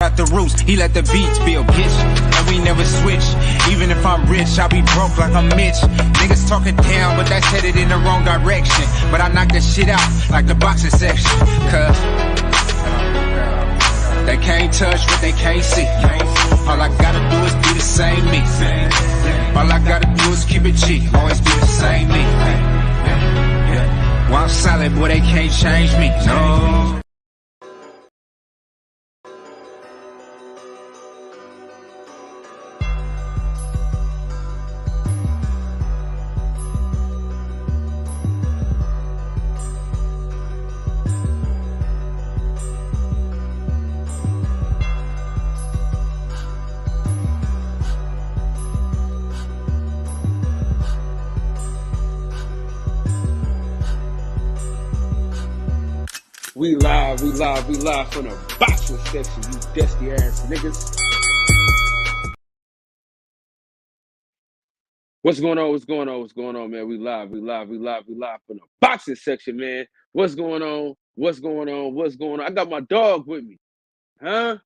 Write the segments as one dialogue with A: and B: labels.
A: Out the roots, he let the beats build, bitch. And we never switch. Even if I'm rich, I'll be broke like I'm Mitch. Niggas talking down, but that's headed in the wrong direction. But I knock that shit out like the boxing section. Cause they can't touch what they can't see. All I gotta do is be the same me. All I gotta do is keep it cheap. Always be the same me. While I'm solid, boy, they can't change me. No.
B: We live from the boxing section, you dusty ass niggas. What's going on, man? We live from the boxing section, man. What's going on? I got my dog with me, huh?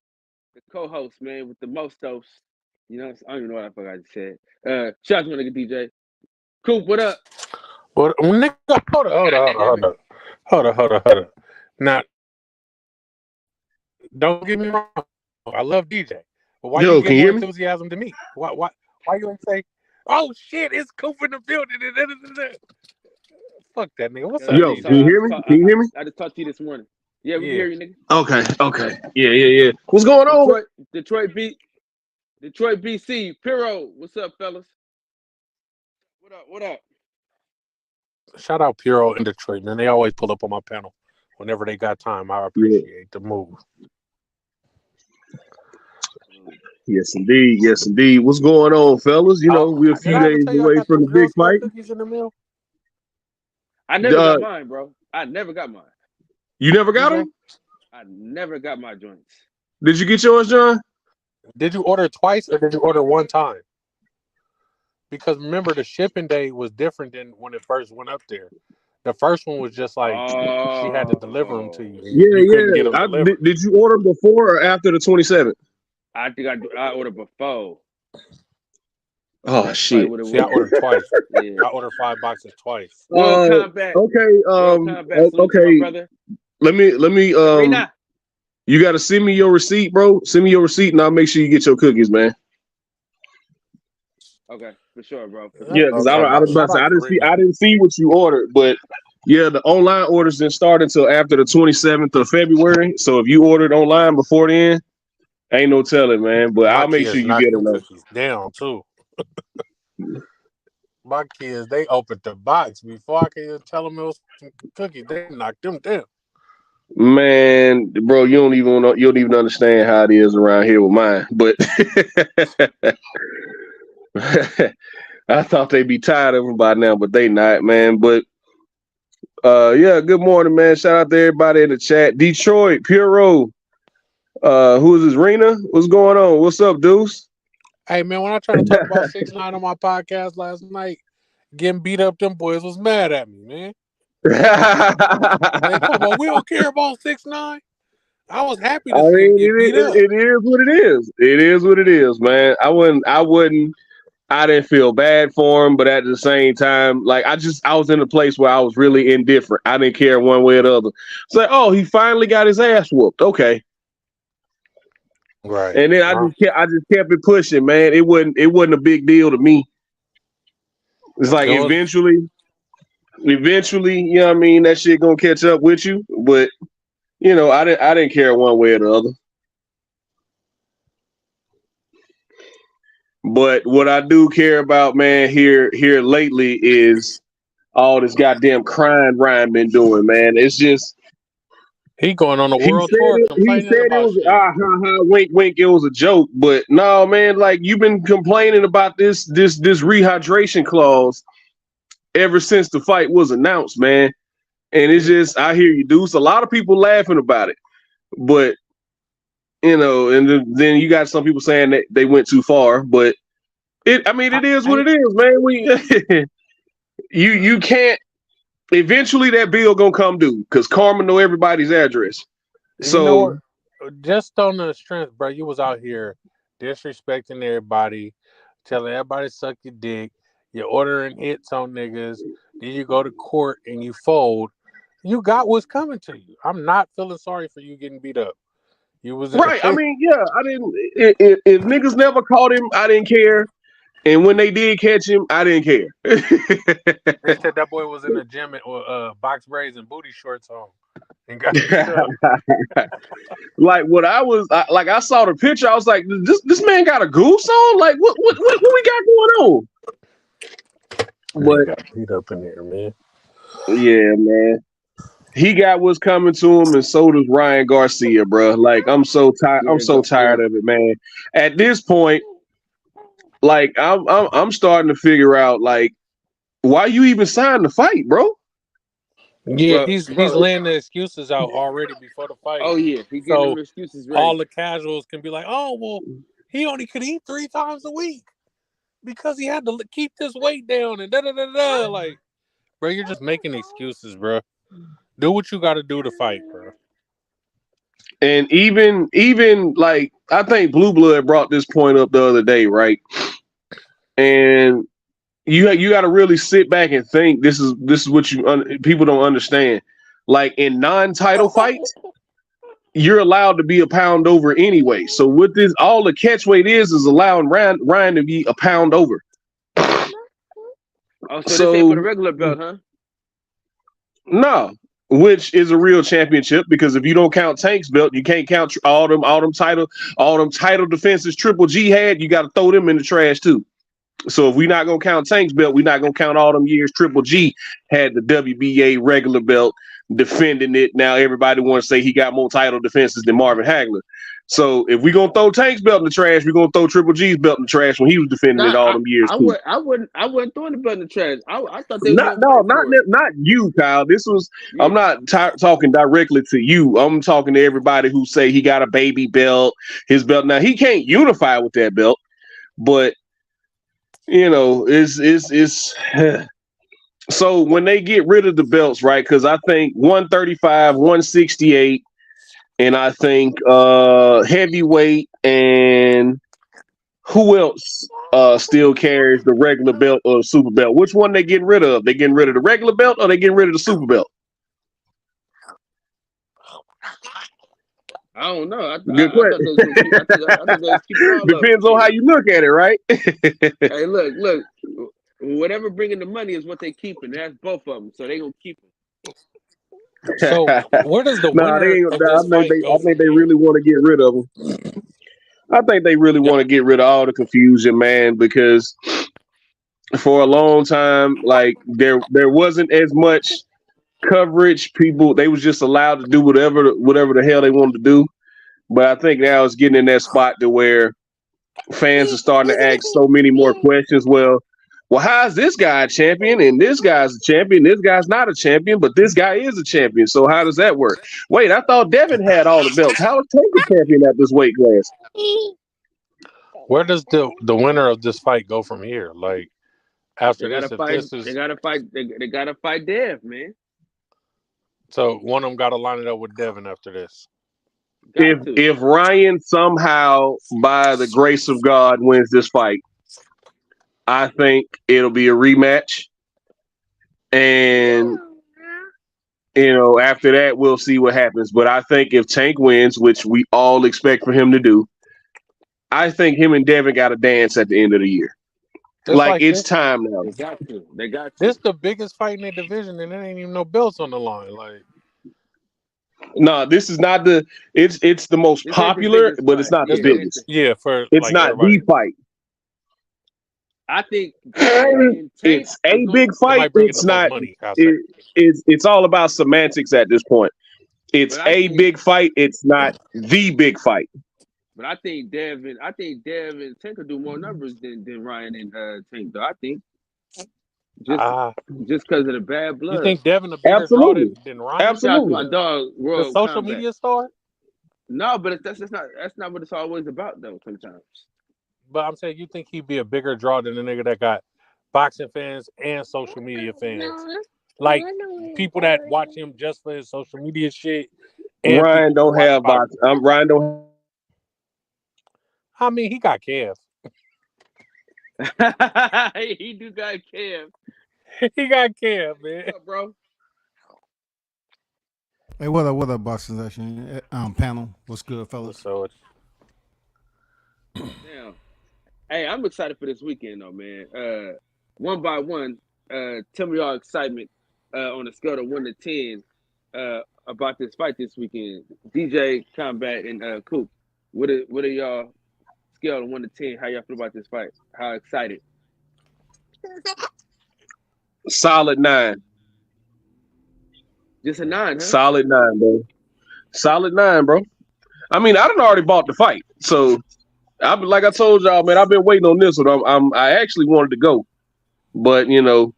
B: The co-host, man, with the most hosts. You know, I don't even know what the fuck I just said. Shout out to my nigga DJ. Coop, what up?
C: Well, nigga, hold up. Now, don't get me wrong. I love DJ. But why you get more enthusiasm than me? Why you don't say, oh shit, it's Coop in the building? Fuck that nigga. What's up?
D: Yo,
C: DJ?
D: can you hear me?
B: I just talked to you this morning. Yeah, we can hear you, nigga.
D: Okay. Yeah. What's going on?
B: Detroit BC. Piro, what's up, fellas? What up?
C: Shout out Puro in Detroit, man. They always pull up on my panel whenever they got time. I appreciate the move.
D: Yes, indeed. What's going on, fellas? You know, we're a few days away from the big fight.
C: In the mill?
B: I never got mine, bro. I never got mine.
D: You never got them?
B: I never got my joints.
D: Did you get yours, John?
C: Did you order twice or did you order one time? Because remember, the shipping day was different than when it first went up there. The first one was just like she had to deliver them to you.
D: Yeah. Did you order before or after the 27th?
B: I think I ordered before.
D: Oh shit!
C: See, I ordered twice. Yeah. I ordered 5 boxes twice.
B: Okay.
D: Okay. Let me. You got to send me your receipt, bro. Send me your receipt, and I'll make sure you get your cookies, man.
B: Okay, for sure, bro.
D: Yeah, because I was about to say I didn't see what you ordered, but yeah, the online orders didn't start until after the 27th of February. So if you ordered online before then, ain't no telling, man. But I'll make sure you get them.
C: Down too. My kids, they opened the box before I could even tell them it was some cookies. They knocked them down.
D: Man, bro, you don't even understand how it is around here with mine. But I thought they'd be tired of them by now, but they not, man. But yeah, good morning, man. Shout out to everybody in the chat. Detroit, Puro. Who is this? Rena? What's going on? What's up, Deuce?
C: Hey man, when I tried to talk about 6ix9ine on my podcast last night, getting beat up, them boys was mad at me, man. They talking about we don't care about 6ix9ine. I was happy to see him get beat up.
D: It is what it is. It is what it is, man. I didn't feel bad for him, but at the same time, like I was in a place where I was really indifferent. I didn't care one way or the other. It's like, oh, he finally got his ass whooped. Okay.
C: Right.
D: And then I just kept it pushing, man. It wasn't a big deal to me. It's like eventually, you know what I mean, that shit gonna catch up with you. But you know, I didn't care one way or the other. But what I do care about, man, here lately is all this goddamn crime Ryan been doing, man. It's just
C: he going on a world tour.
D: He said it was wink wink, it was a joke. But no, man, like you've been complaining about this rehydration clause ever since the fight was announced, man. And it's just, I hear you, Deuce. A lot of people laughing about it, but you know, and then you got some people saying that they went too far. But it is what it is, man. You can't. Eventually, that bill gonna come due because Karma know everybody's address. So
C: just on the strength, bro, you was out here disrespecting everybody, telling everybody to suck your dick. You're ordering hits on niggas. Then you go to court and you fold. You got what's coming to you. I'm not feeling sorry for you getting beat up. You was
D: Right. I mean, yeah, I didn't. If niggas never caught him, I didn't care. And when they did catch him, I didn't care.
C: They said that boy was in the gym with box braids and booty shorts on. And got beat up.
D: Like what I saw the picture, I was like, this man got a goose on? Like what we got going on?
C: But got beat up in there, man.
D: Yeah, man. He got what's coming to him, and so does Ryan Garcia, bro. Like I'm so tired. I'm so tired of it, man. At this point, like I'm starting to figure out like why you even signed the fight, bro.
C: Yeah, he's laying the excuses out already before the fight.
B: Oh yeah, he's getting the excuses ready.
C: All the casuals can be like, "Oh well, he only could eat 3 times a week because he had to keep this weight down and da da da da." Like, bro, you're just making excuses, bro. Do what you got to do to fight, bro.
D: And even like I think Blue Blood brought this point up the other day, right? And you got to really sit back and think. This is what people don't understand. Like in non-title fights, you're allowed to be a pound over anyway. So with this, all the catch weight is allowing Ryan to be a pound over.
B: Oh, so this ain't for the regular belt, huh?
D: No. Which is a real championship because if you don't count Tank's belt, you can't count all them title defenses Triple G had. You got to throw them in the trash too. So if we're not gonna count Tank's belt, we're not gonna count all them years Triple G had the WBA regular belt defending it. Now everybody want to say he got more title defenses than Marvin Hagler. So if we're gonna throw Tank's belt in the trash, we're gonna throw Triple G's belt in the trash when he was defending it all them years.
B: I wouldn't throw the belt in the trash. I thought they
D: not you, Kyle. This was I'm not talking directly to you. I'm talking to everybody who say he got a baby belt, his belt. Now he can't unify with that belt, but you know, it's so when they get rid of the belts, right? Because I think 135, 168. And I think heavyweight and who else still carries the regular belt or the super belt? Which one they getting rid of? They getting rid of the regular belt or they getting rid of the super belt?
B: I don't know.
D: Good question. Depends on how you look at it, right?
B: Hey, look. Whatever bringing the money is what they keeping. That's both of them, so they gonna keep them.
C: So where does the winner
D: I think they really want to get rid of them. I think they really want to get rid of all the confusion, man, because for a long time, like there wasn't as much coverage. People, they was just allowed to do whatever the hell they wanted to do. But I think now it's getting in that spot to where fans are starting to ask so many more questions. Well, how is this guy a champion? And this guy's a champion. This guy's not a champion, but this guy is a champion. So how does that work? Wait, I thought Devin had all the belts. How is Tank a champion at this weight class?
C: Where does the winner of this fight go from here? Like after
B: they gotta fight Dev, man.
C: So one of them got to line it up with Devin after this.
D: If Ryan somehow, by the grace of God, wins this fight, I think it'll be a rematch. And, you know, after that, we'll see what happens. But I think if Tank wins, which we all expect for him to do, I think him and Devin got to dance at the end of the year. Like it's time now.
B: They got to.
C: This is the biggest fight in the division, and there ain't even no belts on the line. Like,
D: no, this is not the. It's the most popular, but it's not the biggest.
C: Yeah,
D: it's not everybody. The fight.
B: I think
D: it's a big fight. It's not. It's all about semantics at this point. It's a big fight. It's not the big fight.
B: But I think Dev and Tank will do more numbers than Ryan and Tank. Though I think just because of the bad blood.
C: You think Devin a bigger draw than Ryan?
D: Absolutely.
B: My dog,
C: the social media star.
B: No, but that's not what it's always about though. Sometimes.
C: But I'm saying you think he'd be a bigger draw than the nigga that got boxing fans and social media fans. Like people that watch him just for his social media shit And
D: Ryan don't have box. Ryan don't.
C: I mean, he got calves.
B: He do got Cam.
C: He got calves, man.
B: What's up, bro?
E: Hey, what up, boxing session panel? What's good, fellas?
C: So
B: Damn. Hey, I'm excited for this weekend though, man. One by one, tell me y'all excitement on a scale of 1 to 10 about this fight this weekend. DJ, Combat, and Coop. What are y'all scale of 1 to 10? How y'all feel about this fight? How excited?
D: Solid 9.
B: Just a 9, huh?
D: Solid 9, bro. Solid 9, bro. I mean, I done already bought the fight, so like I told y'all, man, I've been waiting on this one. I actually wanted to go, but you know,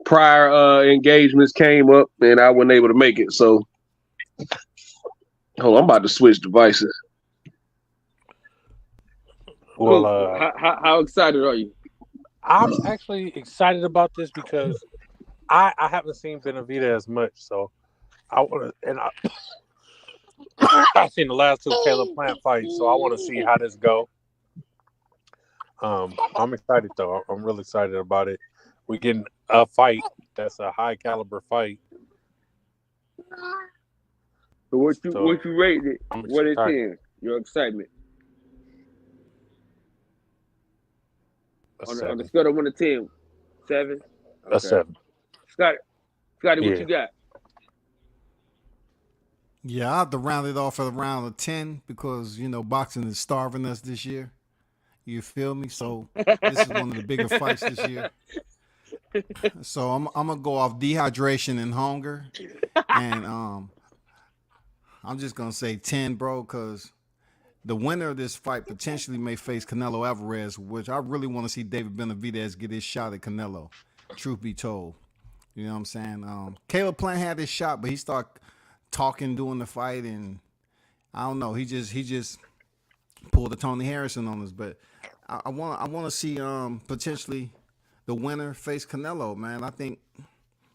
D: prior engagements came up and I wasn't able to make it. So, hold on, I'm about to switch devices.
C: well,
B: how excited are you?
C: I'm actually excited about this because I haven't seen Benavidez much, so I want to, and I've seen the last 2 Caleb Plant fights, so I want to see how this go. I'm excited though. I'm really excited about it. We're getting a fight that's a high caliber fight.
B: So what you rate it?
C: I'm
B: 1 to
C: excited.
B: 10? Your excitement
C: A
B: on
C: seven.
B: the scale of 1 to 10, 7.
C: A 7.
B: Scotty, what
C: Yeah.
B: you got?
E: Yeah, I have to round it off at around a 10 because, you know, boxing is starving us this year. You feel me? So this is one of the bigger fights this year. So I'm gonna go off dehydration and hunger, and I'm just gonna say 10, bro, because the winner of this fight potentially may face Canelo Alvarez, which I really want to see David Benavidez get his shot at Canelo. Truth be told, you know what I'm saying? Caleb Plant had his shot, but he started talking during the fight, and I don't know. He just pulled a Tony Harrison on us, but I want to see potentially the winner face Canelo, man. I think,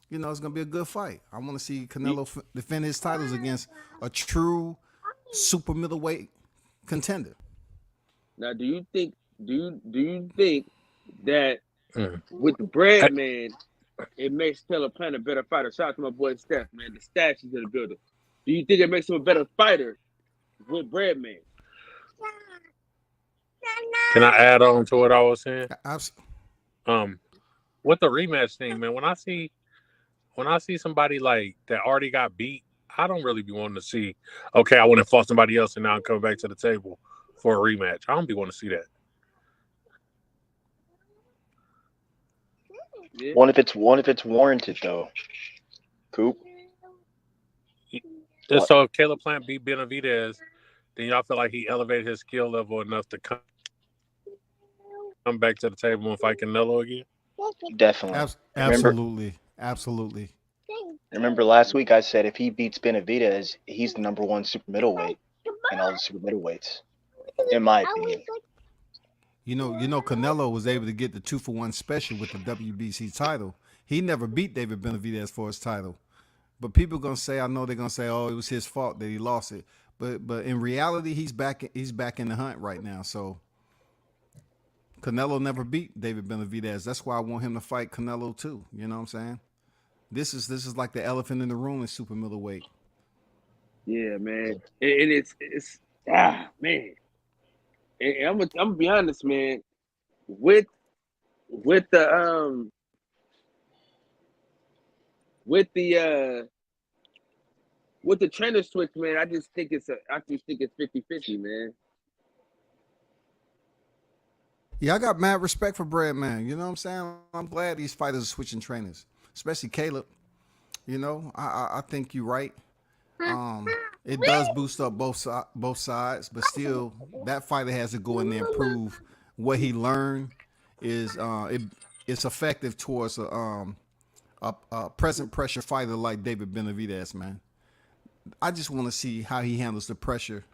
E: you know, it's gonna be a good fight. I want to see Canelo defend his titles against a true super middleweight contender.
B: Now, do you think that with the bread man, it makes Caleb Plant a better fighter? Shout out to my boy Steph, man. The stash is in the building. Do you think it makes him a better fighter with bread man?
C: Can I add on to what I was saying?
E: Absolutely.
C: With the rematch thing, man, when I see somebody like that already got beat, I don't really be wanting to see, okay, I want to fought somebody else and now I'm coming back to the table for a rematch. I don't be wanting to see that.
F: Yeah. One if it's warranted though. Coop.
C: So if Caleb Plant beat Benavidez, then y'all feel like he elevated his skill level enough to come back to the table and fight Canelo again?
F: Definitely.
E: Absolutely.
F: Remember last week I said if he beats Benavidez, he's the #1 super middleweight in all the super middleweights, in my opinion.
E: You know, Canelo was able to get the 2-for-1 special with the WBC title. He never beat David Benavidez for his title. But people gonna say, I know they're gonna say, oh, it was his fault that he lost it. But in reality, he's back in the hunt right now. So Canelo never beat David Benavidez. That's why I want him to fight Canelo too. You know what I'm saying? This is like the elephant in the room in super middleweight.
B: Yeah, man. And it's man. And I'm gonna be honest, man. With the trainer switch, man, I just think it's 50-50, man.
E: Yeah, I got mad respect for Brad, man. You know what I'm saying? I'm glad these fighters are switching trainers, especially Caleb. You know, I think you're right. It does boost up both sides, but still, that fighter has to go in there and prove what he learned is it's effective towards a present pressure fighter like David Benavidez, man. I just want to see how he handles the pressure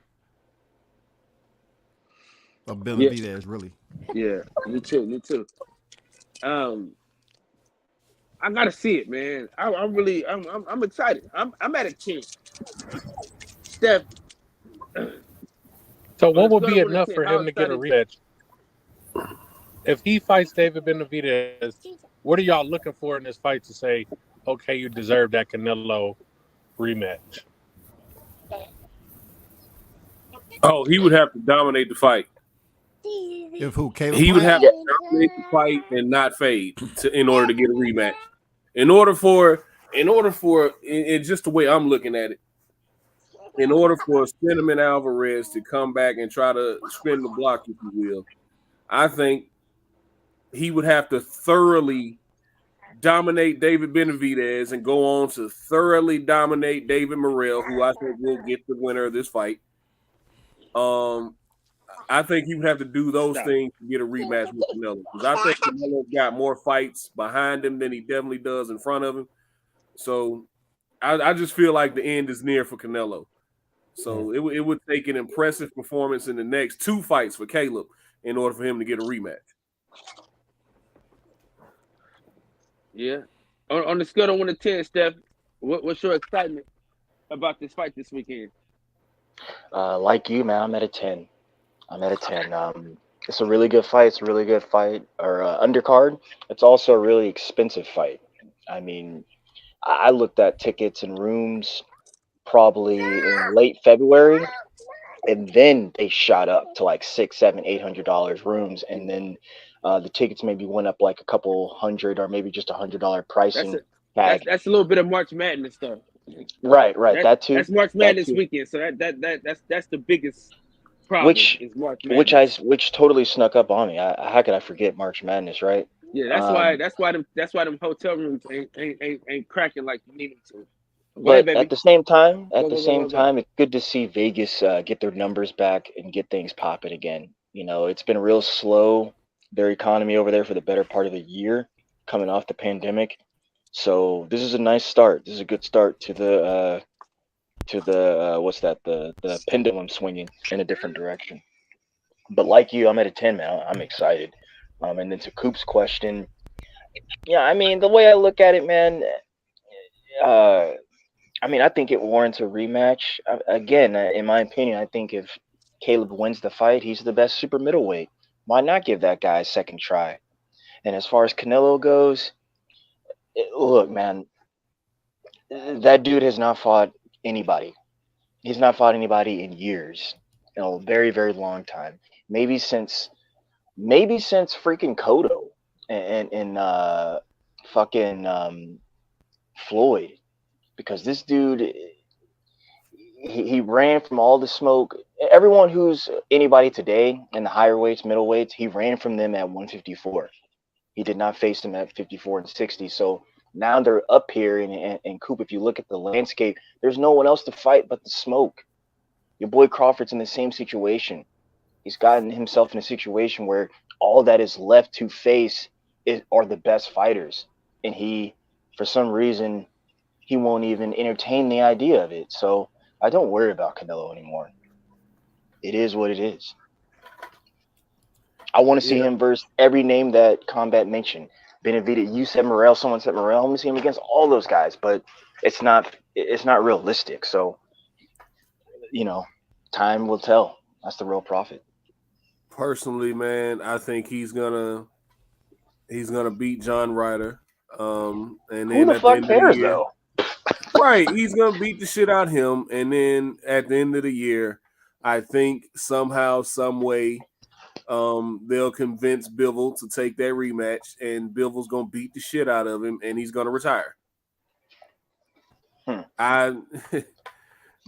E: of Benavidez, really.
B: Yeah, me too. I gotta see it, man. I'm excited. I'm at a 10. Steph.
C: So
B: On
C: what
B: a
C: would
B: scale
C: be
B: of 1 to
C: enough
B: 10,
C: for
B: how
C: him to get a
B: excited?
C: rematch? If he fights David Benavidez, what are y'all looking for in this fight to say, okay, you deserve that Canelo rematch?
D: Oh, he would have to dominate the fight.
E: If who? Caleb
D: He would
E: Plant?
D: have to dominate the fight and not fade in order to get a rematch. In order for just the way I'm looking at it, in order for Cinnamon Alvarez to come back and try to spin the block, if you will, I think he would have to thoroughly dominate David Benavidez and go on to thoroughly dominate David Morrell, who I think will get the winner of this fight. I think he would have to do those things to get a rematch with Canelo, because I think Canelo got more fights behind him than he definitely does in front of him. So I just feel like the end is near for Canelo. So it would take an impressive performance in the next 2 fights for Caleb in order for him to get a rematch.
B: Yeah. On the scale of 1 to 10, Steph, what's your excitement about this fight this weekend?
F: Like you, man, I'm at a 10. It's a really good fight. It's a really good fight. Or undercard. It's also a really expensive fight. I mean, I looked at tickets and rooms probably in late February, and then they shot up to like $600, $700, $800 rooms, and then the tickets maybe went up like a couple hundred or maybe just $100 pricing tag.
B: That's a little bit of March Madness stuff.
F: Right. That too.
B: That's March Madness weekend. So that's the biggest problem. Is March Madness.
F: Which totally snuck up on me. How could I forget March Madness, right?
B: Yeah, that's why them hotel rooms ain't cracking like you need them to.
F: But at the same time, it's good to see Vegas get their numbers back and get things popping again. You know, it's been real slow, their economy over there, for the better part of a year, coming off the pandemic. So this is a nice start. This is a good start to the the pendulum swinging in a different direction. But like you, I'm at a 10, man. I'm excited. And then to Coop's question, yeah, I mean, the way I look at it, man, I mean, I think it warrants a rematch. Again, in my opinion, I think if Caleb wins the fight, he's the best super middleweight. Why not give that guy a second try? And as far as Canelo goes, look, man, that dude has not fought anybody. He's not fought anybody in years, in a very, very long time. Maybe since freaking Cotto and fucking Floyd, because this dude, he ran from all the smoke. Everyone who's anybody today in the higher weights, middleweights, he ran from them at 154. He did not face them at 54 and 60. So now they're up here, and Coop, if you look at the landscape, there's no one else to fight but the smoke. Your boy Crawford's in the same situation. He's gotten himself in a situation where all that is left to face are the best fighters. And he, for some reason, he won't even entertain the idea of it. So I don't worry about Canelo anymore. It is what it is. I want to see him versus every name that Combat mentioned. Benavidez, you said Morrell, someone said Morrell. I want to see him against all those guys, but it's not realistic. So, you know, time will tell. That's the real prophet.
D: Personally, man, I think he's gonna beat John Ryder. And then
F: who the
D: at
F: fuck
D: the end
F: cares
D: of the year,
F: though?
D: right, he's gonna beat the shit out of him. And then at the end of the year, I think somehow, some way, they'll convince Bivol to take that rematch, and Bivol's gonna beat the shit out of him, and he's gonna retire.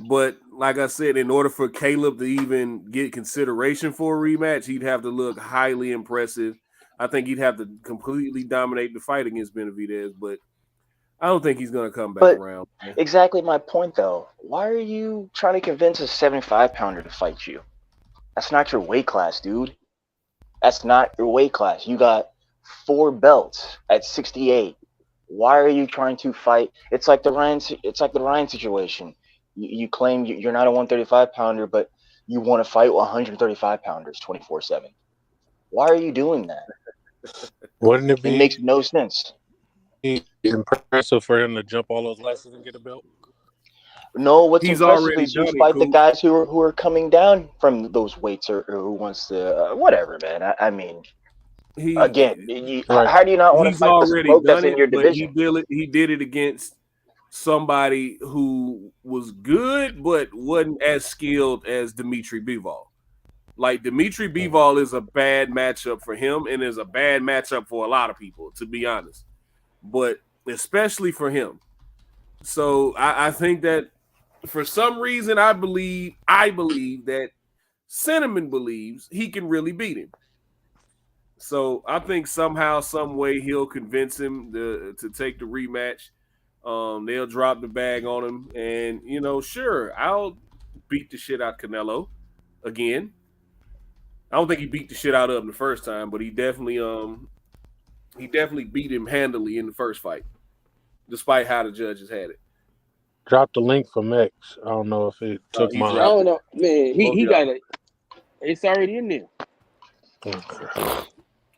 D: But like I said, in order for Caleb to even get consideration for a rematch, he'd have to look highly impressive. I think he'd have to completely dominate the fight against Benavidez, but I don't think he's going to come back around. Man.
F: Exactly my point, though. Why are you trying to convince a 75-pounder to fight you? That's not your weight class, dude. That's not your weight class. You got 4 belts at 68. Why are you trying to fight? It's like the Ryan situation. You claim you're not a 135-pounder, but you want to fight 135-pounders 24/7. Why are you doing that?
C: Wouldn't it be?
F: It makes no sense.
C: Impressive for him to jump all those laces and get a belt.
F: No, what's
D: He's
F: impressive
D: already
F: is you
D: done it,
F: fight the
D: Coop.
F: guys who are coming down from those weights or who wants to whatever, man. I mean, again,
C: Right.
F: how do you not want to
D: He's
F: fight the
D: already
F: smoke that's
D: done
F: in your
D: it, but
F: division?
D: he did it against somebody who was good but wasn't as skilled as Dimitri Bivol. Like Dimitri Bivol is a bad matchup for him and is a bad matchup for a lot of people, to be honest. But especially for him. So I think that for some reason I believe that Cinnamon believes he can really beat him. So I think somehow, some way he'll convince him to take the rematch. They'll drop the bag on him, and sure, I'll beat the shit out Canelo again. I don't think he beat the shit out of him the first time, but he definitely beat him handily in the first fight, despite how the judges had it.
C: Drop the link for Mex. I don't know if it took
D: he
C: mine.
B: I
D: dropped
B: don't know, man.
D: Both
B: He
D: y'all.
B: got it. It's already in there.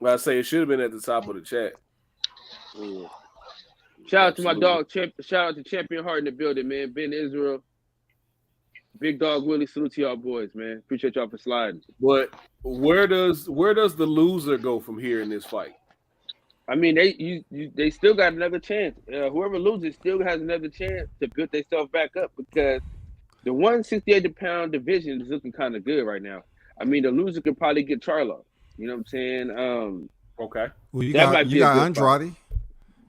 D: Well, I say it should have been at the top of the chat.
B: Yeah. Shout out to my
D: Absolutely.
B: dog. Shout out to Champion Heart in the building, man. Ben Israel, Big Dog Willie. Salute to y'all boys, man. Appreciate y'all for sliding.
D: But where does the loser go from here in this fight?
B: I mean, they still got another chance. Whoever loses still has another chance to build themselves back up because the 168-pound division is looking kind of good right now. I mean, the loser could probably get Charlo. You know what I'm saying?
D: Okay.
E: Well, you
B: That
E: got
B: might be a good fight.
E: Andrade.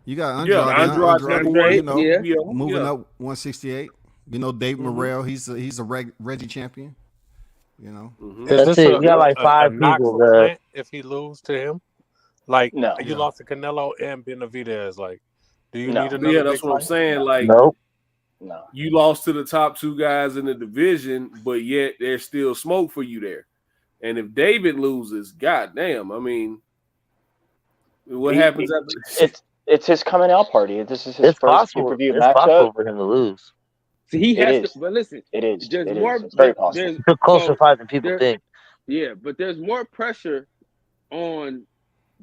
E: You got
D: Yeah,
E: Andrade.
D: Andrade's
B: Andrade,
D: number one.
B: yeah.
E: Moving
D: Yeah.
E: up 168. Dave Morrell, he's a Reggie champion.
D: Mhm.
C: Is
G: That's
C: this
G: it. We got like
C: a
G: 5
C: knock
G: people
C: for
G: there.
C: Plant if he lose to him? Like
F: No.
C: you lost to Canelo and Benavidez. Like, do you
F: No.
C: need another
D: Yeah,
C: big
D: that's what I'm
C: fight?
D: saying. Like,
G: Nope.
F: No.
D: you lost to the top two guys in the division, but yet there's still smoke for you there. And if David loses, goddamn, I mean, what happens after?
F: It's his coming out party. This is his
G: It's
F: first
G: possible.
F: pay-per-view
G: It's possible
F: matchup.
G: for him to lose.
B: So he
F: It
B: has
F: is.
B: to. But listen,
F: It is.
B: there's
F: It
B: more.
F: is. It's very possible.
B: There's
G: It's a closer
B: so
G: fight than people
B: there.
G: think.
B: Yeah, but there's more pressure on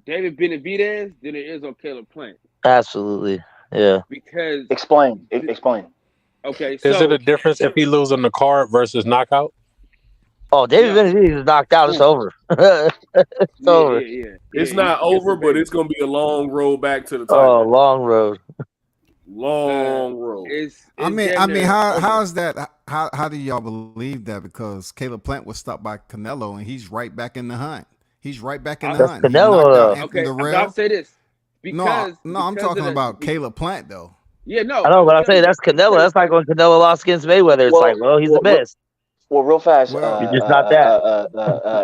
B: David Benavidez than there is on Caleb Plant
G: Absolutely. Yeah.
B: because
F: Explain.
B: okay,
C: Is it
B: so
C: a difference if he loses on the card versus knockout?
G: Oh, David
B: no,
G: Benavidez is knocked out. It's
B: Ooh.
G: over. It's over.
D: It's
B: Yeah,
D: not
B: he gets
D: over,
B: the
D: but
B: bag.
D: it's gonna be a long road back to the
G: Oh,
D: title.
G: long road.
D: Long road.
B: It's
E: I mean,
B: damn near over.
E: how's that? How do y'all believe that? Because Caleb Plant was stopped by Canelo, and he's right back in the hunt. He's right back in the
G: That's
E: hunt. He
G: Canelo,
E: knocked out
G: though.
E: Anthony
B: Okay, I'm
E: Durrell.
B: about to say this
E: No,
B: because
E: I'm talking about Caleb Plant though.
B: Yeah, no,
G: I know,
B: I'm
G: but I
B: telling
G: say
B: you
G: that's Canelo. That's like when Canelo lost against Mayweather. It's like, well, he's the best.
F: Well, real fast.
E: Well,
G: He's just not that.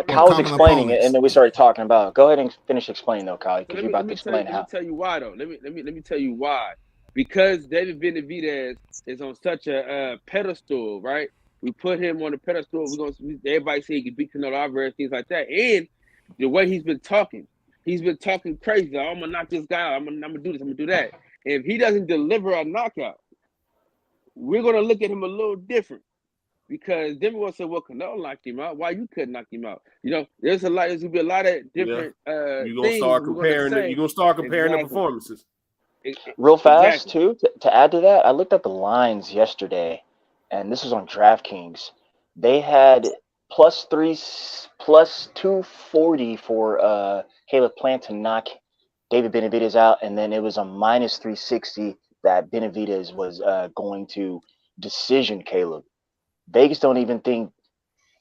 F: Kyle was
E: common
F: explaining it,
E: opponents.
F: and then we started talking about. Go ahead and finish explaining, though, Kyle, because you're
B: let
F: about to
B: me tell you,
F: explain
B: let
F: how.
B: me tell you why though. Let me tell you why. Because David Benavidez is on such a pedestal, right? We put him on a pedestal. Everybody say he can beat Canelo Alvarez, things like that. And the way he's been talking crazy. Like, I'm gonna knock this guy out. I'm gonna do this. I'm gonna do that. And if he doesn't deliver a knockout, we're gonna look at him a little different. Because then we're gonna say, well, Canelo knocked him out. Why you couldn't knock him out? There's gonna be a lot of different
D: You're gonna
B: things
D: start
B: we're gonna
D: comparing.
B: say.
D: You're gonna start comparing the
B: Exactly.
D: performances.
F: Real fast,
B: Exactly.
F: too, to add to that, I looked at the lines yesterday, and this was on DraftKings. They had plus 240 for Caleb Plant to knock David Benavidez out, and then it was a minus 360 that Benavidez was going to decision Caleb. Vegas don't even think.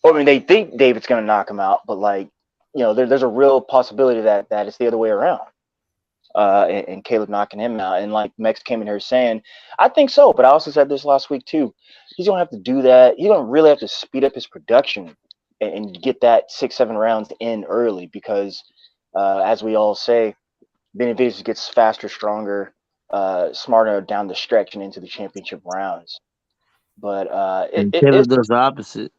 F: I mean, they think David's going to knock him out, but there's a real possibility that it's the other way around. And Caleb knocking him out. And like Mex came in here saying, I think so. But I also said this last week too. He's going to have to do that. He's going to really have to speed up his production and get that 6-7 rounds in early because, as we all say, Benavidez gets faster, stronger, smarter down the stretch and into the championship rounds. But
G: Caleb does the opposite.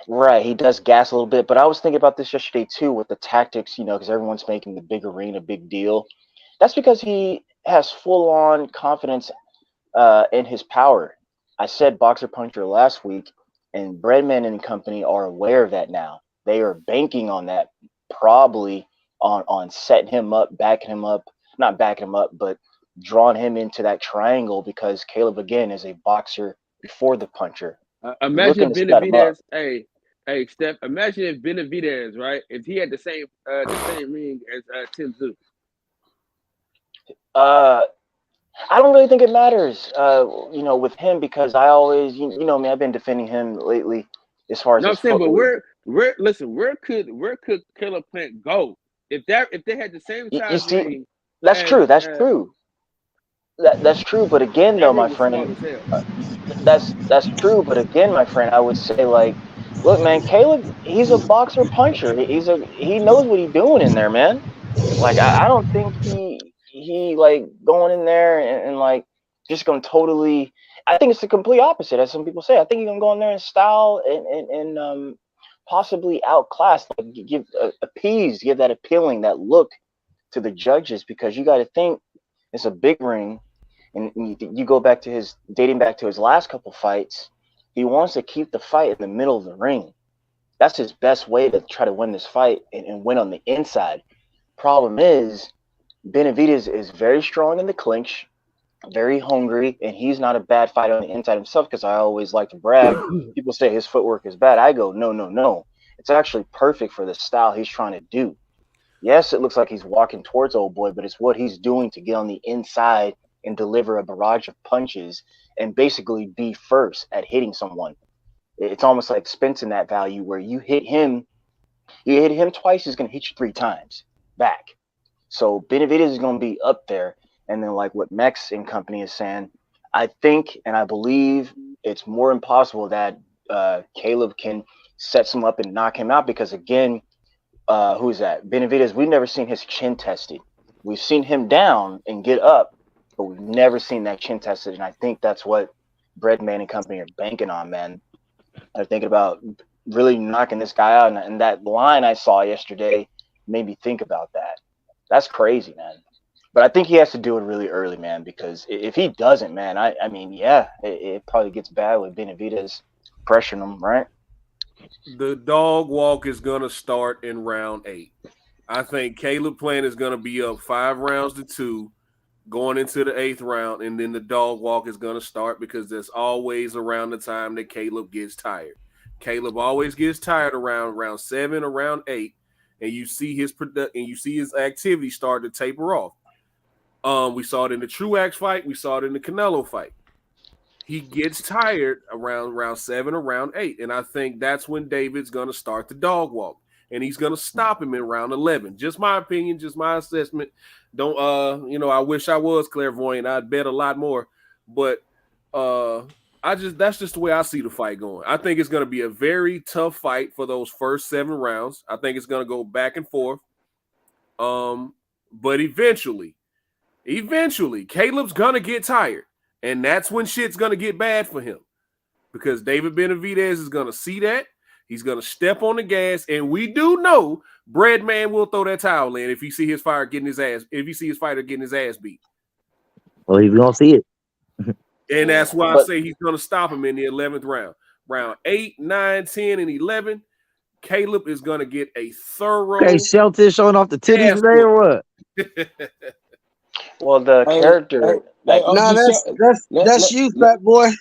F: Right, he does gas a little bit, but I was thinking about this yesterday too with the tactics, because everyone's making the big arena big deal. That's because he has full-on confidence in his power. I said Boxer Puncher last week, and Breadman and company are aware of that now. They are banking on that, probably on setting him up, backing him up, not backing him up, but drawing him into that triangle because Caleb, again, is a boxer before the puncher.
B: Imagine
F: Looking to set him up.
B: Benavidez. Hey, Steph. Imagine if Benavidez, right? If he had the same ring as Tim Zoo.
F: I don't really think it matters, with him, because I always, me, I've been defending him lately as far as
B: No, I'm
F: his
B: saying, but
F: footwork.
B: where could Caleb Plant go if they had the same
F: You
B: size
F: see,
B: ring?
F: that's
B: as,
F: true. That's true. That's true. But again, though,
B: that
F: my
B: ring was small
F: friend,
B: as hell.
F: that's true. But again, my friend, I would say, like, look, man, Caleb, he's a boxer puncher. He knows what he's doing in there, man. Like, I don't think he like going in there and like just gonna totally. I think it's the complete opposite, as some people say. I think he's gonna go in there and style and possibly outclass, like give that appealing, that look to the judges, because you got to think it's a big ring, and you go back to dating back to his last couple fights. He wants to keep the fight in the middle of the ring. That's his best way to try to win this fight and win on the inside. Problem is, Benavidez is very strong in the clinch, very hungry, and he's not a bad fighter on the inside himself, because I always like to brag. People say his footwork is bad. I go, no. It's actually perfect for the style he's trying to do. Yes, it looks like he's walking towards old boy, but it's what he's doing to get on the inside and deliver a barrage of punches and basically be first at hitting someone. It's almost like Spence in that value, where you hit him twice, he's going to hit you 3 times back. So Benavidez is going to be up there. And then, like what Mex and company is saying, I think and I believe it's more impossible that Caleb can set him up and knock him out, because, again, who's that? Benavidez, we've never seen his chin tested. We've seen him down and get up, but we've never seen that chin tested. And I think that's what Breadman and company are banking on, man. They're thinking about really knocking this guy out. And that line I saw yesterday made me think about that. That's crazy, man. But I think he has to do it really early, man, because if he doesn't, man, I mean, yeah, it probably gets bad with Benavidez pressuring him, right?
D: The dog walk is going to start in round 8. I think Caleb Plant is going to be up 5 rounds to 2 going into the 8th round, and then the dog walk is going to start, because that's always around the time that Caleb gets tired. Caleb always gets tired around round 7 or round 8, and you see his activity start to taper off. We saw it in the Truax fight. We saw it in the Canelo fight. He gets tired around round 7 or round 8, and I think that's when David's going to start the dog walk, and he's going to stop him in round 11. Just my opinion, just my assessment. Don't I wish I was clairvoyant. I'd bet a lot more, but that's just the way I see the fight going. I think it's going to be a very tough fight for those first 7 rounds. I think it's going to go back and forth. But eventually, Caleb's going to get tired. And that's when shit's going to get bad for him, because David Benavidez is going to see that. He's going to step on the gas. And we do know Breadman will throw that towel in if he see his fighter getting his ass beat.
G: Well, he's going to see it.
D: And that's why I say he's going to stop him in the 11th round. Round 8, 9, 10, and 11, Caleb is going to get a thorough.
G: Okay, Shelton showing off the titties today or what?
F: Well, the character.
H: That's you, fat boy.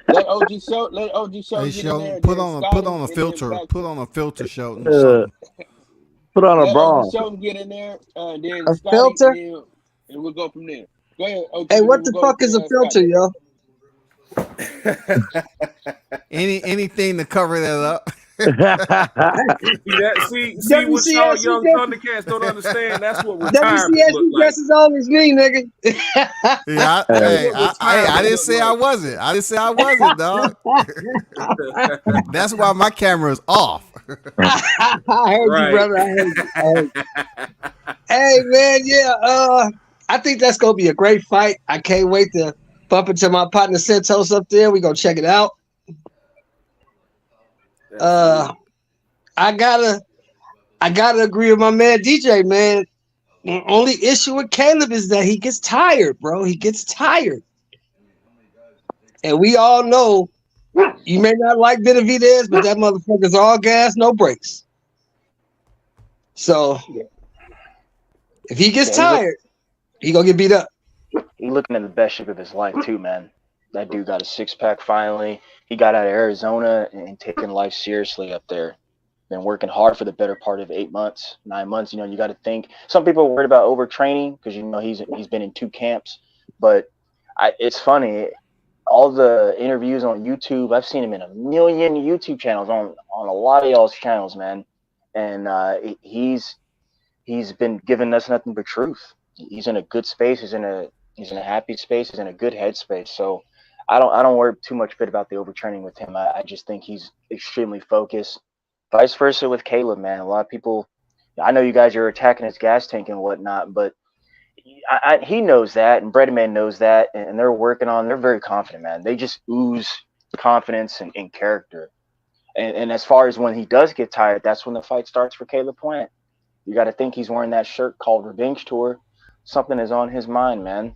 B: Let OG show.
E: Hey,
B: get in there,
E: put on a filter. Put on a filter, Shelton.
G: Put on a
B: let
G: bra.
B: OG Shelton get in there, then
H: A
B: Scotty,
H: filter?
B: and we'll go from there. Go ahead, OG.
H: Hey, what
B: We'll
H: the
B: go
H: fuck
B: to,
H: is a filter,
B: Scotty.
H: yo?
E: Anything to cover that up.
D: See what y'all young Thundercats don't understand. That's what retirement
H: WCS
D: look like.
H: dresses on as me, nigga.
E: Yeah, I didn't say I wasn't. I didn't say I wasn't, dog. That's why my camera is off.
H: I heard
D: Right.
H: you, brother. I heard you. Hey, man, yeah. I think that's gonna be a great fight. I can't wait to bump into my partner Santos up there. We gonna check it out. I gotta agree with my man DJ, man. The only issue with Caleb is that he gets tired, bro. He gets tired. And we all know, you may not like Benavidez, but that motherfucker's all gas, no brakes. So if he gets tired, he gonna get beat up.
F: He's looking at the best shape of his life too, man. That dude got a 6-pack finally. He got out of Arizona and taking life seriously up there. Been working hard for the better part of 8 months, 9 months. You know, you got to think. Some people are worried about overtraining because, you know, he's been in 2 camps. But it's funny. All the interviews on YouTube, I've seen him in a million YouTube channels, on a lot of y'all's channels, man. And he's been giving us nothing but truth. He's in a good space. He's in a happy space. He's in a good headspace. So I don't worry too much bit about the overtraining with him. I just think he's extremely focused. Vice versa with Caleb, man. A lot of people, I know you guys are attacking his gas tank and whatnot, but he knows that, and Breadman knows that, and they're very confident, man. They just ooze confidence and character. And as far as when he does get tired, that's when the fight starts for Caleb Plant. You got to think he's wearing that shirt called Revenge Tour. Something is on his mind, man.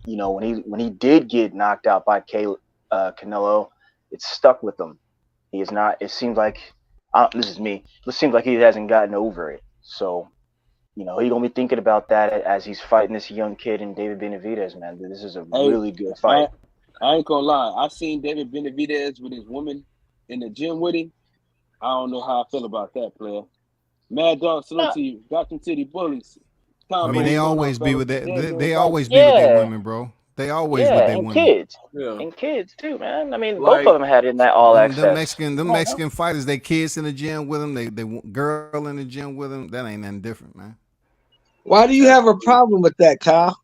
F: You know, when he did get knocked out by Canelo, it stuck with him. He is not. It seems like this is me. It seems like he hasn't gotten over it. So, you know, he's gonna be thinking about that as he's fighting this young kid in David Benavidez, man. This is a really good fight.
B: I ain't gonna lie. I seen David Benavidez with his woman in the gym with him. I don't know how I feel about that, player. Mad Dog, salute to you. Gotham City Bullies.
E: I mean, they always be with that. They always be with their women, bro. They always with their women.
F: Kids. Yeah. And kids too, man. I mean, both of them had in that all access.
E: Them Mexican fighters, they kids in the gym with them. They girl in the gym with them. That ain't nothing different, man.
H: Why do you have a problem with that, Kyle?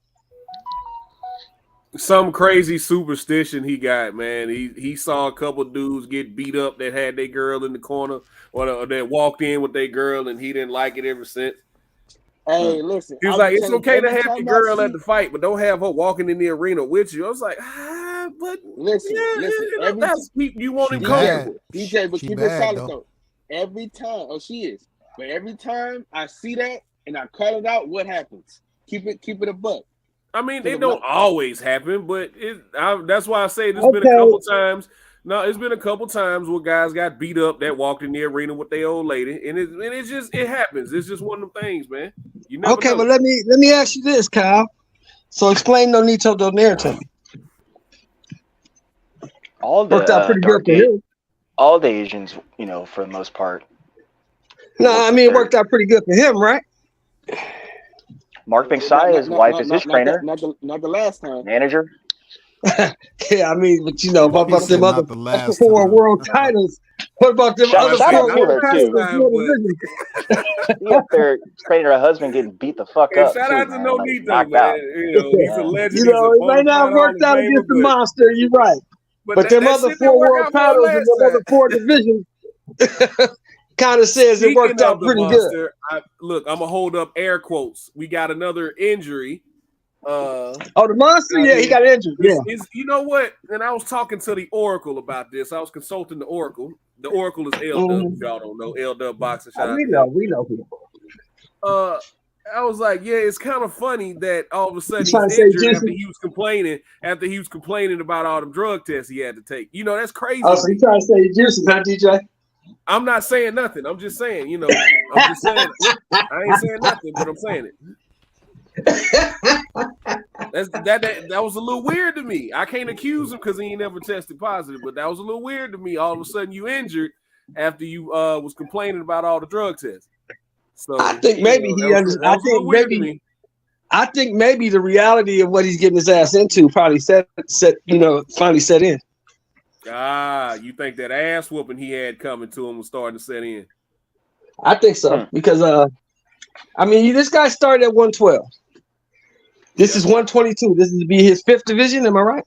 D: Some crazy superstition he got, man. He saw a couple dudes get beat up that had their girl in the corner, or that walked in with their girl, and he didn't like it ever since.
B: Hey, listen.
D: He was like, it's okay to have your girl at the fight, but don't have her walking in the arena with you. I was like, but
B: listen.
D: That's you want him comfortable.
B: DJ, but keep it solid though. Every time, she is. But every time I see that and I call it out, what happens? Keep it a buck.
D: I mean, they don't always happen, but that's why I say there's been a couple times. No, it's been a couple times where guys got beat up that walked in the arena with their old lady, and it happens. It's just one of them things, man. You never know.
H: But let me ask you this, Kyle. So explain Nonito Donaire to me.
F: Worked out pretty good for him. All the Asians, you know, for the most part.
H: No, I mean it worked out pretty good for him, right?
F: Mark Banksai, his wife is his trainer.
B: Not the last time.
F: Manager.
H: Yeah, I mean, but you know, what about them other 4 world titles? What about them other 4 world titles?
F: He up there training her husband getting beat the fuck up.
D: Shout out to Nonito, man. You know, he's a legend.
H: You know, it might not have worked out against the monster. You're right. But them other 4 world titles and them other 4 divisions kind of says it worked out pretty good.
D: Look, I'm gonna hold up air quotes. We got another injury.
H: The monster, yeah, he got injured. Yeah,
D: you know what? And I was talking to the Oracle about this. I was consulting the Oracle. The Oracle is L-Dub. Y'all don't know L-Dub boxing.
H: We know.
D: I was like, yeah, it's kind of funny that all of a sudden he's injured after he was complaining about all the drug tests he had to take. You know, that's crazy.
H: Oh, so you trying to say juicy, huh, DJ?
D: I'm not saying nothing. I'm just saying, you know, I'm just saying I ain't saying nothing, but I'm saying it. That was a little weird to me. I can't accuse him because he ain't never tested positive, but that was a little weird to me. All of a sudden you injured after you was complaining about all the drug tests. So
H: I think maybe I think maybe the reality of what he's getting his ass into probably finally set in.
D: You think that ass whooping he had coming to him was starting to set in?
H: I think so because I mean this guy started at 112. This is 122. This is to be his 5th division. Am I right?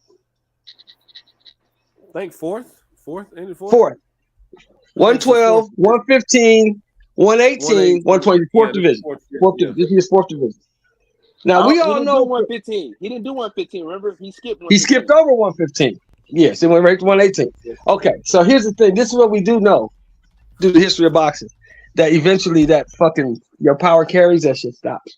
D: I think fourth.
H: 112, 115, 118, 120. 4th division. This is his 4th division. Now we all know
B: 115. He didn't do 115. Remember, he skipped.
H: He skipped over 115. Yes, it went right to 118. Okay, so here's the thing. This is what we do know through the history of boxing: that eventually that fucking your power carries, that shit stops.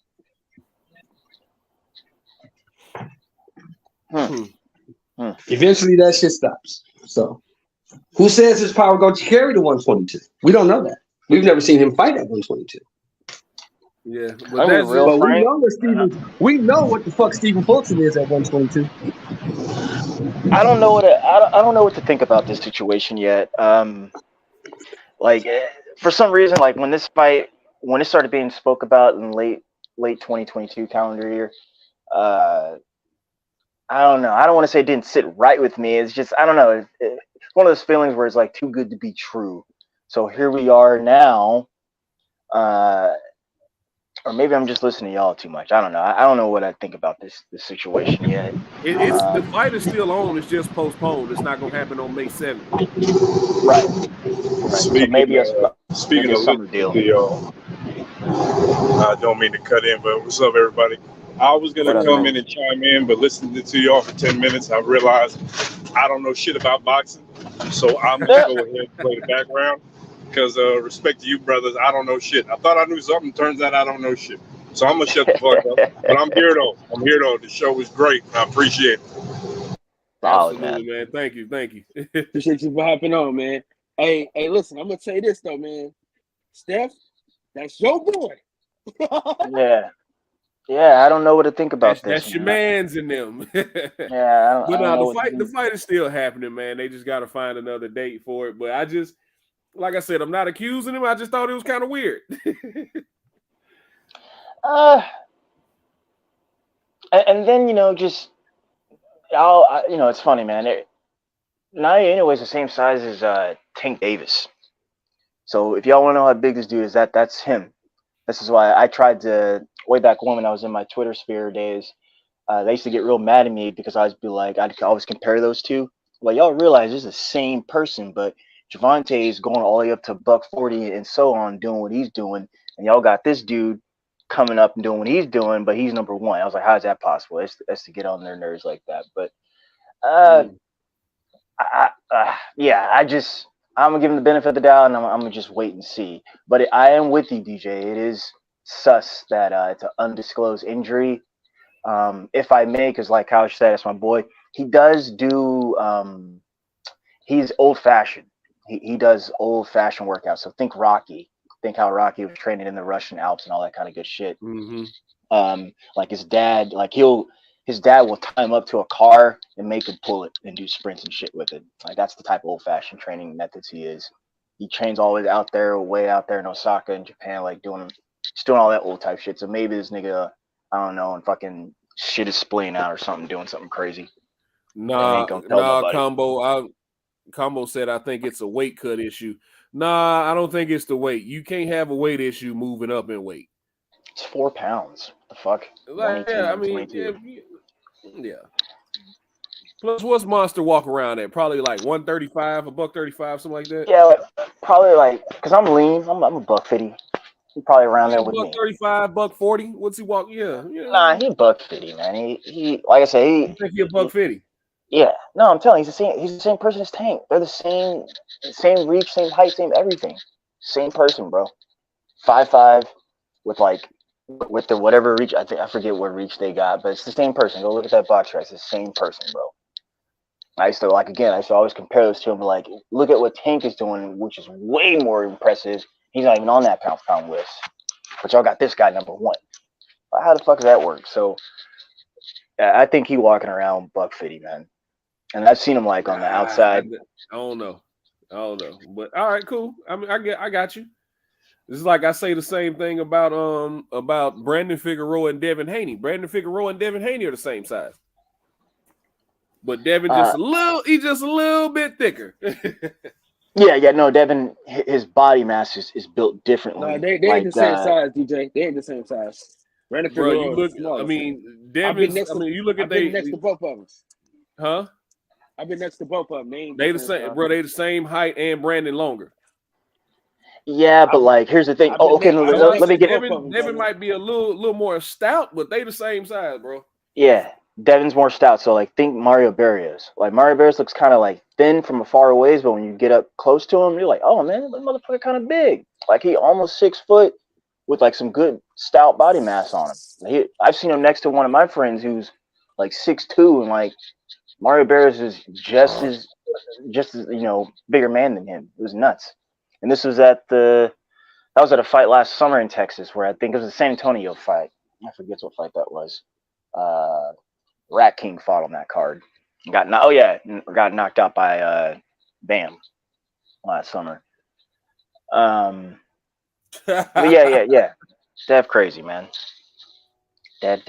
H: Eventually that shit stops. So who says his power going to carry to 122? We don't know that. We've never seen him fight at 122.
D: Yeah,
H: but we know what the fuck Stephen Fulton is at 122.
F: I don't know I don't know what to think about this situation yet. Like for some reason, like when it started being spoke about in late 2022 calendar year, uh, I don't know. I don't want to say it didn't sit right with me. It's just I don't know. It's one of those feelings where it's like too good to be true. So here we are now. Uh, or maybe I'm just listening to y'all too much. I don't know. I don't know what I think about this situation yet.
I: It's the
F: Um,
I: fight is still on. It's just postponed. It's not gonna happen on May 7th.
F: right. So maybe
J: Speaking
F: a
J: of
F: summer deal.
J: I don't mean to cut in, but what's up, everybody? I was
F: What
J: gonna
F: up,
J: come
F: man?
J: in and chime in, but listening to y'all for 10 minutes, I realized I don't know shit about boxing, so I'm gonna go ahead and play the background. Because respect to you, brothers, I don't know shit. I thought I knew something. Turns out I don't know shit. So I'm gonna shut the fuck up. But I'm here though. The show was great. I appreciate it.
F: Solid,
I: Absolutely, man. Thank you.
B: Appreciate you for hopping on, man. Hey, listen, I'm gonna say this though, man. Steph, that's your boy.
F: Yeah, I don't know what to think about this.
I: That's your man's in them.
F: Yeah,
I: But
F: I don't
I: no,
F: know what to
I: the
F: do.
I: fight is still happening, man. They just got to find another date for it. But I just, like I said, I'm not accusing him. I just thought it was kind of weird.
F: And then just it's funny, man. Naya anyways the same size as Tank Davis. So if y'all want to know how big this dude is, that's him. This is why I tried to way back when I was in my Twitter sphere days. They used to get real mad at me because I'd be like, I'd always compare those two. Like, y'all realize it's the same person, but Javante is going all the way up to $140 and so on, doing what he's doing, and y'all got this dude coming up and doing what he's doing, but he's number one. I was like, how is that possible? It's to get on their nerves like that. But I'm gonna give him the benefit of the doubt, and I'm gonna just wait and see. But I am with you, DJ. It is sus that it's an undisclosed injury. If I may, because like Couch said, that's my boy. He does do. He's old fashioned. He does old fashioned workouts. So think Rocky. Think how Rocky was training in the Russian Alps and all that kind of good shit.
I: Mm-hmm.
F: Like his dad, his dad will tie him up to a car and make him pull it and do sprints and shit with it. Like that's the type of old fashioned training methods he is. He trains all the way out there in Osaka in Japan, like doing all that old type shit. So maybe this nigga, I don't know, and fucking shit is splaying out or something, doing something crazy.
I: Nah, Combo said I think it's a weight cut issue. Nah, I don't think it's the weight. You can't have a weight issue moving up in weight.
F: It's 4 pounds. The fuck?
I: Like, yeah, I mean, yeah. Plus, what's Monster walk around at? Probably like 135, $135, something like that.
F: Yeah, probably because I'm lean. I'm a $150. He's probably around there with me.
I: $135, $140. What's he walk? Yeah.
F: Nah, he $150, man. He like I said,
I: he think he $150.
F: Yeah, no, I'm telling you, he's the same person as Tank. They're the same reach, same height, same everything. Same person, bro. 5'5", with the whatever reach. I forget what reach they got, but it's the same person. Go look at that box race. It's the same person, bro. I used to always compare those to him. Like, look at what Tank is doing, which is way more impressive. He's not even on that pound list, but y'all got this guy number one. How the fuck does that work? So, I think he walking around $150, man. And I've seen him on the outside.
I: I don't know, but all right, cool. I mean, I got you. This is like I say the same thing about Brandon Figueroa and Devin Haney. Brandon Figueroa and Devin Haney are the same size, but Devin just a little bit thicker.
F: No, Devin, his body mass is built differently.
B: No, they ain't the same size, DJ. They ain't the same size. Brandon Figueroa.
I: You look at
B: they next to both of them.
I: Huh?
B: I've been next to both of them.
I: They the same, bro. They the same height, and Brandon longer.
F: Yeah, but here's the thing. Let me get.
I: Devin might be a little more stout, but they the same size, bro.
F: Yeah, Devin's more stout. So think Mario Barrios. Mario Barrios looks kind of thin from a far ways, but when you get up close to him, you're like, oh man, that motherfucker kind of big. He almost 6 foot with some good stout body mass on him. I've seen him next to one of my friends who's 6'2", and Mario Barrios is just as bigger man than him. It was nuts. And this was at a fight last summer in Texas where I think it was the San Antonio fight. I forget what fight that was. Rat King fought on that card. got knocked out by Bam last summer. But yeah. Dev crazy, man. Dead.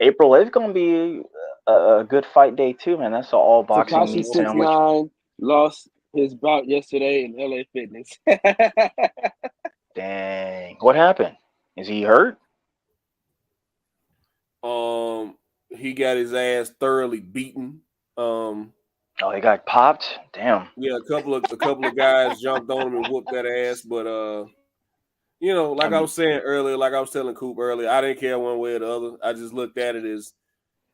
F: April 8th gonna be a good fight day too, man. That's an all boxing
B: Takashi
F: meat sandwich.
B: 6ix9ine lost his bout yesterday in LA Fitness.
F: Dang, what happened? Is he hurt?
I: He got his ass thoroughly beaten.
F: Oh, he got popped. Damn.
I: Yeah, a couple of guys jumped on him and whooped that ass, but like I was saying earlier, like I was telling Coop earlier, I didn't care one way or the other. I just looked at it as,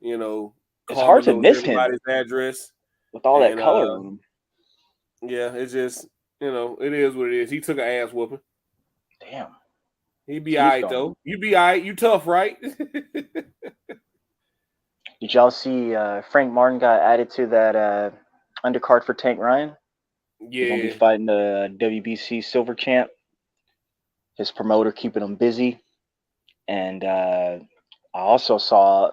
F: it's hard to miss
I: everybody's
F: him
I: address
F: with all that color on him.
I: Yeah, it's just it is what it is. He took an ass whooping.
F: Damn.
I: He'd be all right though. You be all right. You tough, right?
F: Did y'all see Frank Martin got added to that undercard for Tank Ryan?
I: Yeah.
F: He's gonna be fighting the WBC silver champ. His promoter keeping him busy. And I also saw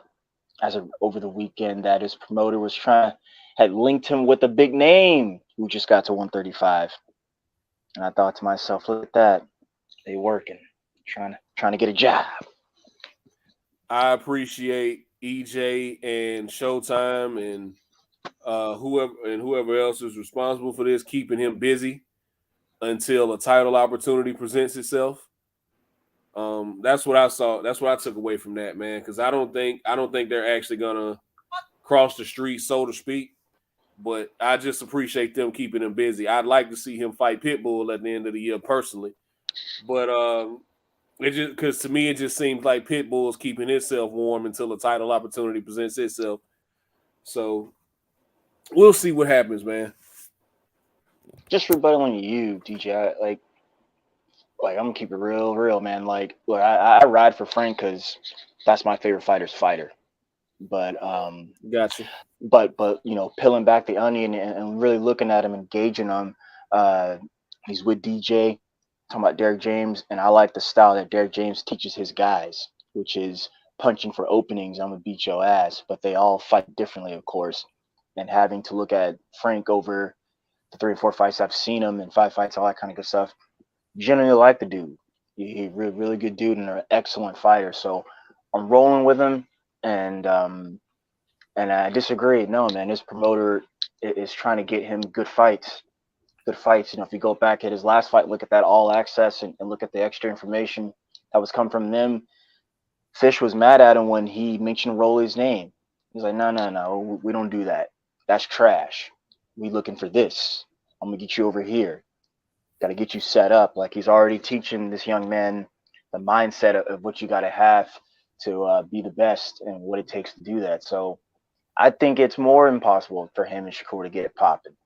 F: over the weekend that his promoter had linked him with a big name who just got to 135. And I thought to myself, look at that. They working. Trying to get a job.
I: I appreciate EJ and Showtime and whoever else is responsible for this, keeping him busy until a title opportunity presents itself. That's what I saw. That's what I took away from that, man. Because I don't think they're actually gonna cross the street, so to speak. But I just appreciate them keeping him busy. I'd like to see him fight Pitbull at the end of the year personally, but it just because to me it just seems like Pitbull's keeping himself warm until a title opportunity presents itself. So we'll see what happens, man.
F: Just rebuttaling you, DJ. Like I'm gonna keep it real, man. Like, look, I ride for Frank because that's my favorite fighter's fighter. But
I: gotcha.
F: But peeling back the onion and really looking at him, engaging him. He's with DJ, talking about Derek James, and I like the style that Derek James teaches his guys, which is punching for openings. I'm gonna beat your ass, but they all fight differently, of course. And having to look at Frank over the 3 or 4 fights I've seen him in 5 fights, all that kind of good stuff. Generally like the dude. He's really, really good dude and an excellent fighter. So I'm rolling with him, and I disagree. No, man, his promoter is trying to get him good fights. If you go back at his last fight, look at that All Access and look at the extra information that was coming from them. Fish was mad at him when he mentioned Rolly's name. He's like, no, we don't do that. That's trash. We looking for this. I'm gonna get you over here. Got to get you set up. Like, he's already teaching this young man the mindset of what you got to have to be the best and what it takes to do that. So I think it's more impossible for him and Shakur to get it popping.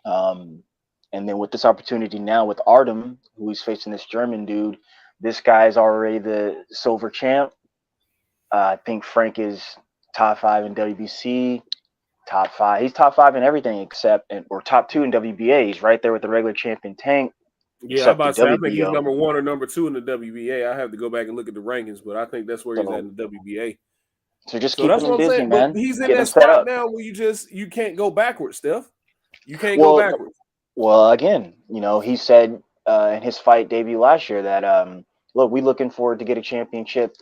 F: And then with this opportunity now with Artem, who he's facing this German dude, this guy's already the silver champ. I think Frank is top 5 in WBC. Top 5. He's top 5 in everything or top 2 in WBA. He's right there with the regular champion Tank.
I: Yeah, I'm about to say, I think he's number 1 or number 2 in the WBA. I have to go back and look at the rankings, but I think that's where he's at in the WBA.
F: So just keep him busy, man.
I: But he's in that spot now where you can't go backwards, Steph. You can't go backwards.
F: Well, again, he said in his fight debut last year that look, we're looking forward to get a championship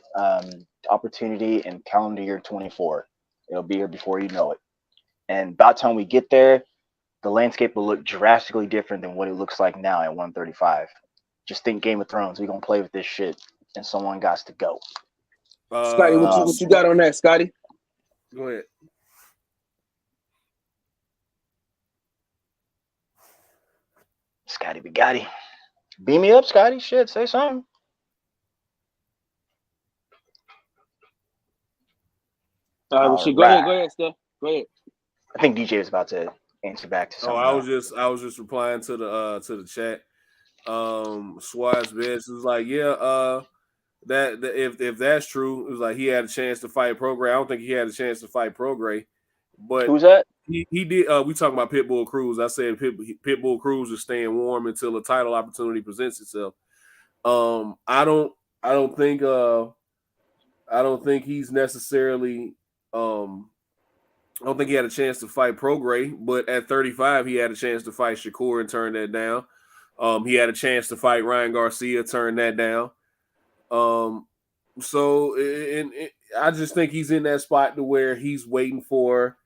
F: opportunity in calendar year 24. It'll be here before you know it. And by the time we get there, the landscape will look drastically different than what it looks like now at 135. Just think Game of Thrones. We're going to play with this shit, and someone got to go.
B: Scotty, what you got on that, Scotty?
I: Go ahead.
F: Scotty Bugatti. Beam me up, Scotty. Shit, say something.
B: Go ahead, Steph. Go ahead.
F: I think DJ was about to answer back to something.
I: I was just replying to the chat. Swaz Best was like, that if that's true, it was like he had a chance to fight Prograis. I don't think he had a chance to fight Prograis. But
F: who's that?
I: He did. We talking about Pitbull Cruz. I said Pitbull Cruz is staying warm until a title opportunity presents itself. I don't think he's necessarily I don't think he had a chance to fight Prograis, but at 35, he had a chance to fight Shakur and turn that down. He had a chance to fight Ryan Garcia, turn that down. So I just think he's in that spot to where he's waiting for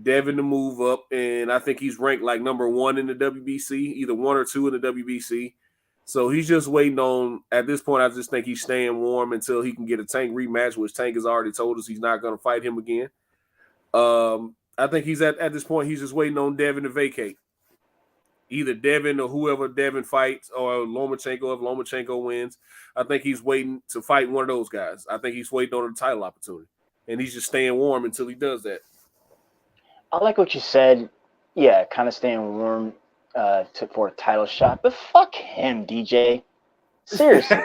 I: Devin to move up, and I think he's ranked like number 1 in the WBC, either 1 or 2 in the WBC. So he's just waiting on, at this point, I just think he's staying warm until he can get a Tank rematch, which Tank has already told us he's not going to fight him again. I think he's at this point, he's just waiting on Devin to vacate. Either Devin or whoever Devin fights, or Lomachenko if Lomachenko wins. I think he's waiting to fight one of those guys. I think he's waiting on a title opportunity. And he's just staying warm until he does that.
F: I like what you said. Yeah, kind of staying warm for a title shot. But fuck him, DJ. Seriously.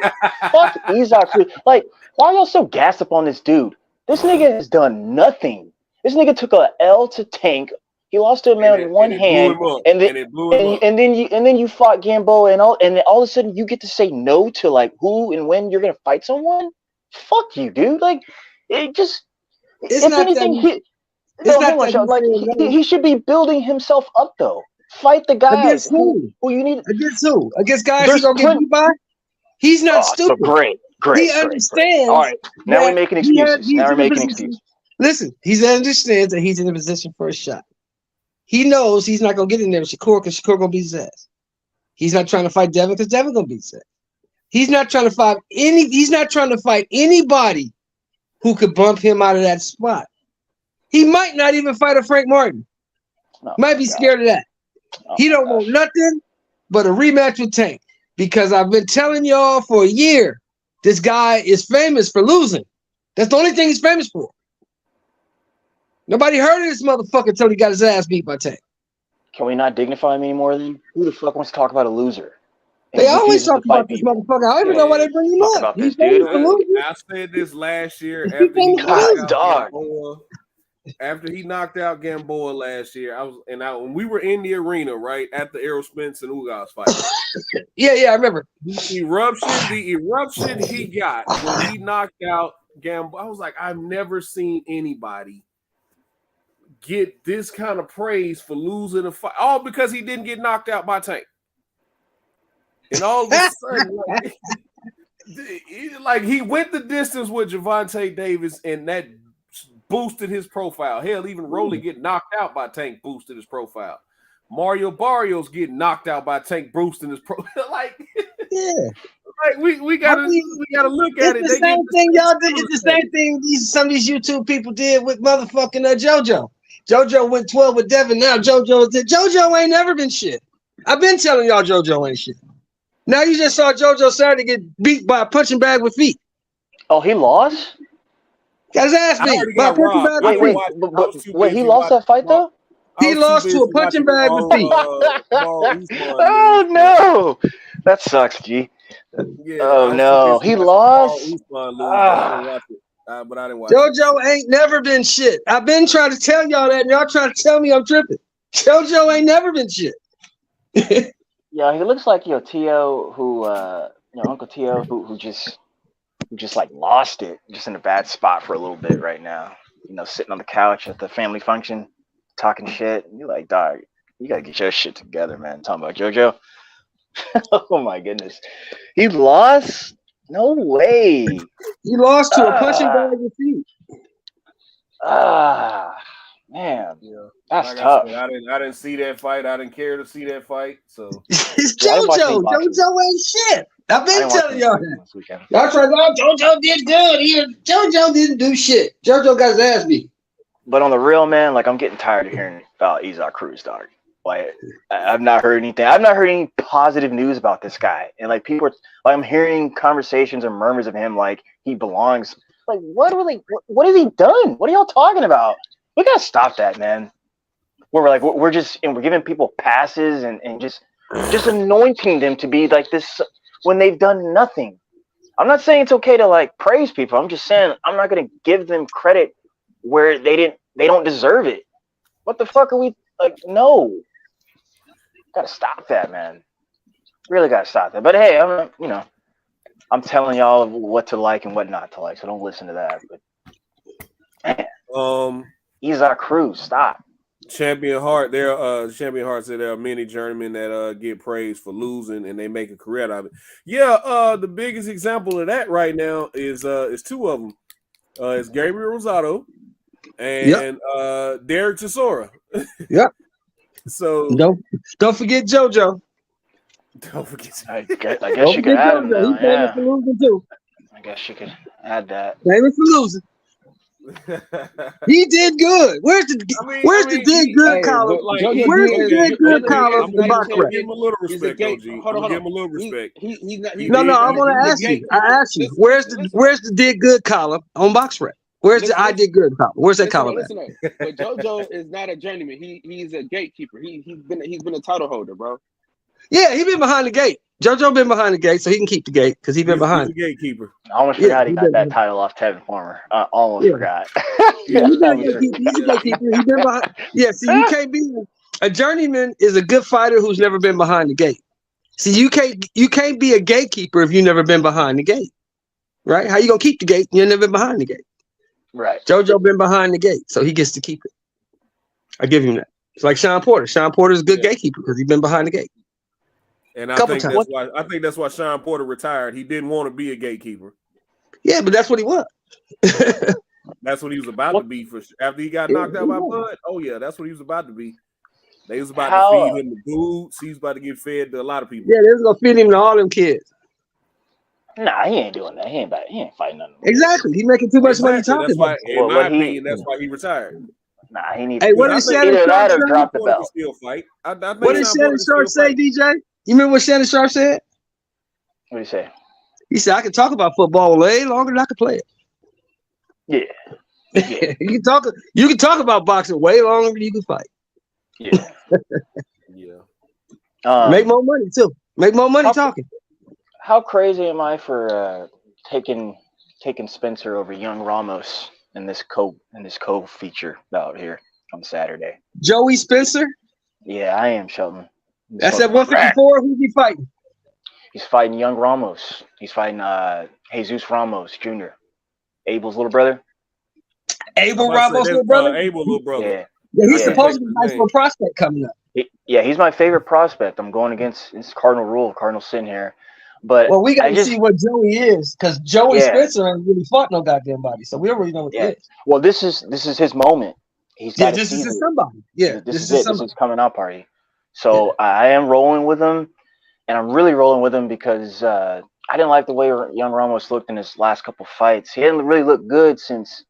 F: Fuck Isaac Cruz. Like, why are y'all so gassed up on this dude? This nigga has done nothing. This nigga took a L to Tank. He lost to a man with one hand, and then you fought Gamboa, and all of a sudden you get to say no to like who and when you're gonna fight someone. Fuck you, dude. Like it just.
H: It's
F: if
H: not
F: anything,
H: that
F: he should be building himself up though. Fight the guys who you need.
H: Against who? Against guys he's gonna get beat by. He's not stupid.
F: So great.
H: He understands.
F: All right, now we're making excuses.
H: Listen, he understands that he's in a position for a shot. He knows he's not gonna get in there with Shakur because Shakur gonna beat his ass. He's not trying to fight Devin because Devin gonna beat his ass. He's not trying to fight anybody who could bump him out of that spot. He might not even fight a Frank Martin. Might be scared of that. He don't want nothing but a rematch with Tank. Because I've been telling y'all for a year, this guy is famous for losing. That's the only thing he's famous for. Nobody heard of this motherfucker until he got his ass beat by Tank.
F: Can we not dignify him anymore then? Who the fuck wants to talk about a loser?
H: They always talk about this motherfucker. I don't even know why they bring him up. He's famous for losing.
I: I said this last year after he knocked out Gamboa last year. When we were in the arena, right, at the Errol Spence and Ugas fight.
H: Yeah, I remember.
I: The eruption he got when he knocked out Gamboa. I was like, I've never seen anybody get this kind of praise for losing a fight, all because he didn't get knocked out by Tank. And all of a sudden, like he went the distance with Gervonta Davis, and that boosted his profile. Hell, even Rolly getting knocked out by Tank boosted his profile. Mario Barrios getting knocked out by Tank boosting his profile. Like,
H: yeah.
I: Like we gotta look at it.
H: It's the same thing y'all did. It's the same thing some of these YouTube people did with motherfucking JoJo. JoJo went 12 with Devin. Now JoJo ain't never been shit. I've been telling y'all JoJo ain't shit. Now you just saw JoJo Saturday get beat by a punching bag with feet.
F: Oh, he lost?
H: Got his ass beat by a punching bag with feet.
F: Wait, he lost that fight though?
H: He lost to a punching bag with feet.
F: Oh no, that sucks, G.
I: Yeah,
F: oh no, he lost.
I: But I didn't watch
H: JoJo ain't never been shit. I've been trying to tell y'all that, and y'all trying to tell me I'm tripping. JoJo ain't never been shit.
F: Yeah, he looks like Tio, who Uncle Tio, who just like lost it, just in a bad spot for a little bit right now. Sitting on the couch at the family function, talking shit. And you're like, dog, you gotta get your shit together, man. Talking about JoJo. Oh my goodness, he lost. No way.
H: He lost to a punching bag with feet.
F: Man.
I: Yeah.
F: That's
I: like
F: tough.
I: I didn't see that fight. I didn't care to see that fight. So
H: it's JoJo. JoJo ain't shit. I've been telling y'all that. Y'all trying to JoJo did good. JoJo didn't do shit. JoJo got his ass beat.
F: But on the real, man, like I'm getting tired of hearing about Isaac Cruz, dog. Like I've not heard anything. I've not heard any positive news about this guy. And like people are like, I'm hearing conversations and murmurs of him like he belongs. Like what has he done? What are y'all talking about? We gotta stop that, man. We're giving people passes and just anointing them to be like this when they've done nothing. I'm not saying it's okay to like praise people. I'm just saying I'm not gonna give them credit where they don't deserve it. What the fuck are we like? No. Gotta stop that, man. Really gotta stop that. But hey, I'm telling y'all what to like and what not to like, so don't listen to that. But man. Isaac Cruz, stop.
I: Champion Heart, Champion Heart said there are many journeymen that get praised for losing and they make a career out of it. Yeah, the biggest example of that right now is two of them. It's Gabriel Rosado and Derek Chisora.
H: Yep.
I: So
H: don't forget JoJo.
I: Don't forget.
F: I guess you could add him now.
H: He's famous for losing too.
F: I guess you could add that.
H: Famous for losing. He did good. Where's the did good column? Where's the did good column in box rec?
I: Give him a little respect, OG. Give him a little respect.
H: No, I want to ask you. I asked you. Where's the did good column on box rec? Where's the I did good column? Where's that column at?
B: But JoJo is not a journeyman. He's a gatekeeper. He's been a title holder, bro.
H: Yeah, he been behind the gate. JoJo been behind the gate, so he can keep the gate because he been behind.
I: He's the gatekeeper.
F: I almost forgot he got that title off Tevin Farmer. I almost forgot.
H: He's a gatekeeper. He been behind. Yeah, see, you can't be a journeyman is a good fighter who's never been behind the gate. See, you can't be a gatekeeper if you've never been behind the gate, right? How you gonna keep the gate? You've never been behind the gate.
F: Right.
H: JoJo been behind the gate, so he gets to keep it. I give him that. It's like Sean Porter. Sean Porter's a good gatekeeper because he's been behind the gate.
I: And I think that's why Sean Porter retired. He didn't want to be a gatekeeper.
H: Yeah, but that's what he was.
I: That's what he was about to be after he got knocked out by Bud. Oh yeah, that's what he was about to be. They was about to feed him the boots. He was about to get fed to a lot of people.
H: Yeah, they was gonna feed him to all them kids.
F: Nah, he ain't doing that. He ain't fighting nothing.
H: Exactly. He making too much money talking
I: that's
H: about
I: why, in my opinion, that's why he retired.
F: Nah, he needs
H: to what did Shannon Sharp say?
F: Drop the belt.
I: Still fight.
H: What did Shannon Sharp say, DJ? You remember what Shannon Sharp said?
F: What did he say?
H: He said, I can talk about football way longer than I can play it.
F: Yeah.
H: You can talk about boxing way longer than you can fight.
F: Yeah.
H: Make more money too. Make more money talking.
F: How crazy am I for taking Spencer over Young Ramos in this co feature out here on Saturday?
H: Joey Spencer?
F: Yeah, I am, Shelton.
H: That's at 154. Who's he fighting?
F: He's fighting Young Ramos. He's fighting Jesus Ramos Jr., Abel's little brother.
H: Abel Ramos' little brother?
I: Abel's little brother.
H: Yeah, he's supposed to be a high school prospect coming up.
F: He's my favorite prospect. I'm going against Cardinal Rule. Cardinal's sitting here. But
H: we got to see what Joey is, because Joey Spencer ain't really fought no goddamn body, so we don't really know what it is.
F: Well, this is his moment.
H: This is somebody. Yeah,
F: this is his coming out party. So I am rolling with him, and I'm really rolling with him because I didn't like the way Young Ramos looked in his last couple fights. He hadn't really looked good since,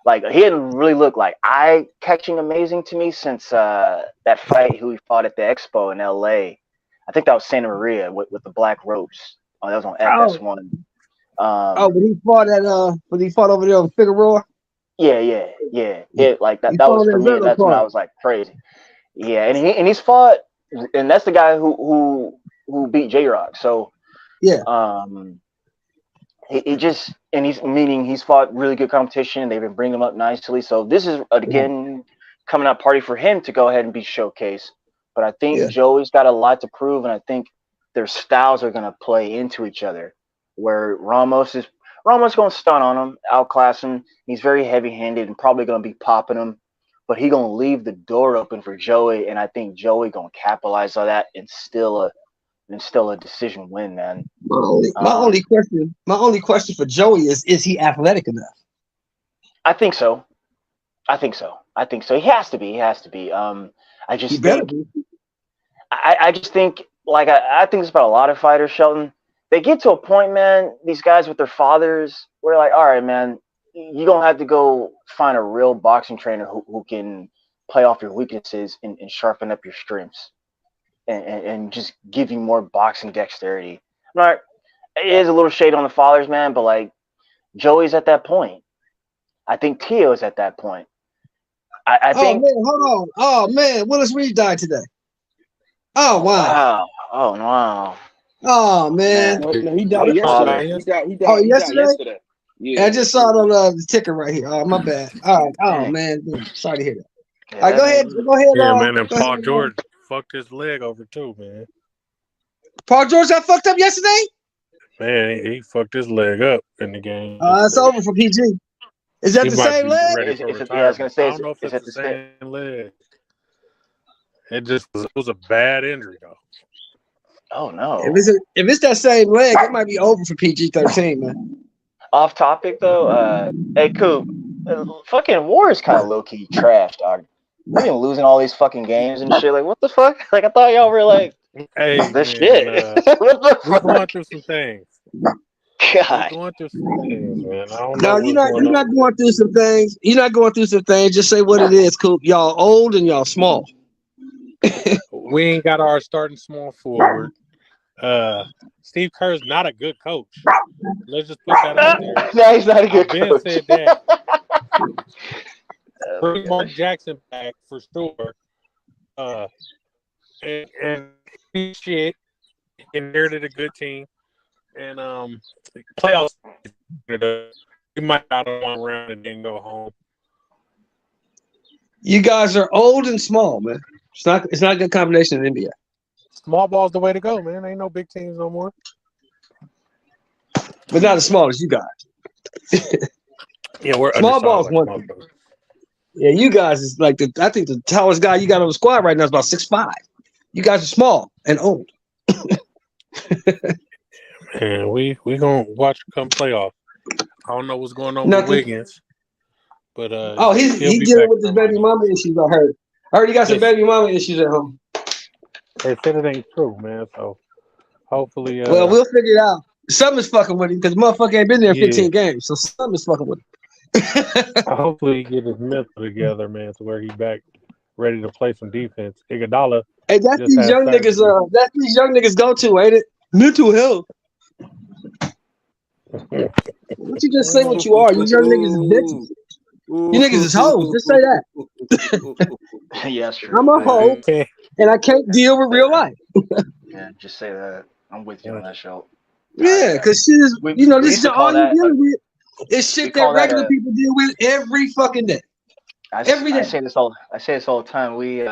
F: he hadn't really looked like eye-catching amazing to me since that fight he fought at the Expo in L.A. I think that was Santa Maria with the black ropes. Oh, that was on FS1.
H: When he fought over there on Figueroa?
F: Yeah. That was for me. That's when I was like crazy. Yeah, and he's fought, and that's the guy who beat J-Rock. So he's fought really good competition. They've been bringing him up nicely. So this is again coming out party for him to go ahead and be showcased. But I think Joey's got a lot to prove, and I think their styles are going to play into each other. Where Ramos going to stun on him, outclass him. He's very heavy-handed and probably going to be popping him. But he going to leave the door open for Joey, and I think Joey going to capitalize on that and still a decision win, man.
H: My only question for Joey is he athletic enough? I think so. He has to be. I just think I think it's about a lot of fighters, Shelton. They get to a point, man, these guys with their fathers, where like, all right, man, you're going to have to go find a real boxing trainer who can play off your weaknesses and sharpen up your strengths and just give you more boxing dexterity. All right, it is a little shade on the fathers, man, but like Joey's at that point. I think Tio's at that point. I think. Man, hold on. Oh man, Willis Reed died today. Oh wow.
F: Oh wow.
H: Oh man.
B: No, he died yesterday. He died yesterday.
H: Yeah. I just saw it on the ticker right here. Oh my bad. All right. Oh man, sorry to hear that. All right, go ahead.
C: Yeah, man. And Paul George fucked his leg over too, man.
H: Paul George got fucked up yesterday.
C: Man, he fucked his leg up in the game.
H: It's over for PG. Is that
C: He
H: the
C: might
H: same
C: be
H: leg?
C: ready
F: Is,
C: for
F: is it, yeah, I was gonna
C: retirement.
F: say,
C: I don't know if
F: is
C: it's
F: that
C: the
F: the same?
C: same leg. It was a bad injury though.
F: Oh no.
H: If it's that same leg, it might be over for PG-13, man.
F: Off topic though. Hey, Coop. Fucking War is kind of low key trash, dog. We been losing all these fucking games and shit. Like, what the fuck? Like, I thought y'all were like
C: Hey
F: the
C: man,
F: shit. What the
C: we're going
F: fuck?
C: through some things. We're
F: God.
C: going through some things, man. I don't
H: No,
C: know what's going
H: you're not
C: on.
H: going through some things. You're not going through some things. Just say what it is, Coop. Y'all old and y'all small.
C: We ain't got our starting small forward. Steve Kerr's not a good coach. Let's just put that out there.
F: No, he's not a good
C: I've been
F: coach.
C: said that. Bring Mark Jackson back for sure. And he shit inherited a good team, and playoffs. We might not have one round and then go home.
H: You guys are old and small, man. It's not a good combination in NBA.
C: Small ball's the way to go, man. Ain't no big teams no more.
H: But not as small as you guys.
C: Yeah, we're
H: Small
C: undersized
H: ball's
C: like
H: one
C: small
H: thing.
C: folks.
H: Yeah, you guys is like I think the tallest guy you got on the squad right now is about 6'5". You guys are small and old.
C: And we gonna watch come playoff. I don't know what's going on
H: Nothing.
C: with Wiggins, but
H: He
C: he'll be
H: dealing
C: back
H: with his
C: for
H: baby
C: Miami.
H: mama issues. I heard he got some
C: They,
H: baby mama issues at home.
C: they said it ain't true, man. So hopefully,
H: Well, we'll figure it out. Something's fucking with him because motherfucker ain't been there in
C: yeah,
H: 15 games, so something's fucking with him.
C: hopefully he get his mental together, man, to where he back ready to play some defense. Iguodala
H: Hey, that's
C: just
H: these
C: had
H: young niggas.
C: surgery.
H: That's these young niggas go to, ain't it? Mental health. What you just say what you are? You young niggas is bitches. You niggas is hoes. Just say that.
F: Yeah, that's true.
H: I'm a hoe, and I can't deal with real life.
F: Yeah, just say that. I'm with you on that show.
H: Yeah, because shit is,
F: We
H: this
F: used
H: is
F: to call
H: all you're
F: that.
H: dealing with. It's
F: We
H: shit that
F: call that
H: regular people deal with every fucking day. Every
F: I
H: day.
F: say this all the time. We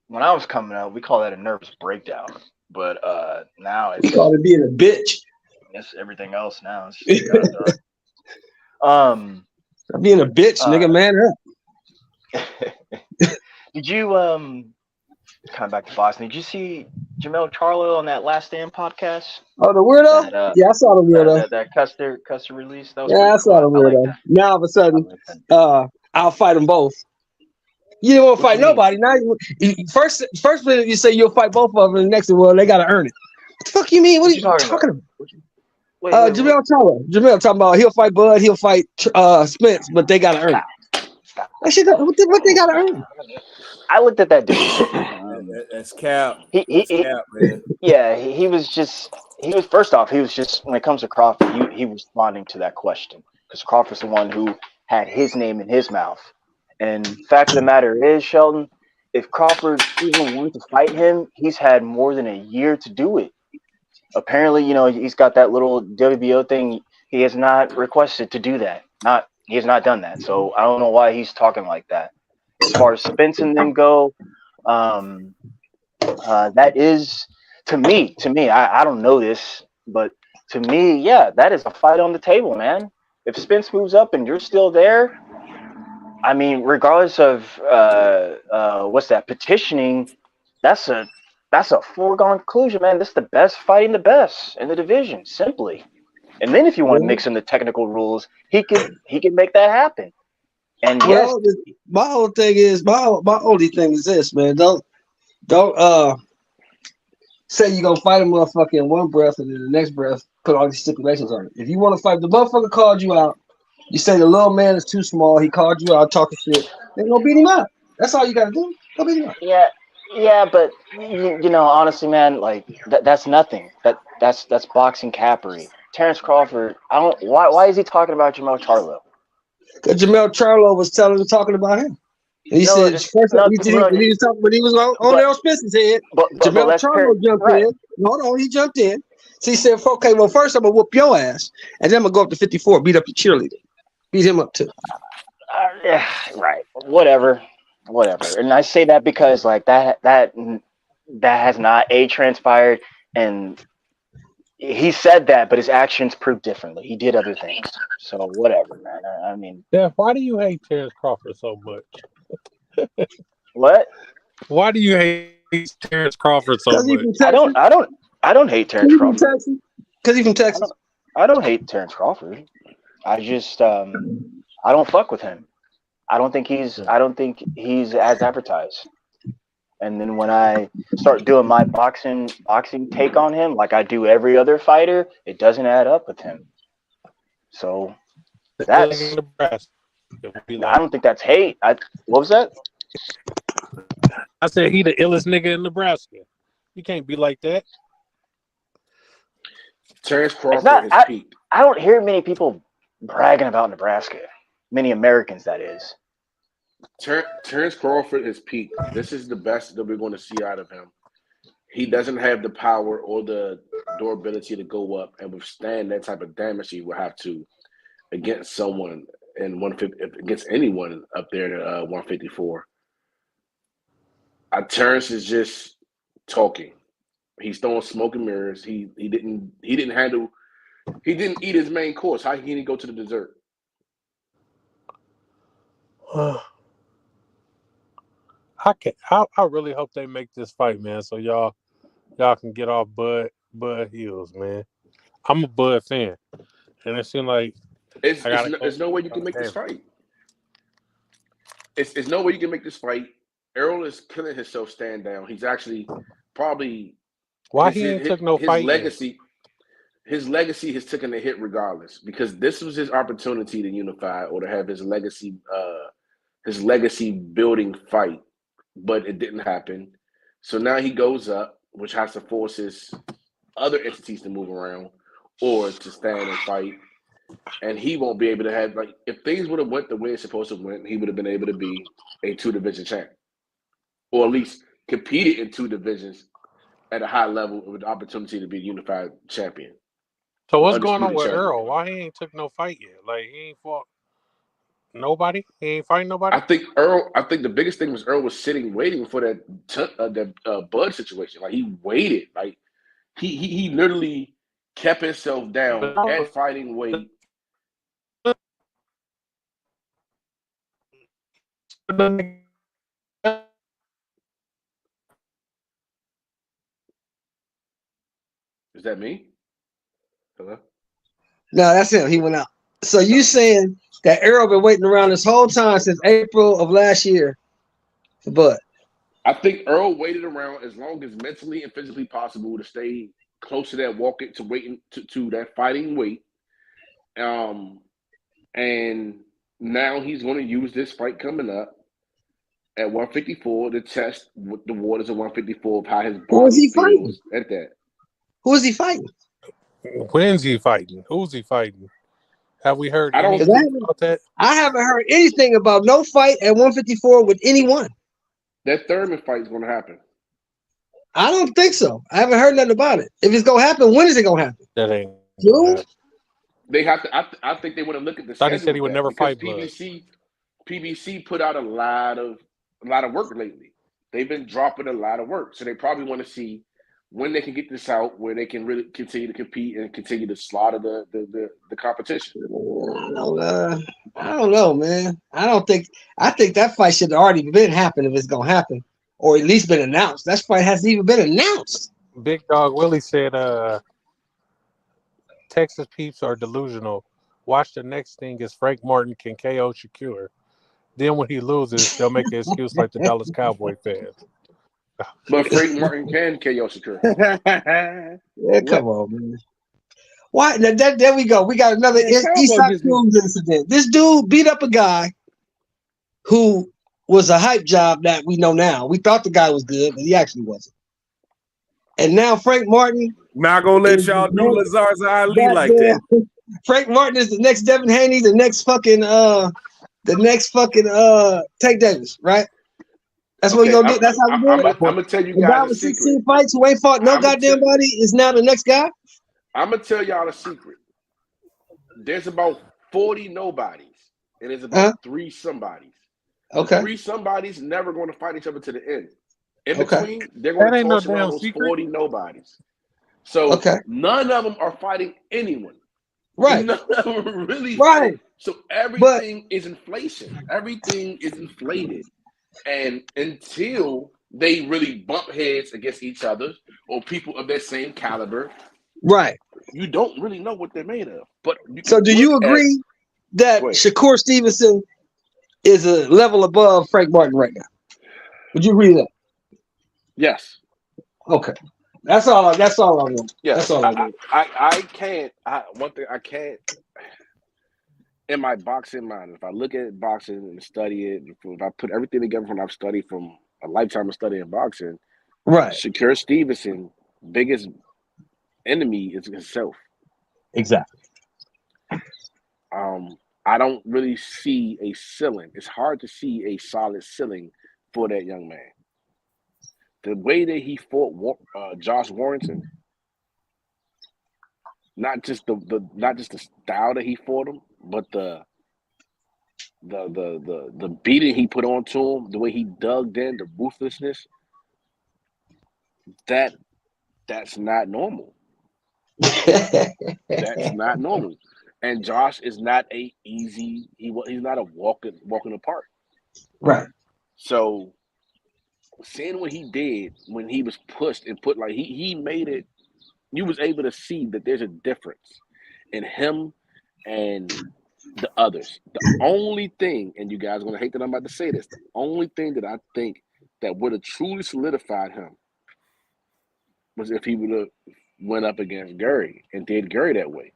F: when I was coming up, we call that a nervous breakdown. But now
H: We call it being a bitch.
F: it's everything else now. It's just
H: Being a bitch, nigga, man up.
F: Did you kind of back to Boston? Did you see Jamel Charlo on that Last Stand podcast?
H: Oh, the weirdo? Yeah, I saw the weirdo.
F: That Custer release. That was
H: Yeah, I
F: pretty
H: saw the
F: cool. I like
H: weirdo.
F: that.
H: Now all of a sudden, I'll fight them both. You didn't want to fight nobody. Now first minute you say you'll fight both of them, and the next one, well, they gotta earn it. What the fuck you mean? What are you talking about? Jamel Charlo. Jamel talking about he'll fight Bud, he'll fight Spence, but they gotta earn it. That shit, what they gotta earn?
F: I looked at that dude.
I: That's cap.
F: He
I: Cap, man.
F: Yeah, he was first off, he was just, when it comes to Crawford, he was responding to that question because Crawford's the one who had his name in his mouth. And fact of the matter is, Sheldon, if Crawford even wanted to fight him, he's had more than a year to do it. Apparently, he's got that little WBO thing. He has not requested to do that. He has not done that. So I don't know why he's talking like that. As far as Spence and them go, that is to me. I don't know this, but to me, yeah, that is a fight on the table, man. If Spence moves up and you're still there, I mean, regardless of petitioning, that's a foregone conclusion, man. This is the best fighting the best in the division, simply. And then if you want to mix in the technical rules, he could make that happen. And yes,
H: my only thing is this, man. Don't say you're gonna fight a motherfucker in one breath and in the next breath put all these stipulations on it. If you want to fight, the motherfucker called you out. You say the little man is too small. He called you out talking shit. Then go beat him up. That's all you gotta do. Go beat him up.
F: Yeah, but honestly, man, like that's nothing. That's boxing cappery. Terrence Crawford, why is he talking about Jamel Charlo?
H: Because Jamel Charlo was talking about him. And he said first when he was on there on Spencer's head, Jamel Charlo jumped in. Hold on, he jumped in. So he said, okay, well, first I'm gonna whoop your ass, and then I'm gonna go up to 54, beat up the cheerleader. Beat him up too.
F: Yeah, right. Whatever. And I say that because like that has not transpired, and he said that, but his actions prove differently. He did other things. So whatever, man. I mean,
C: Steph, why do you hate Terrence Crawford so much?
F: what?
C: Why do you hate Terrence Crawford so
H: Because he's
C: much?
H: from Texas.
F: I don't hate Terrence Crawford.
H: Because he's from Texas.
F: I don't hate Terrence Crawford. I just I don't fuck with him. I don't think he's as advertised. And then when I start doing my boxing take on him, like I do every other fighter, it doesn't add up with him. So that's I don't think that's hate. What was that?
C: I said he the illest nigga in Nebraska. You can't be like that.
K: Terrence Crawford
F: It's not,
K: has peaked.
F: I don't hear many people bragging about Nebraska. Many Americans, that is.
K: Terrence Crawford has peaked. This is the best that we're going to see out of him. He doesn't have the power or the durability to go up and withstand that type of damage he will have to against someone in 150, against anyone up there at 154. Terrence is just talking. He's throwing smoke and mirrors. He didn't eat his main course. How can he go to the dessert?
C: I really hope they make this fight, man, so y'all can get off Bud heels, man. I'm a Bud fan, and it seems like
K: there's no way you can make this fight. It's no way you can make this fight. Errol is killing himself stand down. He's actually probably
C: he ain't took no fight
K: legacy. His legacy has taken a hit regardless, because this was his opportunity to unify or to have his legacy building fight, but it didn't happen. So now he goes up, which has to force his other entities to move around or to stand and fight. And he won't be able to have, like, if things would have went the way it's supposed to went, he would have been able to be a 2-division champ, or at least competed in 2 divisions at a high level with the opportunity to be a unified champion.
C: So what's going on with Earl? Why he ain't took no fight yet? Like, he ain't fought nobody? He ain't fighting nobody?
K: I think the biggest thing was Earl was sitting waiting for that Bud situation. Like, he waited. Like, he literally kept himself down at fighting weight. Is that me? Hello?
H: No, that's him. He went out. So you saying that Errol been waiting around this whole time since April of last year for Bud?
K: I think Earl waited around as long as mentally and physically possible to stay close to that waiting to that fighting weight. And now he's going to use this fight coming up at 154 to test the waters of 154 of how his body feels at that.
H: Who is he fighting?
C: When's he fighting? Who's he fighting? Have we heard anything about that?
H: I haven't heard anything about no fight at 154 with anyone.
K: That Thurman fight is going to happen.
H: I don't think so. I haven't heard nothing about it. If it's going to happen, when is it going to happen?
C: That ain't
H: June?
K: They have to. I think they want to look at the.
C: Thought he said he would never fight Blood.
K: PBC put out a lot of work lately. They've been dropping a lot of work, so they probably want to see when they can get this out, where they can really continue to compete and continue to slaughter the competition.
H: I don't know, man. I think that fight should have already been happening if it's gonna happen, or at least been announced. That fight hasn't even been announced.
C: Big Dog Willie said, Texas peeps are delusional. Watch the next thing is Frank Martin can KO Shakur. Then when he loses, they'll make an excuse like the Dallas Cowboy fans.
K: But Frank Martin can KO Shakur.
H: Yeah, come on, man. Why? There we go. We got another Eastside Cruz incident. This dude beat up a guy who was a hype job that we know now. We thought the guy was good, but he actually wasn't. And now Frank Martin.
I: Not gonna let y'all do Lazar's Ali like that.
H: Frank Martin is the next Devin Haney, the next fucking Tank Davis, right? That's what we're gonna get. That's how we do it.
K: I'm gonna tell you
H: the
K: guys
H: guy
K: a
H: with
K: secret.
H: 16 fights who ain't fought no goddamn body is now the next guy.
K: I'm gonna tell y'all a secret. There's about 40 nobodies, and there's about 3 somebodies.
H: Okay.
K: The 3 somebodies never going to fight each other to the end. In between, they're going to toss around those 40 nobodies. So
H: Okay.
K: none of them are fighting anyone.
H: Right.
K: None of them are really
H: Right.
K: fighting. So everything is inflation. Everything is inflated. And until they really bump heads against each other or people of that same caliber,
H: Right.
K: you don't really know what they're made of. But you
H: So
K: can
H: do you
K: look at-
H: agree that
K: Go ahead.
H: Shakur Stevenson is a level above Frank Martin right now? Would you agree with that?
K: Yes.
H: Okay. That's all I want.
K: Yes.
H: That's all I want.
K: I can't. One thing I can't. In my boxing mind, if I look at boxing and study it, if I put everything together from I've studied from a lifetime of studying boxing,
H: Right.
K: Shakur Stevenson, biggest enemy is himself.
H: Exactly.
K: I don't really see a ceiling. It's hard to see a solid ceiling for that young man. The way that he fought Josh Warrington, not just the style that he fought him, but the beating he put onto him, the way he dug in, the ruthlessness, that's not normal. That's not normal. And Josh is not he's not a walking apart.
H: Right.
K: So seeing what he did when he was pushed and put, like, he made it, you was able to see that there's a difference in him and the others. The only thing, and you guys are gonna hate that I'm about to say this, the only thing that I think that would have truly solidified him was if he would have went up against Gary and did Gary that way.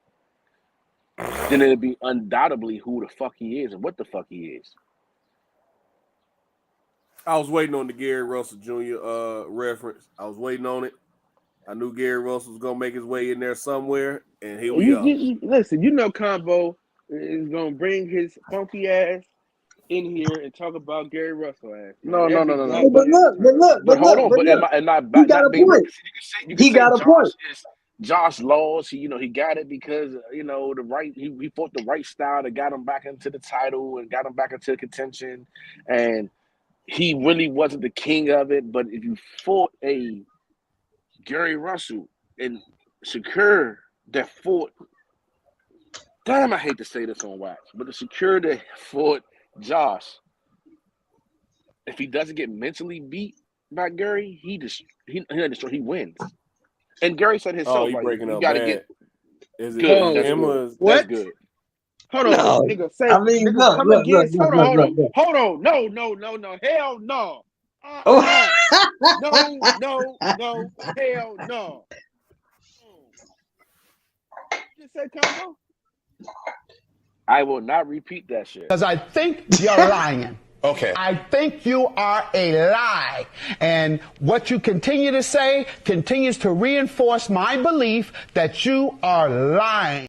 K: Then it'd be undoubtedly who the fuck he is and what the fuck he is.
I: I was waiting on the Gary Russell Jr. Reference. I was waiting on it. I knew Gary Russell was gonna make his way in there somewhere, and here we are.
B: Listen, you know, Combo is gonna bring his funky ass in here and talk about Gary Russell ass.
K: No.
H: But look.
K: But hold on,
H: he got a point. He got a point.
K: Josh Laws, he got it because he fought the right style that got him back into the title and got him back into contention, and he really wasn't the king of it. But if you fought a Gary Russell and Shakur that fought, damn, I hate to say this on wax, but the Shakur that fought Josh, if he doesn't get mentally beat by Gary, he wins. And Gary said himself,
I: he breaking up.
K: gotta
I: Bad.
K: get
I: Is it
K: good. That's
I: him
K: good.
I: or
B: What?
K: That's good.
B: Hold on,
H: No.
B: nigga. Say,
H: I mean,
B: nigga,
H: look,
B: come
H: look,
B: against.
H: look,
B: Hold on.
H: look.
B: Hold on. No. Hell no.
H: Oh.
B: No. Hell no. Just say Combo.
K: I will not repeat that shit.
L: Because I think you're lying.
J: Okay.
L: I think you are a lie. And what you continue to say continues to reinforce my belief that you are lying.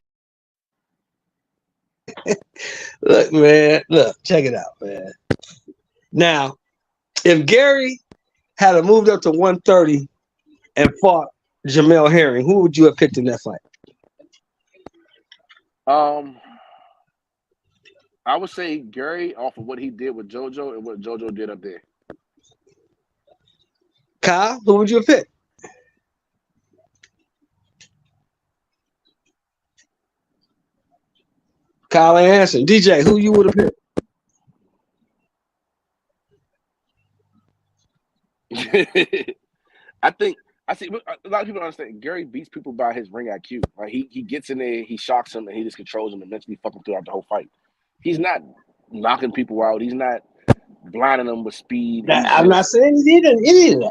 H: Look, man. Look, check it out, man. Now, if Gary had moved up to 130 and fought Jamel Herring, who would you have picked in that fight?
K: I would say Gary off of what he did with JoJo and what JoJo did up there.
H: Kyle, who would you have picked? Kyle ain't answering. DJ, who you would have picked?
K: I see a lot of people don't understand. Gary beats people by his ring IQ. Like he gets in there, he shocks them, and he just controls them and mentally fuck them throughout the whole fight. He's not knocking people out. He's not blinding them with speed.
H: I'm not saying he did any of that.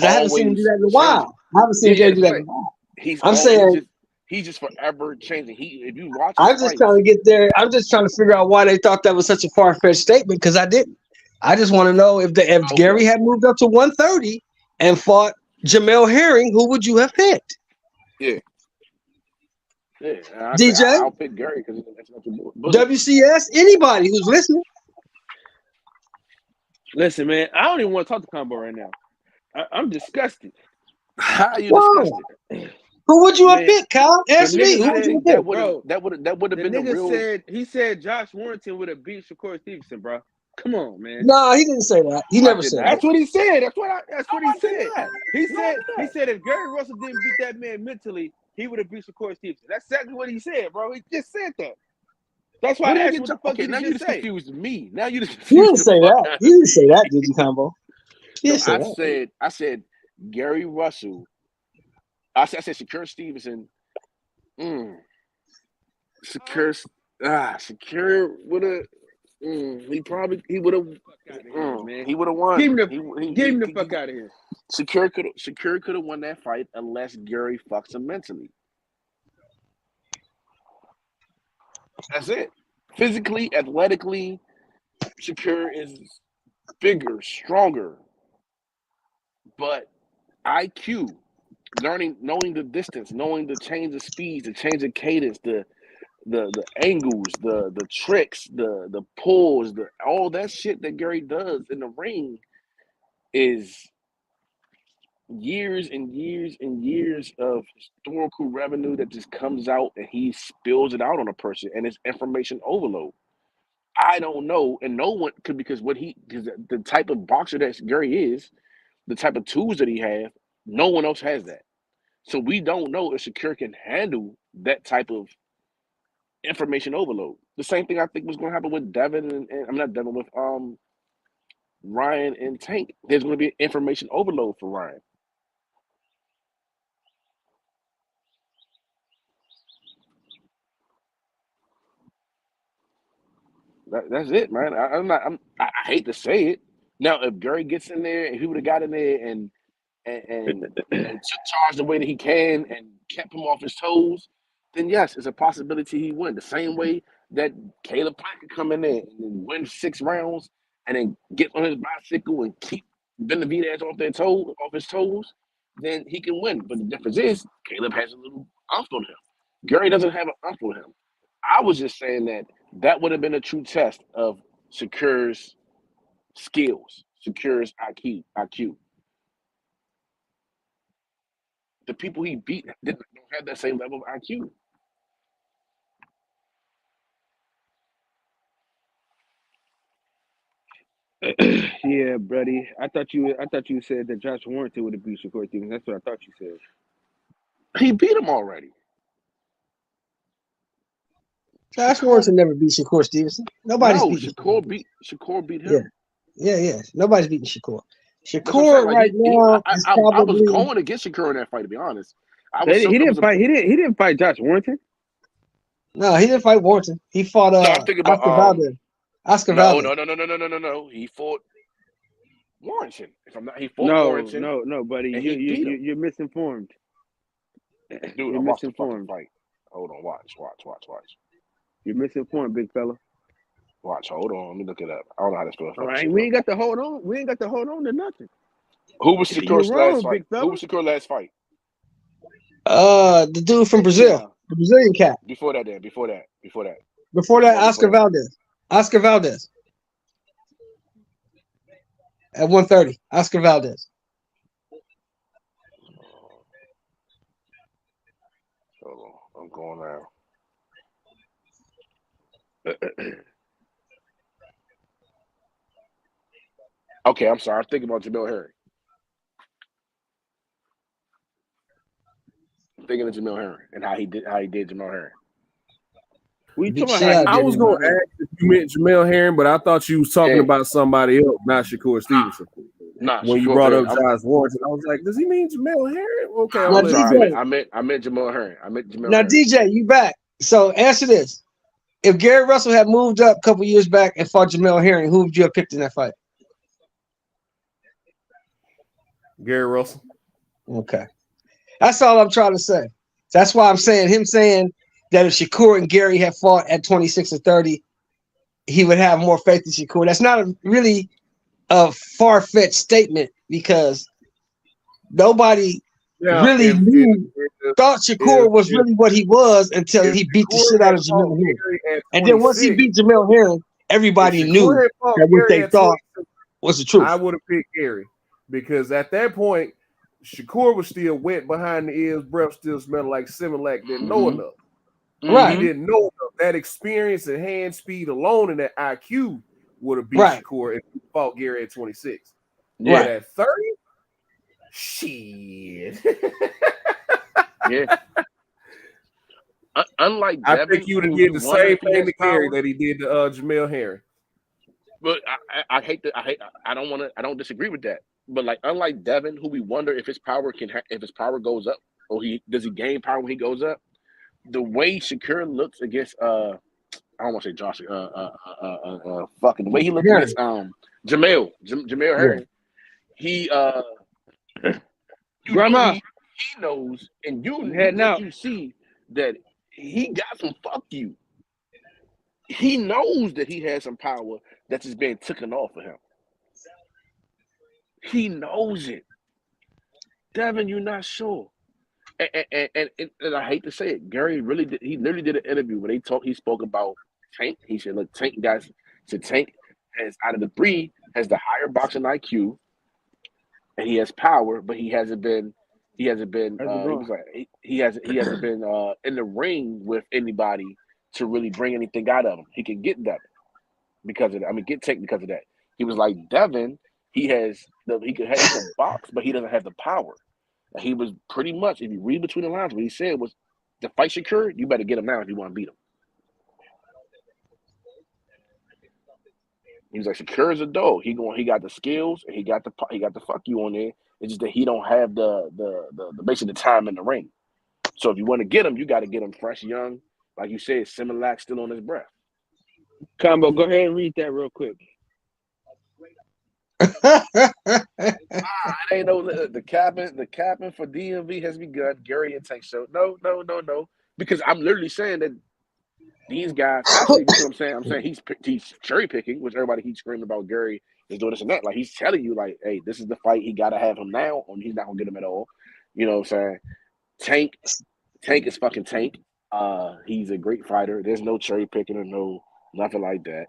H: I haven't seen him do that in a while. I haven't seen Gary do that in a while. I'm saying
K: he's just forever changing. If you watch,
H: I'm just trying to get there. I'm just trying to figure out why they thought that was such a far-fetched statement, because I didn't. I just want to know if Gary had moved up to 130 and fought Jamel Herring, who would you have picked?
K: Yeah.
H: DJ?
K: I'll pick Gary because that's what you do.
H: WCS, anybody who's listening.
B: Listen, man, I don't even want to talk to Combo right now. I'm disgusted.
K: How are you disgusted?
H: Who would you have picked, Kyle? Answer me. Who would you have picked?
K: That would have been the real.
B: He said Josh Warrington would have beat Shakur Stevenson, bro. Come on, man.
H: No, he didn't say that. He never said that.
B: That's what he said. That's what he said.
K: not.
B: He
K: No,
B: said
K: I
B: he said if Gary Russell didn't beat that man mentally, he would have beat Shakur Stevenson. That's exactly what he said, bro. He just said that. That's why I asked what the fuck
K: okay,
B: did
K: now
B: he
K: you
B: just
K: just
B: say?
K: confused me. Now you just
H: He
K: confused
H: didn't
K: the
H: say
K: fuck
H: that.
K: out
H: He didn't say that, did you, Combo? He didn't say that.
K: I said Gary Russell. I said Shakur Stevenson. Shakur would have. He would have. He would have won.
B: Get him the fuck out of here.
K: Shakur could have won that fight unless Gary fucks him mentally. That's it. Physically, athletically, Shakur is bigger, stronger. But IQ, knowing the distance, knowing the change of speeds, the change of cadence, the angles, the tricks, the pulls, all that shit that Gary does in the ring is years and years and years of historical revenue that just comes out and he spills it out on a person, and it's information overload. I don't know, and no one could, because the type of boxer that Gary is, the type of tools that he has, no one else has that. So we don't know if Shakur can handle that type of information overload. The same thing I think was going to happen with Devin and I'm not Devin, with Ryan and Tank. There's going to be information overload for Ryan. That's it, man. I hate to say it. Now, if Gary gets in there, if he would have got in there and took charge the way that he can and kept him off his toes, then yes, it's a possibility he win. The same way that Caleb Plant could come in there and win 6 rounds and then get on his bicycle and keep Benavidez off his toes, then he can win. But the difference is Caleb has a little umph on him. Gary doesn't have an umph on him. I was just saying that would have been a true test of Shakur's skills, Shakur's IQ. The people he beat don't have that same level of IQ.
B: Yeah, buddy. I thought you said that Josh Warrington would have beat Shakur Stevenson. That's what I thought you said.
K: He beat him already.
H: Josh Warrington never beat Shakur Stevenson. Nobody's beating
K: Shakur beat him.
H: Yeah. Nobody's beating Shakur.
K: That's what I'm saying, like,
H: now is probably.
K: I was going against Shakur in that fight, to be honest.
B: He didn't fight Josh Warrington.
H: No, he didn't fight Warrington. He fought
K: I'm thinking about
H: Oscar Valdez. Oscar Valdez.
K: No. He fought Warrington. If I'm not, he fought Warrington.
B: No, buddy. You're misinformed.
K: Dude,
B: You're
K: I watched the fucking
B: misinformed.
K: fight. Hold on, watch.
B: You're misinformed, big fella.
K: Watch, hold on. Let me look it up. I don't know how to spell it.
B: All right, we ain't got to hold on. We ain't got to hold on to nothing.
K: Who was Shakur's
B: You're wrong,
K: last fight?
B: big fella.
K: Who was Shakur's last fight?
H: The dude from Brazil, the Brazilian cat.
K: Before that, Before that,
H: Oscar Valdez. Oscar Valdez. At 130, Oscar Valdez.
K: Hold on, I'm going now. Okay, I'm sorry. I'm thinking about Jamel Herring. I'm thinking of Jamel Herring and how he did Jamel Herring.
I: I was going to ask if you meant Jamel Herring, but I thought you was talking about somebody else, not Shakur Stevenson. When you brought up Josh Warrington, I was like, does he mean Jamel Herring? Okay,
K: I'm sorry. I meant Jamel Herring.
H: Now, DJ, you back. So answer this. If Gary Russell had moved up a couple years back and fought Jamel Herring, who would you have picked in that fight?
I: Gary Russell.
H: Okay. That's all I'm trying to say. That's why I'm saying that if Shakur and Gary had fought at 26 or 30, he would have more faith in Shakur. That's not really a far-fetched statement because nobody thought Shakur was really what he was until he beat the shit out of Jamel Herring. And then once he beat Jamel Herring, everybody knew that what they thought was the truth.
I: I would have picked Gary because at that point, Shakur was still wet behind the ears, breath still smelling like Similac, didn't know enough.
H: Right.
I: He didn't know enough. That experience and hand speed alone and that IQ would have beat
H: Right.
I: Shakur if he fought Gary at 26.
B: Yeah.
I: But at 30, shit.
K: Yeah. Unlike
I: I
K: Devin,
I: think he would have
K: who
I: did
K: you
I: the
K: wonder
I: same
K: if he
I: thing
K: has
I: to Gary
K: power.
I: that he did to Jamel Herring.
K: But I don't disagree with that. But like unlike Devin, who we wonder if his power if his power goes up or does he gain power when he goes up. The way Shakur looks against I don't want to say Josh fucking the way he looked
H: Yeah.
K: against Jamel Herring, he
B: Grandma.
K: he knows and you
B: Heading out.
K: you see that he got some fuck you. He knows that he has some power that's just being taken off of him. He knows it. Devin, you're not sure. And I hate to say it, Gary really did. He literally did an interview where he spoke about Tank. He said, "Look, Tank guys, Tank has out of the breed has the higher boxing IQ, and he has power, but he hasn't been. He hasn't been. He was like he hasn't been in the ring with anybody to really bring anything out of him. He can get Devin because of that. I mean, get Tank because of that. He was like Devin. He can box, but he doesn't have the power. He was pretty much, if you read between the lines, what he said was, to fight Shakur, you better get him now if you want to beat him. He was like, Shakur is a dog. He got the skills and he got the fuck you on there. It's just that he don't have the basically the time in the ring. So if you want to get him, you got to get him fresh, young, like you said, Similac still on his breath.
B: Combo, go ahead and read that real quick.
K: It ain't no the cabin for DMV has begun. Gary and Tank show. No. Because I'm literally saying that these guys actually, you know what I'm saying? I'm saying he's cherry picking, which everybody keeps screaming about Gary is doing this and that. Like he's telling you, like, hey, this is the fight. He gotta have him now, or he's not gonna get him at all. You know what I'm saying? Tank is fucking Tank. He's a great fighter. There's no cherry picking or nothing like that.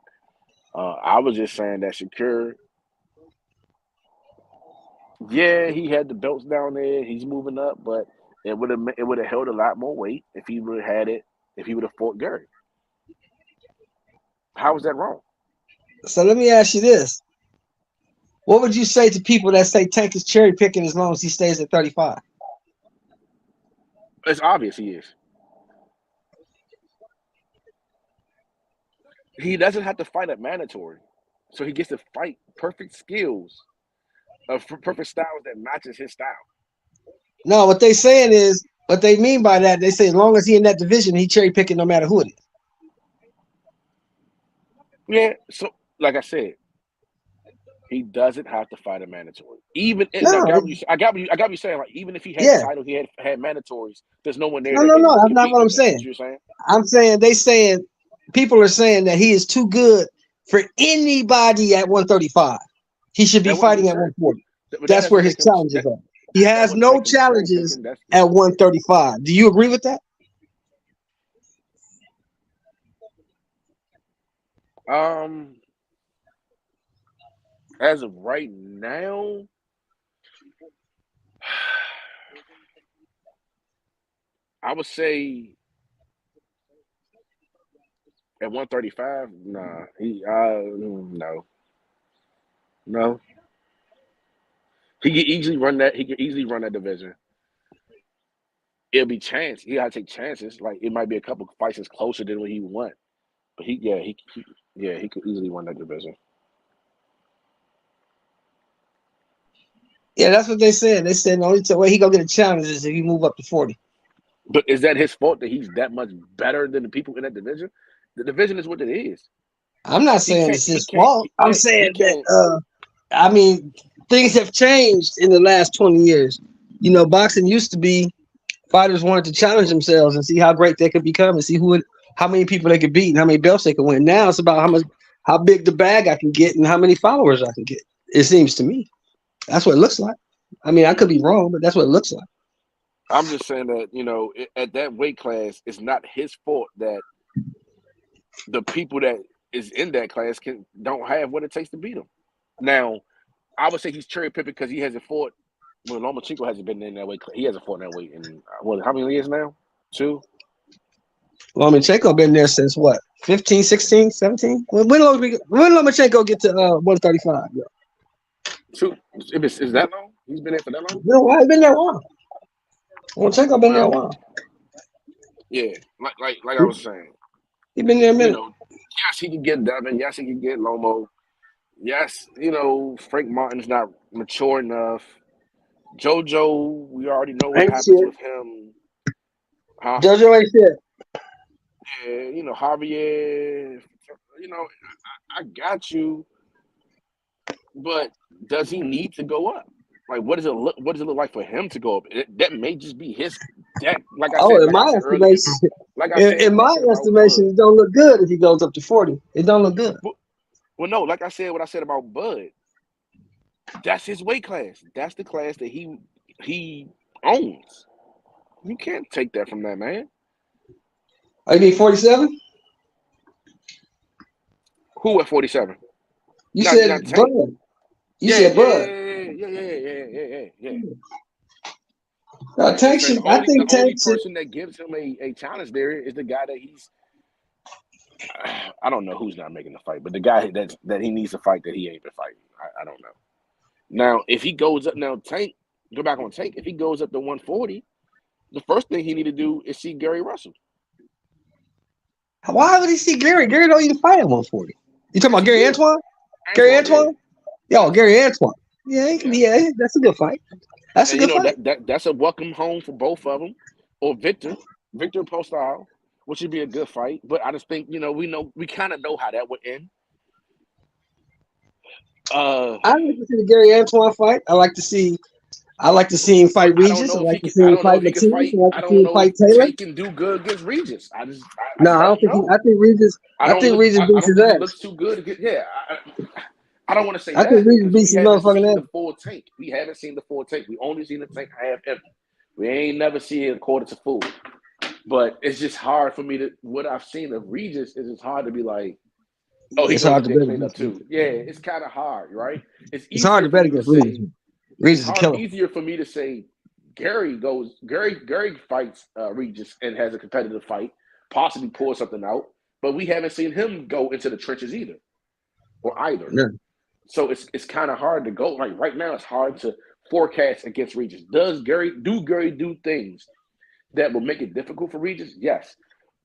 K: I was just saying that Shakur. Yeah, he had the belts down there. He's moving up, but it would have held a lot more weight if he would have had it. If he would have fought Gary. How was that wrong?
H: So let me ask you this: what would you say to people that say Tank is cherry picking as long as he stays at 35?
K: It's obvious he is. He doesn't have to fight at mandatory, so he gets to fight perfect skills. Perfect styles that matches his style.
H: No, what they saying is, what they mean by that, they say as long as he in that division, he cherry picking no matter who it is.
K: Yeah, so like I said, he doesn't have to fight a mandatory. Even I got what you saying. Like even if he had the title, he had mandatories. There's no one there.
H: No, that's not what I'm saying.
K: You're saying?
H: I'm saying people are saying that he is too good for anybody at 135. He should be fighting at 140. That's where his challenges are. He has no challenges at 135. Do you agree with that?
K: As of right now, I would say at 135, nah. No. He could easily run that division. It'll be chance. He gotta take chances. Like it might be a couple fights that's closer than what he want. But he could easily run that division.
H: Yeah, that's what they said. They said the only way he gonna get a challenge is if he move up to 40.
K: But is that his fault that he's that much better than the people in that division? The division is what it is.
H: I'm not saying it's his fault. I'm saying that things have changed in the last 20 years. You know, boxing used to be fighters wanted to challenge themselves and see how great they could become and see how many people they could beat and how many belts they could win. Now it's about how big the bag I can get and how many followers I can get. It seems to me. That's what it looks like. I mean, I could be wrong, but that's what it looks like.
K: I'm just saying that, you know, at that weight class, it's not his fault that the people that is in that class don't have what it takes to beat him. Now, I would say he's cherry picking because he hasn't fought. Well, Lomachenko hasn't been in that weight. He hasn't fought in that weight in how many years now? 2.
H: Lomachenko been there since what? 15, 16, 17. When Lomachenko get to 135? Yeah.
K: Shoot, is that long? He's been there for that long?
H: No, I've been there a while. Lomachenko been there a while.
K: Yeah, like I was saying.
H: He been there a minute.
K: Yes, he can get Devin. Yes, he can get Lomo. Yes, Frank Martin's not mature enough. JoJo, we already know what happens with him. Huh?
H: JoJo ain't shit.
K: Yeah, Javier. I got you, but does he need to go up? Like, what does it look like for him to go up? That may just be his. Like I said,
H: in my estimation, it don't look good if he goes up to 40. It don't look good.
K: Well, no, like I said, what I said about Bud, that's his weight class. That's the class that he owns. You can't take that from that man.
H: I mean 47?
K: Who at 47?
H: You said Bud. You said Bud.
K: Yeah.
H: Tank should. I think
K: the only
H: Tank should.
K: person that gives him a challenge there is the guy that he's. I don't know who's not making the fight, but the guy that he needs to fight that he ain't been fighting. I don't know. Now, if he goes up Tank, go back on Tank. If he goes up to 140, the first thing he need to do is see Gary Russell.
H: Why would he see Gary? Gary don't even fight at 140. You talking about Gary Antoine? Gary Antoine? Yo, Gary Antoine. Yeah, that's a good fight. That's a good fight.
K: That's a welcome home for both of them. Or Victor Postile, which would be a good fight. But I just think, we kind of know how that would end.
H: I like to see the Gary Antoine fight. I like to see him fight Regis. I like to see him fight Matisse. I like to see him fight Taylor.
K: He can do good against Regis. I think
H: Regis. I think Regis beats his ass.
K: He looks too good. I don't want to say
H: that. I think Regis beats his motherfucking ass.
K: The full Tank. We haven't seen the full Tank. We only seen the Tank half empty. We ain't never seen it quarter to full. But it's just hard for me to. What I've seen of Regis is it's hard to be like, oh, he's hard to bet up too. Yeah, it's kind of hard, right?
H: It's hard to bet against Regis. Regis is killer.
K: Easier for me to say Gary fights Regis and has a competitive fight, possibly pulls something out, but we haven't seen him go into the trenches either.
H: Yeah.
K: So it's kind of hard to go. Like right now, it's hard to forecast against Regis. Do Gary do things that will make it difficult for Regis? Yes.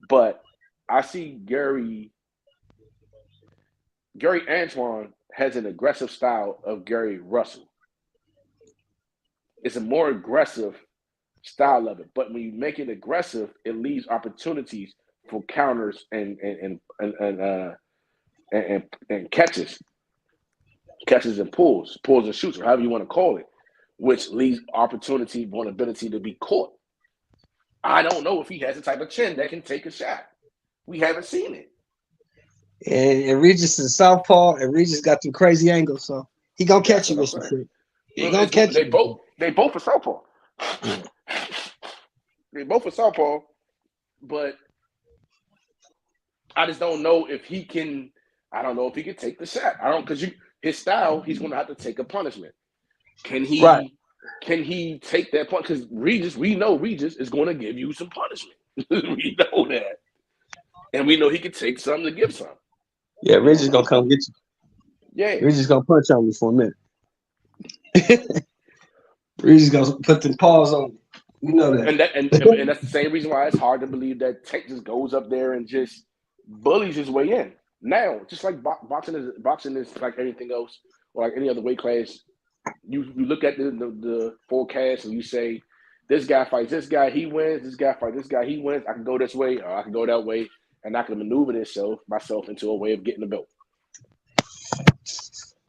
K: But I see Gary Antoine has an aggressive style of Gary Russell. It's a more aggressive style of it. But when you make it aggressive, it leaves opportunities for counters and catches and pulls and shoots, or however you want to call it, which leaves opportunity, vulnerability to be caught. I don't know if he has the type of chin that can take a shot. We haven't seen it.
H: And Regis is southpaw, and Regis got some crazy angles, so he gonna catch you with some shit. He gonna catch you.
K: They both are southpaw. They both are southpaw, but I just don't know if he can. I don't know if he can take the shot. Because his style, he's going to have to take a punishment. Can he? Right. Can he take that punch? Because we know Regis is going to give you some punishment. We know that, and we know he can take some to give some.
H: Yeah, Regis gonna come get you.
K: Yeah,
H: Regis gonna punch on you for a minute. Regis gonna put the paws on you. You know that.
K: And that's the same reason why it's hard to believe that Tank just goes up there and just bullies his way in. Now, just like boxing is like anything else, or like any other weight class, you look at the forecast and you say, this guy fights this guy, he wins. This guy fights this guy, he wins. I can go this way, or I can go that way, and I can maneuver myself into a way of getting the belt.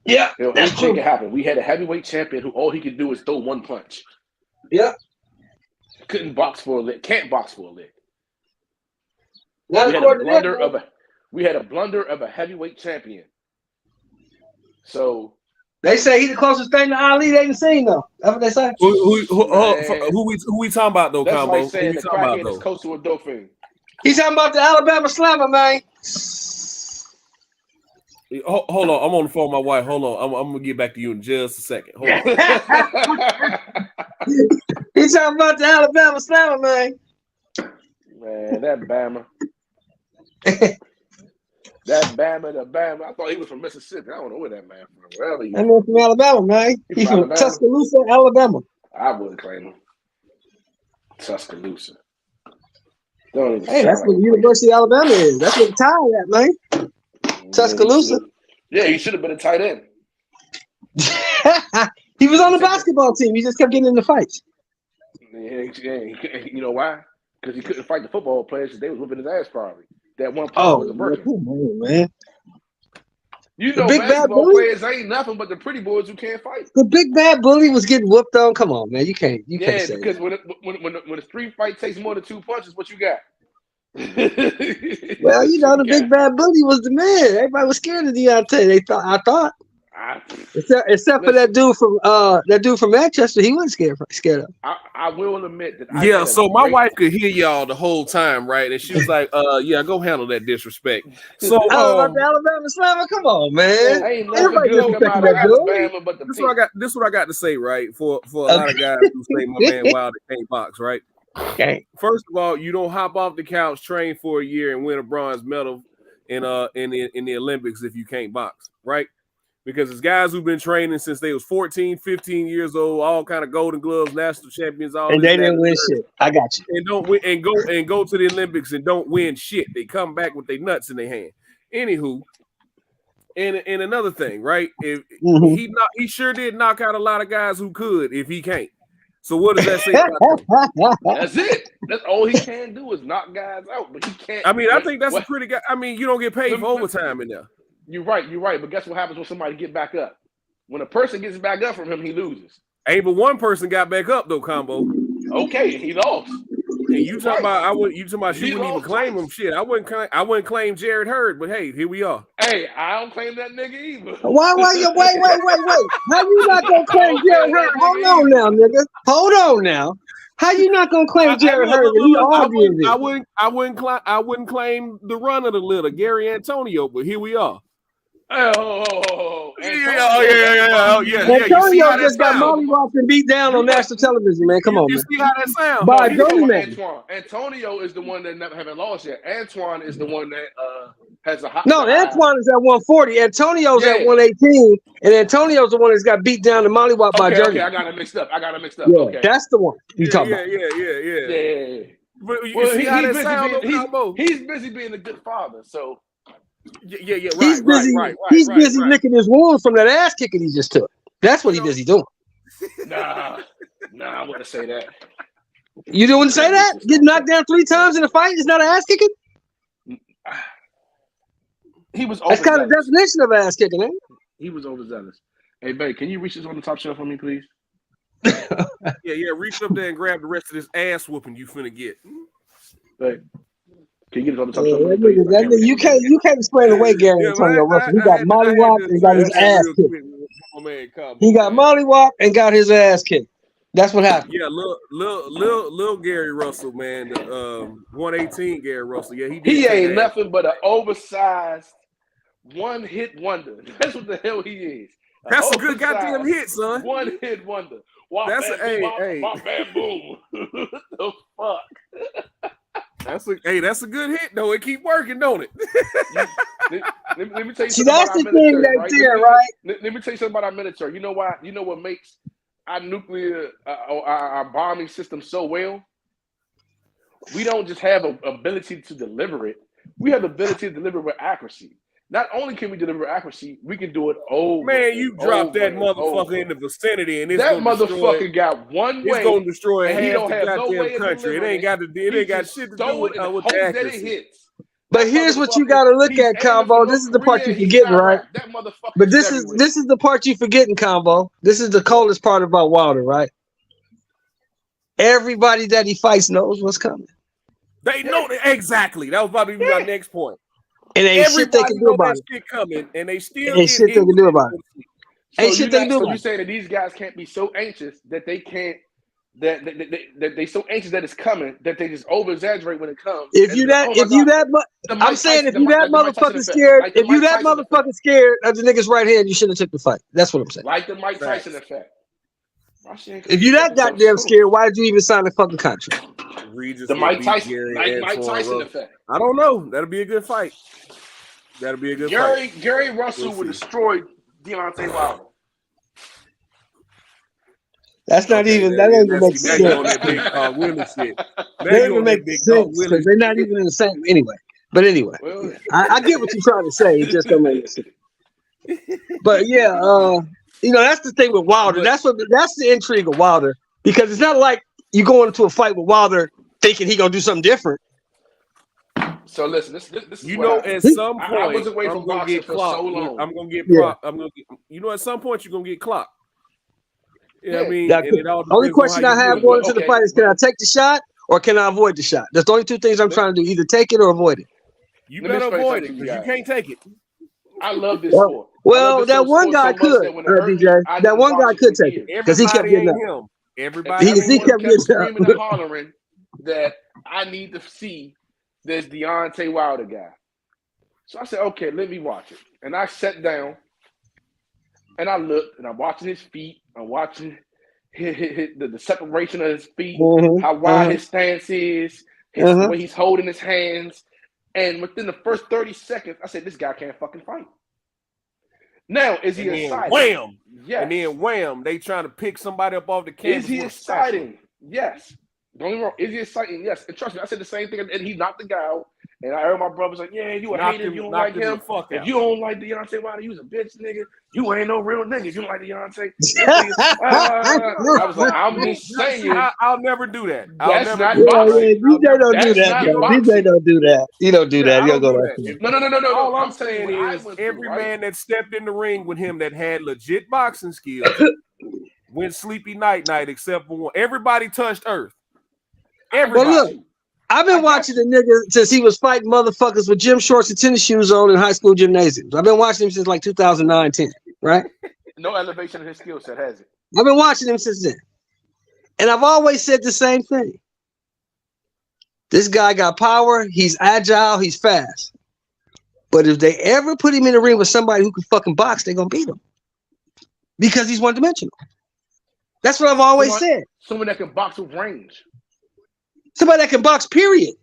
H: Yeah,
K: anything can happen. We had a heavyweight champion who all he could do is throw one punch.
H: Yeah.
K: Couldn't box for a lick. Can't box for a lick. We had a blunder of a heavyweight champion. So
H: they say he's the closest thing to Ali they ain't seen though. That's what they say.
I: Who we talking about though,
K: that's
I: Combo?
K: Like saying the crackhead is close to a Dauphin.
H: He's talking about the Alabama Slammer, man.
I: Hold on, I'm on the phone with my wife. Hold on, I'm gonna get back to you in just a second. Hold on.
H: He's talking about the Alabama Slammer, man.
K: Man, that Bama. That Bama to Bama. I thought he was from Mississippi. I don't know where that man from. Wherever he
H: That man from Alabama, man. He's from
K: Alabama?
H: Tuscaloosa, Alabama.
K: I wouldn't claim him. Tuscaloosa. Don't even
H: Hey,
K: sound
H: that's
K: like
H: what the University of Alabama is. That's what the town at, man. Tuscaloosa.
K: Yeah, he should have been a tight end.
H: He was on the basketball team. He just kept getting into fights.
K: Yeah, you know why? Because he couldn't fight the football players because they was whipping his ass probably. That one player wasn't working.
H: Come on, man.
K: You know,
H: big bad
K: basketball
H: bully?
K: players ain't nothing but the pretty boys who can't fight.
H: The big bad bully was getting whooped on. Come on, man. You can't say
K: because
H: that.
K: when a street fight takes more than 2 punches, what you got?
H: Well, you know, the big bad bully was the man. Everybody was scared of Deontay. I thought. Except for that dude from Manchester, he wasn't scared of.
K: I will admit that.
I: Yeah, so my wife could hear y'all the whole time, right? And she was like, yeah, go handle that disrespect. So
H: about the Alabama Slammer, come on, man.
K: Ain't
H: Everybody disrespecting that dude.
I: This is what I got to say, right? For a lot of guys who say my man Wilder can't box, right?
H: Okay.
I: First of all, you don't hop off the couch, train for a year, and win a bronze medal in the Olympics if you can't box, right? Because it's guys who've been training since they was 14, 15 years old, all kind of Golden Gloves, national champions, all
H: and they didn't win shit. I got you.
I: And don't win, and go to the Olympics and don't win shit. They come back with their nuts in their hand. Anywho, and another thing, right? If he sure did knock out a lot of guys who could if he can't. So what does that say about him?
K: That's it. That's all he can do is knock guys out, but he can't.
I: I mean, I think that's a pretty guy. I mean, you don't get paid for overtime in there.
K: You're right. But guess what happens when somebody get back up? When a person gets back up from him, he loses.
I: Hey, but one person got back up though, Combo.
K: Okay, he lost.
I: And you talking about she wouldn't even claim him. Shit, I wouldn't claim Jared Hurd, but hey, here we are.
K: Hey, I don't claim that nigga either.
H: Why you wait? How you not gonna claim Jared Hurd? Hold on now, nigga. Hold on now. How you not gonna claim Jared Hurd?
I: I wouldn't claim the run of the litter, Gary Antonio, but here we are.
K: Oh,
H: Antonio just got mollywopped and beat down on national television, man. Come on, man.
I: You see how that sounds?
H: By a journeyman.
K: Antonio is the one that never haven't lost yet. Antoine is the one that has a hot.
H: No, Antoine is at 140. Antonio's at 118, and Antonio's the one that's got beat down and mollywopped by Journey.
K: Okay, I got it mixed up.
H: Yeah,
K: okay.
H: That's the one you talking about.
K: Yeah.
I: But you see how that sounds?
K: He's busy being a good father, so.
I: Yeah, right.
H: He's busy licking his wounds from that ass kicking he just took. That's what he's busy doing.
K: Nah, I wouldn't say that.
H: You wouldn't say that? Getting knocked down 3 times in a fight is not an ass kicking?
K: He was.
H: That's kind of the definition of ass kicking, ain't it?
K: He was overzealous. Hey, babe, can you reach this on the top shelf for me, please?
I: Yeah. Reach up there and grab the rest of this ass whooping you finna get.
K: Babe. Can you get it on the top?
H: You can't explain away Gary Antonio Russell. He got mollywopped and got his ass kicked. He got mollywopped and got his ass kicked. That's what happened.
I: Yeah, little Gary Russell, man. The 118 Gary Russell. Yeah,
K: he ain't nothing but an oversized one-hit wonder. That's what the hell he is.
I: That's a good goddamn hit, son.
K: One-hit wonder.
I: That's
K: my bamboo. The fuck.
I: That's a good hit though. It keep working, don't it?
K: let me tell you
H: something. See, that's the thing right there, right?
K: Let me tell you something about our military. You know why? You know what makes our nuclear, our bombing system so well? We don't just have an ability to deliver it. We have the ability to deliver with accuracy. Not only can we deliver accuracy, we can do it over.
I: Man, you drop that motherfucker in the vicinity, and
K: that motherfucker got one way.
I: It's gonna destroy
K: and
I: half the goddamn country. It ain't got shit to do with the accuracy.
H: But here's what you got to look at, Combo. This is the part you're forgetting, right? But this is the part you're forgetting, Combo. This is the coldest part about Wilder, right? Everybody that he fights knows what's coming.
I: They know exactly. That was about to be my next point.
H: And ain't shit they can do about it.
I: Shit coming, and they still
H: ain't shit they can do about it. Ain't shit they can do about it.
K: So you saying that these guys can't be so anxious that they can't, that they so anxious that it's coming that they just over exaggerate when it comes.
H: I'm saying if you that motherfucking scared, if you that motherfucking scared of the nigga's right hand, you shouldn't have took the fight. That's what I'm saying.
K: Like the Mike Tyson effect.
H: If you that goddamn scared, why did you even sign the fucking contract?
K: The Mike Tyson effect.
I: I don't know. That'll be a good fight. That'll be a good fight.
K: Gary Russell
I: We'll
K: would
I: see.
K: destroy Deontay Wilder.
H: That's not
I: Okay,
H: even.
I: now
H: That doesn't make
I: now you on
H: sense.
I: that big dog Willie shit. Now
H: That
I: you
H: doesn't
I: on
H: make
I: that big dog
H: sense
I: Willie
H: because they're not even in the same anyway. But anyway,
K: Well,
H: I get what you're trying to say. It just don't make sense. But yeah, that's the thing with Wilder. That's the intrigue of Wilder, because it's not like you going into a fight with Wilder thinking he gonna do something different.
K: so listen, this is
I: You
K: what
I: know,
K: happened.
I: at some point,
K: I was away
I: I'm
K: from
I: gonna
K: boxing
I: get
K: for
I: clocked.
K: so long.
I: I'm gonna get
H: Yeah.
I: you know, at some point you're gonna get clocked. Yeah, I
K: Yeah.
I: mean,
H: That-
I: and it all
H: only
I: depends on
H: question
I: how
H: I
I: you
H: have
I: do it.
H: going into the
K: Okay,
H: fight is, can I take the shot or can I avoid the shot? That's the only two things I'm trying to do: either take it or avoid it.
I: You
K: Let me
I: better
K: explain
I: avoid
K: something
I: it
K: to you
I: because you
K: guys.
I: can't take it.
K: I love this
H: Well,
K: sport. I
H: well,
K: love
H: that
K: this
H: one
K: sport so
H: guy
K: much
H: could,
K: that when it hurt me,
H: DJ.
K: I
H: That
K: didn't
H: one guy
K: watch it
H: could
K: for
H: take it
K: years.
H: because he kept
I: Everybody
H: getting
I: ain't
H: up.
I: him.
K: And
I: Everybody
H: He
I: ain't
H: kept
K: everyone
I: him.
K: kept
H: getting up.
K: screaming and hollering that I need to see this Deontay Wilder guy. So I said, okay, let me watch it. And I sat down and I looked and I'm watching his feet. I'm watching the separation of his feet, how wide his stance is, the way he's holding his hands. And within the first 30 seconds, I said, this guy can't fucking fight. Now, is he
I: And then
K: exciting?
I: wham.
K: Yes.
I: And then wham, they trying to pick somebody up off the canvas.
K: Is he
I: with a spatula.
K: exciting? Yes. Don't get me wrong. Is he exciting? Yes. And trust me, I said the same thing. And he knocked the guy out. And I heard my brothers like, yeah, you a
I: Knocked
K: hater if
I: him-
K: you don't
I: knocked
K: like
I: him
K: him.
I: the fuck
K: If
I: out.
K: you don't like Deontay Wilder, you's a bitch, nigga. You ain't no real nigga if you don't like Deontay. I was like, I'm just saying.
I: I'll never do that.
K: That's
I: I'll
K: not
I: never do that.
K: boxing.
H: Yeah, DJ don't do
K: That's
H: that.
K: not
H: Though.
K: boxing.
H: DJ don't do that. You don't do
I: Yeah,
H: that.
I: I
H: You don't
I: don't
H: go
I: do
H: that.
I: that.
H: far.
K: No.
I: All I'm
K: telling you
I: saying
K: what I
I: is
K: went through,
I: every
K: right?
I: man that stepped in the ring with him that had legit boxing skills went sleepy night except for one. Everybody touched earth. Everybody.
H: Well, look, I've been watching the nigga since he was fighting motherfuckers with gym shorts and tennis shoes on in high school gymnasiums. I've been watching him since like 2009, 10, right?
K: No elevation in his skill set, has it?
H: I've been watching him since then. And I've always said the same thing. This guy got power, he's agile, he's fast. But if they ever put him in the ring with somebody who can fucking box, they're gonna beat him. Because he's one-dimensional. That's what I've always said.
K: Someone that can box with range.
H: Somebody that can box, period.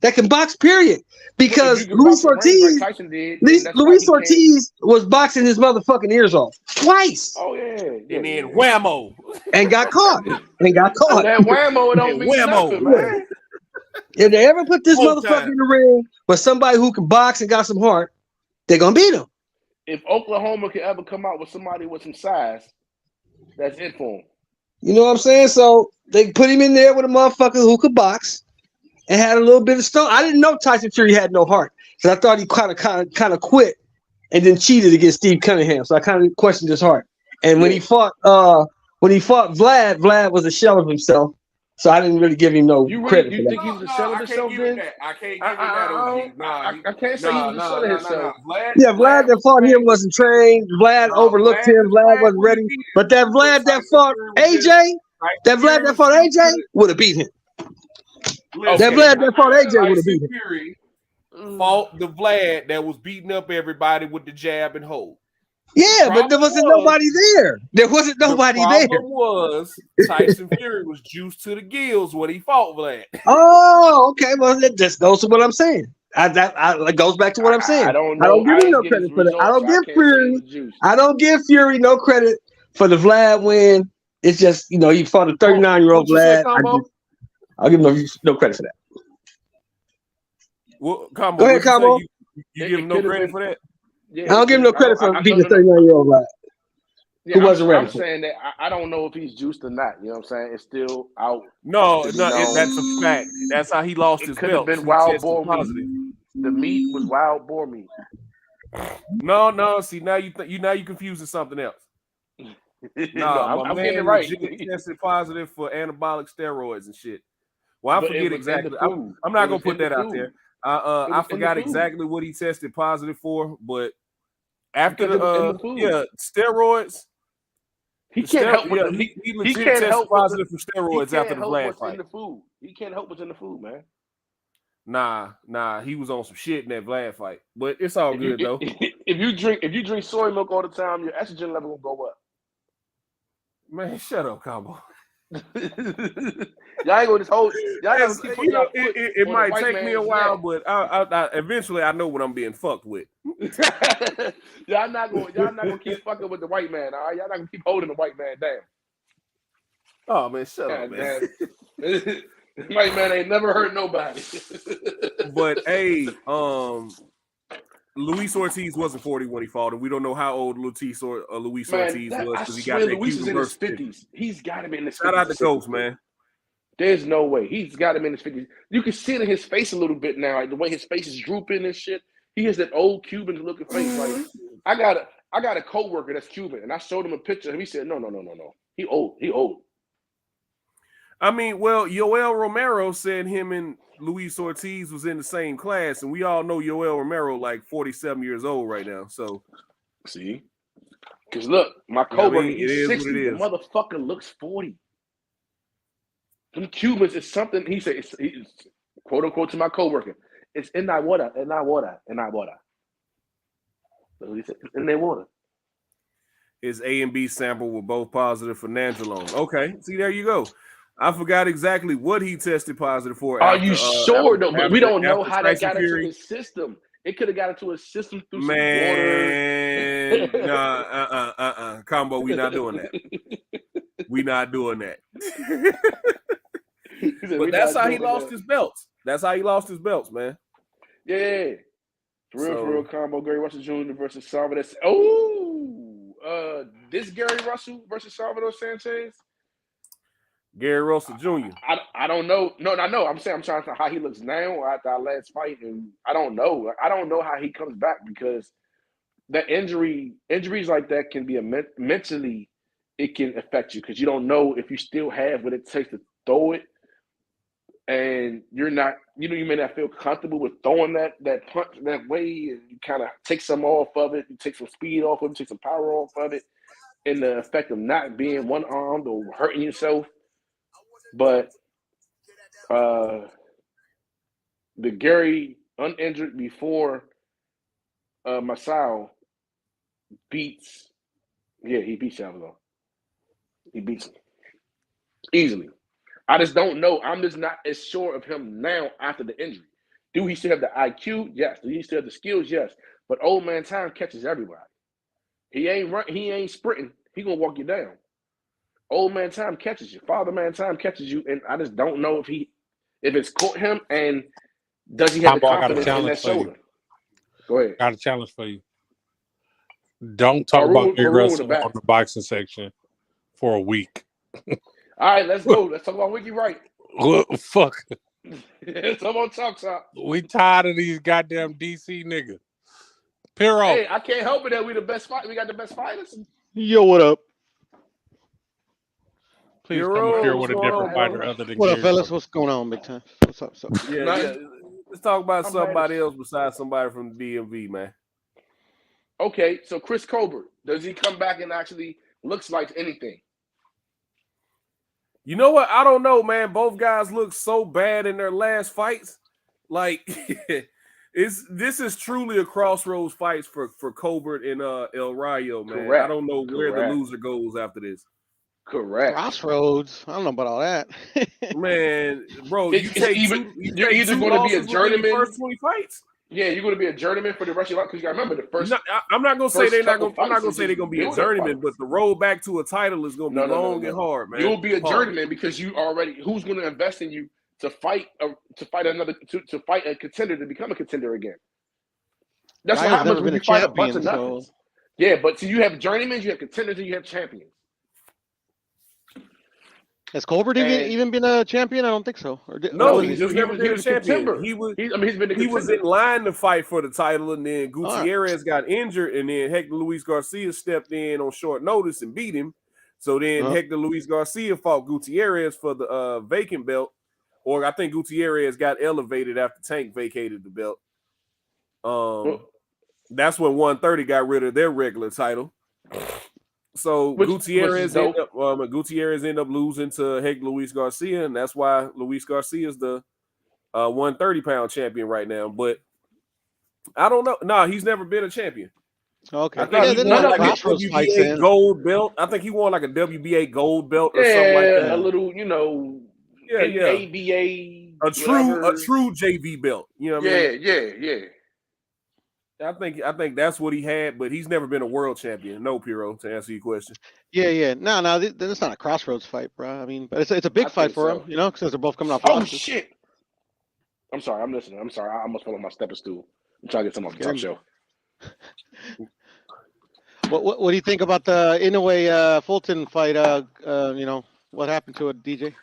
H: That can box, period. Because
K: If you can
H: Luis
K: box with range
H: Ortiz,
K: like Tyson did, then that's why
H: Luis
K: he can't-
H: Ortiz was boxing his motherfucking ears off twice.
K: Oh yeah.
I: And then whammo.
H: And got caught. And got caught.
K: That whammo don't mean
I: Whammo.
K: nothing, man.
H: If they ever put this
I: Full
H: motherfucker
I: time.
H: in the ring with somebody who can box and got some heart, they're gonna beat him.
K: If Oklahoma could ever come out with somebody with some size, that's it for him.
H: You know what I'm saying? So they put him in there with a motherfucker who could box and had a little bit of stone. I didn't know Tyson Fury had no heart, because I thought he kind of quit and then cheated against Steve Cunningham. So I kind of questioned his heart. And when he fought Vlad, Vlad was a shell of himself. So I didn't really give him no credit for
K: You
H: that.
K: think he was a shell of himself then?
I: I can't give him that, OG.
K: I can't say he was a shell of himself.
H: Yeah, Vlad that fought him wasn't trained. Vlad overlooked him. Vlad wasn't ready. But that Vlad that fought AJ, would have beat him. That Vlad that fought AJ would have beat him.
I: Fury fought the Vlad that was beating up everybody with the jab and hold.
H: Yeah, but there wasn't nobody there. There wasn't nobody
I: the
H: there.
I: problem was Tyson Fury was juiced to the gills when he fought Vlad.
H: Oh, okay. Well, that just goes to what I'm saying. It goes back to what I'm saying.
K: I don't know.
H: give him no credit for that. I don't give Fury no credit for the Vlad win. It's just, he fought a 39-year-old Vlad. I'll give him no credit for that.
I: Well, Combo,
H: Go ahead,
I: what'd you say?
H: Combo.
I: You give him no credit for that?
H: I don't give him no credit for beating a 39-year-old Vlad. Who wasn't ready
K: I'm
H: for it.
K: saying that I don't know if he's juiced or not. You know what I'm saying? It's still out.
I: No,
K: to be
I: no,
K: known.
I: that's a fact. That's how he lost his
K: could have
I: belt.
K: been
I: He
K: wild
I: tested
K: boar
I: positive.
K: meat. The meat was wild boar meat.
I: No. See, now you confusing something else. Nah,
K: I'm
I: my
K: getting it
I: man
K: right.
I: legit tested positive for anabolic steroids and shit. Well, I
K: But it
I: forget
K: was in
I: exactly.
K: the food.
I: I'm not
K: It
I: gonna
K: was
I: put
K: in the
I: that out
K: food.
I: there.
K: It
I: I
K: was in the
I: forgot
K: food.
I: exactly what he tested positive for, but after
K: Because it was in the food.
I: steroids.
K: He can't help with the
I: he
K: he
I: legit
K: can't
I: tested
K: help with
I: positive for
K: he
I: steroids
K: can't
I: after the
K: help
I: Vlad
K: what's
I: fight.
K: in the food. He can't help what's in the food, man.
I: Nah, he was on some shit in that Vlad fight, but it's all
K: If you,
I: good though.
K: if you drink soy milk all the time, your estrogen level will go up.
I: Man, shut up, Combo.
K: Y'all ain't gonna just hold. Y'all
I: It's-
K: gonna keep
I: you know,
K: putting y'all foot
I: it
K: on the
I: might
K: white
I: take me a
K: man's
I: while,
K: neck.
I: but I eventually I know what I'm being fucked with.
K: Y'all not gonna keep fucking with the white man. All right, y'all not gonna keep holding the white man down.
I: Oh man, shut
K: God
I: up, man.
K: damn. The white man ain't never hurt nobody.
I: But hey, Luis Ortiz wasn't 40 when he fought, and we don't know how old Luis Ortiz
K: Man,
I: was
K: I
I: because he got
K: swear
I: that
K: Luis is
I: Cuban
K: in his
I: birth certificate.
K: 50s. He's got to be in his 50s.
I: Shout out to
K: or 60s,
I: Coach, man.
K: There's no way. He's got to be in his 50s. You can see it in his face a little bit now, like the way his face is drooping and shit. He has that old Cuban looking face. Like I got a coworker that's Cuban, and I showed him a picture, and he said, No. He old. He old.
I: I mean, well, Yoel Romero said him and Luis Ortiz was in the same class, and we all know Yoel Romero like 47 years old right now. So,
K: see, because look, my
I: you know what I
K: coworker,
I: mean?
K: he's
I: It is
K: 60.
I: what it
K: The
I: is.
K: motherfucker looks 40. Them Cubans is something. He said, it's quote unquote to my coworker, it's in that water, in that water, in that water. So he said, it's in their water.
I: His A and B sample were both positive for nandrolone. Okay, see, there you go. I forgot exactly what he tested positive for.
K: Are
I: After,
K: you sure though? But we don't know
I: after
K: how that
I: Tyson
K: got
I: Fury.
K: into his system. It could have got into his system through
I: Man,
K: some water.
I: nah, Combo, we not doing that. We not doing that. But that's how he lost his belts. That's how he lost his belts, man.
K: Yeah. For real, combo. Gary Russell Jr. versus Salvador. This Gary Russell versus Salvador Sanchez.
I: Gary Russell Jr.
K: I don't know. No, I know. I'm saying I'm trying to how he looks now after our last fight, and I don't know. I don't know how he comes back because that injuries like that can be mentally. It can affect you because you don't know if you still have what it takes to throw it, and you're not. You may not feel comfortable with throwing that punch that way, and you kind of take some off of it. You take some speed off of it, take some power off of it, and the effect of not being one-armed or hurting yourself. But the Gary uninjured before Masao beats. Yeah, he beats Salvador. He beats him easily. I just don't know. I'm just not as sure of him now after the injury. Do he still have the IQ? Yes. Do he still have the skills? Yes. But old man time catches everybody. He ain't sprinting. He gonna walk you down. Old man time catches you. Father man time catches you, and I just don't know if it's caught him and does he have the confidence in that shoulder? Go ahead.
C: Got a challenge for you. Don't talk about Gary Russell on the boxing section for a week.
K: All right, let's go. Let's talk about Wiki Wright.
C: Fuck.
K: Let's talk about Talk.
C: We tired of these goddamn DC niggas. Piro.
K: Hey, I can't help it that we the best fight. We got the best fighters.
M: Yo, what up?
C: Please come up here with a different fighter other than
M: What up,
C: Gary
M: fellas?
C: Russell.
M: What's going on, big time? What's up?
I: Yeah. Let's talk about somebody else besides somebody from the DMV, man.
K: Okay, so Chris Colbert, does he come back and actually looks like anything?
I: You know what? I don't know, man. Both guys look so bad in their last fights. Like, this is truly a crossroads fight for Colbert and El Rayo, man.
K: Correct.
I: I don't know where the loser goes after this.
K: Correct.
M: Crossroads. I don't know about all that.
I: Man, bro,
K: You're either going to be a journeyman.
I: First 20 fights.
K: Yeah, you're going to be a journeyman for the rest of your life because you got to remember the first.
I: I'm not going to say they're not going. I'm not going to say they're going to be a
K: build-up
I: journeyman,
K: fight.
I: but the road back to a title is going to be long and hard, man.
K: You'll be a journeyman because you already. Who's going to invest in you to fight a contender to become a contender again? That's what happens when you fight a bunch of nothings. So. Yeah, but so you have journeymans, you have contenders, and you have champions.
M: Has Colbert even been a champion? I don't think so.
I: No, he's never been a champion.
K: He's been a
I: he was in line to fight for the title, and then Gutierrez got injured, and then Hector Luis Garcia stepped in on short notice and beat him. So then Hector Luis Garcia fought Gutierrez for the vacant belt, or I think Gutierrez got elevated after Tank vacated the belt. That's when 130 got rid of their regular title. So Gutierrez ended up losing to Hector Luis Garcia, and that's why Luis Garcia is the 130-pound champion right now. But I don't know. No, he's never been a champion.
M: Okay.
I: I think
M: Yeah,
I: he
M: then
I: won
M: not
I: like a
M: Crossroads fights
I: WBA
M: then.
I: gold belt. I think he won like a WBA gold belt or something like
K: Yeah,
I: that.
K: a little, you know,
I: Yeah, yeah.
K: ABA,
I: A
K: whatever.
I: true JV belt. You know what I mean?
K: Yeah.
I: I think that's what he had, but he's never been a world champion. No, Piro, to answer your question.
M: Yeah. No, then it's not a Crossroads fight, bro. I mean, but it's a big
K: I
M: fight
K: think
M: for
K: so.
M: him, you know, because they're both coming off
K: Oh
M: losses.
K: shit! I'm sorry. I'm listening. I'm sorry. I almost fell on my stepping stool. I'm trying to get something off the top show.
M: What do you think about the Inoue Fulton fight? You know, what happened to it, DJ?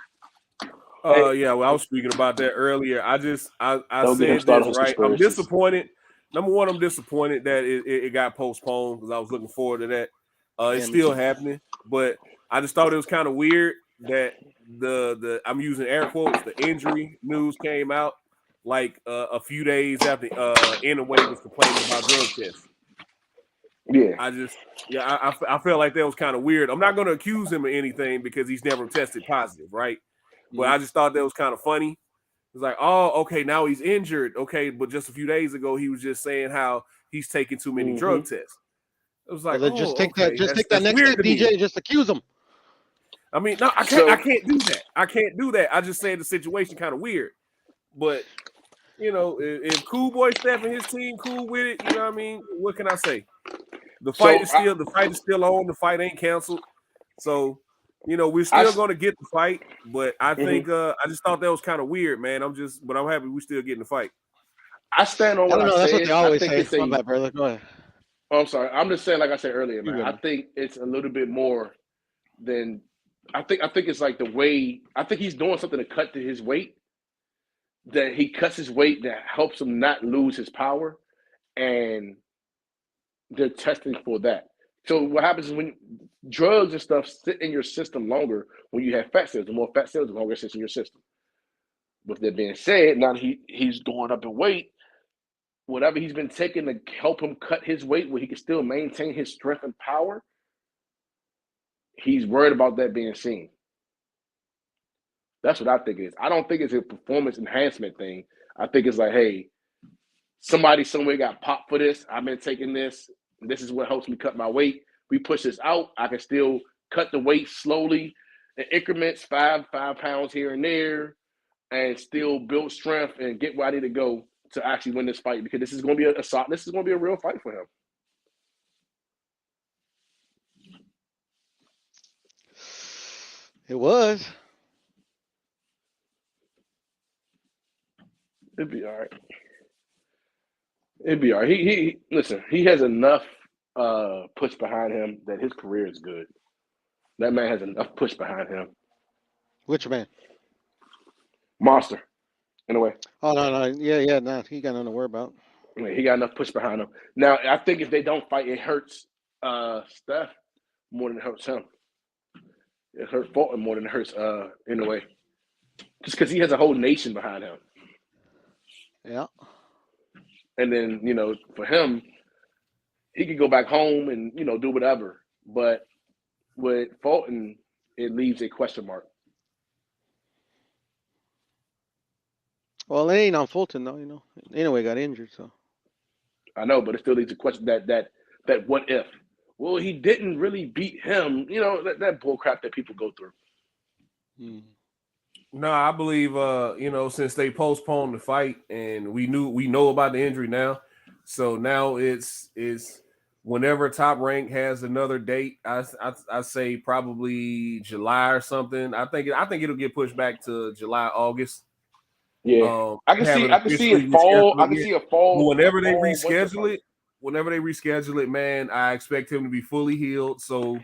I: Yeah, well, I was speaking about that earlier. I
K: Don't get him
I: said
K: started
I: this,
K: on
I: right? I'm
K: conspiracies.
I: disappointed. Number one, I'm disappointed that it got postponed because I was looking forward to that. It's
M: me
I: still
M: too.
I: happening, but I just thought it was kind of weird that the I'm using air quotes, the injury news came out like a few days after Inoue was complaining about drug tests.
K: Yeah.
I: I felt like that was kind of weird. I'm not going to accuse him of anything because he's never tested positive, right? But I just thought that was kind of funny. It's like, oh, okay, now he's injured. Okay, but just a few days ago, he was just saying how he's taking too many drug tests. It was like,
M: Well, then just take that next
I: weird
M: step,
I: to me.
M: DJ, and just accuse him.
I: I mean, no, I can't do that. I can't do that. I just said the situation kind of weird. But you know, if Cool Boy Steph and his team cool with it, you know what I mean? What can I say? The fight is still on. The fight ain't canceled. So, you know, we're still going to get the fight. But I think I just thought that was kind of weird, man. I'm happy we're still getting the fight.
K: I stand on what I said.
M: That's what they always
K: I think
M: say. My bad, brother. Go ahead.
K: Oh, I'm sorry. I'm just saying, like I said earlier, man.
M: You're
K: I
M: good.
K: think it's a little bit more than I think it's like the way I think he's doing something to cut to his weight. That he cuts his weight that helps him not lose his power, and they're testing for that. So what happens is when drugs and stuff sit in your system longer, when you have fat cells, the more fat cells, the longer it sits in your system. With that being said, now that he's going up in weight, whatever he's been taking to help him cut his weight where he can still maintain his strength and power, he's worried about that being seen. That's what I think it is. I don't think it's a performance enhancement thing. I think it's like, hey, somebody somewhere got popped for this. I've been taking this. This is what helps me cut my weight. We push this out. I can still cut the weight slowly in increments, 5 pounds here and there, and still build strength and get where I need to go to actually win this fight, because this is going to be a real fight for him.
M: It was.
K: It'd be all right. It'd be all right. He listen, he has enough push behind him that his career is good. That man has enough push behind him.
M: Which man?
K: Monster, in a way.
M: Oh no, yeah, no, he got nothing to worry about.
K: I mean, he got enough push behind him. Now, I think if they don't fight, it hurts Steph more than it hurts him. It hurts Fulton more than it hurts in a way. Just because he has a whole nation behind him.
M: Yeah.
K: And then, you know, for him, he could go back home and, you know, do whatever. But with Fulton, it leaves a question mark.
M: Well, it ain't on Fulton though, you know. Anyway, got injured, so.
K: I know, but it still leaves a question that what if? Well, he didn't really beat him. You know, that bull crap that people go through.
I: No, I believe you know, since they postponed the fight and we know about the injury now. So now it's whenever Top Rank has another date, I say probably July or something. I think it'll get pushed back to July, August.
K: Yeah. I can see a fall. I can see a fall.
I: But whenever they reschedule it, man, I expect him to be fully healed. So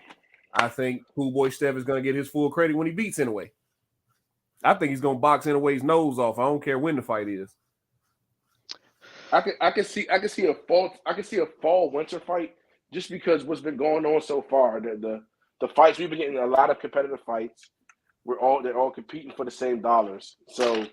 I: I think Cool Boy Steph is gonna get his full credit when he beats Inoue. I think he's gonna box Inoue's nose off. I don't care when the fight is.
K: I can see a fall winter fight just because what's been going on so far. The fights we've been getting a lot of competitive fights. They're all competing for the same dollars. So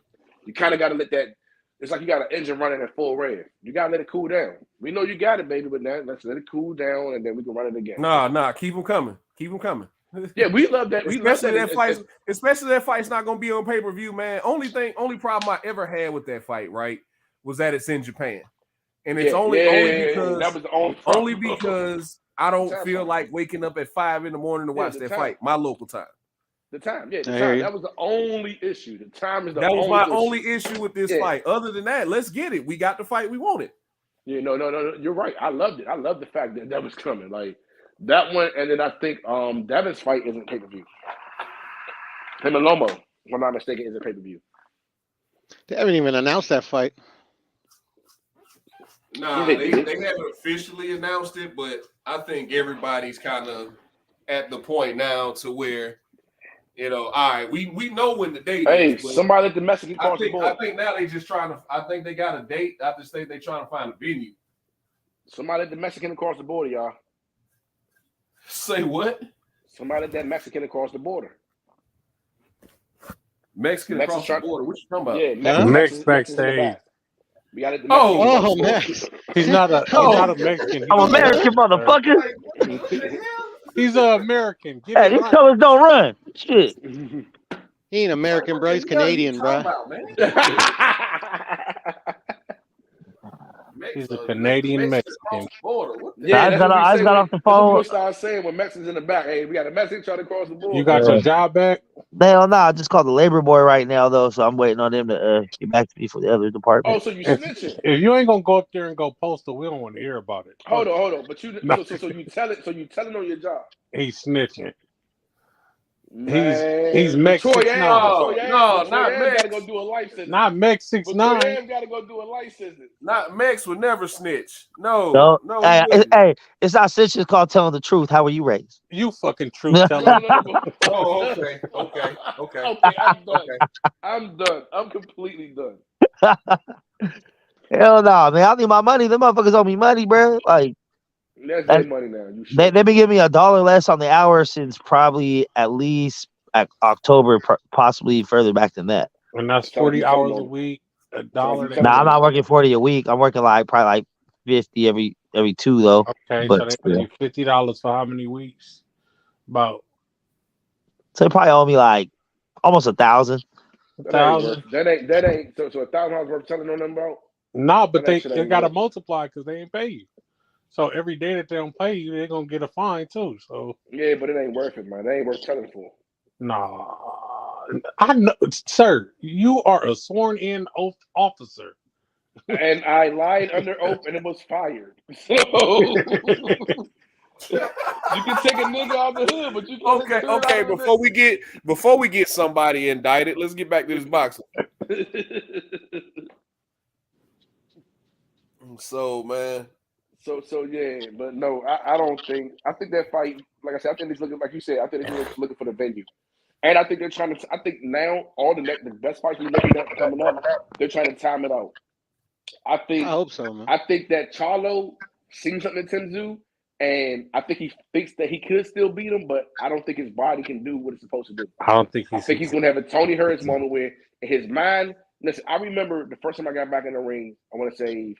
K: you kind of got to let that. It's like you got an engine running at full rev. You got to let it cool down. We know you got it, baby, but now let's let it cool down and then we can run it again.
I: Nah, keep them coming. Keep them coming.
K: Yeah, we love that.
I: Especially that fight's not gonna be on pay-per-view, man. Only problem I ever had with that fight, right, was that it's in Japan. And it's
K: Yeah,
I: only
K: that
I: because
K: was the only
I: only
K: problem.
I: because I don't
K: Time
I: feel
K: problem.
I: like waking up at 5 a.m. to watch
K: the
I: that
K: time.
I: fight. My local time.
K: The time, yeah, the
I: I hear
K: time.
I: you.
K: That was the only issue. The time is the
I: That was
K: only
I: my
K: issue.
I: only issue with this
K: Yeah.
I: fight. Other than that, let's get it. We got the fight we wanted.
K: Yeah, no. You're right. I loved it. I love the fact that was coming. Like that one, and then I think Devin's fight isn't pay per view. Him and Lomo, if I'm not mistaken, is a pay per view.
M: They haven't even announced that fight.
I: Nah,
K: Yeah,
I: they
K: they
I: haven't officially announced it, but I think everybody's kind of at the point now to where, all right, we know when the date
K: Hey,
I: is. But
K: somebody at the Mexican
I: I
K: cross the
I: think
K: border.
I: now they just trying to. I think they got a date. I just think they trying to find a venue.
K: Somebody at the Mexican across the border, y'all.
I: Say what?
K: Somebody at that Mexican across the border.
I: Mexican across the border. What you talking about?
K: Yeah,
C: Next
K: Mexicans in the
C: backstage.
K: back. We got it.
M: Oh, Max.
C: He's not a Mexican.
G: I'm American, motherfucker.
C: He's an American. Get
G: Hey,
C: it
G: these
C: right.
G: colors don't run. Shit.
M: He ain't American, bro. He's Canadian, bro.
C: He's a Canadian Mexican.
K: Yeah,
G: I just got off the
K: That's what
G: phone.
K: we start saying when Mexicans in the back. Hey, we got a Mexican trying to cross the border.
C: You got your job back?
G: Hell no, I just called the labor boy right now though, so I'm waiting on them to get back to me for the other department.
K: Oh, so you snitching?
C: If you ain't gonna go up there and go postal, we don't want to hear about it.
K: Hold on. But you
C: No.
K: so you tell it. So you telling on your job.
C: He's snitching.
K: Man,
C: He's Mex
K: Troy
C: 6'9".
K: not
I: Mex.
K: Gotta go do a life sentence.
C: Not Mex 6'9".
K: Troy gotta go do a life sentence.
I: Not Mex would never snitch. No.
G: Hey,
I: he wouldn't.
G: hey, it's not snitching, it's called telling the truth. How were you raised?
C: You fucking truth teller.
I: Oh, okay.
K: Okay, I'm done. I'm done. I'm completely done.
G: Hell no, man. I need my money. Them motherfuckers owe me money, bro. Like
K: That's their money now. You sure?
G: they've been giving me $1 less on the hour since probably at least October, possibly further back than that.
C: And that's 40 hours a week, $1.
G: Nah, I'm not working 40 a week. I'm working probably like 50 every 2 though.
C: Okay,
G: But
C: so they pay you $50 for how many weeks? About
G: so they probably owe me like almost 1,000.
K: That ain't so $1,000 worth telling on them about.
C: No, but
K: That shit
C: they
K: ain't
C: got to
K: worth it.
C: multiply because they ain't pay you. So every day that they don't pay you, they're gonna get a fine too. So
K: Yeah, but it ain't worth it, man. It ain't worth telling for.
C: nah, I know, sir. You are a sworn-in oath officer.
K: And I lied under oath, and it was fired. So you can take a nigga out the hood, but you can't take a hood
I: Okay.
K: out of the
I: Before we get somebody indicted, let's get back to this boxing. So man.
K: So yeah, but no, I don't think. I think that fight, like I said, I think he's looking like you said. I think he's looking for the venue, and I think they're trying to. I think now all the best fights we're looking at coming up, they're trying to time it out. I
M: hope so, man.
K: I think that Charlo seen something in Tenzou, and I think he thinks that he could still beat him, but I don't think his body can do what it's supposed to do.
C: I don't think
K: I think he's going to have a Tony Harris moment where in his mind. Listen, I remember the first time I got back in the ring. I want to say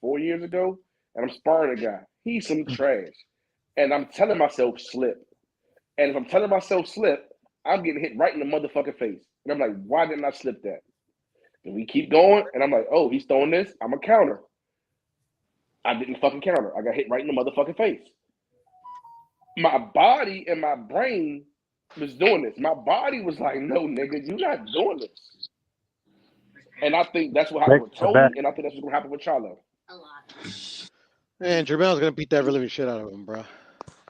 K: 4 years ago. And I'm sparring a guy. He's some trash. And I'm telling myself slip. And if I'm telling myself slip, I'm getting hit right in the motherfucking face. And I'm like, why didn't I slip that? And we keep going. And I'm like, oh, he's throwing this. I'm a counter. I didn't fucking counter. I got hit right in the motherfucking face. My body and my brain was doing this. My body was like, no, nigga, you're not doing this. And I think that's what happened with Tony. And I think that's what's going to happen with Charlo.
M: Man, Jermel's gonna beat that living shit out of him, bro.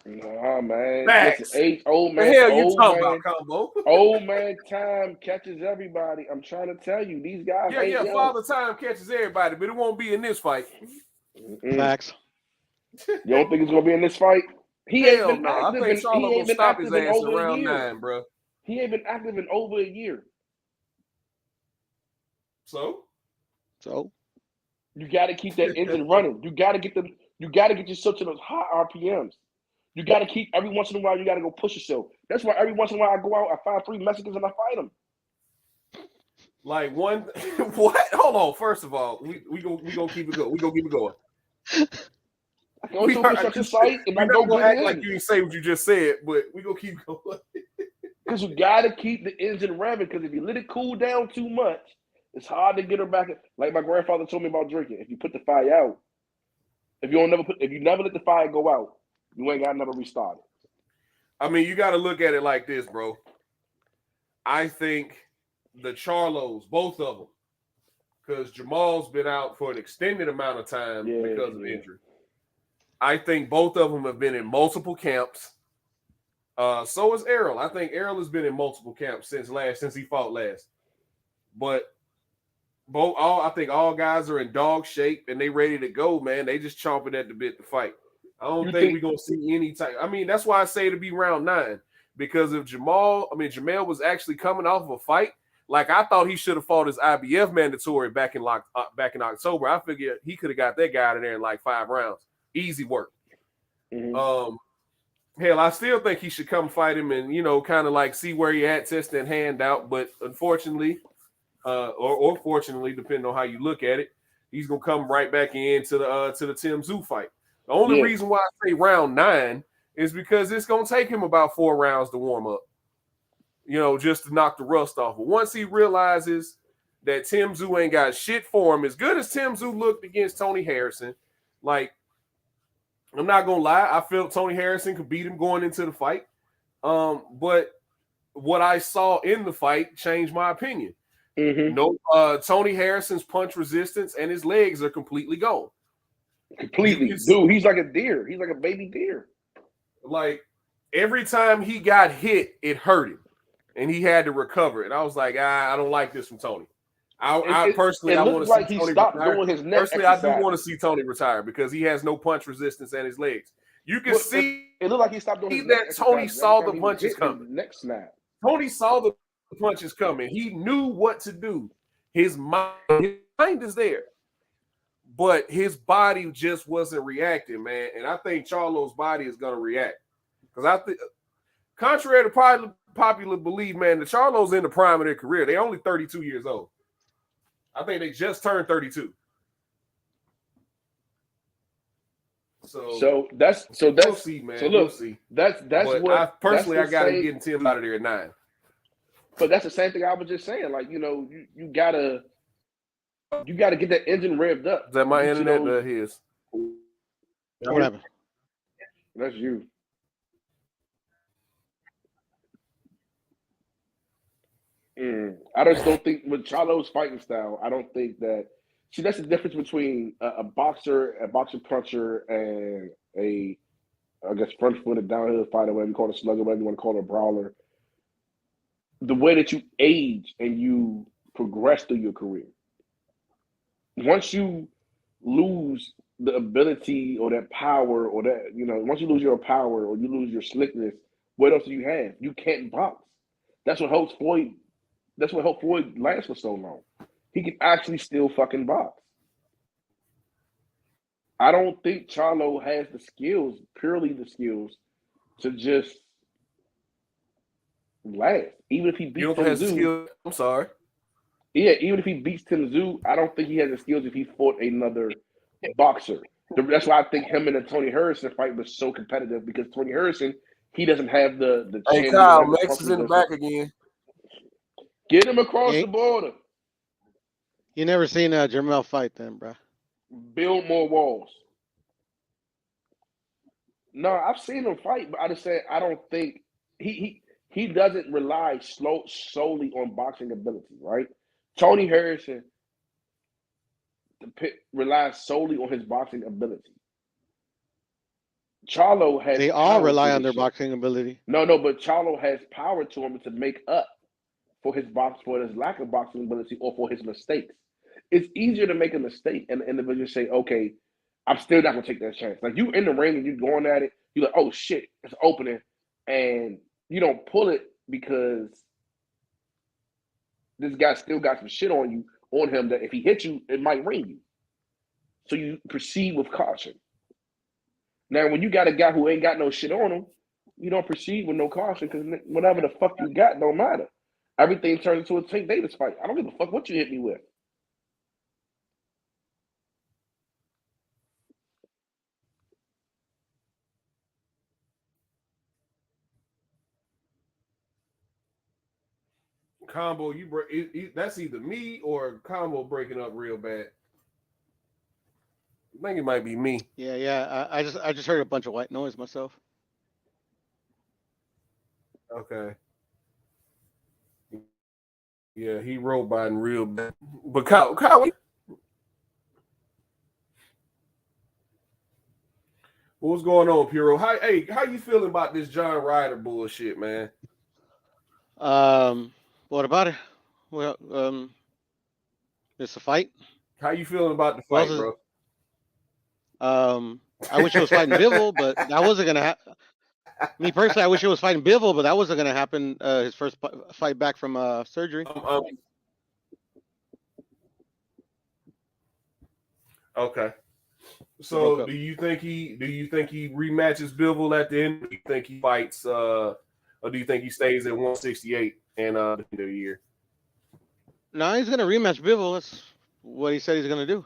K: Nah, man.
I: Facts.
K: Listen, old man.
I: The hell you
K: old
I: talking
K: man,
I: about, Combo?
K: Old man time catches everybody. I'm trying to tell you, these guys.
I: Yeah,
K: ain't young.
I: Father Time catches everybody, but it won't be in this fight.
M: Facts.
K: You don't think it's gonna be in this fight? He
I: Hell
K: ain't been
I: no. I
K: active.
I: think Charlo
K: He
I: gonna
K: ain't been
I: stop his
K: active in
I: ass
K: over a
I: around
K: year.
I: 9, bro.
K: He ain't been active in over a year.
I: So
K: you got to keep that engine running. You got to get them. You got to get yourself to those high RPMs. You got to keep every once in a while. You got to go push yourself. That's why every once in a while I go out. I find 3 Mexicans and I fight them.
I: like one what? Hold on. First of all, we gonna keep it going. We gonna keep it going.
K: I go to a construction site and I go
I: gonna
K: get
I: act
K: in.
I: like you didn't say what you just said, but we gonna keep going.
K: Because you got to keep the engine revving. Because if you let it cool down too much, it's hard to get her back. Like my grandfather told me about drinking. If you put the fire out, If you never let the fire go out, you ain't got to never restart it.
I: I mean, you got to look at it like this, bro. I think the Charlos, both of them, because Jamal's been out for an extended amount of time because of injury. I think both of them have been in multiple camps. So is Errol. I think Errol has been in multiple camps since he fought last. But I think all guys are in dog shape and they ready to go, man. They just chomping at the bit to fight. I don't think we're gonna see any type. I mean, that's why I say to be round 9. Because if Jamel was actually coming off of a fight, like I thought he should have fought his IBF mandatory back in October. I figured he could have got that guy out of there in like 5 rounds. Easy work.
K: Mm-hmm.
I: Hell, I still think he should come fight him and, kind of like see where he at, test and hand out. But unfortunately, or fortunately, depending on how you look at it, he's gonna come right back into the Tim Tszyu fight. The only reason why I say round 9 is because it's gonna take him about 4 rounds to warm up, just to knock the rust off. But once he realizes that Tim Tszyu ain't got shit for him, as good as Tim Tszyu looked against Tony Harrison, like, I'm not gonna lie, I felt Tony Harrison could beat him going into the fight. But what I saw in the fight changed my opinion.
K: Mm-hmm.
I: No, Tony Harrison's punch resistance and his legs are completely gone.
K: Completely. Dude, he's like a deer. He's like a baby deer.
I: Like, every time he got hit, it hurt him. And he had to recover it. I was like, I don't like this from Tony. I personally want to see Tony retire.
K: Doing his neck
I: personally, I do want to see Tony retire because he has no punch resistance in his legs. You can see
K: it looked like he stopped doing his
I: that Tony saw the punches coming.
K: Neck snap.
I: Tony saw the punches coming. He knew what to do. His mind is there. But his body just wasn't reacting, man. And I think Charlo's body is going to react. Because I think, contrary to popular belief, man, the Charlos in the prime of their career. They're only 32 years old. I think they just turned 32. So that's
K: we'll
I: see, man.
K: So look,
I: we'll see.
K: That's
I: but
K: what
I: I personally
K: that's
I: I got
K: same,
I: to get Tim out of there at 9.
K: But that's the same thing I was just saying. Like, you gotta get that engine revved up.
I: Is that my internet or his?
M: What happened?
K: That's you. I just don't think with Charlo's fighting style, I don't think that. See, that's the difference between a boxer puncher, and I guess front-footed downhill fighter, whatever you call it, a slugger, whatever you want to call it, a brawler. The way that you age and you progress through your career. Once you lose the ability or that power or that, once you lose your power or you lose your slickness, what else do you have? You can't box. That's what helped Floyd last for so long. He can actually still fucking box. I don't think Charlo has the skills, purely the skills, to just last. Even if he beats Tim Tszyu.
I: I'm sorry.
K: Yeah, even if he beats Tim Tszyu, I don't think he has the skills if he fought another boxer. That's why I think him and the Tony Harrison fight was so competitive, because Tony Harrison, he doesn't have the
I: Hey, Kyle, Max is in the back again.
K: Get him across the border.
M: You never seen Jermell fight then, bro.
K: Build more walls. No, I've seen him fight, but I just said I don't think he doesn't rely solely on boxing ability, right? Tony Harrison relies solely on his boxing ability. Charlo has.
M: They all rely on their boxing ability.
K: No, but Charlo has power to him to make up for his lack of boxing ability or for his mistakes. It's easier to make a mistake and the individual say, okay, I'm still not gonna take that chance. Like, you in the ring and you going at it, you're like, oh shit, it's opening, and you don't pull it because this guy still got some shit on him that if he hits you, it might ring you. So you proceed with caution. Now, when you got a guy who ain't got no shit on him, you don't proceed with no caution, because whatever the fuck you got don't matter. Everything turns into a Tank Davis fight. I don't give a fuck what you hit me with.
I: Combo, that's either me or Combo breaking up real bad. I think it might be me.
M: Yeah. I just heard a bunch of white noise myself.
I: Okay. Yeah, he rolled by in real bad. But Kyle, what's going on, Puro? How you feeling about this John Ryder bullshit, man?
M: What about it? Well, it's a fight.
I: How you feeling about the fight, bro?
M: I wish it was fighting Bivol, but that wasn't gonna happen. Me personally, I wish it was fighting Bivol, but that wasn't gonna happen. His first fight back from surgery.
I: Okay. So do you think he rematches Bivol at the end? Do you think he fights or do you think he stays at 168 and the end of the year?
M: No, he's gonna rematch Bivol. That's what he said he's gonna do.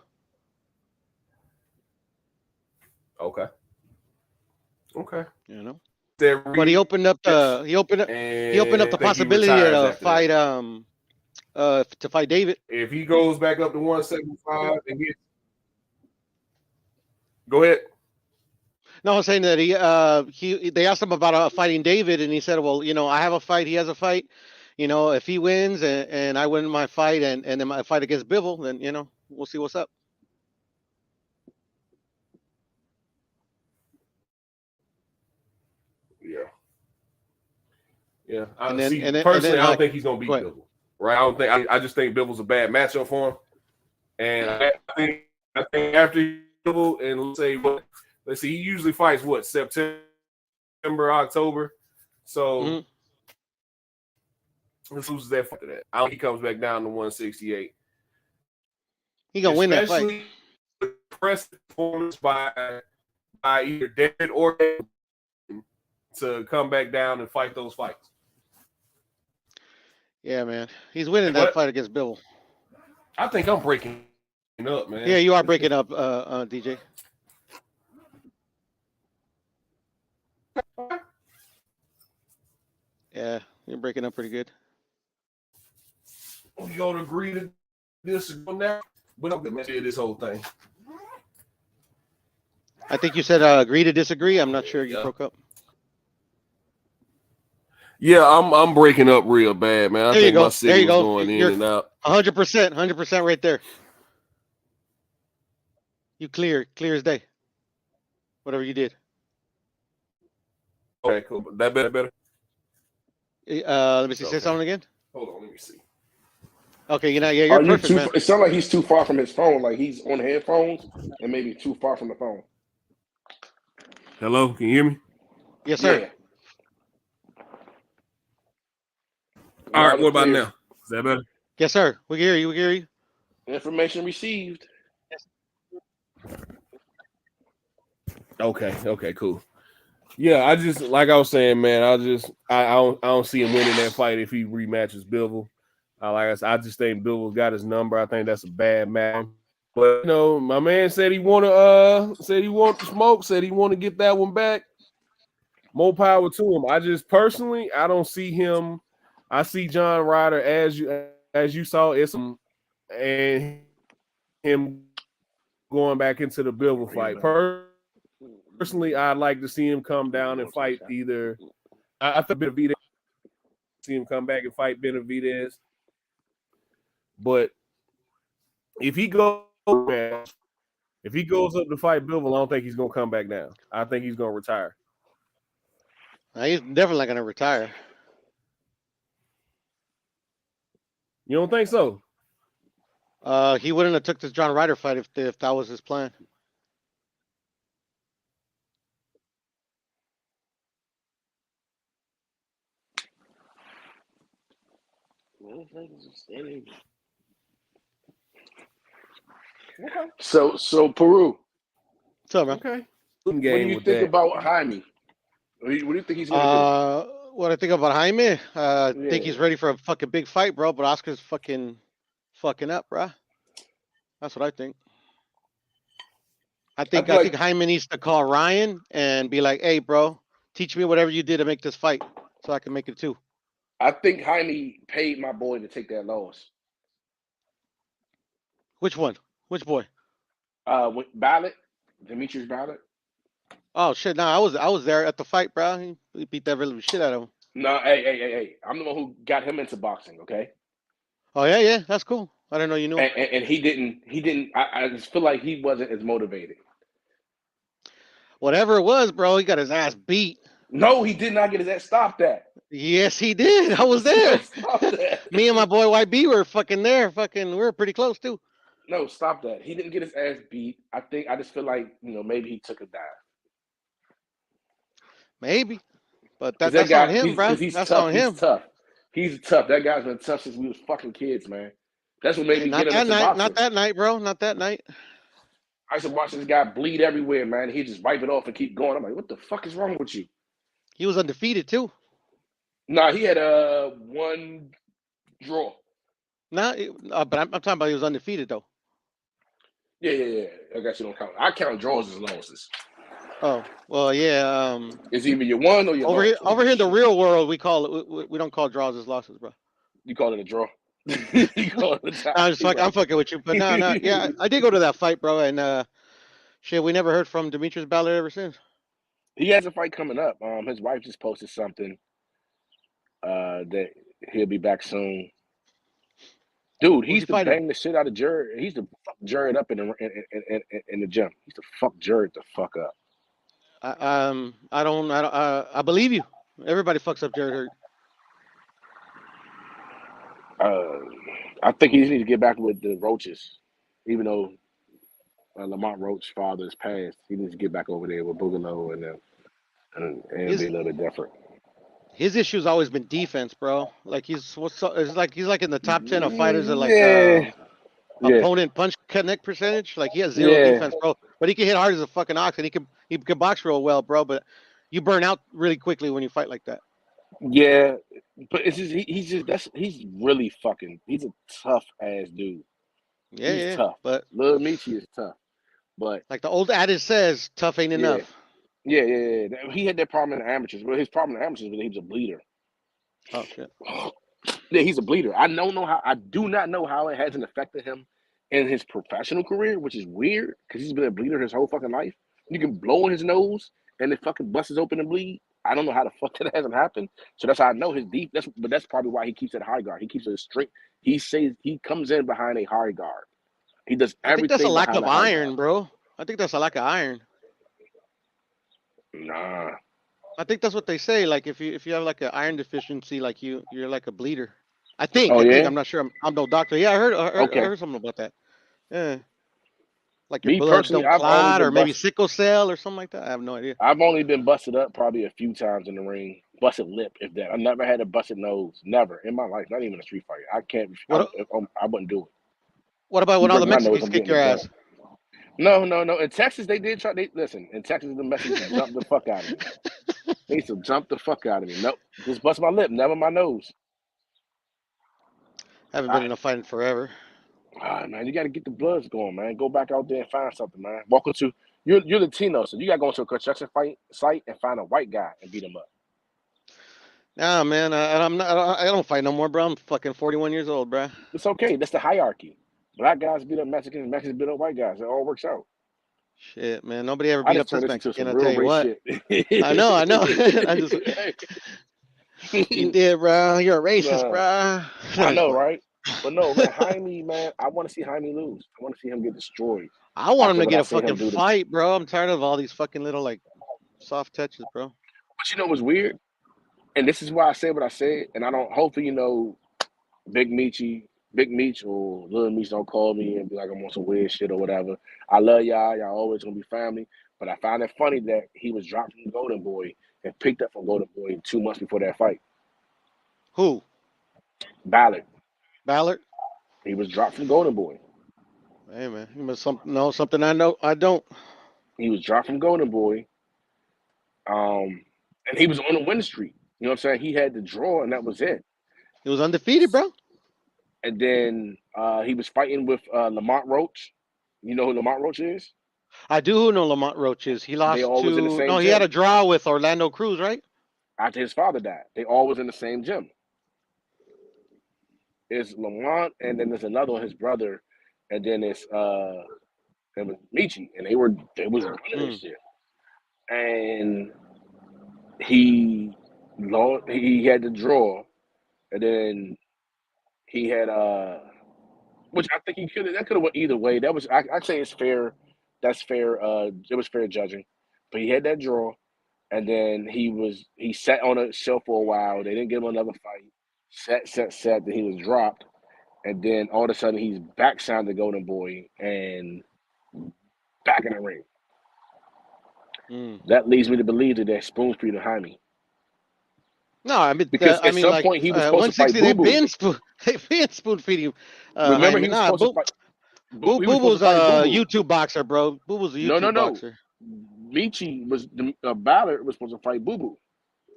I: Okay.
M: You know. But he opened up the possibility to fight David.
I: If he goes back up to 175 and gets go ahead.
M: No, I'm saying that they asked him about fighting David, and he said, well, you know, I have a fight, he has a fight. You know, if he wins and I win my fight and then my fight against Bivol, then, you know, we'll see what's up.
I: Yeah. Personally, I don't think he's gonna beat Bivol. Right? I just think Bivol's a bad matchup for him. And I think after Bivol, and let's see, he usually fights September, October. So let's lose that after that. I think he comes back down to 168.
M: He gonna win that fight.
I: Impressive performance by either David or David to come back down and fight those fights.
M: Yeah, man. He's winning that fight against Bivol.
I: I think I'm breaking up, man.
M: Yeah, you are breaking up, DJ. Yeah, you're breaking up pretty good.
I: We gonna agree to disagree now? But I'm gonna do this whole thing.
M: I think you said agree to disagree. I'm not sure you broke up.
I: Yeah, I'm breaking up real bad, man. I think my signal's going in and out.
M: 100% right there. You clear as day. Whatever you did.
I: Okay, cool. That better.
M: Let me see. Say something again.
I: Hold on, let me see.
M: Okay, you're perfect, man.
K: It sounds like he's too far from his phone. Like he's on headphones and maybe too far from the phone.
I: Hello, can you hear me?
M: Yes, sir.
K: Yeah.
I: All right, what about now? Is that better?
M: Yes, sir. We can hear you.
K: Information received.
I: Okay, cool. Yeah, I just like I was saying, man. I don't see him winning that fight if he rematches Bivol. Like I said, I just think Bivol's got his number. I think that's a bad match. But my man said he want to smoke. Said he want to get that one back. More power to him. I just personally, I don't see him. I see John Ryder as you saw and him going back into the Bivol fight. Personally, I'd like to see him come down and fight either. I think Benavidez. See him come back and fight Benavidez. But if he goes up to fight Bivol, I don't think he's gonna come back down. I think he's gonna retire.
M: He's definitely not gonna retire.
I: You don't think so?
M: He wouldn't have took this John Ryder fight if that was his plan.
K: So Peru.
M: What's up, man?
I: Okay.
K: What do you think about Jaime? What do you think he's gonna do?
M: What I think about Jaime? I think he's ready for a fucking big fight, bro. But Oscar's fucking up, bro. That's what I think. I think Jaime needs to call Ryan and be like, "Hey, bro, teach me whatever you did to make this fight, so I can make it too."
K: I think Jaime paid my boy to take that loss.
M: Which one? Which boy?
K: Ballot. Demetrius Ballard?
M: Oh shit! No, I was there at the fight, bro. He beat that really shit out of him.
K: No, hey. I'm the one who got him into boxing, okay?
M: Oh yeah, that's cool. I didn't know you knew him.
K: And he didn't. I just feel like he wasn't as motivated.
M: Whatever it was, bro, he got his ass beat.
K: No, he did not get his ass. Stop that.
M: Yes, he did. I was there.
K: Stop that.
M: Me and my boy YB were fucking there. We were pretty close too.
K: No, stop that. He didn't get his ass beat. I just feel like, maybe he took a dive.
M: Maybe. But
K: That
M: that's
K: guy,
M: on him, bro.
K: he's
M: That's
K: tough.
M: on him.
K: He's tough. He's tough. That guy's been tough since we was fucking kids, man. That's what made me
M: Not
K: get him
M: that
K: into
M: night.
K: boxing.
M: Not that night, bro. Not that night.
K: I used to watch this guy bleed everywhere, man. He just wipe it off and keep going. I'm like, what the fuck is wrong with you?
M: He was undefeated too.
K: Nah, he had one draw.
M: But I'm talking about he was undefeated though.
K: Yeah. I guess you don't count. I count draws as losses.
M: Oh well, yeah.
K: It's either you won or you
M: over
K: lost.
M: Over here in the real world, we call it. We don't call draws as losses, bro.
K: You call it a draw. You call it a tie.
M: I'm fucking with you, but no. Yeah, I did go to that fight, bro, and shit, we never heard from Demetrius Ballard ever since.
K: He has a fight coming up. His wife just posted something that he'll be back soon. Dude, he used to bang the shit out of Jared. He used to fuck Jared up in the gym. He used to fuck Jared the fuck up.
M: I believe you. Everybody fucks up Jared Hurt.
K: I think he needs to get back with the Roaches, even though Lamont Roach's father is passed. He needs to get back over there with Boogaloo and be a little bit different.
M: His issue's always been defense, bro. Like he's like in the top 10 of fighters that like opponent punch connect percentage. Like he has zero defense, bro. But he can hit hard as a fucking ox, and he can box real well, bro. But you burn out really quickly when you fight like that.
K: Yeah, but it's just he's really fucking. He's a tough ass dude.
M: Yeah,
K: he's tough. But Lil Michi is tough. But
M: like the old adage says, tough ain't enough.
K: Yeah. He had that problem in the amateurs. But his problem in the amateurs was that he was a bleeder.
M: Oh shit.
K: Yeah, he's a bleeder. I do not know how it hasn't affected him in his professional career, which is weird because he's been a bleeder his whole fucking life. You can blow in his nose and it fucking busts open and bleed. I don't know how the fuck that hasn't happened. So that's how I know his deep. But that's probably why he keeps it high guard. He keeps it straight. He says he comes in behind a high guard. He does everything.
M: I think that's a lack of iron, bro. I think that's a lack of iron.
K: Nah.
M: I think that's what they say. Like if you have like an iron deficiency, like you're like a bleeder. I think. I'm not sure. I'm no doctor. Yeah, I heard something about that. Yeah. Like your blood don't clot, or maybe sickle cell or something like that. I have no idea.
K: I've only been busted up probably a few times in the ring. Busted lip, if that. I never had a busted nose. Never in my life. Not even a street fight. I can't. I wouldn't do it.
M: What about when all the Mexicans kick your ass?
K: No. In Texas, they did try. Listen, in Texas, the Mexicans jumped the fuck out of me. They used to jump the fuck out of me. Nope. Just bust my lip, never my nose.
M: Haven't been in a fight in forever.
K: All right, man, you got to get the bloods going, man. Go back out there and find something, man. Welcome to you're Latino, so you got to go into a construction site and find a white guy and beat him up.
M: Nah, man, I don't fight no more, bro. I'm fucking 41 years old, bro.
K: It's okay. That's the hierarchy. Black guys beat up Mexicans, Mexicans beat up white guys. It all works out.
M: Shit, man, nobody ever beat up this Mexican. I'll tell you what.
K: I
M: know. You did, bro. You're a racist, bro.
K: I know, right? But no, man, Jaime, man, I want to see Jaime lose. I want to see him get destroyed.
M: I want him to get a fucking fight, bro. I'm tired of all these fucking little like soft touches, bro.
K: But you know what's weird? And this is why I said what I said. And I don't. Hopefully, Big Meech or Lil Meech don't call me and be like I'm on some weird shit or whatever. I love y'all. Y'all always gonna be family. But I find it funny that he was dropped from Golden Boy and picked up from Golden Boy 2 months before that fight.
M: Who?
K: Ballard.
M: He
K: was dropped from Golden Boy.
M: Hey man, he must know something I know I don't.
K: He was dropped from Golden Boy. And he was on a win streak. You know what I'm saying? He had the draw and that was it.
M: He was undefeated, bro.
K: And then he was fighting with Lamont Roach. You know who Lamont Roach is?
M: I do know Lamont Roach is. He lost to
K: he
M: had a draw with Orlando Cruz, right?
K: After his father died. They all was in the same gym. It's Lamont, and then there's another one, his brother, and then it's It was Michi, and they was running this shit. And he had the draw, and then he had which I think that could have went either way. That was I'd say it's fair. That's fair. It was fair judging, but he had that draw, and then he sat on a shelf for a while. They didn't give him another fight. Sat. Then he was dropped, and then all of a sudden he's back signed to Golden Boy and back in the ring. That leads me to believe that they're spoon feeding Jaime.
M: No, I mean,
K: because at some point he was supposed to fight
M: 160. They've been spoon feeding him.
K: Remember, he was supposed to fight.
M: Boo Boo's a YouTube boxer, bro. Boo Boo's a YouTube boxer.
K: Michi was Ballard was supposed to fight Boo Boo.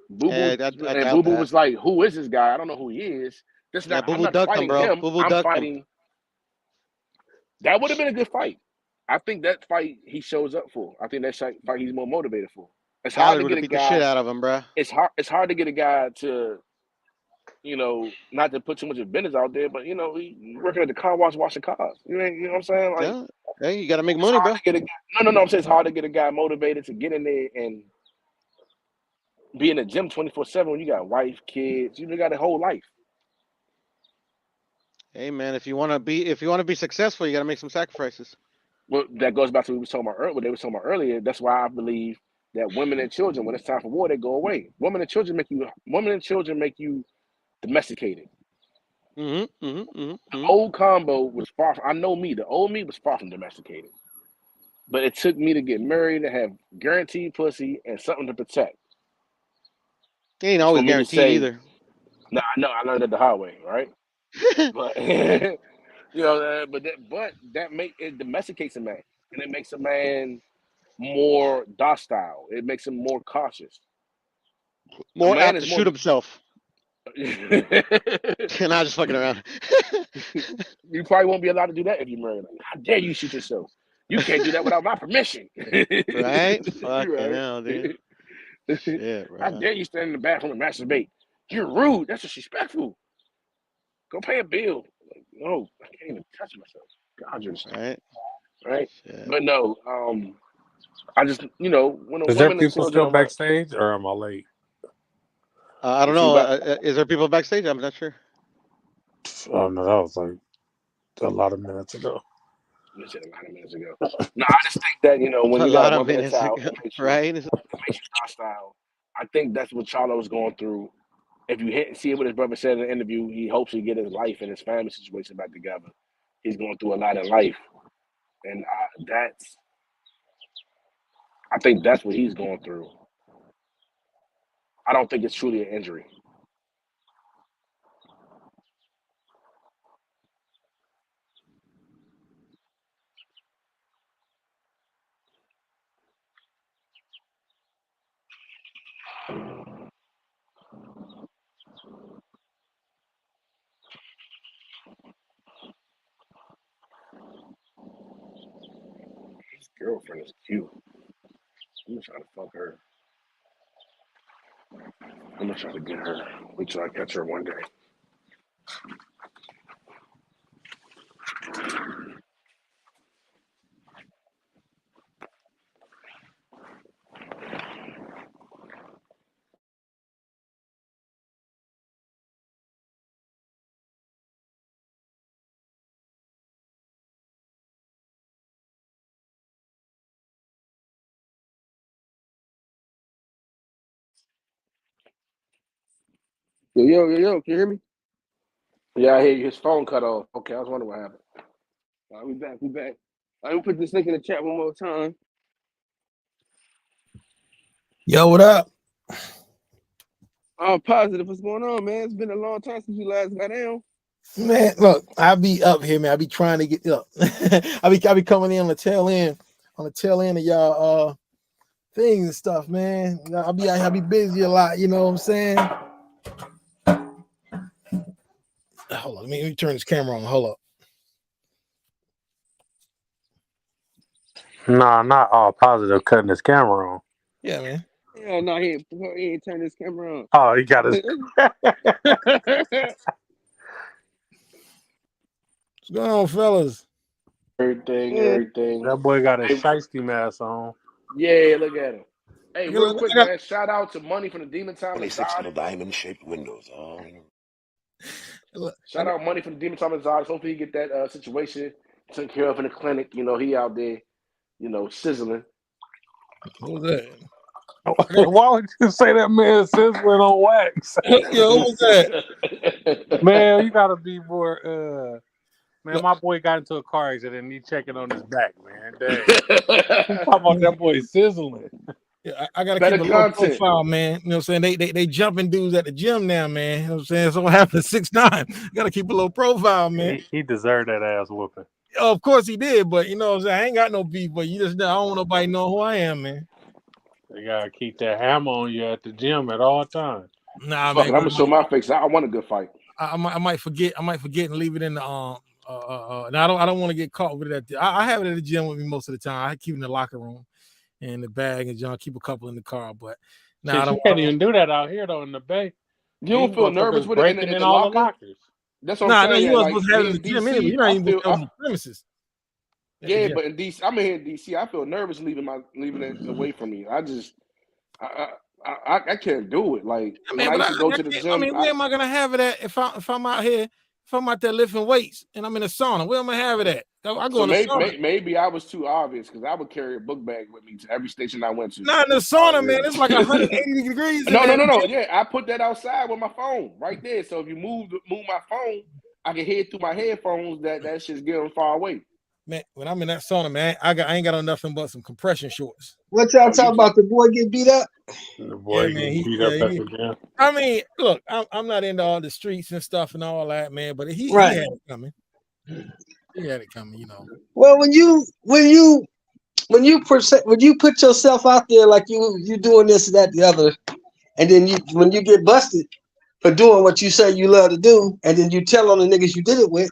K: Boo Boo was like, "Who is this guy? I don't know who he is. This not. I'm not fighting him. I'm fighting." That would have been a good fight. I think that fight he shows up for. I think that fight he's more motivated for. It's hard to get a guy.
M: The shit out of him, bro.
K: It's hard to get a guy to, not to put too much of business out there, but he working at the car wash washing cars. You know what I'm saying? Like,
M: yeah, you got to make money, bro.
K: No. I'm saying it's hard to get a guy motivated to get in there and be in the gym 24/7 when you got wife, kids. You got a whole life.
M: Hey man, if you want to be successful, you got to make some sacrifices.
K: Well, that goes back to what they were talking about earlier. That's why I believe that women and children, when it's time for war, they go away. Women and children make you domesticated. The old combo was far from, I know me. The old me was far from domesticated. But it took me to get married to have guaranteed pussy and something to protect.
M: It ain't always guaranteed either.
K: No, I know. I learned it the hard way, right? But it domesticates a man, and it makes a man more docile. It makes him more cautious.
M: More apt to shoot himself. And I just fucking around.
K: You probably won't be allowed to do that if you're married. Like, how dare you shoot yourself? You can't do that without my permission.
M: Right? Fucking hell, dude. Shit,
K: how dare you stand in the bathroom and masturbate? You're rude. That's disrespectful. Go pay a bill. Like, no, I can't even touch myself. God, you're right. Shit. But no, I just when
C: is there people still backstage or am I late?
M: I don't know. Is there people backstage? I'm not sure.
C: Oh no, that was like a lot of minutes ago.
K: You said a lot of minutes ago. No, I just think that when you got one minute out,
M: right?
K: It makes you hostile. I think that's what Charlo was going through. If you see what his brother said in the interview, he hopes to get his life and his family situation back together. He's going through a lot in life, and I think that's what he's going through. I don't think it's truly an injury. His girlfriend is cute. I'm gonna try to fuck her. I'm gonna try to get her. Wait till I catch her one day. Yo, can you hear me? Yeah, I hear you. His phone cut off. Okay, I was wondering what happened. All right, we back. All right, we put this link in the chat one more time.
N: Yo, what up?
B: I'm positive. What's going on, man? It's been a long time since you last got down.
N: Man, look, I be up here, man. I be trying to get up. I be coming in on the tail end of y'all things and stuff, man. I be busy a lot, you know what I'm saying? Hold on, let me turn this camera on. Hold up.
C: Nah, not all positive cutting his camera on.
N: Yeah, man.
B: Hell no, he ain't turned his camera on.
C: Oh, he got his
N: What's going on, fellas?
K: everything.
C: That boy got a
K: Hey,
C: shiesty mask on.
K: yeah, look at him. Hey,
N: I
K: real
N: got-
K: quick,
N: I got-
K: man. Shout out to Money from the Demon Time
O: 26
K: Exotic.
O: little diamond-shaped windows. Oh,
N: look,
K: Shout out Money from the Demon Time Exotic. Hopefully he get that situation taken care of in the clinic. You know, he out there, you know, sizzling.
N: What was that?
C: Why would you say that man sizzling on wax?
N: Yo, what was that?
C: Man, you gotta be more. Man, my boy got into a car accident and he checking on his back, man. Dang. You talking about that boy sizzling?
N: Yeah, I gotta
K: Better
N: keep a low
K: content.
N: profile, man. You know what I'm saying? They jumping dudes at the gym now, man. You know what I'm saying? So what happened 6'9"? Gotta keep a low profile, man.
C: He deserved that ass whooping.
N: Of course he did, but you know what I'm saying? I ain't got no beef, but you just I don't want nobody know who I am, man.
C: You gotta keep that hammer on you at the gym at all times.
N: Nah,
K: Fuck
N: man.
K: it, I'm gonna show my face. I want a good fight.
N: I might forget. I might forget and leave it in the now I don't want to get caught with it. I have it at the gym with me most of the time. I keep it in the locker room, in the bag, and John keep a couple in the car. But now
C: Shit,
N: I don't.
C: you can't even do that out here though in the Bay.
K: You don't
C: These
K: feel nervous
C: motherfuckers
K: with it in
C: breaking
K: the
C: in all
K: locker?
C: the lockers.
K: That's what
N: Nah,
K: I'm
N: no,
K: saying.
N: you
K: Yeah,
N: wasn't
K: like
N: supposed to have it
K: in
N: in the gym
K: DC,
N: anyway. You're not
K: I
N: even
K: feel
N: on the premises.
K: yeah, but in DC, I'm here in DC. I feel nervous leaving it away from me. I can't do it. Like when I used to go to the gym.
N: I mean, where am I gonna have it at if I'm out here? If I'm out there lifting weights and I'm in a sauna, where am I have it at? I go
K: So
N: in the sauna.
K: maybe I was too obvious because I would carry a book bag with me to every station I went to.
N: Not in the sauna, man. It's like 180 degrees.
K: No. Yeah, I put that outside with my phone right there. So if you move my phone, I can hear through my headphones that shit's getting far away.
N: Man, when I'm in that sauna, man, I ain't got on nothing but some compression shorts.
H: What y'all talking about? The boy get beat up?
C: The boy
N: man,
C: beat up at the gym.
N: I mean, look, I'm not into all the streets and stuff and all that, man, but he
H: Right.
N: had it coming. He had it coming, you know.
H: Well, when you put yourself out there like you doing this, that, the other, and then when you get busted for doing what you say you love to do, and then you tell on the niggas you did it with,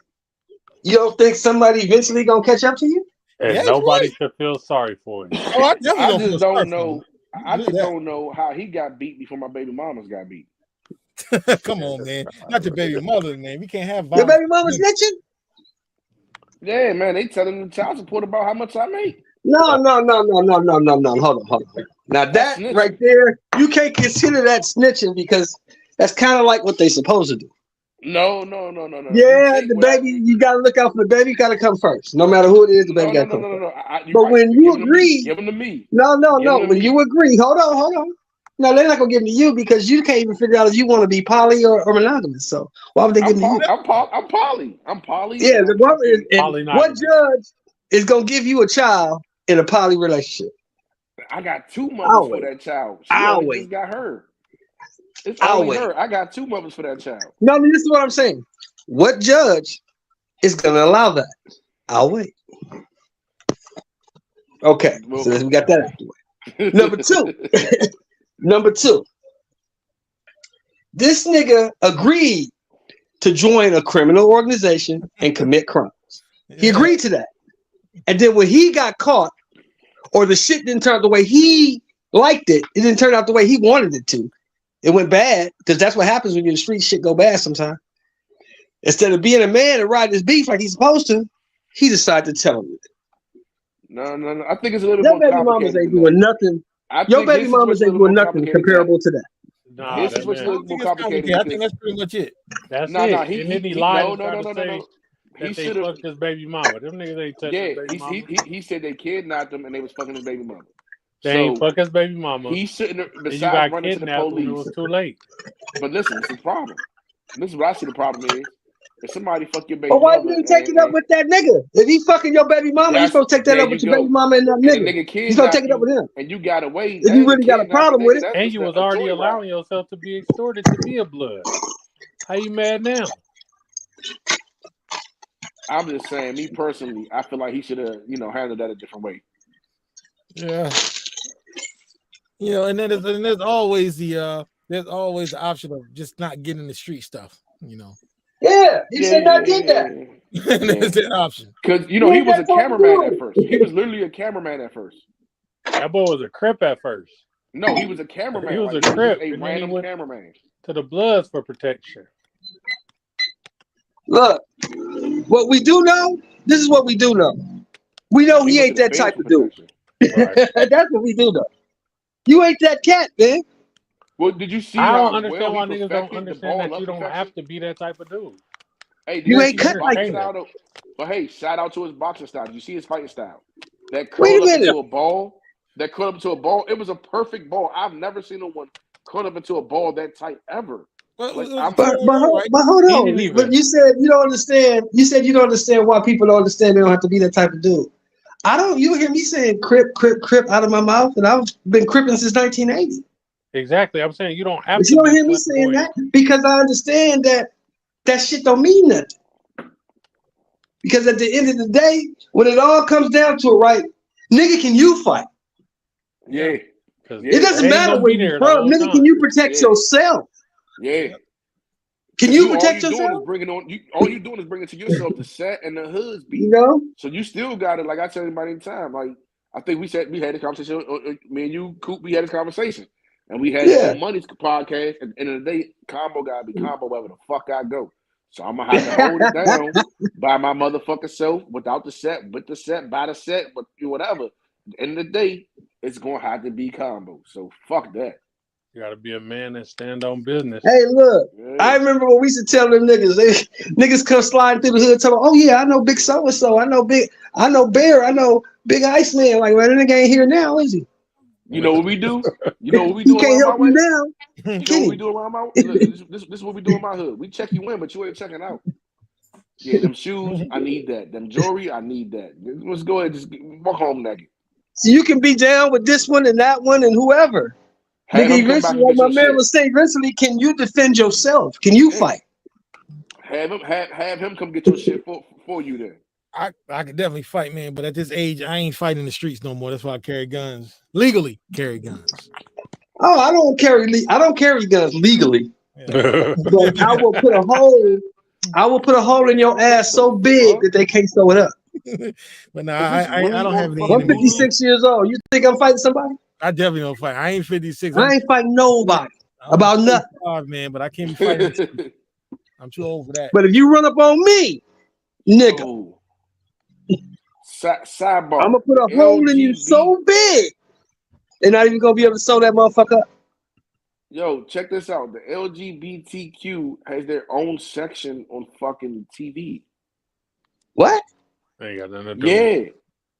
H: you don't think somebody eventually gonna catch up to you?
C: And
N: Yeah,
C: nobody
N: right.
C: should feel sorry for you.
N: Oh, I definitely
K: I
N: don't
K: just
N: feel
K: don't
N: sorry
K: know.
N: for him.
K: I
N: Do
K: just
N: that.
K: don't know how he got beat before my baby mamas got beat.
N: Come on, man. Not your baby mother, man. We can't have
H: Your
N: violence.
H: baby mama snitching?
K: Yeah, man, they telling the child support about how much I make.
H: No. Hold on. Now that
K: snitching.
H: right there, you can't consider that snitching because that's kind of like what they supposed to do.
K: No.
H: Yeah, the baby, you gotta look out for the baby. Gotta come first, no matter who it is. The baby gotta come first.
K: No.
H: But when you agree,
K: give them to me.
H: no.
K: Give them to
H: When
K: me.
H: you agree, hold on. No, they're not gonna give them to you because you can't even figure out if you want to be poly or monogamous. So why would they give them to you?
K: I'm poly. I'm poly.
H: Yeah,
K: and
H: the
K: I'm
H: one is,
K: fucking-
H: and what judge is gonna give you a child in a poly relationship?
K: I got two
H: I'll
K: mothers for
H: wait.
K: that child. She
H: I'll
K: only
H: wait.
K: just got her. It's
H: I'll
K: only
H: wait.
K: her. I got two mothers for that child.
H: No, this is what I'm saying. What judge is gonna allow that? I'll wait. Okay, so we got that out the way. Number two. This nigga agreed to join a criminal organization and commit crimes. He agreed to that. And then when he got caught, or the shit didn't turn out the way he liked it, it didn't turn out the way he wanted it to. It went bad, because that's what happens when you're in the street, shit go bad sometimes. Instead of being a man and riding his beef like he's supposed to, he decided to tell him.
K: No. I think it's a little
H: Your
K: bit
H: baby
K: more
H: mamas
K: complicated.
H: ain't
K: than
H: doing
K: that.
H: nothing.
K: I
H: Your
K: think
H: baby
K: his
H: mamas
K: situation
H: ain't
K: a
H: doing
K: little
H: nothing
K: complicated than
H: comparable to that.
C: Nah,
K: His
C: that
K: situation
C: man.
K: a little more complicated.
N: I think that's pretty much it.
C: That's
K: No.
C: it. And then he lied and tried to say
K: No.
C: that
K: He
C: they
K: should have.
C: fucked his baby mama. Them niggas ain't touching his
K: Yeah,
C: baby mama.
K: he said they kidnapped him and they was fucking his baby mama.
C: They ain't fuck his baby mama.
K: He shouldn't have.
C: And you
K: Besides
C: got
K: running to the
C: kidnapped when it was
K: police.
C: too late.
K: But listen, this is the problem. This is what I see the problem is. If somebody fuck your baby
H: But why you
K: mother,
H: didn't take it up with that nigga? If he fucking your baby mama, you supposed to take that
K: there
H: up with
K: you
H: your baby
K: go.
H: mama and that
K: And the
H: nigga.
K: nigga
H: You supposed to take
K: kidnapped
H: it up with
K: you,
H: him.
K: and you got away.
H: If you really got a problem with it.
C: And you was already allowing yourself to be extorted to be a blood. How you mad now?
K: I'm just saying, me personally, I feel like he should have, handled that a different way.
N: Yeah. You know, and then there's always the option of just not getting the street stuff, you know.
H: Yeah, he should not did that.
N: There's that option.
K: Because he was a cameraman at first. He was literally a cameraman at first.
C: That boy was a Crip at first.
K: No, he was a cameraman.
C: He was
K: like,
C: a Crip.
K: a
C: And then he
K: random
C: went
K: cameraman.
C: to the Bloods for protection.
H: Look, what we do know, this is what we do know. We know he
K: went
H: ain't
K: to the
H: that
K: feds
H: type
K: for
H: of dude.
K: protection.
H: That's what we do, though. You ain't that cat, man.
B: Well, did you see
C: I don't
B: how
C: understand
B: well
C: why
B: he
C: niggas don't
B: perfected the
C: understand
B: ball
C: that
B: up
C: you don't
B: perfection?
C: have to be that type of dude.
B: Hey, did
H: You
B: you
H: ain't
B: see his
H: cut like
B: boxing
H: that.
B: style? Though? But hey, shout out to his boxing style. Did you see his fighting style? That
H: Wait a
B: curl up
H: minute.
B: into a ball. That curl up into a ball. It was a perfect ball. I've never seen no one curl up into a ball that tight ever. Like I'm.
H: But hold
C: He
H: on.
C: didn't even.
H: But you said you don't understand. You said you don't understand why people don't understand they don't have to be that type of dude. I don't. You hear me saying crip out of my mouth, and I've been cripping since 1980.
C: Exactly. I'm saying you don't have
H: But
C: to
H: you don't
C: be
H: hear me saying
C: flamboyant.
H: that because I understand that shit don't mean nothing. Because at the end of the day, when it all comes down to it, right, nigga, can you fight?
B: Yeah.
H: It doesn't
C: They ain't
H: matter
C: gonna
H: where
C: be
H: you
C: there the
H: from,
C: whole
H: nigga. Can
C: time.
H: you protect yourself?
B: Yeah.
H: Can
B: 'Cause
H: you
B: all
H: protect
B: you doing is
H: yourself?
B: bringing on you. All you doing is bringing to yourself the set and the hoods beat.
H: You know.
B: So you still got it. Like I tell everybody in time. Like I think we had this conversation. Me and you, Coop, we had this conversation, and we had it
H: Yeah.
B: on Money's podcast. At the end of the day, combo gotta be combo wherever the fuck I go. So I'm gonna have to hold it down by my motherfucking self without the set, with the set, by the set, but whatever. At the end of the day, it's gonna have to be combo. So fuck that.
C: You gotta be a man and stand on business.
H: Hey, look, I remember when we used to tell them niggas come sliding through the hood, tell them, oh yeah, I know Big So and So, I know Bear, I know Big Iceman. Like, well, that nigga ain't here now, is he?
B: You know what we do? You know what we
H: He
B: do
H: can't
B: around my
H: help you
B: way?
H: now.
B: You know
H: Can
B: what
H: he?
B: we do around my look, this is what we do in my hood. We check you in, but you ain't checking out. Yeah, them shoes, I need that. Them jewelry, I need that. Let's go ahead, just walk home naked.
H: So you can be down with this one and that one and whoever.
B: Have
H: Nigga,
B: him come back
H: eventually,
B: and
H: like
B: get
H: my
B: your
H: man
B: shit.
H: was saying, eventually, can you defend yourself? Can you
B: Yeah.
H: fight?
B: Have him come get your shit for you then.
N: I could definitely fight, man, but at this age, I ain't fighting in the streets no more. That's why I carry guns. Legally carry guns.
H: Oh, I don't carry guns legally. But I will put a hole in your ass so big that they can't sew it up.
N: But no, I don't have any
H: I'm
N: enemies.
H: 56 years old. You think I'm fighting somebody?
N: I definitely don't fight. I ain't 56.
H: I ain't fighting nobody about nothing.
N: 45, man, but I can't be fighting. I'm too old for that.
H: But if you run up on me, nigga,
B: Sidebar.
H: I'm gonna put a hole in you so big, they're not even gonna be able to sew that motherfucker up.
B: Yo, check this out. The LGBTQ has their own section on fucking TV.
H: What?
C: They ain't got nothing to do.
B: Yeah.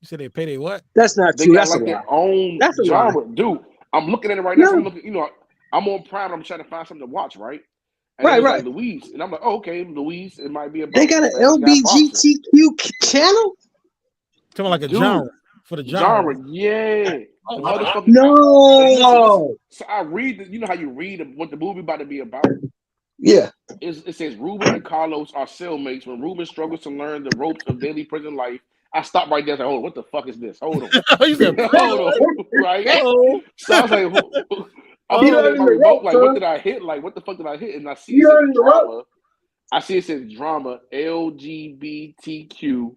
N: You said they pay they what?
H: That's not
B: They
H: true.
B: got
H: That's
B: like
H: a
B: their
H: lie.
B: own
H: That's a
B: genre.
H: lie.
B: Dude, I'm looking at it right now. So
H: No.
B: I'm looking, I'm on Prime. I'm trying to find something to watch, right? And
H: Right,
B: it was
H: right.
B: like Louise. And I'm like, oh, okay, Louise. It might be about
H: They got an
B: fast guy boxing.
H: LBGTQ channel?
N: Talking like a
B: Dude,
N: genre for the genre.
B: yeah.
N: Oh,
B: The
N: wow.
B: motherfucker.
H: No.
B: So I read, you know how you read what the movie about to be about?
H: Yeah.
B: It says Ruben and Carlos are cellmates when Ruben struggles to learn the ropes of daily prison life. I stopped right there and said, hold on, what the fuck is this? Hold on.
N: You said,
B: hold on. Right?
N: Uh-oh.
B: So I was like, I'm looking at my remote, like, what did I hit? Like, what the fuck did I hit? And I see it says drama. I see it says drama, LGBTQ,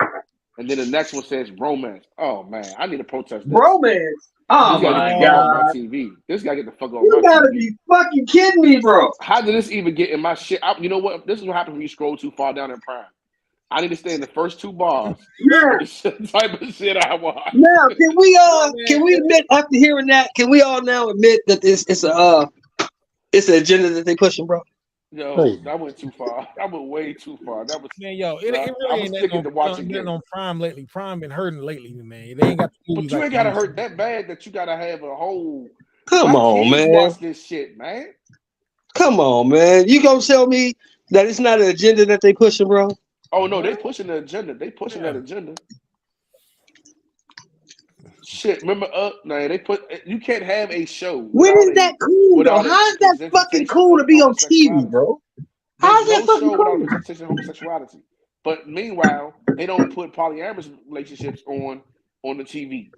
B: and then the next one says romance. Oh, man, I need to protest this.
H: Romance? Oh,
B: This guy
H: my
B: get the fuck off
H: God.
B: my TV. This guy get the fuck off
H: You
B: my
H: gotta
B: TV.
H: be fucking kidding me, bro.
B: How did this even get in my shit? You know what? This is what happens when you scroll too far down in Prime. I need to stay in the first two bars.
H: Yeah.
B: This type of shit I watch.
H: Now, can we admit after hearing that? Can we all now admit that it's an agenda that they pushing, bro?
B: Yo, that went too far. That went way too far. That was
N: Man, yo, it
B: I
N: really
B: was
N: ain't
B: sticking to watch
N: nothing
B: again.
N: on Prime lately. Prime been hurting lately, man. They ain't got the
B: But
N: movies
B: you
N: like
B: ain't gotta
N: they
B: hurt that bad that you gotta have a whole.
H: Come
B: My
H: on,
B: kids
H: man.
B: watch this shit, man.
H: Come on, man. You gonna tell me that it's not an agenda that they pushing, bro?
B: Oh no, they pushing the agenda. They pushing that agenda. Shit, remember? No, they put. You can't have a show.
H: When is that cool, though?
B: without a
H: How is that fucking
B: presentation
H: cool to
B: of
H: be on TV,
B: homosexuality.
H: bro?
B: There's
H: How's that
B: no
H: fucking
B: show without a
H: cool?
B: presentation of homosexuality. But meanwhile, they don't put polyamorous relationships on the TV.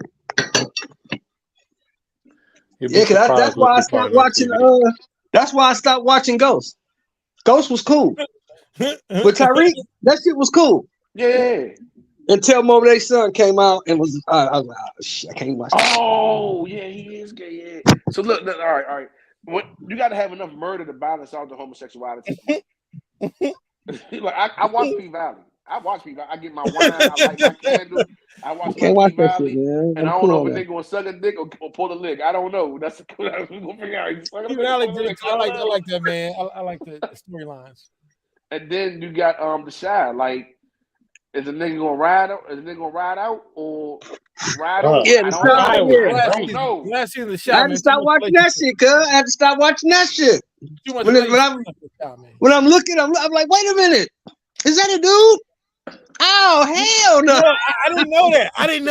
H: Yeah, cause that's why I stopped watching. That's why I stopped watching Ghost. Ghost was cool, but Tyreek, that shit was cool.
B: Yeah.
H: Until Mo'Nay's son came out and was, I was like, oh, shit, I can't watch that.
B: Oh yeah, he is gay. Yeah. So look, all right. What you got to have enough murder to balance out the homosexuality. Like I watch P Valley. I watch P Valley. I get my wine. I light my candle.
K: I watch
H: Can't
K: Lucky
H: watch that shit,
K: Valley,
H: man.
K: and
H: I'm
K: I don't
H: cool
K: know
H: on
K: if a
H: that.
K: nigga gonna suck a dick or pull a lick. I don't know. That's we gonna figure out. He's sucking a
N: Even
K: dick or
N: Alex
K: pulling a
N: did
K: lick.
N: it too.
K: I don't
N: I
K: know.
N: like that, man. I like the storylines.
K: And then you got the Shy. Like, is a nigga gonna ride out? Is a nigga gonna ride out or ride on?
H: Yeah,
K: I
H: the
K: don't
H: Shy,
K: know.
H: yeah.
K: I don't know.
N: Last season, the
H: I
N: shot,
H: had to
N: man.
H: stop watching that shit, cuz. I had to stop watching that shit.
N: Too much
H: When I'm looking, I'm like, wait a minute. Is that a dude? Oh, hell no.
N: I didn't know that. I didn't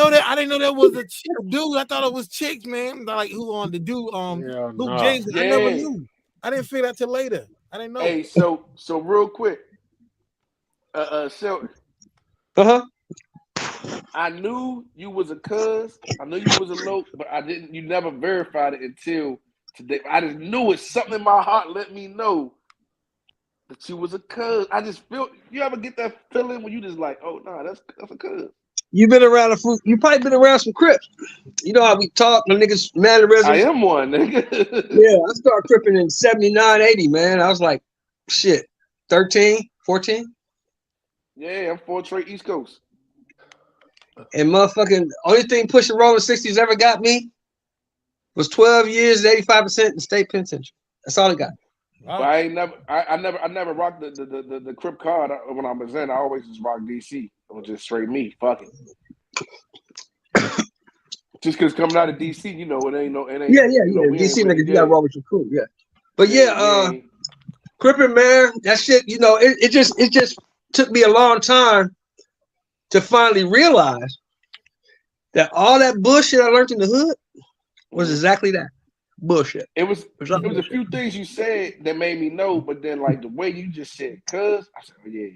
N: know that was a dude. I thought it was chicks, man. Like who on the dude Luke James. I never knew. I didn't figure that till later. I didn't know.
K: Hey, so real quick. Shelton. I knew you was a cuz. I knew you was a loc, but I didn't. You never verified it until today. I just knew it. Something in my heart let me know that you was a cuz. I just feel. You ever get that feeling when you just like, oh no, that's a cuz.
H: You been around you probably been around some Crips. You know how we talk, the niggas mannerisms.
K: I am one, nigga.
H: Yeah, I started cripping in 79, 80, man. I was like, shit, 13, 14.
K: Yeah, I'm 4 straight East Coast.
H: And motherfucking only thing Pushing Rolling 60s ever got me was 12 years, 85% in state penitentiary. That's all it got.
K: But I ain't never. I never rocked the Crip card when I was in. I always just rock DC. It was just straight me. Fuck it. Just because coming out of DC, you know, it ain't.
H: Yeah.
K: You know,
H: DC
K: really,
H: niggas, you gotta roll with your crew, yeah. But Crippin', man, that shit, you know, it just took me a long time to finally realize that all that bullshit I learned in the hood was exactly that. Bullshit.
K: It was a few things you said that made me know, but then like the way you just said cuz, I said, oh, yeah.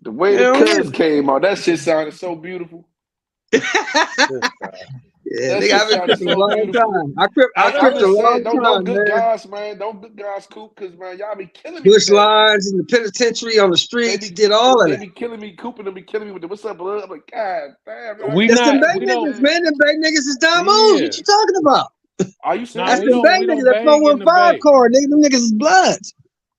K: The way the cuz came out, that shit sounded so beautiful.
H: Yeah, nigga, I've been cripping a long time. I cripped a long time,
K: don't good
H: man.
K: guys, man. Don't good guys coop, because man, y'all be killing me.
H: Bush lines in the penitentiary, on the streets, did all of
K: They
H: that.
K: be killing me, cooping them, be killing me with the what's up, blood. I'm like, God damn.
H: That's them Bay niggas, man. Them Bay niggas is Don Moon. What you talking about?
K: Are you serious?
H: That's the Bay niggas. That's 415 card, nigga. Them niggas is bloods.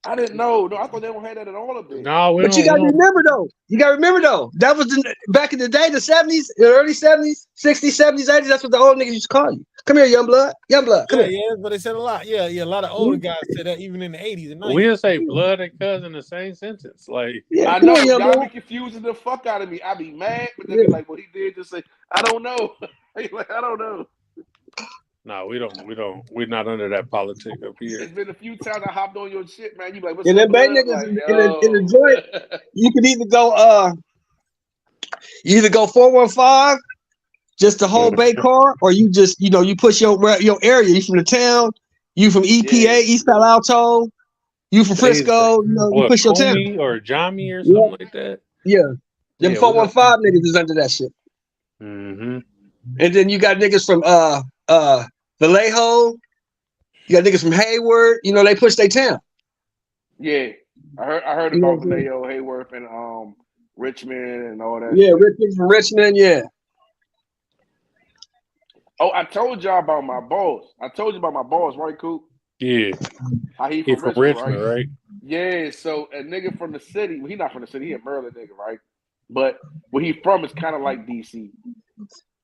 K: I didn't know. No, I thought they don't have that at all up there.
C: No,
H: But you gotta remember though. That was back in the day, the 70s, the early 70s, 60s, 70s, 80s. That's what the old niggas used to call you. Come here, young blood. Young blood. Come here.
N: Yeah, but they said a lot. Yeah, a lot of older guys said that even in the 80s and 90s.
C: We'll say blood and cousin in the same sentence. Like,
K: I know y'all be confusing the fuck out of me. I be mad, but then be like, what he did, just say, I don't know. Like, I don't know.
C: No, we're not under that politic up here.
K: It's been a few times I hopped on your shit, man. You like, what's
H: And
K: up,
H: them Bay
K: blood?
H: niggas
K: Like,
H: in the joint, you could either go 415, just the whole Bay car, or you just, you know, you push your area. You from the town, you from EPA, East Palo Alto, you from Frisco, you know, you push your town.
C: Comey or Jami or something like that.
H: Yeah. Them
C: Yeah,
H: 415 niggas is under that shit.
C: Mm-hmm.
H: And then you got niggas from Vallejo, you got niggas from Hayward, you know, they push their town.
K: Yeah. I heard about Vallejo, Hayworth, and Richmond and all that.
H: Yeah, Richmond from Richmond, yeah.
K: Oh, I told y'all about my boss. I told you about my boss, right, Coop?
C: Yeah.
K: How he
C: He
K: from
C: from
K: Richmond,
C: Richmond, right?
K: Yeah, so a nigga from the city, well, he not from the city, he a Maryland nigga, right? But where he from is kind of like DC.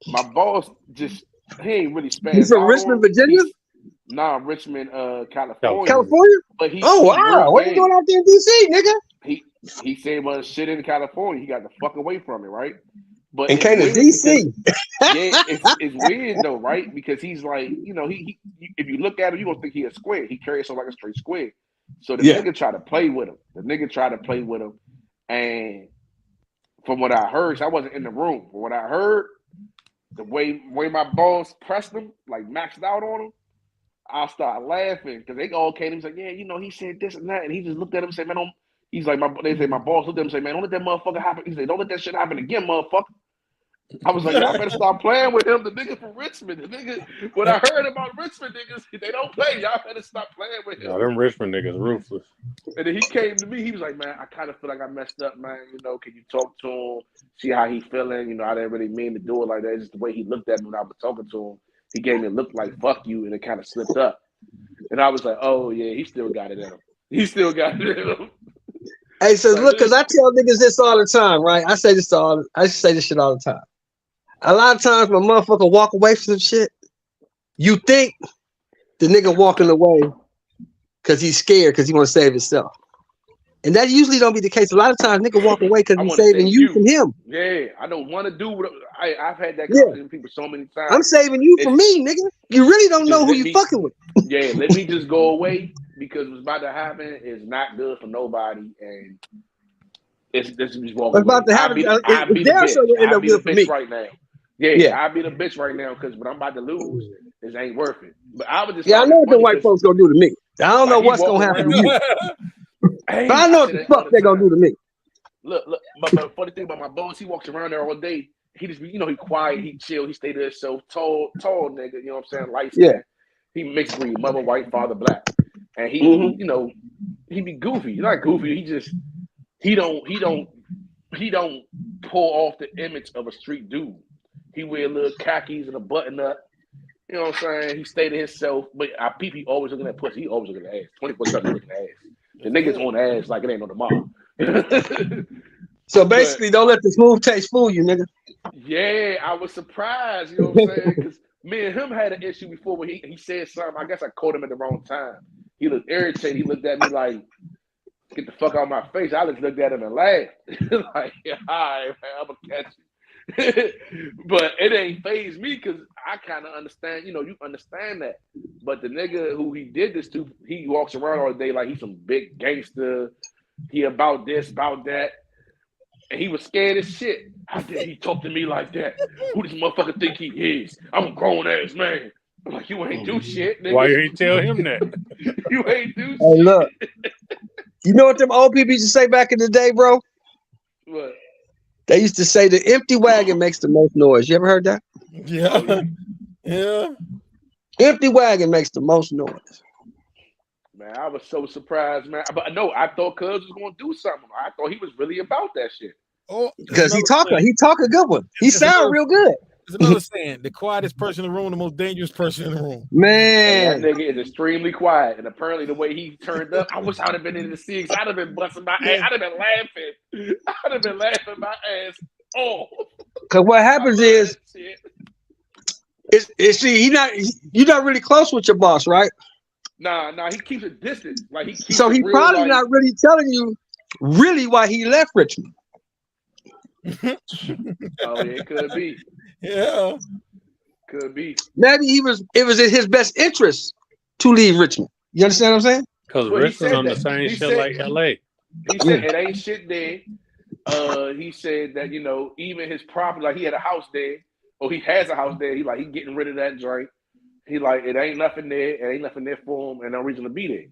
K: My boss just, he ain't really spazzed.
H: He's from Richmond, Virginia?
K: Nah, Richmond, California.
H: California?
K: But he,
H: oh, wow. What are you doing out there in DC, nigga?
K: He said, well, shit in California. He got the fuck away from it, right? But
H: And came to DC.
K: Yeah, it's weird though, right? Because he's like, you know, he if you look at him, you're gonna think he a square. He carries himself like a straight square. So the nigga tried to play with him. And from what I heard, so I wasn't in the room. From what I heard, the way my boss pressed him, like maxed out on him, I started laughing because they all came. He's like, yeah, you know, he said this and that, and he just looked at him and said, man, don't. He's like, they say my boss looked at him and say, man, don't let that motherfucker happen. He said, don't let that shit happen again, motherfucker. I was like, y'all better stop playing with him. The nigga from Richmond. The nigga, when I heard about Richmond niggas, they don't play. Y'all better stop playing with him.
C: No, them Richmond niggas ruthless.
K: And then he came to me. He was like, man, I kind of feel like I messed up, man. You know, can you talk to him, see how he feeling? You know, I didn't really mean to do it like that. It's just the way he looked at me when I was talking to him. He gave me a look like, fuck you, and it kind of slipped up. And I was like, oh, yeah, he still got it in him. He still got it in him.
H: Hey, so
B: Like,
H: look, because I tell niggas this all the time, right? I say this shit all the time. A lot of times when motherfucker walk away from some shit, you think the nigga walking away because he's scared because he want to save himself. And that usually don't be the case. A lot of times nigga walk away because
K: I
H: he's
K: want to
H: saving
K: save
H: you from him.
K: Yeah, I don't want to do what I've had that
H: Yeah.
K: conversation with people so many times.
H: I'm saving you from me, nigga. You really don't
K: Just
H: know who
K: let
H: you
K: me-
H: fucking with.
K: Yeah, let me just go away because what's about to happen is not good for nobody, and it's just walk
H: What's about
K: away.
H: to
K: I'll
H: happen?
K: be the
H: Damn
K: bitch.
H: sure gonna end
K: I'll
H: up
K: be the
H: good for
K: bitch
H: me.
K: right now.
H: Yeah.
K: Yeah, I'll be the bitch right now because what I'm about to lose is ain't worth it. But I was just
H: Yeah, I know what the white folks gonna do to me. I don't know
K: he
H: what's
K: walk
H: gonna happen to
K: around-
H: you.
K: Hey,
H: But I know what
K: say
H: the
K: that all
H: fuck they gonna do to me.
K: Look, but funny thing about my boss, he walks around there all day. He just, he quiet, he chill, he stay to himself, tall nigga, you know what I'm saying, light skin.
H: Yeah.
K: He mixed breed, mother white, father black. And he,
H: Mhm.
K: he be goofy. He's not goofy, he don't pull off the image of a street dude. He wear little khakis and a button up. You know what I'm saying? He stay to himself, but I peep, he always looking at pussy. He always looking at ass. 24/7 looking at ass. The niggas on ass like it ain't no tomorrow.
H: So basically, don't let the smooth taste fool you, nigga.
K: Yeah, I was surprised, you know what I'm saying? Because me and him had an issue before when he said something. I guess I caught him at the wrong time. He looked irritated. He looked at me like, get the fuck out of my face. I just looked at him and laughed. Like, yeah, all right, man, I'm going to catch you. But it ain't phased me because I kind of understand, you understand that. But the nigga who he did this to, he walks around all day like he's some big gangster. He about this, about that. And he was scared as shit. How dare he talk to me like that? Who does motherfucker think he is? I'm a grown ass man. I'm like, you ain't do shit, nigga.
C: Why you ain't tell him that?
K: You ain't do shit.
H: Hey, look. You know what them old people used to say back in the day, bro?
K: What?
H: They used to say the empty wagon makes the most noise. You ever heard that?
N: Yeah. Yeah.
H: Empty wagon makes the most noise.
K: Man, I was so surprised, man. But no, I thought Cuz was gonna do something. I thought he was really about that shit.
N: Oh,
H: Because he talk a good one. He sound real good.
N: There's another saying: the quietest person in the room, the most dangerous person in the room.
H: Man,
K: And that nigga is extremely quiet. And apparently the way he turned up, I wish I'd have been in the scene. I'd have been busting my ass. I'd have been laughing. I'd have been laughing my ass off.
H: Because what happens is, you're not really close with your boss, right?
K: Nah, he keeps a distance. Like he keeps
H: So
K: it
H: he
K: real,
H: probably
K: like,
H: not really telling you really why he left Richmond.
K: Oh yeah, it could be.
N: Yeah.
K: Could be.
H: Maybe it was in his best interest to leave Richmond. You understand what I'm saying?
C: Because
K: Well, he
C: Richmond
K: said
C: on the
K: that.
C: same
K: He
C: shit
K: said-
C: like LA.
K: He said it ain't shit there. He said that, even his property, like he had a house there, or he has a house there. He getting rid of that joint. He like, it ain't nothing there. It ain't nothing there for him, and no reason to be there.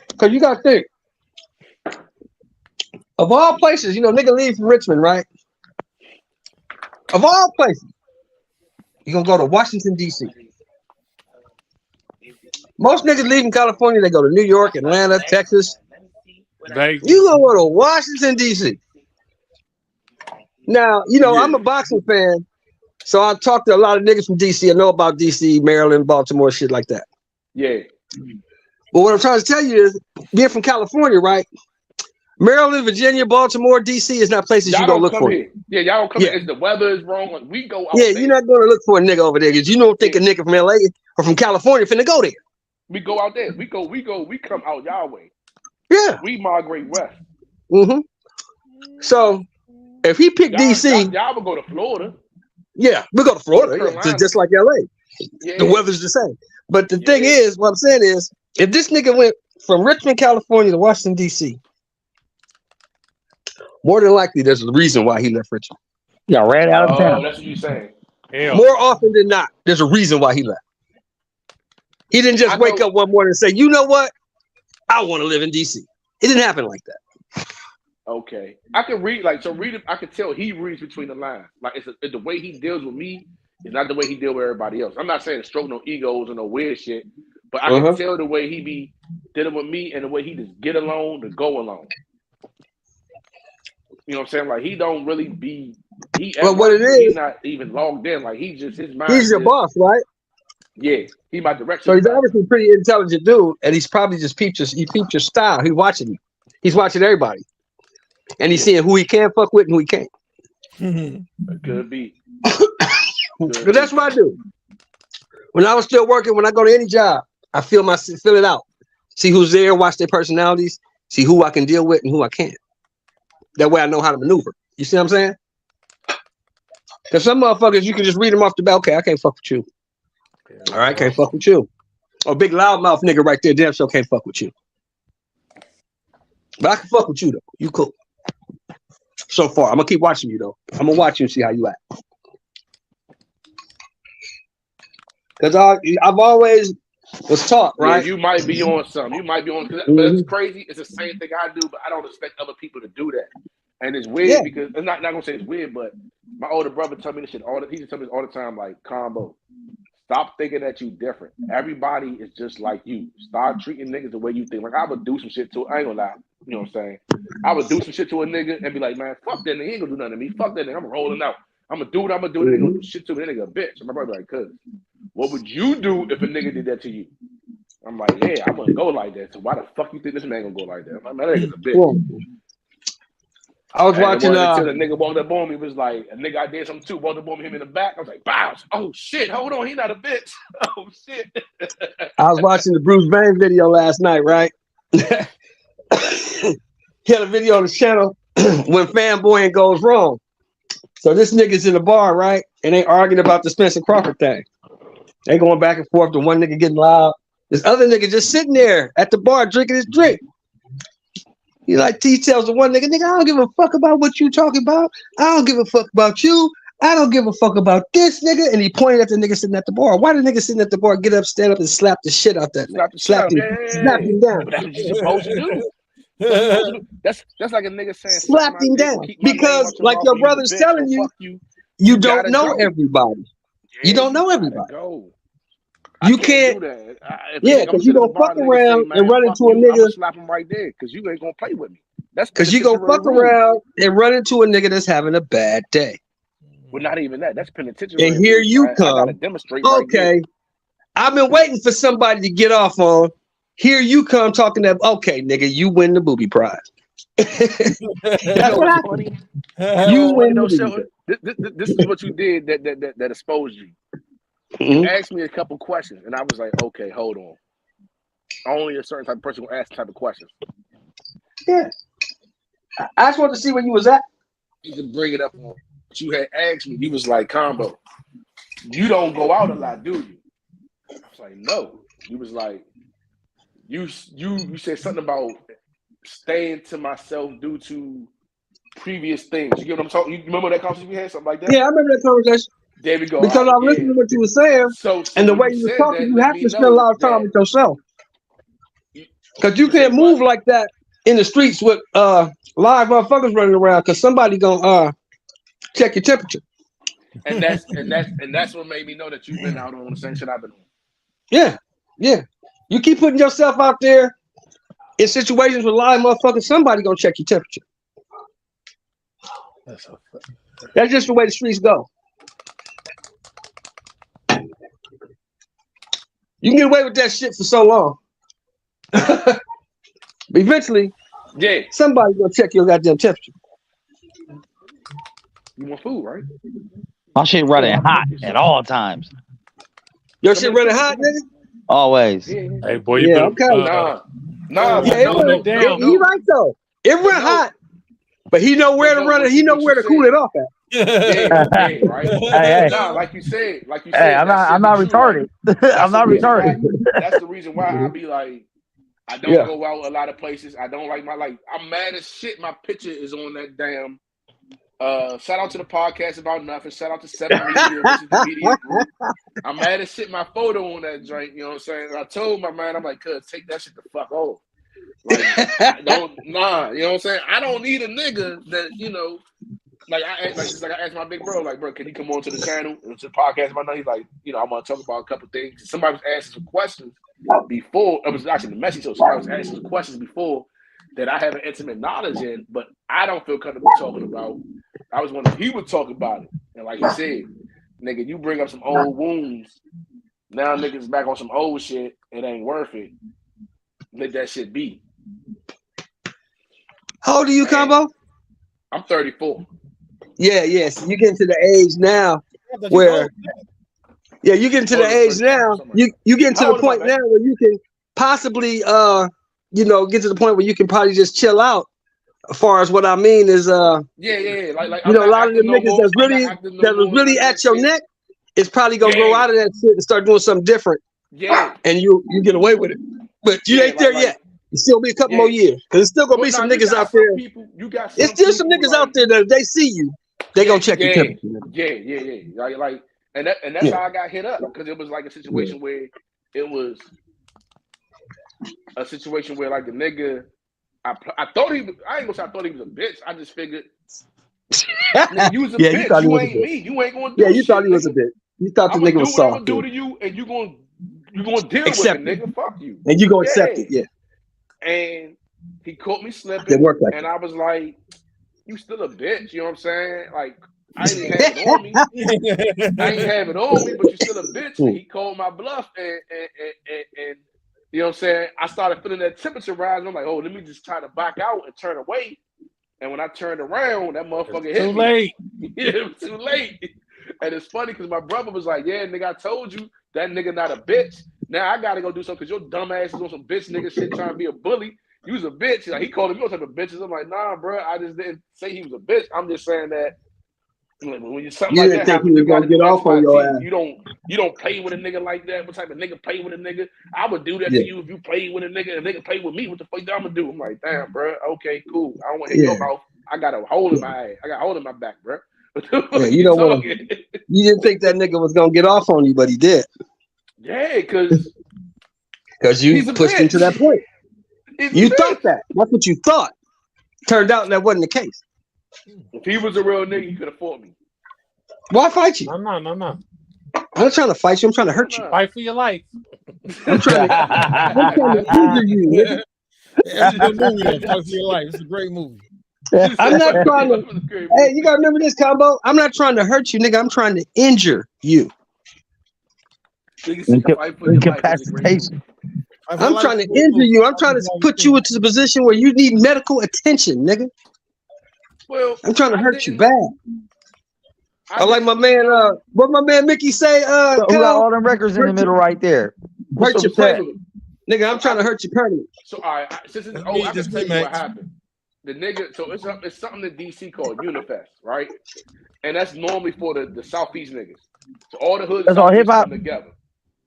H: Because you got to think, of all places, nigga leave from Richmond, right? Of all places, you're going to go to Washington, D.C. Most niggas leaving California, they go to New York, Atlanta, Texas.
C: Vegas.
H: You going to go to Washington, D.C. Now, I'm a boxing fan, so I talk to a lot of niggas from D.C. I know about D.C., Maryland, Baltimore, shit like that.
K: Yeah.
H: But what I'm trying to tell you is, being from California, right? Maryland, Virginia, Baltimore, D.C. is not places
K: Y'all
H: you go
K: don't
H: look
K: come
H: for.
K: here. Yeah, y'all don't come
H: Yeah.
K: here. It's the weather is wrong. Like, we go out
H: Yeah,
K: there.
H: you're not going to look for a nigga over there because you don't think a nigga from LA or from California finna go there.
K: We go out there. We come out y'all way.
H: Yeah.
K: We migrate west.
H: Mm-hmm. So if he picked DC,
K: Y'all would go to Florida.
H: yeah, we go to Florida,
K: Go to
H: yeah,
K: Carolina.
H: just like LA.
K: Yeah.
H: The weather's the same. But the thing is, what I'm saying is, if this nigga went from Richmond, California to Washington, D.C., more than likely there's a reason why he left Richmond. Yeah, ran out of
K: Oh,
H: town.
K: that's what you're saying.
H: More often than not, there's a reason why he left. He didn't just wake up one morning and say, you know what? I want to live in DC. It didn't happen like that.
K: Okay. I can read, I can tell he reads between the lines. Like, it's the way he deals with me is not the way he deals with everybody else. I'm not saying to stroke no egos or no weird shit, but I can tell the way he be dealing with me and the way he just get along to go along. You know what I'm saying? Like, he don't really be,
H: Well, what it is,
K: he's not even logged in. Like, he just, his mind
H: he's your
K: is-
H: boss, right?
K: Yeah, he my direction.
H: So he's obviously a pretty intelligent dude, and he's probably just peeped your style. He's watching you. He's watching everybody, and he's seeing who he can fuck with and who he can't.
K: Could be.
H: But that's what I do. When I was still working, when I go to any job, I fill it out. See who's there, watch their personalities, see who I can deal with and who I can't. That way I know how to maneuver. You see what I'm saying? Because some motherfuckers, you can just read them off the bat. Okay, I can't fuck with you. All right, can't fuck with you. Oh, big loudmouth nigga right there, damn sure can't fuck with you. But I can fuck with you though. You cool. So far, I'm gonna keep watching you though. I'm gonna watch you and see how you act. Because I've always was taught, right?
K: Yeah, you might be on something. You might be on, but it's crazy. It's the same thing I do, but I don't expect other people to do that. And it's weird because I'm not gonna say it's weird, but my older brother told me this shit he just told me this all the time, like, Combo, stop thinking that you different. Everybody is just like you. Start treating niggas the way you think. Like, I would do some shit to, I ain't gonna lie. You know what I'm saying? I would do some shit to a nigga and be like, man, fuck that nigga. He ain't gonna do nothing to me. Fuck that nigga. I'm rolling out. I'm gonna do what I'm gonna do. They ain't gonna do shit to me. That nigga a bitch. And my brother like, cuz, what would you do if a nigga did that to you? I'm like, yeah, I'm gonna go like that. So why the fuck you think this man gonna go like that? I'm like, man, that nigga's a bitch.
H: I was watching
K: until the nigga walked up on me, was like, a nigga I did something too, walked up on me, him in the back. I was like, bow. Oh shit, hold on, he not a bitch. Oh shit.
H: I was watching the Bruce Banks video last night, right? He had a video on the channel when fanboying goes wrong. So this nigga's in the bar, right? And they arguing about the Spencer Crawford thing. They going back and forth. The one nigga getting loud. This other nigga just sitting there at the bar drinking his drink. He tells the one nigga, I don't give a fuck about what you talking about. I don't give a fuck about you. I don't give a fuck about this nigga. And he pointed at the nigga sitting at the bar. Why did the nigga sitting at the bar get up, stand up, and slap the shit out that nigga? Slap him down.
K: But that's what you're supposed to do. That's like a nigga saying
H: slap him down. Because like your brother's telling you, you don't know everybody. You don't know everybody. You can't. Yeah, because you gonna fuck around and run into a nigga.
K: Slap him right there because you ain't gonna play with me. That's
H: because you gonna fuck around and run into a nigga that's having a bad day.
K: Well, not even that. That's penitentiary.
H: And here you come.
K: I gotta demonstrate.
H: Okay, I've been waiting for somebody to get off on. Here you come talking that. Okay, nigga, you win the booby prize. That's what happened. You win.
K: This is what you did that exposed you. You asked me a couple questions, and I was like, okay, hold on. Only a certain type of person will ask the type of questions.
H: Yeah. I just wanted to see where you was at.
K: You can bring it up on what you had asked me. He was like, Combo, you don't go out a lot, do you? I was like, no. He was like, you said something about staying to myself due to previous things. You get what I'm talking? You remember that conversation we had? Something like that?
H: Yeah, I remember that conversation.
K: There we go.
H: Because I'm listening to what you were saying, and the way you were talking, you have to spend a lot of time with yourself. Because you can't move like that in the streets with live motherfuckers running around. Because somebody gonna check your temperature.
K: And that's what made me know that you've been out on the same shit I've been on.
H: Yeah. You keep putting yourself out there in situations with live motherfuckers. Somebody gonna check your temperature. That's just the way the streets go. You can get away with that shit for so long. But eventually, somebody's gonna check your goddamn temperature.
K: You want food, right?
G: My shit running hot at all times.
H: Your shit running hot, nigga?
G: Always.
C: Hey, boy, you better.
K: Nah.
H: He right though. It run hot, but he know where to run it. He know where to cool it off at.
K: Right?
G: Hey.
K: Nah, like you said.
G: Hey, I'm not retarded. I'm not retarded.
K: That's the reason why I be like, I don't go out a lot of places. I don't like I'm mad as shit. My picture is on that damn. Shout out to the podcast about nothing. Shout out to 7 Media, which is the media group. I'm mad as shit. My photo on that joint. You know what I'm saying? I told my man, I'm like, cuz take that shit the fuck off. Like, you know what I'm saying? I don't need a nigga that I asked my big bro, like, bro, can he come on to the channel and to the podcast about nothing? He's like, I want to talk about a couple things. Somebody was asking some questions before. It was actually the message. So somebody was asking some questions before that I have an intimate knowledge in, but I don't feel comfortable talking about. I was wondering if he would talk about it. And like he said, nigga, you bring up some old wounds. Now niggas back on some old shit. It ain't worth it. Let that shit be.
H: How old are you, Combo?
K: I'm 34.
H: Yeah, yes. You get to the age now where, yeah, you get to the age now. You get to the point now where you can possibly, get to the point where you can probably just chill out. As far as what I mean is,
K: Like
H: a lot of the niggas that was really at your neck is probably gonna grow out of that shit and start doing something different.
K: Yeah,
H: and you get away with it, but you ain't there yet. It's still be a couple more years because there's still gonna be some niggas out there. It's still some niggas out there that if they see you, they gonna check your temperature.
K: Yeah. And that's how I got hit up because it was like a situation where it was a situation where like the nigga. I thought he was. I ain't gonna say I thought he was a bitch. I just figured, nigga, you was a bitch. You ain't me. You ain't gonna do.
H: Yeah, you thought he was a bitch. You thought the nigga was soft.
K: I'm gonna do to you, and you gonna deal with it, nigga. Fuck you.
H: And you gonna accept it, yeah.
K: And he caught me slipping, and I was like, "You still a bitch?" You know what I'm saying? Like I didn't have it on me. I ain't have it on me, but you still a bitch. And he called my bluff, and you know what I'm saying? I started feeling that temperature rise. And I'm like, oh, let me just try to back out and turn away. And when I turned around, that motherfucker hit me.
C: Too late.
K: Yeah, it was too late. And it's funny because my brother was like, yeah, nigga, I told you that nigga not a bitch. Now I got to go do something because your dumb ass is on some bitch nigga shit trying to be a bully. You was a bitch. Like, he called me all type of bitches. I'm like, nah, bro, I just didn't say he was a bitch. I'm just saying that when you something like that happens, you gotta get off on your ass. You don't play with a nigga like that. What type of nigga play with a nigga? I would do that to you if you play with a nigga. If a nigga play with me, what the fuck I'm gonna do? I'm like, damn, bro. Okay, cool. I don't want to hit your mouth. I got a hole in my ass. I got a hole in my back, bro.
H: Yeah, you don't want to. You didn't think that nigga was gonna get off on you, but he did.
K: Yeah, because
H: you pushed him to that point. You thought that. That's what you thought. Turned out that wasn't the case.
K: If he was a real nigga, he could have fought me.
H: Why fight you?
C: No.
H: I'm not trying to fight you. I'm trying to hurt you.
C: Fight for your life.
H: I'm trying to injure you. Nigga.
N: That's a good movie, though. Fight for your life. It's a great movie.
H: I'm not trying to. Hey, you gotta remember this, Combo. I'm not trying to hurt you, nigga. I'm trying to injure you.
G: Incapacitation.
H: I'm trying to injure you. I'm trying to put you into the position where you need medical attention, nigga.
K: Well,
H: I'm trying to hurt you bad. I like my man. What my man Mickey say?
G: Who got all them records in the middle right there?
H: Hurt you permanently, nigga. I'm trying to hurt you permanently.
K: So all right, since it's, I can tell you what happened. The nigga, so it's something in DC called Unifest, right? And that's normally for the Southeast niggas. So all the hoods,
G: that's all hip hop
K: come together.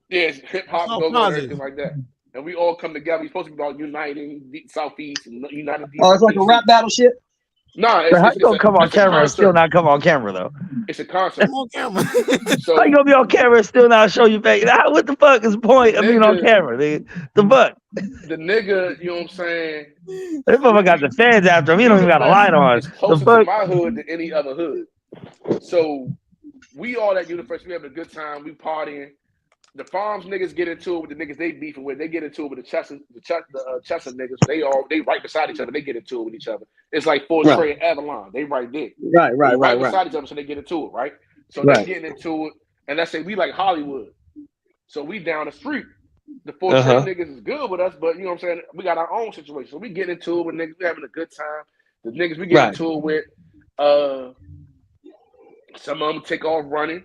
K: Yeah, it's hip hop, go everything like that. And we all come together. We're supposed to be about uniting the Southeast and united.
H: Oh, it's like a rap battle shit.
K: No,
G: how you gonna come on camera and still not come on camera though?
K: It's a concert.
N: On camera.
K: So
G: how you gonna be on camera and still not show you face? What the fuck is the point of being on camera? The fuck.
K: The nigga, you know what I'm saying?
G: This motherfucker got the fans after him. He don't even got a light on.
K: It's closer to my hood than any other hood. So we all at University, we having a good time. We partying. The Farms niggas get into it with the niggas they beefing with. They get into it with the Chester niggas. They right beside each other. They get into it with each other. It's like Fort Trey and Avalon. They right there. Right beside each other, so they get into it, right? So they getting into it, and let's say we like Hollywood. So we down the street. The Fort Trey niggas is good with us, but you know what I'm saying? We got our own situation. So we get into it with niggas. We having a good time. The niggas we get into it with, some of them take off running.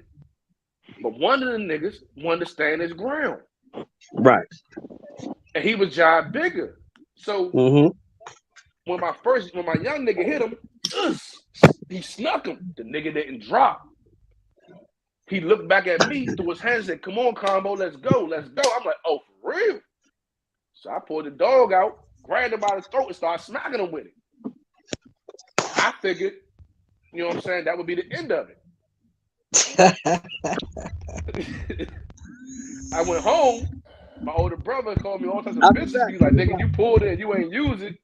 K: But one of the niggas wanted to stand his ground.
H: Right.
K: And he was job bigger. So when my young nigga hit him, he snuck him. The nigga didn't drop. He looked back at me, threw his hands, and said, come on, Combo, let's go. I'm like, oh, for real? So I pulled the dog out, grabbed him by his throat, and started smacking him with it. I figured, you know what I'm saying, that would be the end of it. I went home. My older brother called me all types of bitches. He's like, nigga, you pulled it, you ain't use it.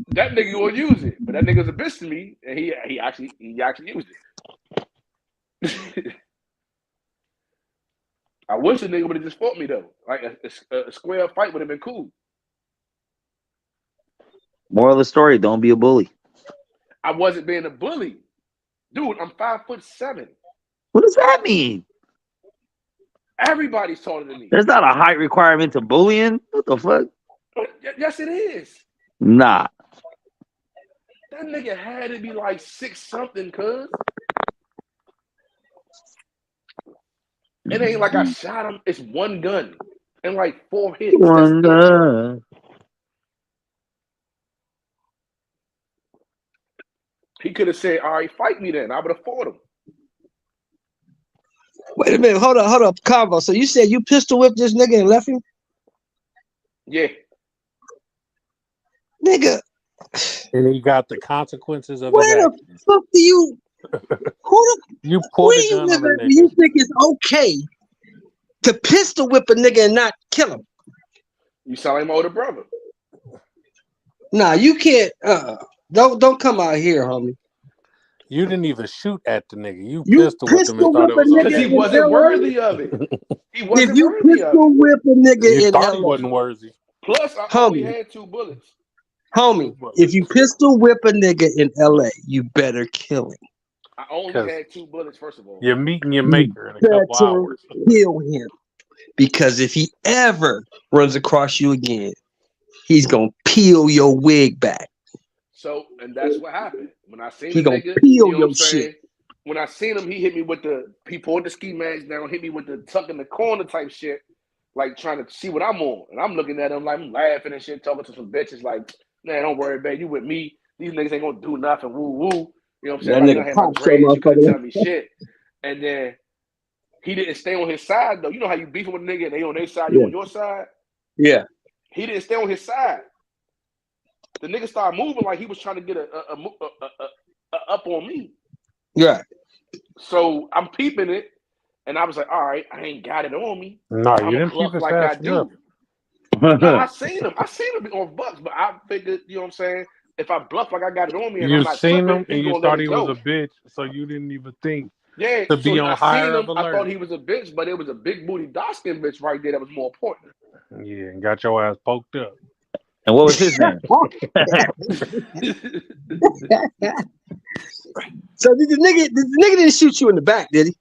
K: That nigga will use it, but that nigga's a bitch to me, and he actually used it. I wish the nigga would have just fought me though. Like a square fight would have been cool.
G: Moral of the story: don't be a bully.
K: I wasn't being a bully. Dude, I'm 5'7".
G: What does that mean?
K: Everybody's taller than me.
G: There's not a height requirement to bullying. What the fuck?
K: Yes, it is.
G: Nah.
K: That nigga had to be like 6 something, cuz. It ain't like I shot him. It's one gun and like 4 hits.
G: One gun.
K: He could have said, all right, fight me then. I would have fought him.
H: Wait a minute, hold up, Convo. So you said you pistol whipped this nigga and left him?
K: Yeah.
H: Nigga.
C: And he got the consequences of
H: Where
C: his
H: the fuck do you
C: You pulled
H: where
C: a
H: you
C: gun
H: live
C: on a
H: at
C: nigga.
H: do you think it's okay to pistol whip a nigga and not kill him?
K: You sound like my older brother.
H: Nah, you can't don't come out here, homie.
C: You didn't even shoot at the nigga. You
H: You
C: pistol whipped him and
H: pistol
C: thought
H: whip
C: it
H: a
C: was
H: nigga
K: Because he
H: in
K: wasn't
H: LA?
K: worthy of it. He
H: If
K: wasn't
H: you
K: worthy of
H: pistol
K: it.
H: whip a nigga
C: You
H: in
C: thought he
H: LA,
C: wasn't worthy.
K: Plus, I only
H: homie,
K: had 2 bullets.
H: homie, if you pistol whip a nigga in LA, you better kill him.
K: I only
C: 'Cause
K: had 2 bullets, first of all.
C: you're meeting your
H: You
C: maker in a couple
H: better
C: hours.
H: kill him. Because if he ever runs across you again, he's gonna peel your wig back.
K: So, and that's what happened. When I seen
H: He
K: the
H: gonna
K: nigga,
H: peel
K: you know what
H: your
K: I'm saying?
H: shit.
K: When I seen him, he hit me with he pulled the ski mask down, hit me with the tuck in the corner type shit, like trying to see what I'm on. And I'm looking at him like I'm laughing and shit, talking to some bitches like, man, don't worry, babe, you with me. These niggas ain't gonna do nothing, woo woo. You know what I'm saying?
H: That
K: Like, I
H: nigga
K: had my
H: popped so
K: grades, you couldn't tell
H: motherfucker.
K: me shit. And then he didn't stay on his side though. You know how you beefing with a nigga and they on their side, you
H: Yeah.
K: on your side?
H: Yeah.
K: He didn't stay on his side. The nigga started moving like he was trying to get a up on me.
H: Yeah.
K: So I'm peeping it, and I was like, all right, I ain't got it on me.
C: No,
K: I'm
C: you
K: gonna
C: didn't
K: bluff
C: keep it
K: like I
C: fast enough.
K: do. No, I seen him on Bucks, but I figured, you know what I'm saying? If I bluff like I got it on me and I'm
C: You
K: not
C: seen
K: tripping,
C: him
K: he
C: and you
K: gonna let
C: thought
K: it
C: he was
K: go.
C: a bitch, so you didn't even think
K: Yeah,
C: to be
K: so I
C: on
K: seen
C: higher
K: him.
C: of
K: I thought
C: alert.
K: he was a bitch, but it was a big booty dark skin bitch right there that was more important.
C: Yeah, and got your ass poked up.
G: And what was his name?
H: So the nigga didn't shoot you in the back, did he?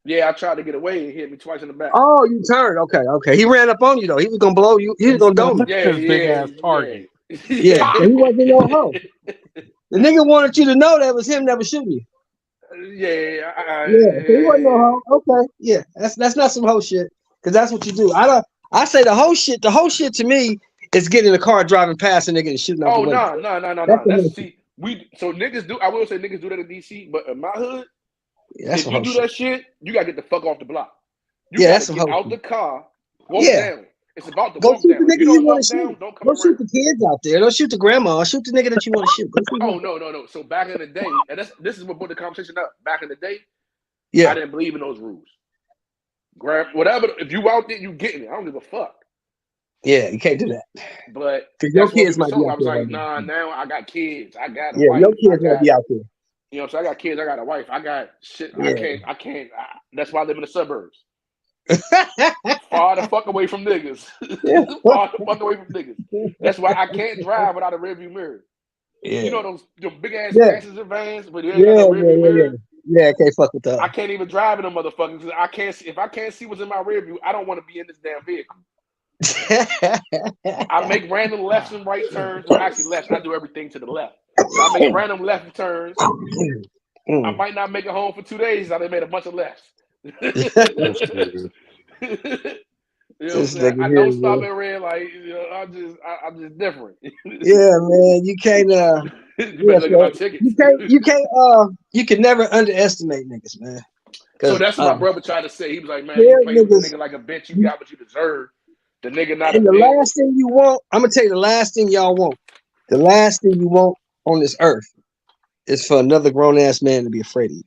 K: Yeah, I tried to get away and hit me twice in the back.
H: Oh, you turned. Okay. He ran up on you though. He was gonna blow you. He was gonna dome you.
K: Yeah,
C: His big ass target.
H: Yeah. So he wasn't no hoe. The nigga wanted you to know that it was him that was shooting you.
K: Yeah,
H: Yeah. So he wasn't no hoe. Okay. Yeah. That's not some hoe shit. Cause that's what you do. I say the whole shit to me is getting in the car driving past a nigga and shooting out
K: Oh
H: the window.
K: no.
H: That's the hoe
K: That's
H: shit.
K: niggas do. I will say niggas do that in DC, but in my hood,
H: Yeah, that's
K: if
H: some
K: you
H: hoe
K: do
H: shit.
K: that shit, you gotta get the fuck off the block. You
H: Yeah,
K: gotta
H: that's some
K: get
H: hoe
K: out the
H: shit.
K: car, walk
H: Yeah.
K: down. It's about to
H: Go
K: walk
H: shoot
K: down.
H: the
K: If you
H: nigga you
K: don't
H: want
K: walk
H: to shoot.
K: down, don't come
H: Don't shoot
K: around.
H: the kids out there. Don't shoot the grandma. Shoot the nigga that you want to shoot. Go shoot him.
K: Oh no. So back in the day, and this is what put the conversation up. Back in the day,
H: Yeah.
K: I didn't believe in those rules. Grab whatever. If you out there, you getting it. I don't give a fuck.
H: Yeah, you can't do that.
K: But
H: Because your
K: that's what
H: kids
K: people
H: might be
K: told me. I
H: out
K: was
H: there
K: like,
H: right now.
K: nah. Now I got kids. I got a
H: Yeah,
K: wife.
H: your
K: I
H: kids might
K: got.
H: be out there.
K: You know what I'm saying? I got kids, I got a wife, I got shit.
H: Yeah.
K: I can't. That's why I live in the suburbs. Far the fuck away from niggas. Far the fuck away from niggas. That's why I can't drive without a rearview mirror.
H: Yeah.
K: You know those big ass
H: Yeah.
K: passenger vans, but you ain't got no rearview mirror.
H: Yeah, I can't fuck with that.
K: I can't even drive in them motherfuckers. 'Cause I can't see if I can't see what's in my rearview. I don't want to be in this damn vehicle. I make random lefts and right turns. Well, actually, lefts. I do everything to the left. So I make random left turns. I might not make it home for 2 days. I done made a bunch of lefts. You know what I'm saying? I don't stop at red light. You know, I'm just different.
H: Yeah, man, you can't.
K: You better look at my tickets.
H: You can never underestimate niggas, man.
K: So that's what my brother tried to say. He was like, man,
H: yeah,
K: you play with
H: niggas-
K: the nigga like a bitch. You got what you deserve. The nigga not
H: And
K: a
H: the
K: bitch.
H: last thing you want, I'm gonna tell you the last thing y'all want. The last thing you want on this earth is for another grown ass man to be afraid of you.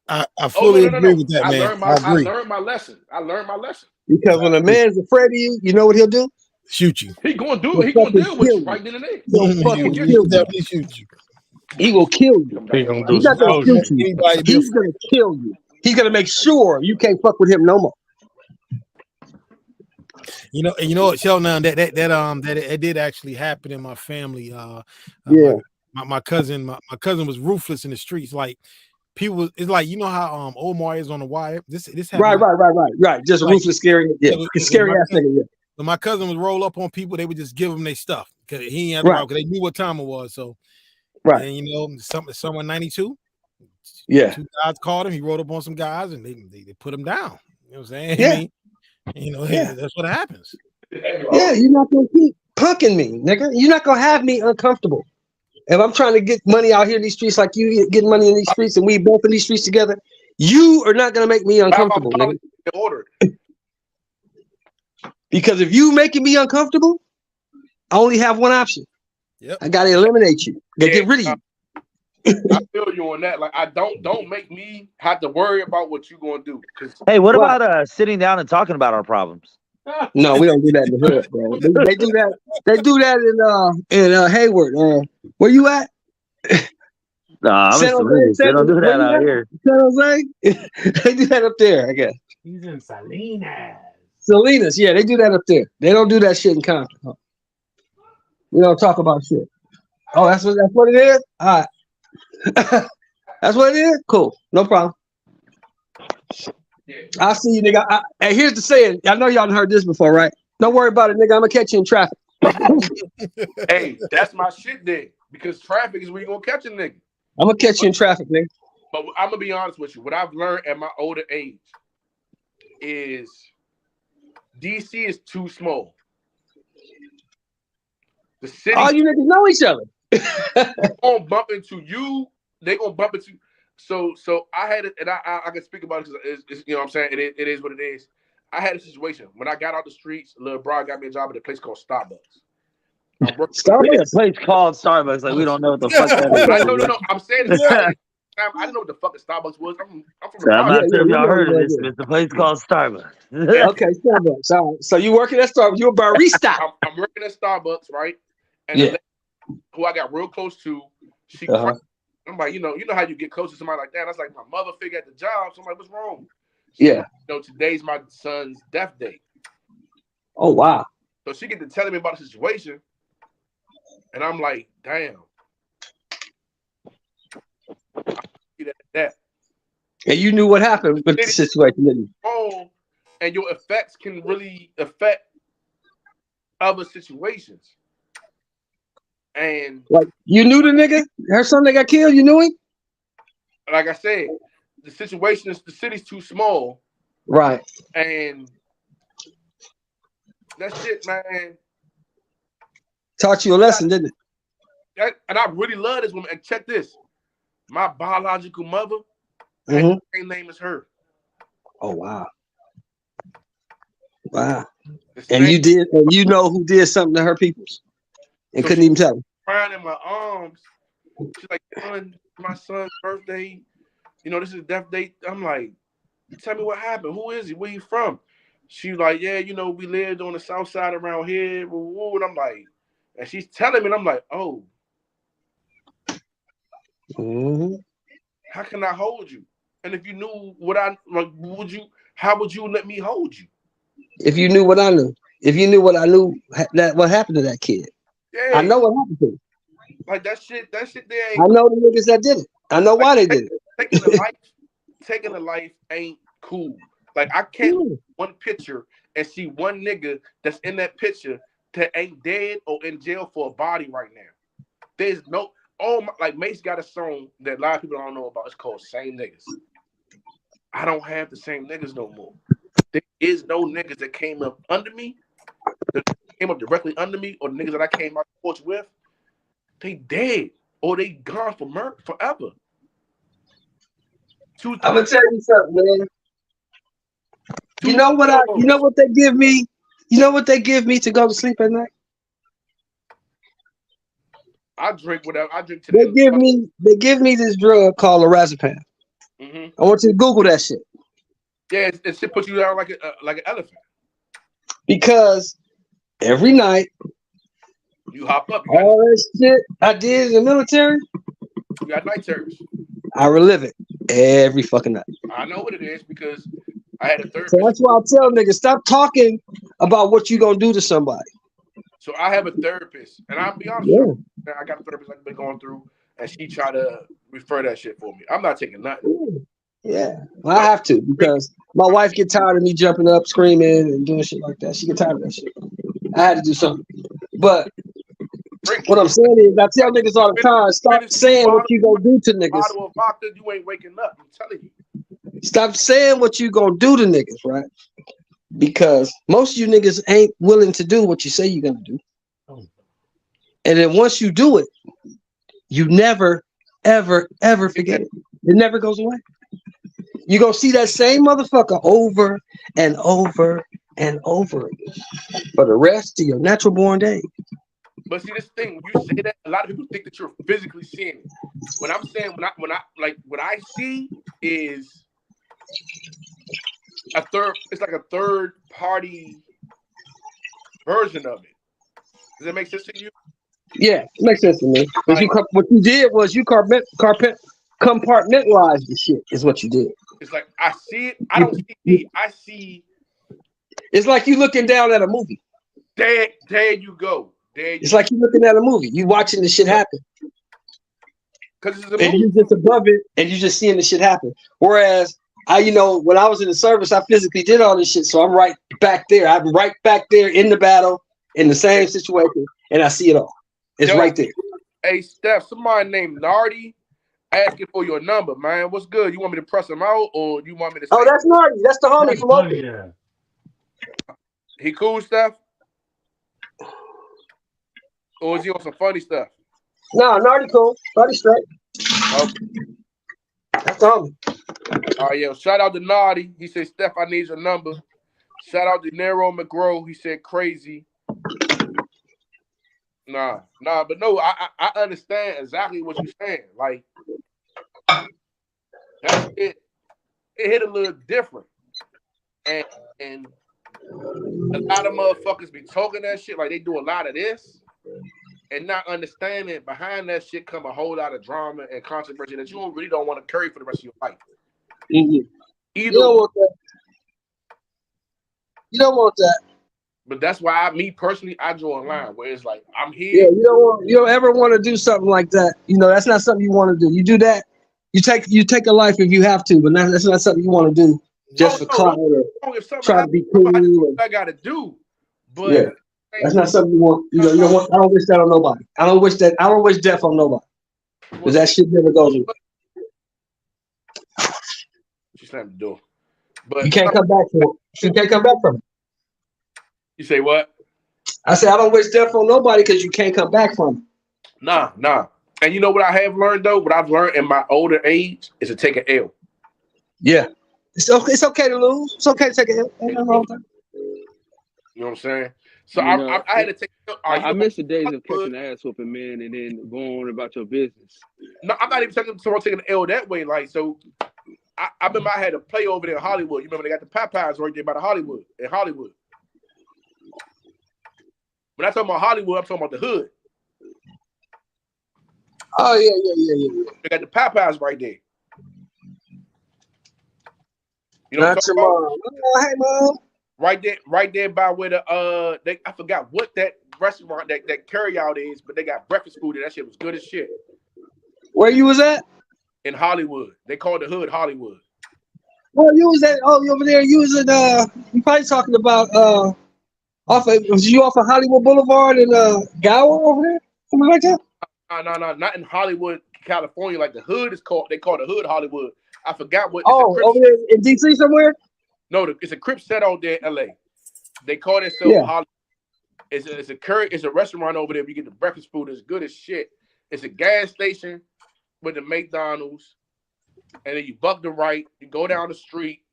N: I fully
K: no.
N: agree with that,
K: I
N: man.
K: learned
N: I agree.
K: my lesson. I learned my lesson.
H: Because when a man's afraid of you, you know what he'll do?
N: Shoot you.
K: He gonna do.
H: He'll
K: He gonna
H: fucking
K: deal with
H: kill
K: you
H: you.
K: right then and there.
H: He'll fucking
N: He
H: kill
N: will
H: you.
N: definitely shoot you.
H: He will kill you.
C: He gonna do
H: He's not
C: some
H: gonna
C: hoe
H: shoot
C: shit.
H: you.
N: Anybody be
H: He's gonna kill you. He's gonna make sure you can't fuck with him no more.
N: You know what, Sheldon? That it did actually happen in my family.
H: Yeah.
N: My cousin was ruthless in the streets. Like people, it's like, you know how Omar is on The Wire. This happened.
H: Right. Just a
N: Like,
H: ruthless, scary, yeah, scary ass nigga. Yeah.
N: When my cousin would roll up on people, they would just give them their stuff because he ain't because they knew what time it was. So, and you know, someone 92.
H: Yeah.
N: 2 guys called him. He rolled up on some guys and they put him down. You know what I'm saying?
H: Yeah.
N: I mean, you know, that's what happens.
H: Yeah, you're not gonna keep punking me, nigga. You're not gonna have me uncomfortable. If I'm trying to get money out here in these streets, like you getting money in these streets, and we both in these streets together, you are not gonna make me uncomfortable, nigga. Because if you making me uncomfortable, I only have one option.
N: Yep.
H: I gotta eliminate you. Get rid of you.
K: I feel you on that. Like, I don't make me have to worry about what you gonna do.
G: Hey, what about sitting down and talking about our problems?
H: No, we don't do that in the hood, bro. They do that. They do that in Hayward. Where you at?
G: Nah, I'm in Salinas. They don't do that out here.
H: San Jose? They do that up there, I guess.
C: He's in Salinas.
H: Salinas, yeah, they do that up there. They don't do that shit in Compton. We don't talk about shit. Oh, that's what it is? All right. That's what it is? Cool. No problem. I'll see you, nigga. Hey, here's the saying. I know y'all done heard this before, right? Don't worry about it, nigga. I'm gonna catch you in traffic.
K: Hey, that's my shit there. Because traffic is where you gonna catch a nigga.
H: I'm gonna catch you in traffic, nigga.
K: But I'm gonna be honest with you. What I've learned at my older age is DC is too small. The city.
H: All you niggas know each other.
K: They're gonna bump into you. They gonna bump into. So I had it, and I can speak about it because you know what I'm saying. It is what it is. I had a situation when I got out the streets. Lil Bro got me a job at a place called Starbucks.
G: Starbucks? A place called Starbucks. Like, we don't know what the fuck that is.
K: No. I'm saying this. I didn't know what the fuck a Starbucks was. I'm from
G: I'm not sure if y'all heard of this. It's a place called Starbucks.
H: Okay, Starbucks. All right. So you working at Starbucks? You a barista?
K: I'm working at Starbucks, right? And the lady who I got real close to, she. I'm like, you know how you get close to somebody like that. I was like, my mother figure at the job. So I'm like, what's wrong? You know, today's my son's death day.
H: Oh wow.
K: So she get to telling me about the situation, and I'm like, damn. That.
H: And you knew what happened with the situation, didn't you?
K: Oh, and your effects can really affect other situations. And
H: like, you knew the nigga? Her son that got killed, you knew him?
K: Like I said, the situation is the city's too small.
H: Right.
K: And that shit, man.
H: Taught you a lesson, didn't it?
K: And I really love this woman. And check this. My biological mother had the same name as her.
H: Oh wow. Wow. And you did, and you know who did something to her peoples and couldn't even tell them.
K: Crying in my arms. She's like, my son's birthday. You know, this is death date. I'm like, tell me what happened. Who is he? Where he from? She's like, yeah, you know, we lived on the south side around here. And I'm like, and she's telling me, and I'm like, oh. How can I hold you? And if you knew what I like, how would you let me hold you?
H: If you knew what I knew. If you knew what I knew, what happened to that kid.
K: Yeah.
H: I know what happened to him.
K: Like that shit there ain't
H: I know the niggas that did it. I know why they did it.
K: Taking a life ain't cool. Like I can't look at one picture and see one nigga that's in that picture that ain't dead or in jail for a body right now. There's no like Mace got a song that a lot of people don't know about. It's called Same Niggas. I don't have the same niggas no more. There is no niggas that came up under me, that came up directly under me, or the niggas that I came out the porch with. They dead or they gone forever.
H: I'm gonna tell you something, man. You know what they give me? You know what they give me to go to sleep at night?
K: I drink whatever. I drink today.
H: They give me this drug called lorazepam. I want you to Google that shit.
K: Yeah, it should put you down like an elephant.
H: Because every night,
K: you hop up.
H: All that shit I did in the military,
K: you got night terrors.
H: I relive it every fucking night.
K: I know what it is because I had a therapist.
H: So that's why I tell niggas, stop talking about what you gonna do to somebody.
K: So I have a therapist, and I'll be honest with you, I got a therapist I've been going through, and she try to refer that shit for me. I'm not taking nothing.
H: Yeah, well, I have to because my wife get tired of me jumping up, screaming, and doing shit like that. She get tired of that shit. I had to do something. But what I'm saying is, I tell niggas all the time, stop saying what you gonna do to niggas.
K: Bottle of vodka, you ain't waking up. I'm telling you.
H: Stop saying what you gonna do to niggas, right? Because most of you niggas ain't willing to do what you say you're gonna do. And then once you do it, you never, ever, ever forget it. It never goes away. You're gonna see that same motherfucker over and over and over again for the rest of your natural born days.
K: But see, this thing, when you say that, a lot of people think that you're physically seeing it. When I'm saying, what I see is it's like a third party version of it. Does that make sense to you?
H: Yeah, it makes sense to me. But what you did was you compartmentalized the shit, is what you did.
K: It's like I see it. I don't see it. I see.
H: It's like you looking down at a movie.
K: There you go.
H: It's like you looking at a movie. You watching the shit happen.
K: Because it's a
H: movie. And you just above it, and you just seeing the shit happen. Whereas when I was in the service, I physically did all this shit, so I'm right back there. I'm right back there in the battle, in the same situation, and I see it all. It's right there.
K: Hey, Steph, somebody named Nardi asking for your number, man. What's good? You want me to press him out, or you want me to?
H: Oh, that's Nardi. That's the homie from Oakland.
K: He cool, Steph? Or is he on some funny stuff?
H: No, Nardi cool. Nardi straight.
K: Okay.
H: That's the homie.
K: All right, yo. Shout out to Nardi. He said, Steph, I need your number. Shout out to Nero McGrow. He said, crazy. Nah, but no, I understand exactly what you're saying. Like, that's it. It hit a little different. And a lot of motherfuckers be talking that shit like they do a lot of this and not understanding behind that shit come a whole lot of drama and controversy that you really don't want to carry for the rest of your life.
H: Mm-hmm.
K: You
H: don't want that. You don't want that.
K: But that's why me personally, I draw a line where it's like I'm here.
H: Yeah, you don't ever want to do something like that. That's not something you want to do. You do that, you take a life if you have to, but that's not something you want to do just for clout or try to be cool.
K: I gotta do, but
H: yeah, that's not something you want. You don't want. I don't wish that on nobody. I don't wish death on nobody because that shit never goes away.
K: She slammed the door, but
H: you can't come back from it. You can't come back from it.
K: You say what?
H: I said I don't wish death on nobody because you can't come back from it.
K: Nah. And you know what I have learned though? What I've learned in my older age is to take an L.
H: Yeah. It's okay to lose. It's okay to take an L.
K: You know what I'm saying? So I had to take.
B: I miss the days of catching ass whooping, man, and then going on about your business.
K: No, I'm not even taking an L that way. Like, so I remember I had a play over there in Hollywood. You remember they got the Popeyes right there by the Hollywood in Hollywood. When I talk about Hollywood, I'm talking about the hood.
H: Oh yeah.
K: They got the Popeyes right there. You know what I'm talking about?
H: Hey, Mom.
K: Right there by where the I forgot what that restaurant that carry out is, but they got breakfast food and that shit was good as shit.
H: Where you was at?
K: In Hollywood. They call the hood Hollywood.
H: Well, you was at you over there. You was in you probably talking about was you off of Hollywood Boulevard in Gower over there? Something like that?
K: No, not in Hollywood, California. Like the hood is called. They call the hood Hollywood. I forgot what.
H: Over there in DC somewhere?
K: No, it's a Crip set out there in LA. They call it Hollywood. It's a restaurant over there. You get the breakfast food. It's good as shit. It's a gas station with the McDonald's, and then you buck the right. You go down the street.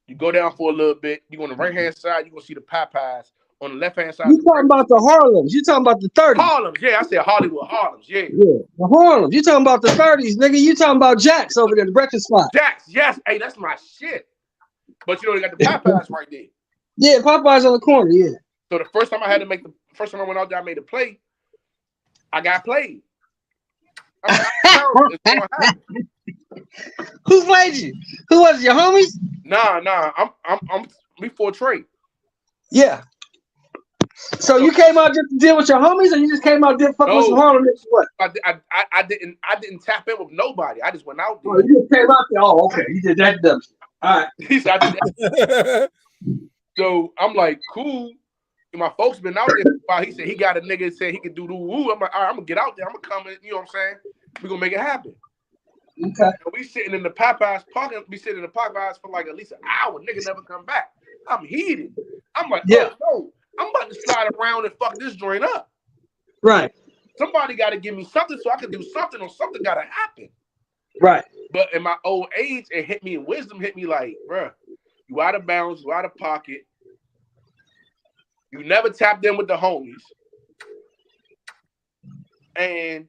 K: You go down for a little bit. You go on the right hand side. You gonna see the Popeyes. On the left hand side.
H: You talking about the Harlems? You talking about the 30s?
K: Harlems, yeah. I said Hollywood Harlems, yeah.
H: Yeah, the Harlems. You talking about the 30s, nigga? You talking about Jack's over there, the breakfast spot?
K: Jack's, yes. Hey, that's my shit. But they got the Popeyes right there.
H: Yeah, Popeyes on the corner, yeah.
K: So the first time I went out there, I made a play. I got played.
H: Who played you? Who was it, your homies?
K: Nah. I'm before Trey.
H: Yeah. So you came out just to deal with your homies, or you just came out to fuck with some Harlem niggas? What?
K: I didn't tap in with nobody. I just went out there.
H: Oh, you just came out there. Oh, okay. You did that dumb shit. All right.
K: He said I did that. So I'm like, cool. And my folks been out there for a while. He said he got a nigga that said he could do the woo. I'm like, all right, I'm gonna get out there. I'm gonna come in, you know what I'm saying? We're gonna make it happen.
H: Okay.
K: And we sitting in the Popeyes parking. We sitting in the Popeyes for like at least an hour. Nigga never come back. I'm heated. I'm like,
H: yeah.
K: Oh, no. I'm about to slide around and fuck this joint up.
H: Right.
K: Somebody got to give me something so I can do something, or something got to happen.
H: Right.
K: But in my old age, it hit me, and wisdom hit me like, bruh, you out of bounds, you out of pocket. You never tapped in with the homies. And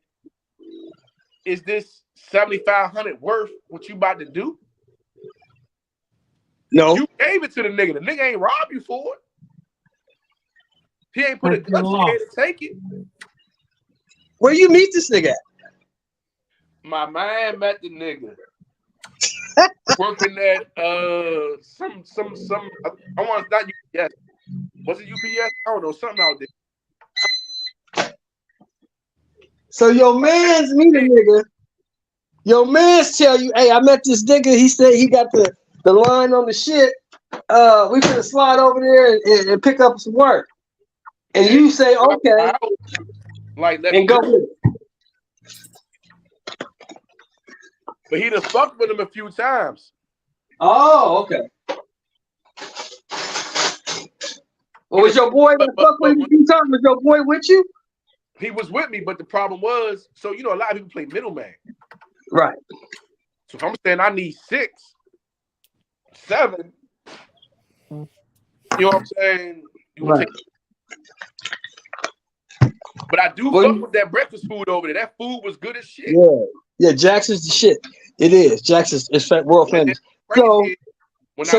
K: is this 7,500 worth what you about to do?
H: No.
K: You gave it to the nigga. The nigga ain't robbed you for it. He ain't put a gun to your head to take it.
H: Where you meet this nigga at?
K: My man met the nigga. Working at some I want not UPS. Was it UPS? I don't know, something out there.
H: So your man's meet a nigga. Your man's tell you, hey, I met this nigga. He said he got the line on the shit. We finna slide over there and pick up some work. And you say, okay.
K: Like, let
H: and
K: me
H: go with it.
K: But he done fucked with him a few times.
H: Oh, okay. Well, was your boy that fuck with you a few times? Was your boy with you?
K: He was with me, but the problem was, so you know, a lot of people play middleman.
H: Right.
K: So if I'm saying I need 6, 7, you know what I'm saying? You
H: right.
K: But I do fuck with that breakfast food over there. That food was good as shit.
H: Yeah. Yeah, Jackson's the shit. It is. Jackson's is world famous. So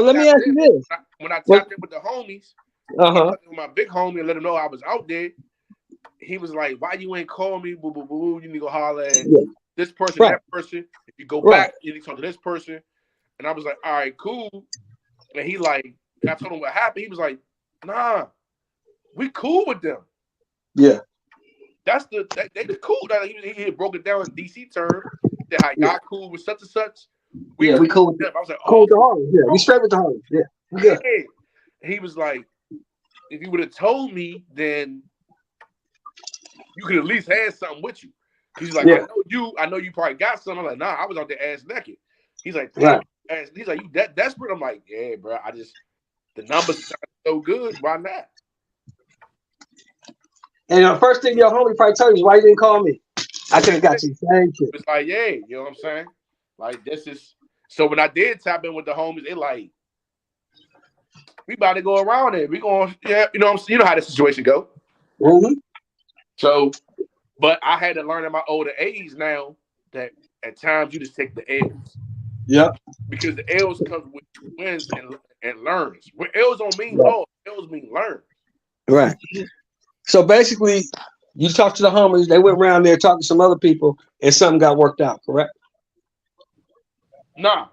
H: let me ask you this.
K: When I tapped in with the homies, with my big homie and let him know I was out there, he was like, why you ain't call me? Boo, boo, boo. You need to go holler at this person, that person. If you go back, you need to talk to this person. And I was like, all right, cool. And he like, I told him what happened. He was like, nah, we cool with them.
H: Yeah.
K: That's they cool. He broke it down in DC term. That how y'all cool with such and such.
H: We cool with them.
K: I was like,
H: cool with the Harlem. Yeah, we straight with the Harlem. Yeah.
K: Yeah. He was like, if you would have told me, then you could at least have something with you. He's like, I know you probably got something. I'm like, nah, I was out there ass naked. He's like, he's like, you that desperate? I'm like, yeah, bro. The numbers are so good. Why not?
H: And the first thing your homie probably told you is why you didn't call me. I could have got you the same shit.
K: It's like, yeah, you know what I'm saying? Like, this is so when I did tap in with the homies, they like, we about to go around it. We going, yeah, you know what I'm saying? You know how the situation go.
H: Mm-hmm.
K: So, but I had to learn in my older age now that at times you just take the L's.
H: Yep.
K: Because the L's comes with wins and learns. Where L's don't mean loss, L's mean learn.
H: Right. So basically, you talked to the homies, they went around there talking to some other people, and something got worked out, correct?
K: Nah.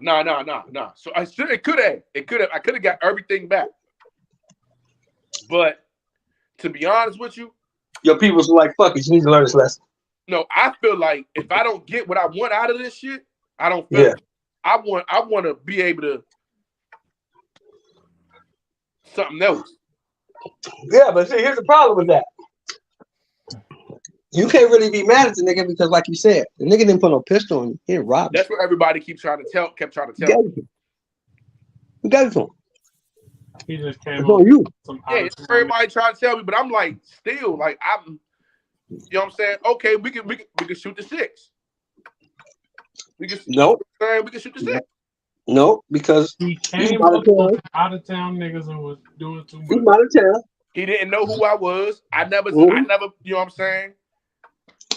K: So it could have. I could have got everything back. But to be honest with you,
H: your people's like, fuck it, you need to learn this lesson.
K: No, I feel like if I don't get what I want out of this shit, I don't feel it. I want to be able to something else.
H: Yeah, but see, here's the problem with that. You can't really be mad at the nigga because, like you said, the nigga didn't put no pistol on you. He didn't rob you.
K: That's what everybody kept trying to tell
H: You got it to him.
C: He just came
H: on you.
K: Yeah, everybody trying to tell me, but I'm like, still, like, I'm, you know what I'm saying? Okay, we can shoot the 6. We can shoot the 6.
H: No, because
C: he came up with out of town niggas and was doing too much.
K: He didn't know who I was. I never, you know what I'm saying?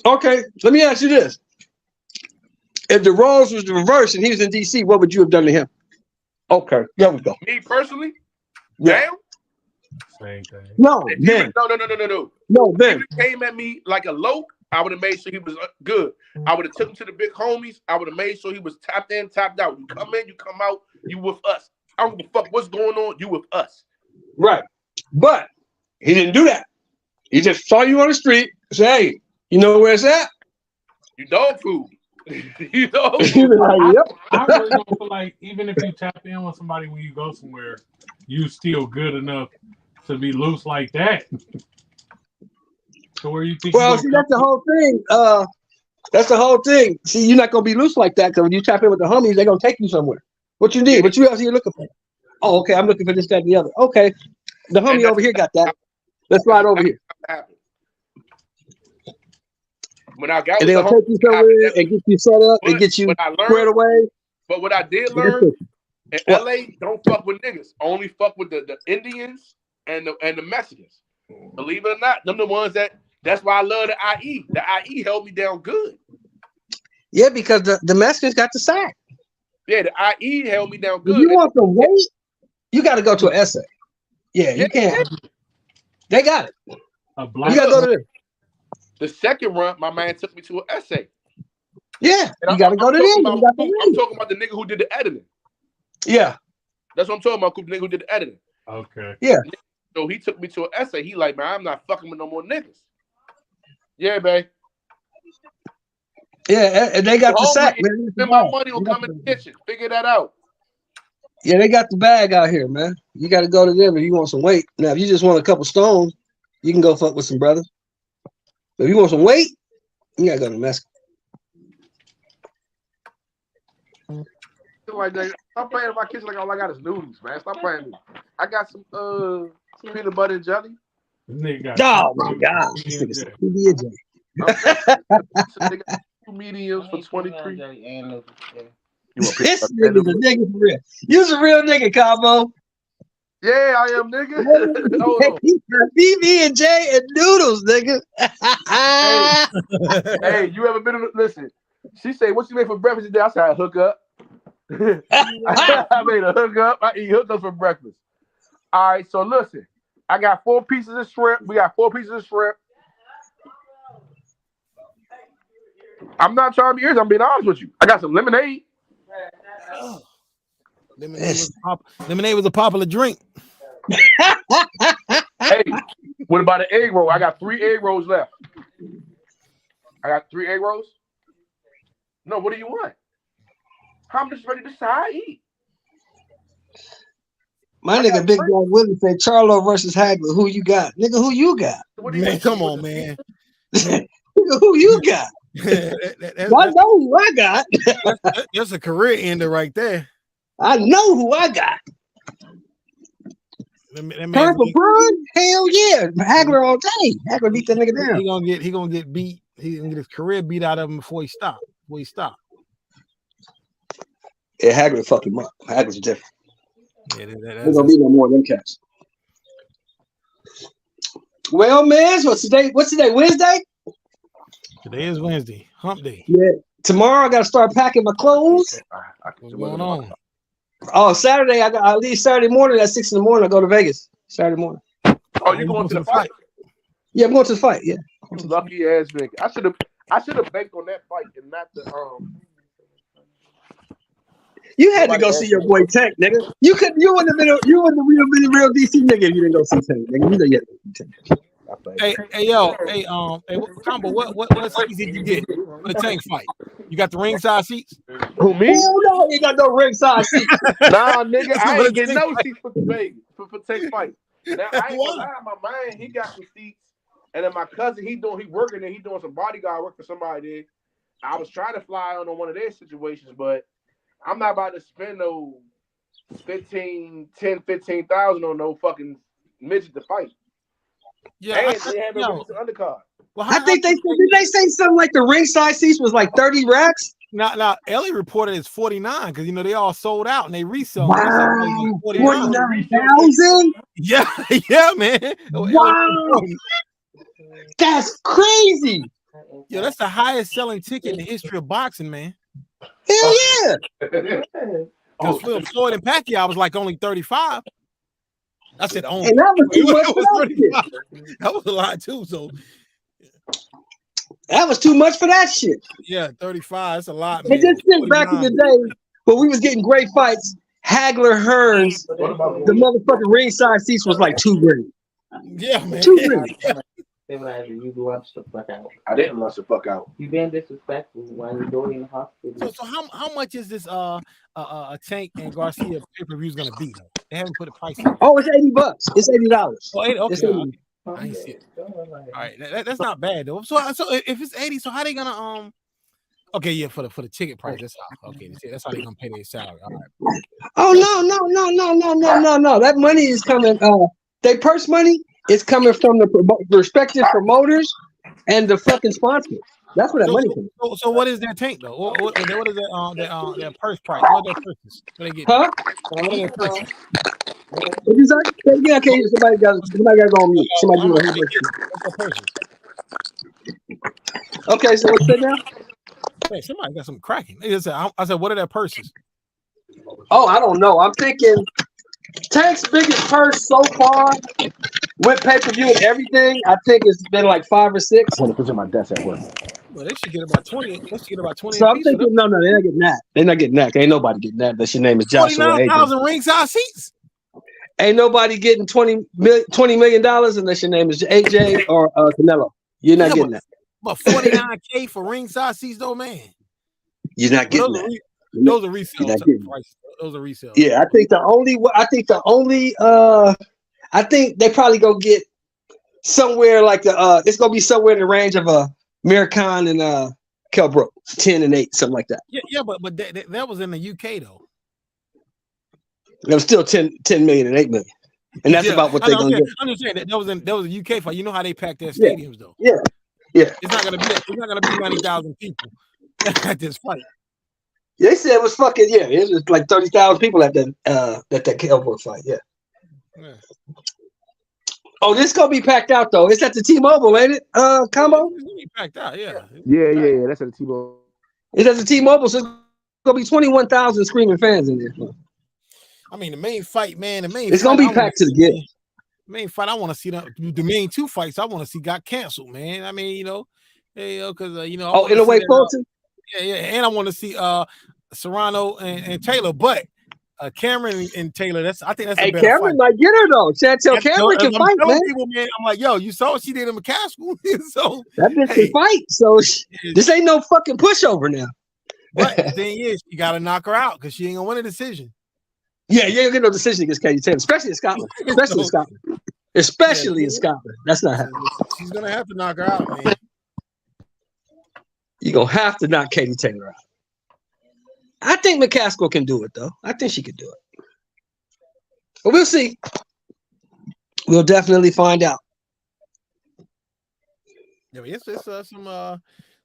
H: Okay, let me ask you this. If the roles was the reverse and he was in DC, what would you have done to him? Okay, there we go.
K: Me personally?
H: Yeah.
C: Same thing.
H: No,
K: man. No.
H: No, man.
K: If he came at me like a loke, I would have made sure he was good. I would have took him to the big homies. I would have made sure he was tapped in, tapped out. You come in, you come out, you with us. I don't give a fuck what's going on, you with us.
H: Right. But He didn't do that. He just saw you on the street, say, "Hey, you know where it's at?"
K: You dog food. You dog
H: He
K: food.
H: was like, "Yep."
C: I really don't feel like even if you tap in with somebody when you go somewhere, you still good enough to be loose like that. So where you think?
H: Well, see, that's the whole thing. That's the whole thing. See, you're not gonna be loose like that because when you tap in with the homies, they're gonna take you somewhere. What you need? What else are you looking for? Oh, okay, I'm looking for this, that, and the other. Okay, the homie over here got that. Let's ride over here.
K: When I got
H: And
K: with
H: they'll
K: the
H: take you somewhere and get you set up and get you
K: what I learned-
H: squared away.
K: But what I did learn in LA, don't fuck with niggas. Only fuck with the Indians and the Mexicans. Believe it or not, them the ones that's why I love the IE. The IE held me down good.
H: Yeah, because the Mexicans got the sack.
K: Yeah, the IE held me down
H: If
K: good.
H: you want the weight, you got to go to an essay. Yeah, you can't. They got it. You got to go to them.
K: The second run, my man took me to an essay.
H: Yeah,
K: And
H: you got to go to them.
K: I'm talking about the nigga who did the editing.
H: Yeah.
K: That's what I'm talking about, the nigga who did the editing.
C: Okay.
H: Yeah.
K: So he took me to an essay. He like, man, I'm not fucking with no more niggas. Yeah, babe.
H: Yeah, and they got the sack, man.
K: Spend my money will come in the kitchen. Figure that out.
H: Yeah, they got the bag out here, man. You got to go to them if you want some weight. Now, if you just want a couple stones, you can go fuck with some brothers. But if you want some weight, you got to go to Mexico.
K: Like that. Stop playing in my kitchen like all I got is noodles, man. Stop playing with me. I got some peanut butter and jelly.
H: Oh my God. This nigga's a PB&J.
K: They got 2 mediums for 23.
H: This nigga's a nigga for real. You's a real nigga, Cabo.
K: Yeah, I am, nigga.
H: He got PB&J and noodles, nigga.
K: Hey, you ever been? Listen, she said, "What you made for breakfast today?" I said, "I hook up." I made a hookup. I eat hookups for breakfast. All right, so listen, I got 4 pieces of shrimp. We got 4 pieces of shrimp. I'm not trying to be irritated. I'm being honest with you. I got some lemonade.
N: Lemonade was a popular drink.
K: Hey, what about an egg roll? I got 3 egg rolls left. I got 3 egg rolls. No, what do you want? I'm just ready to say I eat.
H: My nigga Big Guy Willie said Charlo versus Hagler. Who you got? Nigga, who you got?
N: Man, come on, man.
H: Nigga, who you got? I know who I got.
N: That's a career ender right there.
H: I know who I got. Purple Prime? Hell yeah. Hagler all day. Hagler beat that nigga down.
N: He gonna get beat. He gonna get his career beat out of him before he stopped.
H: Yeah, Hagler fucked him up. Hagler's different.
N: Yeah,
H: There's gonna be no more of them cats. Well, man, what's today? Wednesday?
N: Today is Wednesday. Hump day.
H: Yeah. Tomorrow I gotta start packing my clothes.
N: What's going on?
H: Oh, Saturday I leave Saturday morning at 6 in the morning. I go to Vegas Saturday morning.
K: Oh, you going to the fight?
H: Yeah, I'm going to the fight. Yeah.
K: Lucky ass nigga. I should have banked on that fight and not the
H: You had to go see your boy Tank, nigga. You wouldn't have been a real DC nigga if you didn't go see Tank, nigga. You know you had to go see Tank.
N: Combo, what seats did you get for the Tank fight? You got the ringside seats?
K: Who, me?
H: Hell no, you got no ringside seats.
K: Nah, nigga, I ain't getting no seats for Tank fight. Now I ain't gonna lie, my man, he got some seats, and then my cousin, he working there, he doing some bodyguard work for somebody there. I was trying to fly on one of their situations, but I'm not about to spend no 15,000 on no fucking midget to fight.
N: Yeah,
K: and they have a undercard.
N: Well,
H: I think did they say something like the ringside seats was like 30 racks?
N: Now Ellie reported it's 49 because they all sold out and they resell.
H: Wow, 49,000?
N: Yeah, man.
H: Wow, that's crazy.
N: Yo, that's the highest selling ticket in the history of boxing, man.
H: Hell yeah.
N: Because Floyd and Pacquiao was like only 35. I said only.
H: And that was too much for that shit.
N: That was a lot too. So
H: that was too much for that shit.
N: Yeah, 35. That's a lot,
H: man.
N: Man.
H: Just think back in the day when we was getting great fights, Hagler Hearns, the motherfucking ringside seats was like $2 grand.
N: Yeah, man.
H: 2 minutes.
P: You lunch the fuck out.
K: I didn't lunch the fuck out.
P: You been disrespectful while you're doing in the hospital.
N: So how much is this Tank and Garcia pay-per-view is gonna be though? They haven't put a price on it.
H: Oh, it's $80. It's $80.
N: Oh, 80, okay.
H: It's 80.
N: I ain't see it. All right, that's not bad though. So if it's 80, so how they gonna Okay, yeah, for the ticket price. That's how. Okay, that's how they gonna pay their salary. All right.
H: Oh no. That money is coming. They purse money is coming from the respective promoters and the fucking sponsors. That's where that money comes.
N: So what is that Tank though? What is that their purse price? What are their purses? What they get?
H: Huh?
N: What are their purses?
H: What you say? Yeah, okay. Somebody got to go on mute. Somebody do
N: What's their purses?
H: Okay, so what's that now?
N: Hey, somebody got some cracking. I said, what are their purses?
H: Oh, I don't know. I'm thinking Tank's biggest purse so far with pay-per-view and everything, I think it's been like 5 or 6.
K: I want to put you on my desk at work.
N: Well, they should get about 20. They should get about 20.
H: So I'm thinking, no, they're not getting that. They're not getting that. Ain't nobody getting that. Unless your name is Joshua.
N: 49,000 ringside seats.
H: Ain't nobody getting $20 million unless your name is AJ or Canelo. You're not getting that.
N: But $49K for ringside seats, though, man.
H: You're not getting that.
N: Those are resale prices. Those are resale.
H: Yeah, I think I think they probably go get somewhere like it's gonna be somewhere in the range of Amir Khan and Kell Brook, 10 and 8, something like that.
N: Yeah, but that was in the UK though.
H: It was still 10 million and 8 million. And that's about what they're gonna get.
N: I'm just saying that was a UK fight. You know how they pack their stadiums though.
H: Yeah.
N: It's not gonna be 90,000 people at this fight.
H: They said it was fucking it was like 30,000 people at that Kell Brook fight. Yeah. Oh, this gonna be packed out though. It's at the T-Mobile, ain't it? Combo?
N: It's gonna be packed out, yeah.
K: Yeah. That's at the T-Mobile.
H: It's at the T-Mobile, so it's gonna be 21,000 screaming fans in there.
N: I mean, the main fight, man.
H: It's gonna be packed to the gate.
N: Main fight, I want to see the main 2 fights. I want to see got canceled, man. I mean, because
H: Oh, in a way, Fulton.
N: Yeah, and I want to see Serrano and Taylor, but Cameron and Taylor. I think that's a better
H: Cameron
N: fight.
H: might get her though. Chantel Cameron can fight, man.
N: People, man. I'm like, yo, you saw what she did in McCaskill, so
H: that bitch can fight. So this ain't no fucking pushover now.
N: But the thing is, you got to knock her out because she ain't gonna win a decision.
H: Yeah, you ain't get no decision against Katie Taylor, especially in Scotland. Especially in Scotland. That's not happening.
N: She's gonna have to knock her out, man.
H: You're gonna have to knock Katie Taylor out. I think McCaskill can do it though. I think she can do it. But we'll see. We'll definitely find out.
N: Yeah, but it's some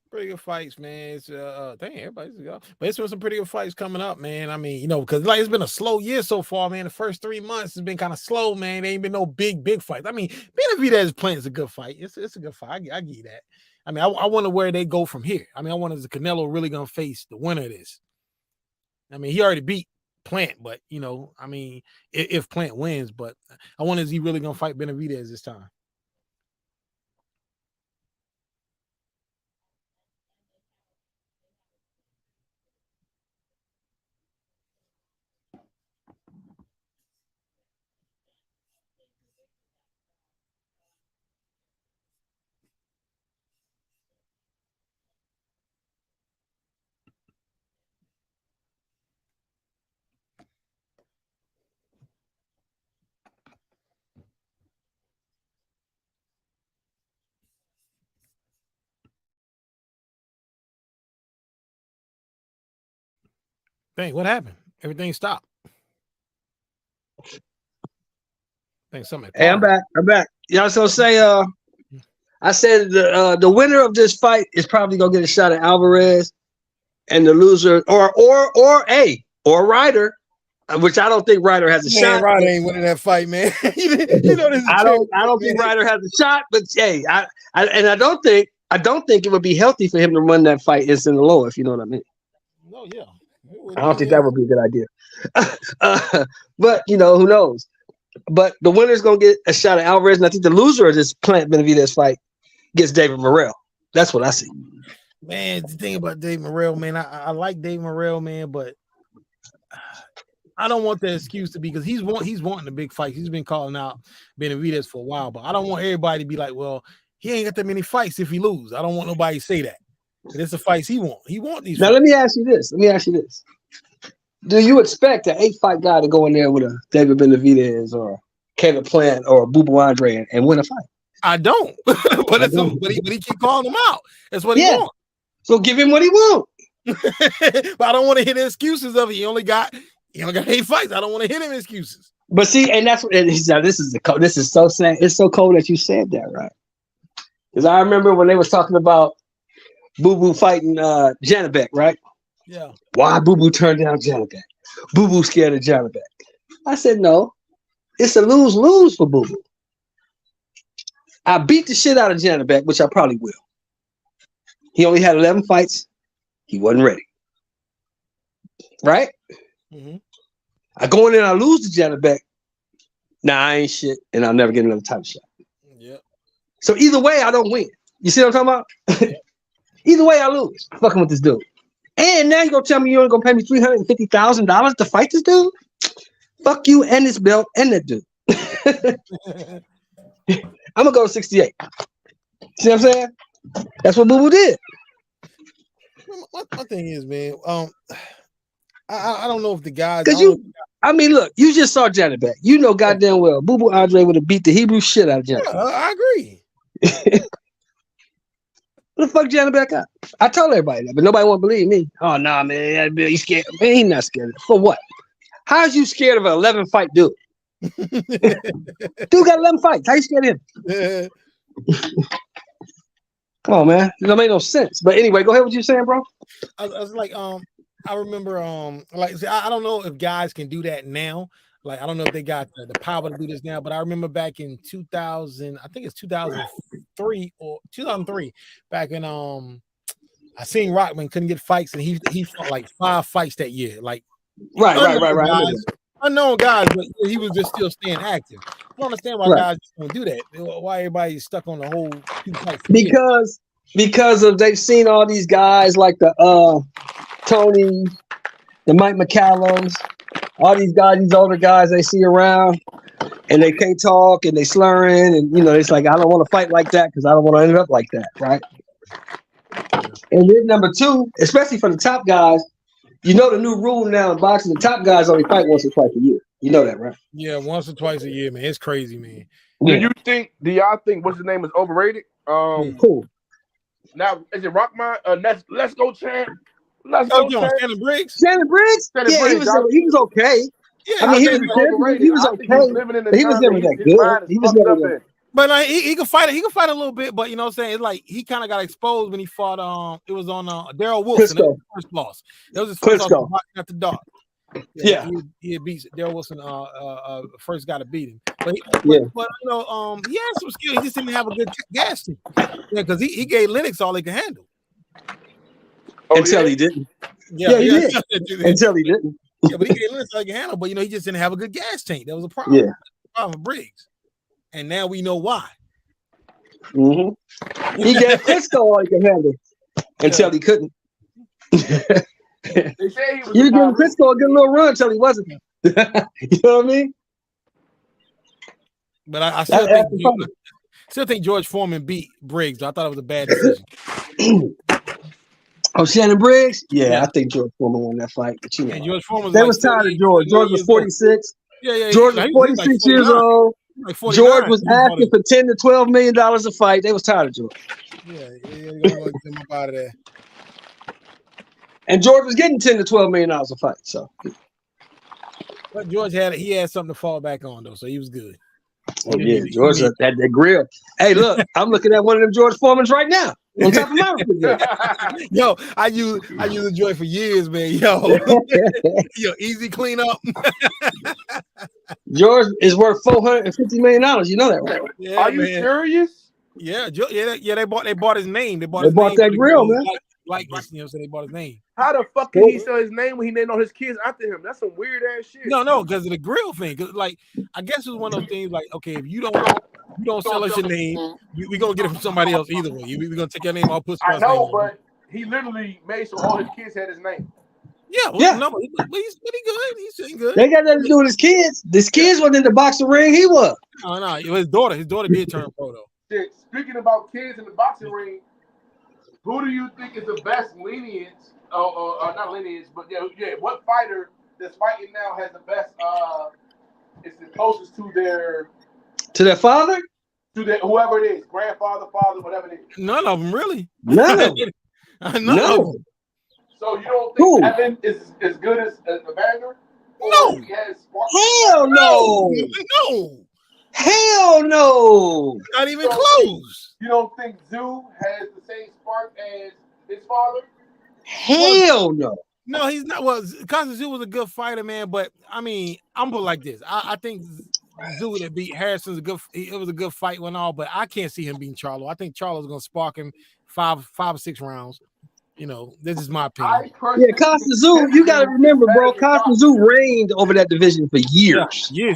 N: pretty good fights, man. It's dang, everybody's go. But it's been some pretty good fights coming up, man. I mean, because like it's been a slow year so far, man. The first 3 months has been kind of slow, man. There ain't been no big fights. I mean, Benavidez playing is a good fight. It's a good fight. I give you that. I mean, I wonder where they go from here. I mean, I wonder is Canelo really gonna face the winner of this? I mean, he already beat Plant, but I mean, if Plant wins, but I wonder is he really gonna fight Benavidez this time? Dang, what happened? Everything stopped. Hey,
H: I'm back. Yeah, I was gonna say, I said the winner of this fight is probably gonna get a shot at Alvarez, and the loser or Ryder, which I don't think Ryder has a shot.
N: Ryder ain't winning that fight, man.
H: I don't think Ryder has a shot, but hey, I don't think it would be healthy for him to run that fight in Sinaloa, if you know what I mean.
N: Oh yeah.
H: I don't think that would be a good idea. But who knows? But the winner's gonna get a shot at Alvarez, and I think the loser of this Plant Benavidez fight gets David Morrell. That's what I see.
N: Man, the thing about Dave Morrell, man, I like Dave Morrell, man, but I don't want the excuse to be because he's wanting the big fights. He's been calling out Benavidez for a while, but I don't want everybody to be like, well, he ain't got that many fights if he lose. I don't want nobody to say that. It's the fights he want. He want these.
H: Now
N: fights.
H: let me ask you this. Do you expect an 8-fight guy to go in there with a David Benavidez or Caleb Plant or Boo Boo Andre and win a fight?
N: I don't. but he keep calling them out. That's what he wants.
H: So give him what he wants.
N: But I don't want to hear the excuses of it. He only got 8 fights. I don't want to hear them excuses.
H: But see, and that's what this is so sad. It's so cold that you said that, right? Because I remember when they was talking about Boo Boo fighting Janibek, right?
N: Yeah.
H: Why Boo Boo turned down Janibek? Boo Boo scared of Janibek. I said no. It's a lose-lose for Boo Boo. I beat the shit out of Janibek, which I probably will. He only had 11 fights. He wasn't ready. Right?
N: Mm-hmm.
H: I go in there and I lose to Janibek. Nah, I ain't shit, and I'll never get another title shot.
N: Yeah.
H: So either way, I don't win. You see what I'm talking about? Either way, I lose. Fucking with this dude. And now you gonna tell me you ain't gonna pay me $350,000 to fight this dude? Fuck you and this belt and that dude. I'm gonna go 68. See what I'm saying? That's what Boo Boo did.
N: My thing is, man, I don't know if the guys.
H: Look, you just saw Janibek. You know goddamn well Boo Boo Andre would have beat the Hebrew shit out of Janibek.
N: Yeah, I agree.
H: What the fuck Janibek up? I told everybody that, but nobody won't believe me. Oh nah, man, he's scared. Man, he's not scared. For what? How's you scared of an 11-fight dude? Dude got 11 fights. How you scared of him? Come on, man. It don't make no sense. But anyway, go ahead. What you saying, bro?
N: I was like, I remember, like, I don't know if guys can do that now. Like, I don't know if they got the power to do this now, but I remember back in 2000, I think it's 2003 or 2003, back when I seen Rockman couldn't get fights, and he fought like 5 fights that year. Like,
H: right.
N: Unknown guys, but he was just still staying active. I don't understand why guys just don't do that. Why everybody's stuck on the whole 2 fights?
H: Because they've seen all these guys like the Tony, the Mike McCallums, all these guys, these older guys they see around, and they can't talk and they slurring, and it's like I don't want to fight like that because I don't want to end up like that, right? And then number 2, especially for the top guys. You know the new rule now in boxing, the top guys only fight once or twice a year. You know that, right?
N: Yeah, once or twice a year, man. It's crazy, man.
Q: Do y'all think what's his name is overrated?
H: Cool.
Q: Now is it Rockman? Let's go, champ. Let's
N: go,
Q: champ.
N: Shannon Briggs.
H: Shannon Briggs? Yeah, he was okay.
N: Yeah,
H: I mean, he was okay. He was never that good. He was never that.
N: But like he can fight it. He can fight a little bit, but you know what I'm saying? It's like he kind of got exposed when he fought. It was on Daryl Wilson. That was his first loss. That was his first loss at the dark.
H: Yeah.
N: He beat Daryl Wilson. First guy to beat him. But he had some skill. He just didn't have a good gas tank. Yeah, because he gave Lennox all he could handle.
H: Until he didn't.
N: Yeah,
H: he did. Until he didn't.
N: Yeah, but he gave Lennox all he could handle. But he just didn't have a good gas tank. That was a problem.
H: Yeah.
N: Problem with Briggs. And now we know why.
H: Mm-hmm. He gave Klitschko all he could handle until he couldn't.
Q: They say he was
H: you gave Klitschko a good little run until he wasn't. You know what I mean?
N: But I still think George Foreman beat Briggs. Though. I thought it was a bad decision.
H: Oh, Shannon Briggs? Yeah, I think George Foreman won that fight. But
N: George Foreman
H: was tired of George. George was 46.
N: Yeah.
H: George was 46 years old.
N: Like
H: George was asking for $10 to $12 million a fight. They was tired of George.
N: Yeah, get him up out of there.
H: And George was getting $10 to $12 million a fight. So,
N: but George had something to fall back on though, so he was good.
H: Oh yeah, George had that grill. Hey, look, I'm looking at one of them George Foremans right now. On top of my refrigerator.
N: Yo, I use a joint for years, man. Yo, easy cleanup.
H: George is worth $450 million. You know that, right?
N: Yeah,
Q: Are you serious?
N: Yeah, They bought his name. They bought
H: that grill, man.
N: Like so they bought his name.
Q: How the fuck can he sell his name when he named all his kids after him? That's some weird ass shit.
N: No, because of the grill thing. Because I guess it was one of those things. Like, okay, if you don't sell us your name, we gonna get it from somebody else either way. We gonna take your name off.
Q: I know, but he literally made so all his kids had his name.
N: Yeah, well,
H: Yeah.
N: no, but he's pretty good. He's sitting good.
H: They got nothing to do with his kids. His kids wasn't in the boxing ring. He was.
N: No, his daughter did turn pro though.
Q: Shit, speaking about kids in the boxing ring, who do you think is the best lineage? Or not lineage, but yeah. What fighter that's fighting now has the best? Is the closest to their
H: father?
Q: To their whoever it is, grandfather, father, whatever it is.
N: None of them really.
H: None of them.
N: None of them.
Q: So you don't think Evan is as good as Evander?
N: No.
Q: He has
H: Hell no.
N: No.
H: Hell no.
N: Not even close.
Q: You don't think Zoo has the same spark as his father?
H: Hell no.
N: No, he's not. Well, Kostya Tszyu was a good fighter, man. But I mean, I'm put like this. I think Tszyu that beat Harrison's a good. It was a good fight and all, but I can't see him beating Charlo. I think Charlo's gonna spark him five or six rounds. You know, this is my opinion.
H: Yeah, Kostya Tszyu, you got to remember, bro. Kostya Tszyu reigned over that division for years.
N: Yeah,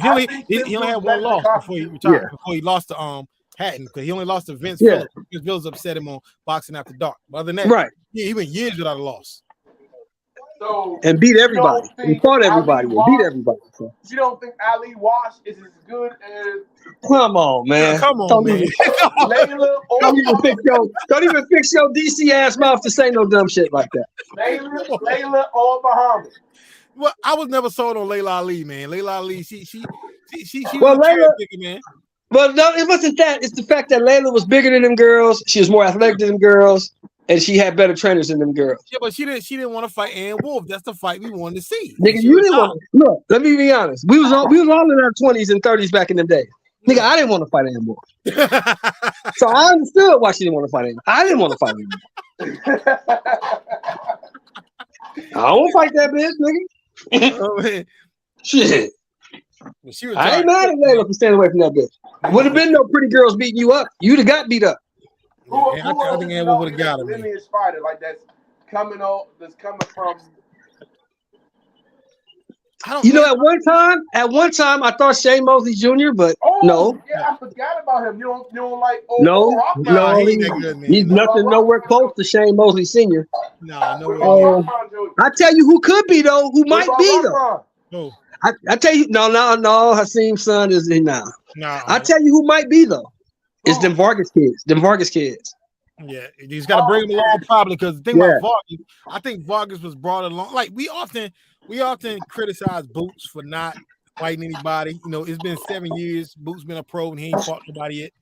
N: he only had one loss before he retired.
H: Yeah.
N: Before he lost to Hatton, because he only lost to Vince
H: Yeah.
N: Phillips. Vince Phillips upset him on Boxing After Dark. But other than that,
H: Right.
N: he went years without a loss.
Q: So
H: And beat everybody.
Q: you don't
H: He
Q: think
H: fought everybody.
Q: Ali
H: And beat
Q: Wash-
H: everybody. So,
Q: You don't think Ali Wash is as good as
H: come on, man.
N: Come on,
H: don't
N: man.
H: Even,
Q: Layla or
H: don't even fix your DC ass mouth to say no dumb shit like that.
Q: Layla or Muhammad?
N: Well, I was never sold on Layla Ali, man. Layla Ali, she
H: Well,
N: was a cherry
H: Layla-
N: picker, man.
H: Well, no, it wasn't that. It's the fact that Layla was bigger than them girls. She was more athletic than them girls, and she had better trainers than them girls.
N: Yeah, but she didn't want to fight Ann Wolf. That's the fight we wanted to see.
H: Nigga,
N: She
H: you
N: was
H: didn't
N: out.
H: want. Look, let me be honest. We was all in our 20s and 30s back in them days. Nigga, I didn't want to fight Ann Wolf. So I understood why she didn't want to fight Ann. I didn't want to fight Ann Wolf. I don't fight that bitch, nigga.
N: Oh, man.
H: Shit.
N: When she was
H: I ain't mad at Layla for staying away from that bitch. Would have been no pretty girls beating you up. You'd have got beat up.
N: I think Ann Wolf would have got him.
Q: Lineage fighter like that's coming from.
H: You know, at one time, I thought Shane Mosley Jr., but no,
Q: Yeah, I forgot about him. You don't like
H: no,
Q: Rockman.
H: he's nothing nowhere close to Shane Mosley Sr.
N: No.
H: I tell you who could be though, who might be though.
N: Who?
H: I tell you, no, Hasim's son is in now.
N: No.
H: I tell you who might be though. It's them Vargas kids.
N: Yeah, he's got to bring him along probably because the thing about Vargas, I think Vargas was brought along. Like we often criticize Boots for not fighting anybody. You know, it's been 7 years. Boots been a pro and he ain't fought nobody yet.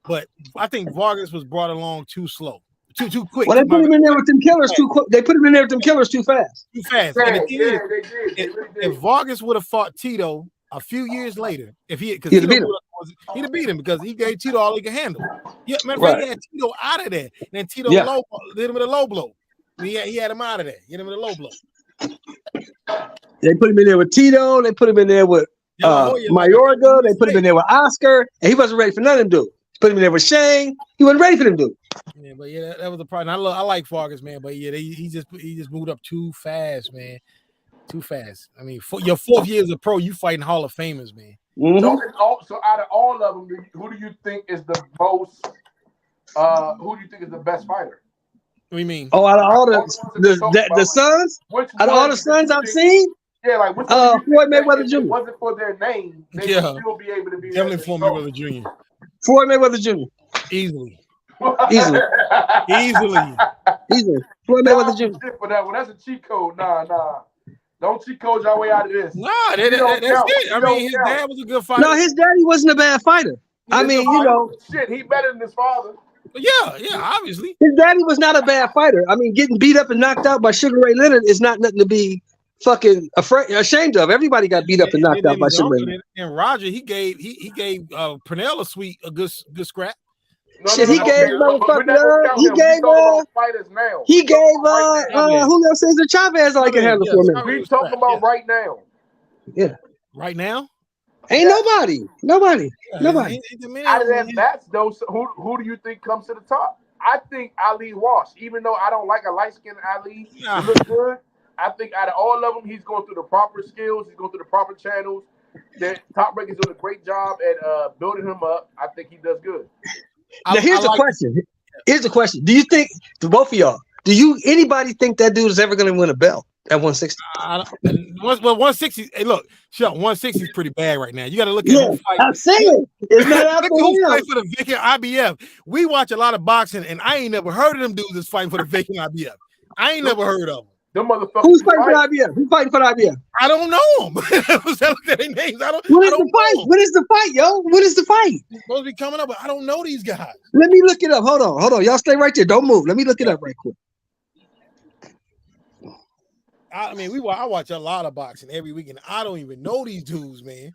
N: But I think Vargas was brought along too slow, too quick.
H: Well, they put him in there with them killers too quick. They put him in there with them killers too fast.
N: Too fast. And the thing is, if Vargas would have fought Tito a few years later, he'd have beat him because he gave Tito all he could handle. Yeah, matter of fact, he had Tito out of there. And then Tito hit him with a low blow. He had him out of there. Hit him with a low blow.
H: They put him in there with Tito. They put him in there with Mayorga. They put him in there with Oscar, and he wasn't ready for none of them dudes. Put him in there with Shane. He wasn't ready for them dudes.
N: Yeah, but that was the problem. I like Vargas, man, but yeah, he just moved up too fast, man. Too fast. I mean, your 4th year as a pro, you fighting Hall of Famers, man.
Q: So out of all of them, who do you think is the most? Who do you think is the best fighter?
N: What do you mean?
H: Oh, out of all the sons, out of all the sons I've seen,
Q: yeah, like which
H: Floyd Mayweather Jr.
Q: If it wasn't for their name, they would still be able to be
N: definitely Floyd Mayweather Jr.
H: Floyd Mayweather Jr.
N: Easily.
H: Easily. Floyd Mayweather Jr.
Q: Shit for that one. That's a cheat code. Nah. Don't cheat code your way out of this.
N: Nah, that's it. I mean, his dad was a good fighter.
H: No, his daddy wasn't a bad fighter. I mean, you know.
Q: Shit, he better than his father.
N: Yeah, obviously.
H: His daddy was not a bad fighter. I mean, getting beat up and knocked out by Sugar Ray Leonard is not nothing to be fucking ashamed of. Everybody got beat up and knocked out by Sugar Ray Leonard.
N: And Roger, he gave Pernell a good scrap.
H: He gave motherfucker. He gave Julio Cesar Chavez like a handle for me.
Q: We talking about right now.
H: Yeah.
N: Right now?
H: Ain't nobody.
Q: Out of that match, though, so who do you think comes to the top? I think Ali Wash, even though I don't like a light-skinned Ali, he looks good. I think out of all of them, he's going through the proper skills. He's going through the proper channels. The Top Rank is doing a great job at building him up. I think he does good.
H: Now here's the question. Here's the question. Do you think, to both of y'all, anybody think that dude is ever going to win a belt? at 160?
N: Well, 160. Hey, look, Shelton, 160 is pretty bad right now. You got to look at
H: Yeah,
N: who fight.
H: I'm saying it's not out
N: Look
H: for
N: at who
H: him.
N: fight for the vacant IBF. We watch a lot of boxing, and I ain't never heard of them dudes that's fighting for the vacant IBF. I ain't never heard of them.
Q: Them motherfuckers.
H: Who's fighting for the IBF? Who's fighting for the IBF?
N: I don't know them. Look at their names.
H: What is the fight? What is the fight, yo? What is the fight?
N: It's supposed to be coming up, but I don't know these guys.
H: Let me look it up. Hold on. Y'all stay right there. Don't move. Let me look it up right quick.
N: I mean, I watch a lot of boxing every week, and I don't even know these dudes, man.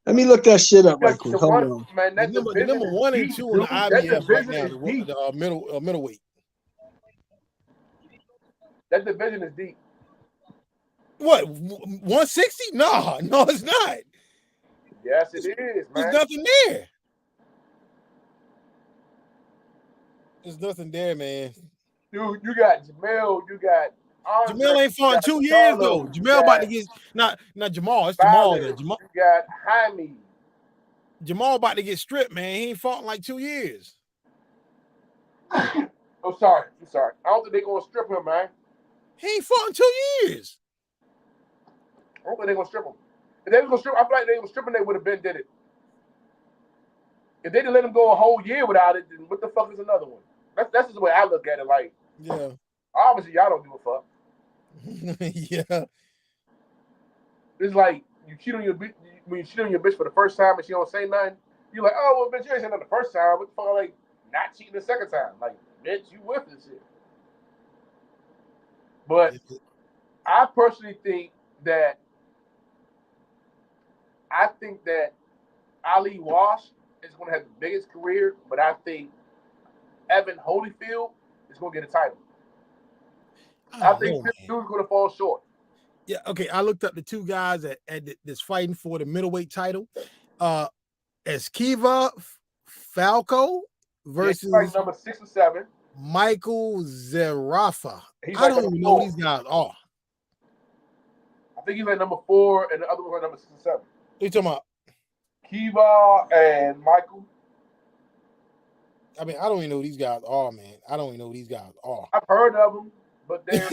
H: Let me look that shit up right quick. Hold on.
Q: Man, that
N: The number 1 and 2 in the IBF right now, the middleweight.
Q: That division is deep.
N: What, 160? No, it's not.
Q: Yes, it is, man.
N: There's nothing there. There's nothing there, man.
Q: Dude, you got Jamel, you got Andre,
N: Jamel ain't fought in 2 years though. Jamel about to get not Jamal. It's Jamal there. Jamal.
Q: You got Jaime.
N: Jamal about to get stripped, man. He ain't fought in like 2 years.
Q: I'm sorry. I don't think they're gonna strip him, man.
N: He ain't fought in 2 years.
Q: I don't think they're gonna strip him. If they were gonna strip, I feel like they were stripping, they would have been did it. If they didn't let him go a whole year without it, then what the fuck is another one? That's just the way I look at it. Like,
N: yeah.
Q: Obviously, y'all don't give a fuck.
N: Yeah.
Q: It's like you cheat on your bitch when you cheat on your bitch for the first time and she don't say nothing. You're like, oh well, bitch, you ain't saying nothing the first time. What the fuck? Like, not cheating the second time. Like, bitch, you with this shit. But I personally think that Ali Wash is going to have the biggest career, but I think Evan Holyfield is going to get a title. I think this dude's going to fall short.
N: Yeah, okay. I looked up the two guys that's fighting for the middleweight title. Esquiva Falco versus
Q: number 6 or 7.
N: Michael Zerafa.
Q: He's
N: I
Q: like
N: don't even know who these guys are.
Q: I think he's like number 4, and the other one number 6 or 7.
N: What you talking about?
Q: Kiva and Michael.
N: I mean, I don't even know who these guys are, man. I don't even know who these guys are.
Q: I've heard of them, but they're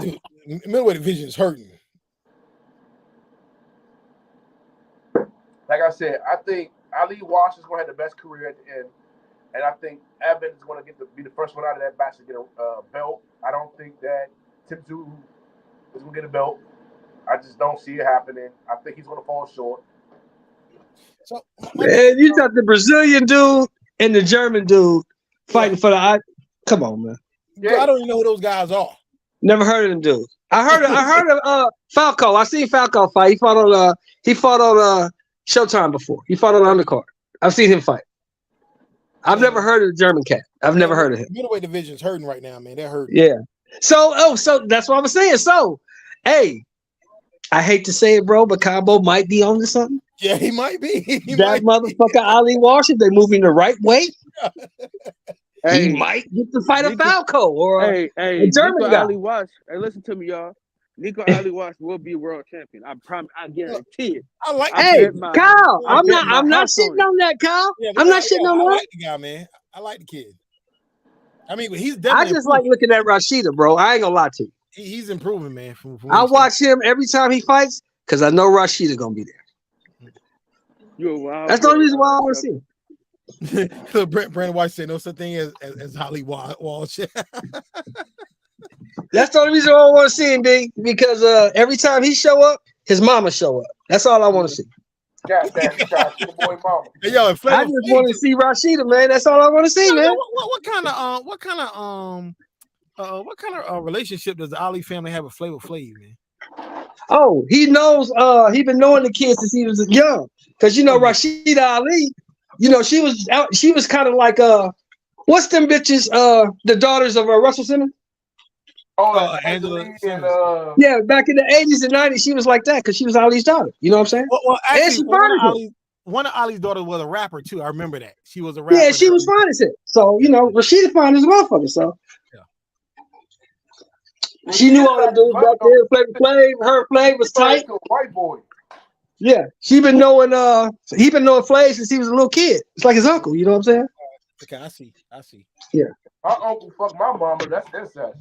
N: Dude, middleweight division is hurting.
Q: Like I said, I think Ali Wash is going to have the best career at the end, and I think Evan is going to be the first one out of that batch to get a belt. I don't think that Tim Tszyu is going to get a belt. I just don't see it happening. I think he's going to fall short.
N: So,
H: man, you got the Brazilian dude and the German dude fighting for the. Come on, man.
N: Yeah. I don't even know who those guys are.
H: Never heard of them dudes. I heard of Falco. I seen Falco fight. He fought on Showtime before. He fought on the undercard. I've seen him fight. I've never heard of the German cat. I've never heard of him.
N: Middleweight division's hurting right now, man. They're hurting.
H: Yeah. So that's what I was saying. So, hey, I hate to say it, bro, but Combo might be on to something.
N: Yeah, he might be.
H: Motherfucker Ali Wash, if they're moving the right way, he might get to fight a Falco or a German
B: Nico
H: guy.
B: Ali Wash. Hey, listen to me, y'all. Nico Ali Wash will be world champion. I promise. I guarantee it.
N: I like.
H: Hey, Kyle, I'm not shitting on that, Kyle.
N: Yeah,
H: I'm not shitting on
N: I
H: that.
N: like the guy, man. I like the kid. I mean, he's definitely.
H: I just like looking at Rashida, bro. I ain't gonna lie to you.
N: He's improving, man. From
H: I watch him every time he fights because I know Rashida gonna be there. That's the only reason why I want to see him.
N: So Brandon White said no such thing as Ali Walsh.
H: That's the only reason why I want to see him, D. Because every time he show up, his mama show up. That's all I want to see.
Q: God damn, you trying to see the boy mama.
N: Hey, yo,
H: I just want to see Rashida, man. That's all I want to see, man.
N: What kind of relationship does the Ali family have with Flavor Flav, man?
H: Oh, he knows. He been knowing the kid since he was young. Because Rashida Ali, she was kind of like what's them bitches? The daughters of Russell Simmons.
Q: Oh,
N: Angela.
H: Yeah, back in the 80s and 90s, she was like that because she was Ali's daughter. You know what I'm saying?
N: Well,
H: and
N: actually,
H: she fine as it.
N: one of Ali's daughters was a rapper too. I remember that. She was a rapper.
H: Yeah, she was fine as it. So Rashida fine as a motherfucker. So she knew all the dudes back there. Flavor Flav, her Flav was tight.
Q: White boy.
H: Yeah, he been knowing Flav since he was a little kid. It's like his uncle. You know what I'm saying?
N: Okay, I see.
H: Yeah.
Q: My uncle fucked my mama. That's incest.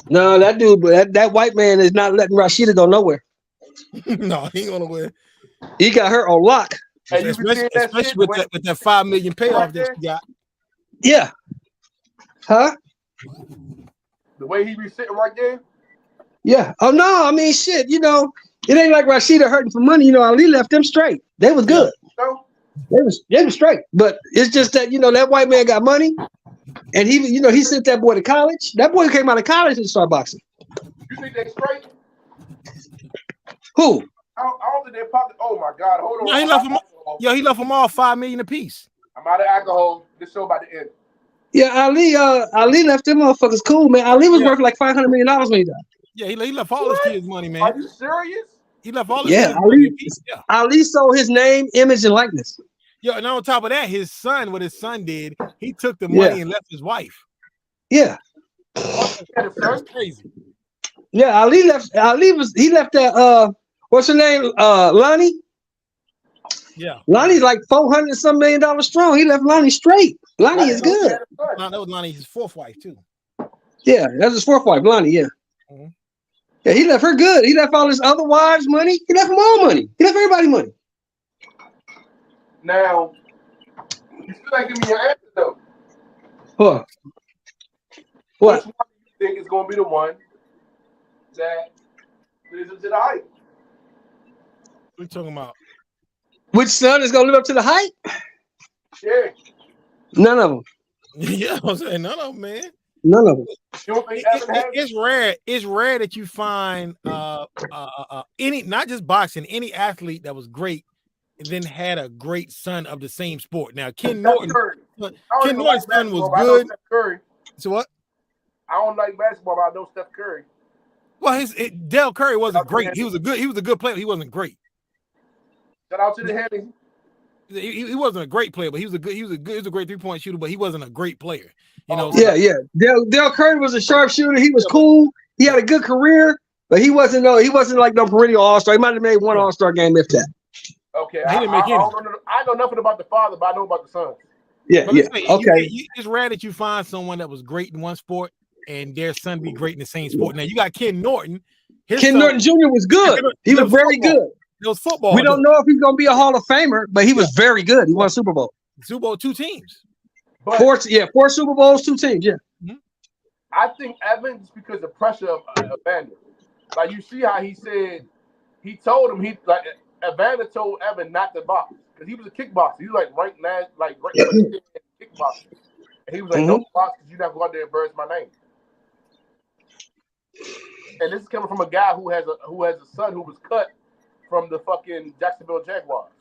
H: No, that dude, but that white man is not letting Rashida go nowhere.
N: No, he ain't gonna win.
H: He got her on lock.
Q: And you can see that shit
N: with that $5 million payoff that she got.
H: Yeah. Huh?
Q: The way he be sitting right there.
H: Yeah. Oh no, I mean shit, you know, it ain't like Rashida hurting for money. You know, Ali left them straight. They was good.
Q: No.
H: They was straight. But it's just that, you know, that white man got money and he, you know, he sent that boy to college. That boy came out of college and started boxing.
Q: You think they straight?
H: Who?
Q: I don't think they pocket. Oh my God! Hold on.
N: No, he left them all $5 million apiece.
Q: I'm out of alcohol. This show about to end.
H: Yeah, Ali left them motherfuckers cool, man. Ali was worth like $500 million when he died.
N: Yeah, he left all his kids money, man.
Q: Are you serious?
N: He left all his kids money
H: Ali,
N: apiece. Yeah.
H: Ali sold his name, image, and likeness.
N: Yeah, and on top of that, what his son did, he took the money and left his wife.
H: Yeah.
N: That's crazy.
H: Yeah, Ali left that what's her name? Lonnie?
N: Yeah.
H: Lonnie's like $400-some million strong. He left Lonnie straight. Lonnie is good.
N: No, that was Lonnie's fourth wife, too.
H: Yeah, that's his fourth wife, Lonnie, yeah.
N: Mhm.
H: Yeah, he left her good. He left all his other wives money. He left them all money. He left everybody money.
Q: Now, you still ain't giving me your answer though.
H: What?
Q: Which one do you think is going to be the one that lives up to the hype?
N: What are you talking about?
H: Which son is gonna live up to the hype?
Q: Yeah.
H: None of them.
N: Yeah, I'm saying none of them, man.
H: None of them.
Q: You don't think
N: It's rare. It's rare that you find any, not just boxing, any athlete that was great and then had a great son of the same sport. Now, Ken Norton's son was good. So what?
Q: I don't like basketball, but I know Steph Curry.
N: Well, Del Curry wasn't great. He was a good player. He wasn't great.
Q: Shout out to the Henny.
N: He wasn't a great player, but he was a great 3-point shooter, but he wasn't a great player. You know.
H: Yeah. Del Curry was a sharpshooter. He was cool. He had a good career, but he wasn't like no perennial all-star. He might have made one all-star game if that.
Q: Okay,
N: He didn't make any.
Q: I know nothing about the father, but I know about the son.
H: Yeah. Okay.
N: It's rare that you find someone that was great in one sport and their son be great in the same sport. Now you got Ken Norton.
H: Ken Norton Jr. was good. He was very good.
N: It was football.
H: We don't know if he's gonna be a Hall of Famer, but he was very good. He won Super Bowl.
N: Super Bowl 2 teams.
H: Four Super Bowls, 2 teams. Yeah.
Q: I think Evans because the pressure of Evander. Like you see how he said he told him Evander told Evan not to box because he was a kickboxer. He was like ranked kickboxer. And he was like, don't box because you're not going out there and embarrass my name. And this is coming from a guy who has a son who was cut from the fucking Jacksonville Jaguars.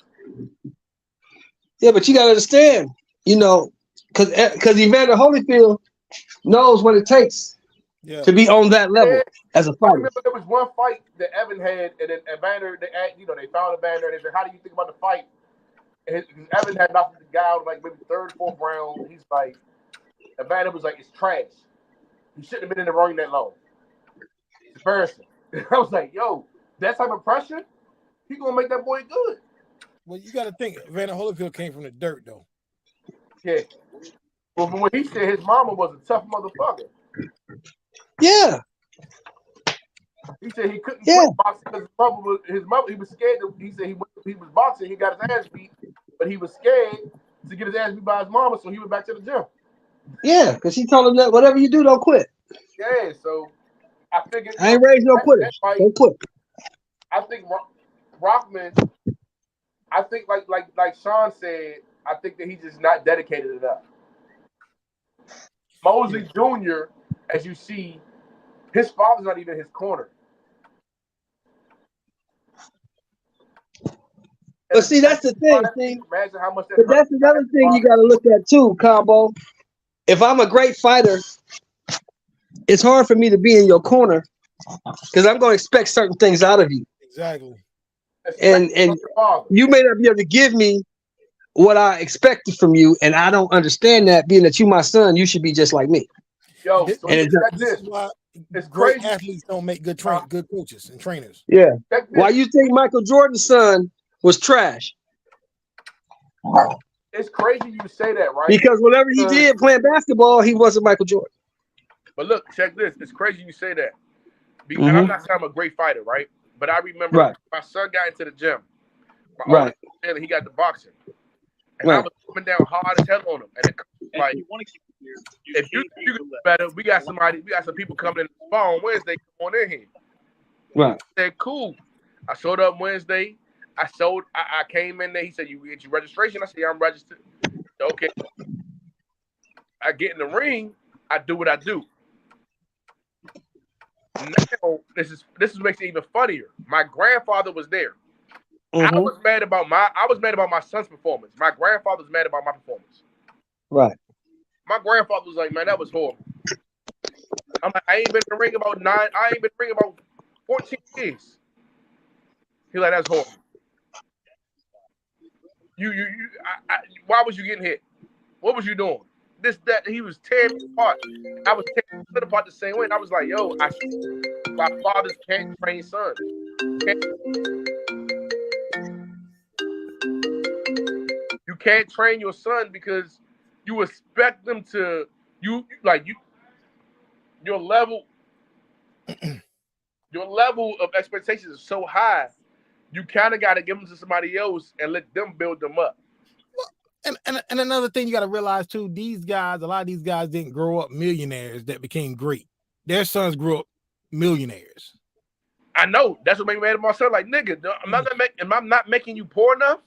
H: Yeah, but you gotta understand, you know, because Evander Holyfield knows what it takes to be on that level as a
Q: I
H: fighter.
Q: remember there was one fight that Evan had, and then Evander, they found Evander, and they said, "How do you think about the fight?" And Evan had knocked the guy out like maybe 3rd, 4th round. He's like, Evander was like, "It's trash. He shouldn't have been in the ring that long. It's embarrassing." I was like, "Yo, that type of pressure, he gonna make that boy good."
N: Well, you got to think, Evander Holyfield came from the dirt, though.
Q: Yeah. Well, from what he said, his mama was a tough motherfucker.
H: Yeah.
Q: He said he couldn't quit boxing because his mother, he was scared. He said he was boxing, he got his ass beat, but he was scared to get his ass beat by his mama, so he went back to the gym.
H: Yeah, because he told him that whatever you do, don't quit.
Q: Yeah, so I figured
H: I ain't raised no quitters. Don't quit.
Q: I think Rockman. I think like Sean said, I think that he's just not dedicated enough. Mosley Jr., as you see, his father's not even in his corner.
H: But see, that's the thing.
Q: Imagine how much
H: But that's another thing you got to look at too, Combo. If I'm a great fighter, it's hard for me to be in your corner because I'm going to expect certain things out of you.
N: Exactly.
H: And you may not be able to give me what I expected from you, and I don't understand that. Being that you my son, you should be just like me.
Q: Yo,
N: This is why great athletes don't make good coaches and trainers.
H: Yeah. Why you think Michael Jordan's son was trash?
Q: It's crazy you say that, right?
H: Because whatever he did playing basketball, he wasn't Michael Jordan.
Q: But look, check this. It's crazy you say that. Because
H: Mhm.
Q: I'm not saying I'm a great fighter, right? But I remember
H: Right.
Q: my son got into the gym. My
H: Right.
Q: oldest son, he got the boxing. And I
H: Right.
Q: was coming down hard as hell on him. And it, like, if you can do better, we got some people coming in the phone Wednesday. Come on in here.
H: Right.
Q: I said, cool. I showed up Wednesday. I came in there. He said, you get your registration? I said, yeah, I'm registered. Okay. I get in the ring. I do what I do. Now, this is what makes it even funnier. My grandfather was there. I was mad about my son's performance. My grandfather was mad about my performance.
H: Right.
Q: My grandfather was like, man, that was horrible. I'm like, I ain't been in the ring about 14 years. He like, that's horrible. Why was you getting hit? What was you doing? This, that, he was tearing me apart. I was tearing it apart the same way. And I was like, yo, my fathers can't train sons. You can't train your son because you expect them to your level of expectations is so high. You kind of got to give them to somebody else and let them build them up.
N: And another thing you got to realize too, a lot of these guys didn't grow up millionaires that became great. Their sons grew up millionaires.
Q: I know. That's what made me mad at my son. Like, nigga, am I not making you poor enough?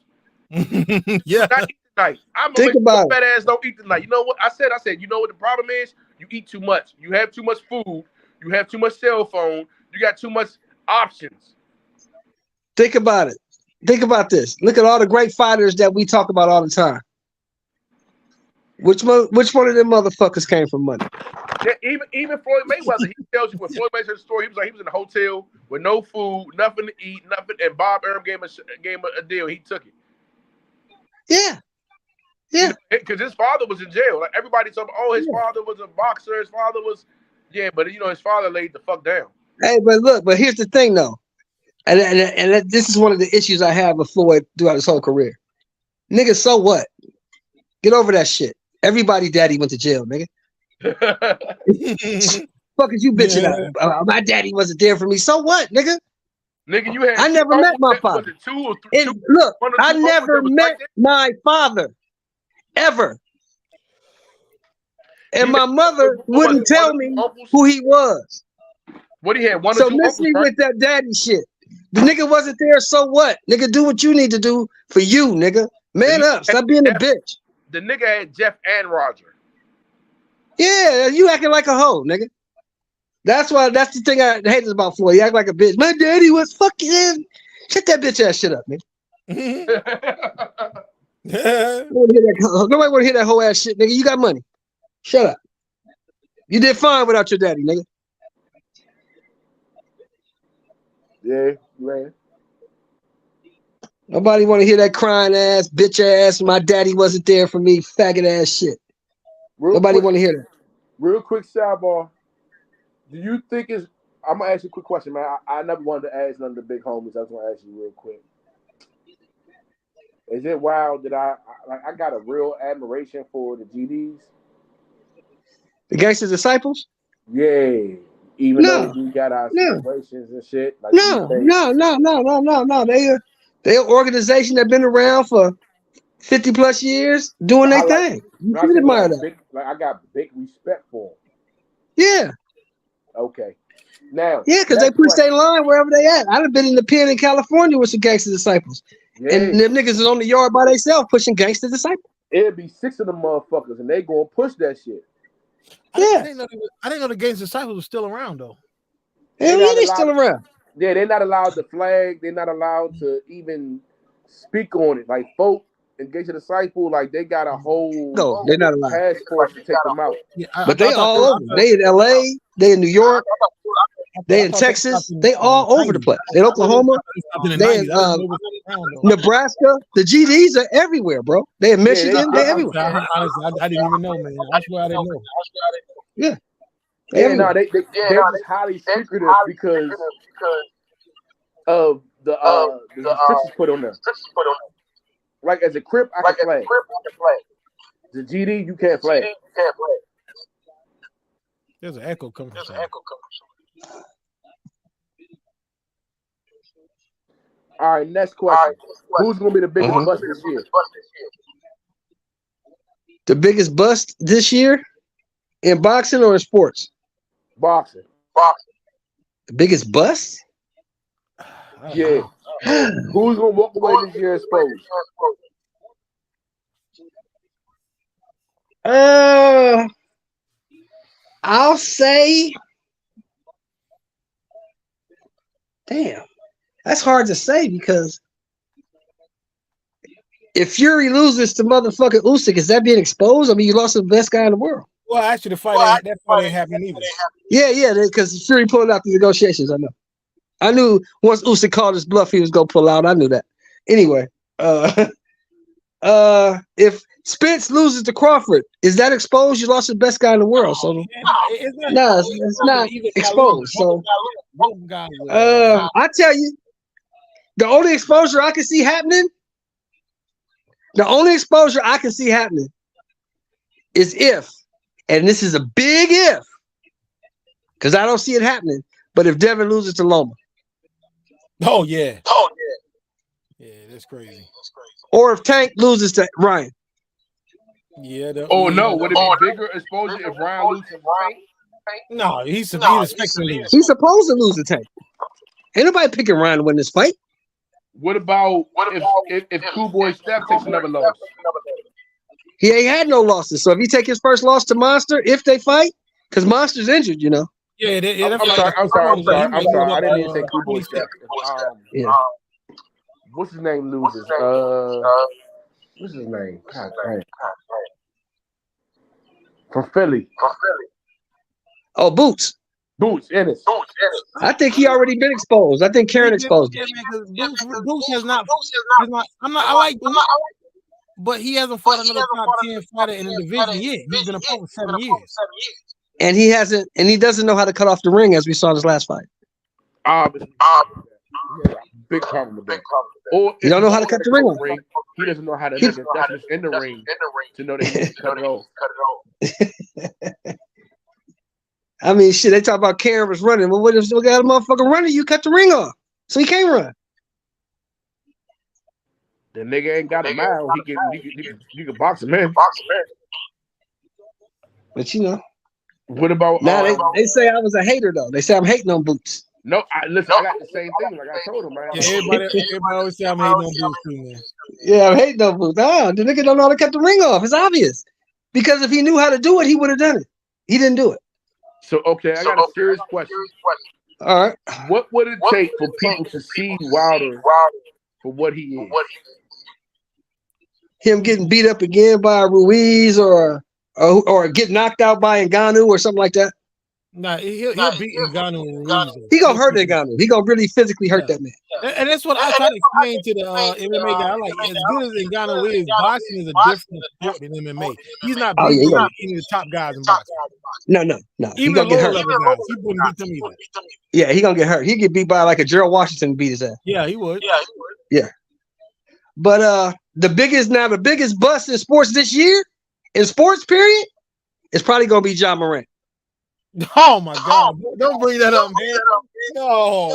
N: Yeah.
Q: Not eat tonight. I'm
H: Think
Q: gonna make
H: about
Q: your fat ass don't eat tonight. You know what? I said, you know what the problem is? You eat too much. You have too much food. You have too much cell phone. You got too much options.
H: Think about it. Think about this. Look at all the great fighters that we talk about all the time. Which one of them motherfuckers came from money?
Q: Yeah, even Floyd Mayweather, he tells you when Floyd Mayweather the story, he was in a hotel with no food, nothing to eat, nothing, and Bob Arum gave him a deal. He took it.
H: Yeah. Yeah.
Q: Because his father was in jail. Like everybody told me, oh, his father was a boxer. His father was, but his father laid the fuck down.
H: Hey, but here's the thing though. And this is one of the issues I have with Floyd throughout his whole career. Nigga, so what? Get over that shit. Everybody's daddy went to jail, nigga. Fuck is you bitching out? My daddy wasn't there for me. So what, nigga?
Q: Nigga, you had.
H: I never met my father. Look, I never met my father ever. And my mother wouldn't tell me who he was.
Q: What he had?
H: So miss me with that daddy shit. The nigga wasn't there, so what? Nigga, do what you need to do for you, nigga. Man up. Stop being a bitch.
Q: The nigga had Jeff and Roger.
H: Yeah, you acting like a hoe, nigga. That's the thing I hate about Floyd. He act like a bitch. My daddy was fucking. Shut that bitch ass shit up, man. Nobody want to hear that whole ass shit, nigga. You got money. Shut up. You did fine without your daddy, nigga.
Q: Yeah, man.
H: Nobody want to hear that crying ass, bitch ass. My daddy wasn't there for me, faggot ass shit. Nobody want to hear that.
Q: Real quick sidebar. Do you think I'm gonna ask you a quick question, man. I never wanted to ask none of the big homies. I was gonna ask you real quick. Is it wild that I got a real admiration for the GDs?
H: The Gangster Disciples?
Q: Yeah. Even though we got our situations and shit. Like
H: No. They an organization that been around for 50 plus years doing their thing. You should admire that.
Q: I got big respect for them.
H: Yeah.
Q: Okay. Now.
H: Yeah, because they push their line wherever they at. I've been in the pen in California with some Gangster Disciples. Yeah. And them niggas is on the yard by themselves pushing Gangster Disciples.
Q: It'd be 6 of them motherfuckers and they gonna push that shit.
N: I didn't know the Gangster Disciples were still around though.
H: Hell yeah, they still around.
Q: Yeah, they're not allowed to flag. They're not allowed to even speak on it. Like folk and Gangster Disciple, like they got a whole
H: they're not allowed.
Q: Task force to take them out.
N: Yeah,
H: but they all over. They in LA, they in New York, they in Texas, they all over the place. In Oklahoma, they in Nebraska. The GDs are everywhere, bro. They in Michigan, they're everywhere.
N: I didn't even know, man. I swear I didn't know.
H: Yeah.
Q: They're just highly secretive because of the restrictions put on them. Like as a Crip, I can flag. The GD, you can't flag.
N: There's an echo coming from somewhere.
Q: All right, next question. Who's going to be the biggest bust this year?
H: The biggest bust this year in boxing or in sports?
Q: Boxing.
H: The biggest bust?
Q: Yeah. Who's going to walk away this year exposed?
H: I'll say, damn, that's hard to say because if Fury loses to motherfucking Usyk, is that being exposed? I mean, you lost the best guy in the world.
N: Well, actually, that fight ain't happening either.
H: Yeah, because Fury pulled out the negotiations. I knew once Usyk called his bluff, he was gonna pull out. I knew that. Anyway, if Spence loses to Crawford, is that exposed? You lost the best guy in the world. So it's not exposed. So I tell you, the only exposure I can see happening is if, and this is a big if, because I don't see it happening, but if Devin loses to Loma.
N: Oh yeah, that's crazy.
H: Or if Tank loses to Ryan.
N: Yeah.
Q: No, would it be bigger exposure if Ryan loses to Tank?
N: No, he's expecting to lose.
H: He's supposed to lose to Tank. Ain't nobody picking Ryan to win this fight.
Q: What about if Cool Boy Steph takes another loss?
H: He ain't had no losses. So if he take his first loss to Monster, if they fight, because Monster's injured, you know.
N: Yeah,
Q: I'm sorry. I didn't even say Cool Boy Steph. What's his name loses? What's his name? God dang. From Philly.
H: Oh, Boots.
Q: Ennis.
H: I think he already been exposed. I think Karen exposed him.
N: Boots has not. I like Boots, but he hasn't fought another top 10 fighter in the division yet. He's been a pro for 7 years.
H: And he hasn't, and he doesn't know how to cut off the ring, as we saw this last fight.
Q: Big problem with that. Or
H: he don't know how to cut the ring off.
Q: He doesn't know how to make adjustments in the ring to know that he can cut it off.
H: I mean, shit, they talk about Karen was running. Well, what if we got a motherfucker running? You cut the ring off. So he can't run.
Q: The nigga ain't got a mile. He can box him in.
H: But you know.
Q: What about
H: now? They say I was a hater though. They say I'm hating on Boots.
Q: No, listen. I got the same thing. Like I told him, man.
N: Yeah, everybody always say I'm hating on Boots too, man.
H: Yeah, I'm hating on Boots. The nigga don't know how to cut the ring off. It's obvious. Because if he knew how to do it, he would have done it. He didn't do it.
Q: So okay, I got a serious question.
H: All right.
Q: What would it take for people to see Wilder for what he is?
H: Him getting beat up again by Ruiz or get knocked out by Ngannou or something like that?
N: Nah, he'll beat Ngannou and Ruiz.
H: He gonna hurt Ngannou. He gonna really physically hurt that man.
N: And that's what I try to explain to the MMA guy. I'm like, as good as Ngannou is, boxing is a different sport than MMA. He's not beating any of the top guys in boxing.
H: No.
N: Even the lower level guys, he wouldn't beat them either.
H: Yeah, he gonna get hurt. He'd get beat by like a Gerald Washington and beat his ass.
N: Yeah, he would.
H: Yeah. But the biggest bust in sports this year, in sports period, is probably gonna be John Morant.
N: Oh my God! Don't bring that up, man. No.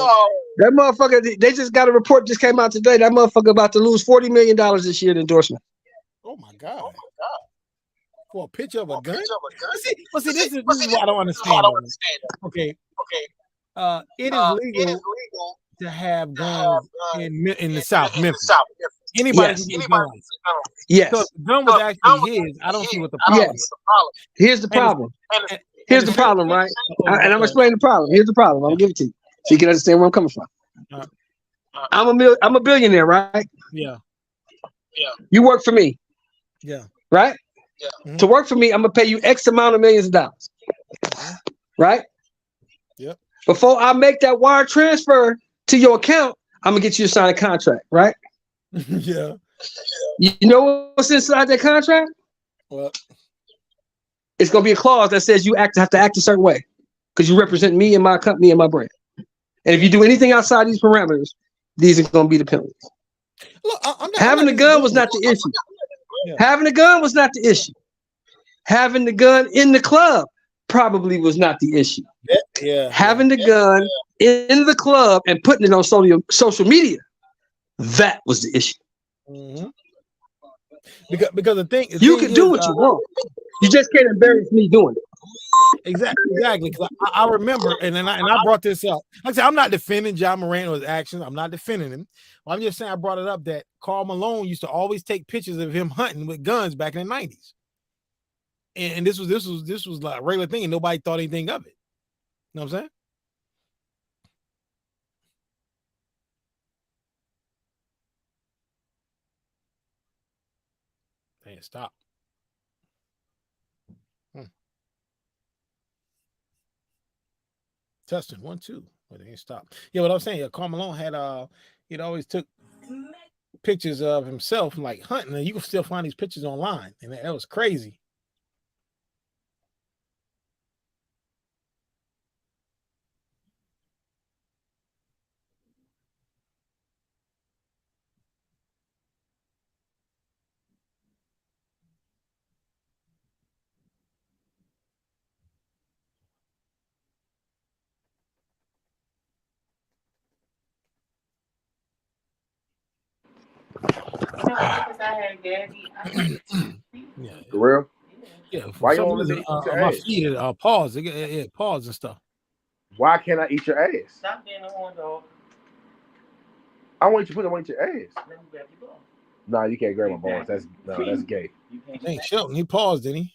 H: That motherfucker. They just got a report just came out today. That motherfucker about to lose $40 million this year in endorsement.
N: Oh my God! For a picture of a gun? But see, this is what I don't understand. Okay. It is legal to have guns in the South, Memphis. Anybody can get guns.
H: Yes.
N: So if the gun was actually his, I don't see what the problem is.
H: Here's the problem. Here's the problem, right? And I'm gonna explain the problem. Here's the problem. I'm gonna give it to you so you can understand where I'm coming from. I'm a billionaire, right?
N: Yeah.
H: You work for me.
N: Yeah.
H: Right?
N: Yeah. Mm-hmm.
H: To work for me, I'm gonna pay you X amount of millions of dollars. Right?
N: Yep.
H: Before I make that wire transfer to your account, I'm gonna get you to sign a contract, right?
N: Yeah.
H: You know what's inside that contract?
N: What?
H: It's gonna be a clause that says you have to act a certain way because you represent me and my company and my brand. And if you do anything outside these parameters, these are gonna be the penalties.
N: Look,
H: having the gun was not the issue. Yeah. Having the gun was not the issue. Having the gun in the club probably was not the issue.
N: Yeah.
H: Having the gun in the club and putting it on social media, that was the issue.
N: Mm-hmm. Because the thing
H: you can do what you want. You just can't embarrass me doing it.
N: Exactly. Because I remember, and I brought this up. Like I said, I'm not defending Ja Morant or his actions. I'm not defending him. I'm just saying I brought it up that Karl Malone used to always take pictures of him hunting with guns back in the 90s. And this was like a regular thing, and nobody thought anything of it. You know what I'm saying? Hey, stop. Testing 1 2, but they ain't stop. Yeah, what I'm saying, Karl Malone had he'd always took pictures of himself like hunting, and you can still find these pictures online, and that was crazy.
Q: Yeah. For real?
N: Yeah.
Q: Why you don't let me eat your
N: my
Q: ass?
N: feet pause. It pause and stuff.
Q: Why can't I eat your ass?
P: Stop being a horn dog.
Q: I want you to put them on your ass.
P: Let me grab your ball.
Q: Nah, you can't grab my balls. That's gay.
N: Hey, Shelton, he paused, didn't he?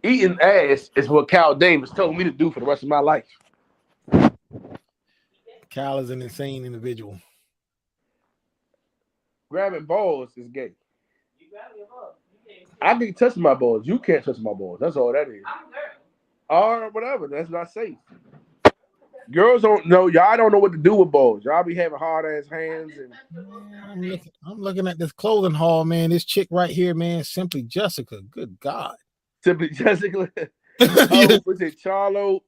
Q: Eating ass is what Cal Davis told me to do for the rest of my life.
N: Cal is an insane individual.
Q: Grabbing balls is gay. I can touch my balls. You can't touch my balls. That's all that is. Or whatever. That's not safe. Girls don't know. Y'all don't know what to do with balls. Y'all be having hard ass hands. And
N: I'm looking at this clothing haul, man. This chick right here, man, Simply Jessica. Good God.
Q: Simply Jessica. Was it Charlo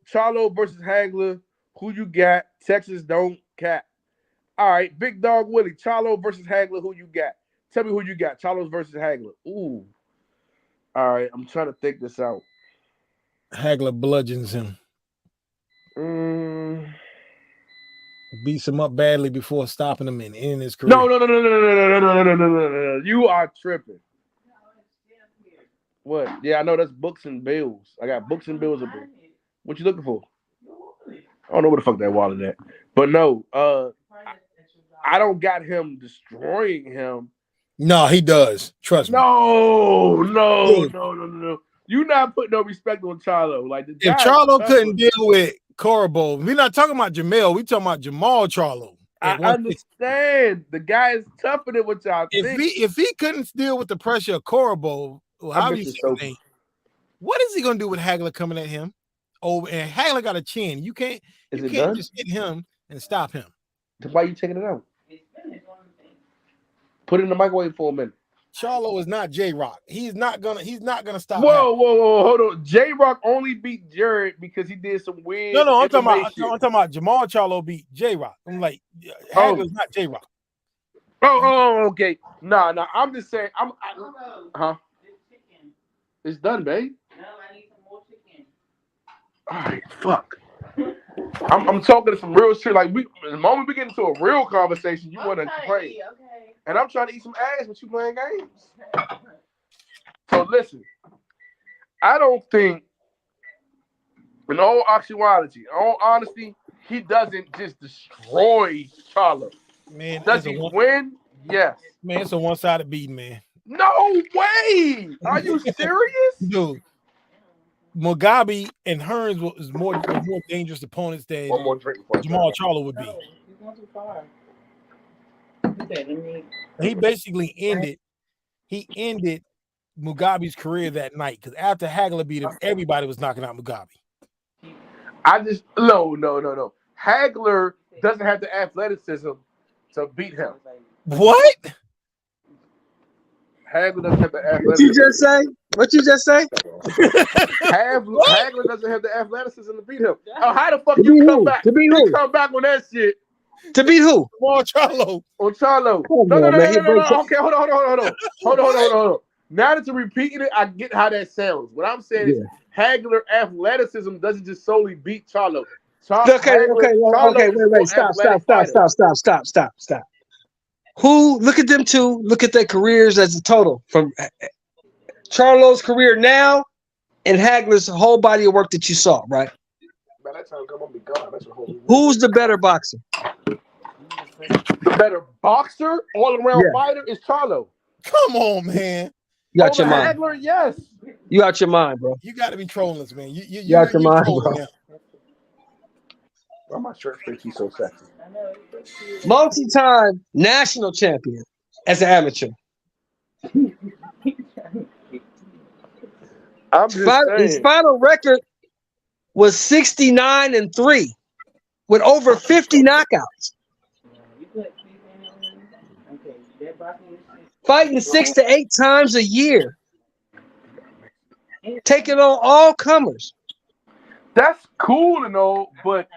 Q: versus Hagler? Who you got? Texas don't cap. All right, Big Dog Willie. Charlo versus Hagler. Who you got? Tell me who you got. Charlo versus Hagler. Ooh. All right, I'm trying to think this out.
N: Hagler bludgeons him. Beats him up badly before stopping him and ending his career.
Q: No. You are tripping. What? Yeah, I know that's books and bills. I got books and bills. What you looking for? I don't know what the fuck that wallet at. But no, I don't got him destroying him.
N: No, he does. Trust me.
Q: No. You not putting no respect on Charlo. Like
N: if Charlo couldn't deal with Corbo, we're not talking about Jamel. We talking about Jamal Charlo.
Q: I understand. The guy is tougher than what y'all think.
N: If he couldn't deal with the pressure of Corbo, what is he gonna do with Hagler coming at him? Oh, and Hagler got a chin. You can't just hit him and stop him.
Q: Why you taking it out? Put it in the microwave for a minute.
N: Charlo is not J-Rock. He's not gonna stop.
Q: Whoa, hold on. J-Rock only beat Jared because he did some weird.
N: No, I'm talking about Jamal Charlo beat J-Rock. I'm like, Hagler's not J-Rock.
Q: Okay. Nah. I'm just saying. Huh? It's done, babe.
P: No, I need some more chicken.
Q: All right, fuck. I'm talking to some real shit. Like the moment we get into a real conversation, you want to complain.
P: Okay.
Q: And I'm trying to eat some ass, but you playing games. So listen, I don't think, in all actuality, in all honesty, he doesn't just destroy Charlo.
N: Man,
Q: does he win? Yes.
N: Man, it's a one-sided beating, man.
Q: No way! Are you serious?
N: Dude, Mugabe and Hearns was more dangerous opponents than Jamal Charlo would be.
P: You're going too far.
N: He basically ended Mugabe's career that night because after Hagler beat him, everybody was knocking out Mugabe.
Q: No. Hagler doesn't have the athleticism to beat him.
N: What?
Q: Hagler doesn't have the athleticism.
H: What you just say?
Q: Hagler doesn't have the athleticism to beat him. Oh, how the fuck you come back? You come back on that shit
H: To beat who?
N: Jamal Charlo.
Q: On Charlo.
H: Come
Q: No.
H: on, man. He breaks
Q: Okay, hold on. Now that you're repeating it, I get how that sounds. What I'm saying is Hagler athleticism doesn't just solely beat Charlo.
H: Okay. Wait. Stop. Who? Look at them two. Look at their careers as a total from Charlo's career now and Hagler's whole body of work that you saw, right?
Q: By that time, I'm gonna be gone. That's a whole.
H: Who's the better boxer?
Q: The better boxer, all-around fighter is Charlo.
N: Come on, man.
H: You got your mind.
Q: Hagler, yes.
H: You out your mind, bro.
N: You got to be trolling us, man.
H: You out your mind, bro.
Q: Why my shirt think he's so sexy?
H: Multi-time national champion as an amateur. His final record was 69-3 with over 50 knockouts. Fighting 6 to 8 times a year. Taking on all comers.
Q: That's cool and all, but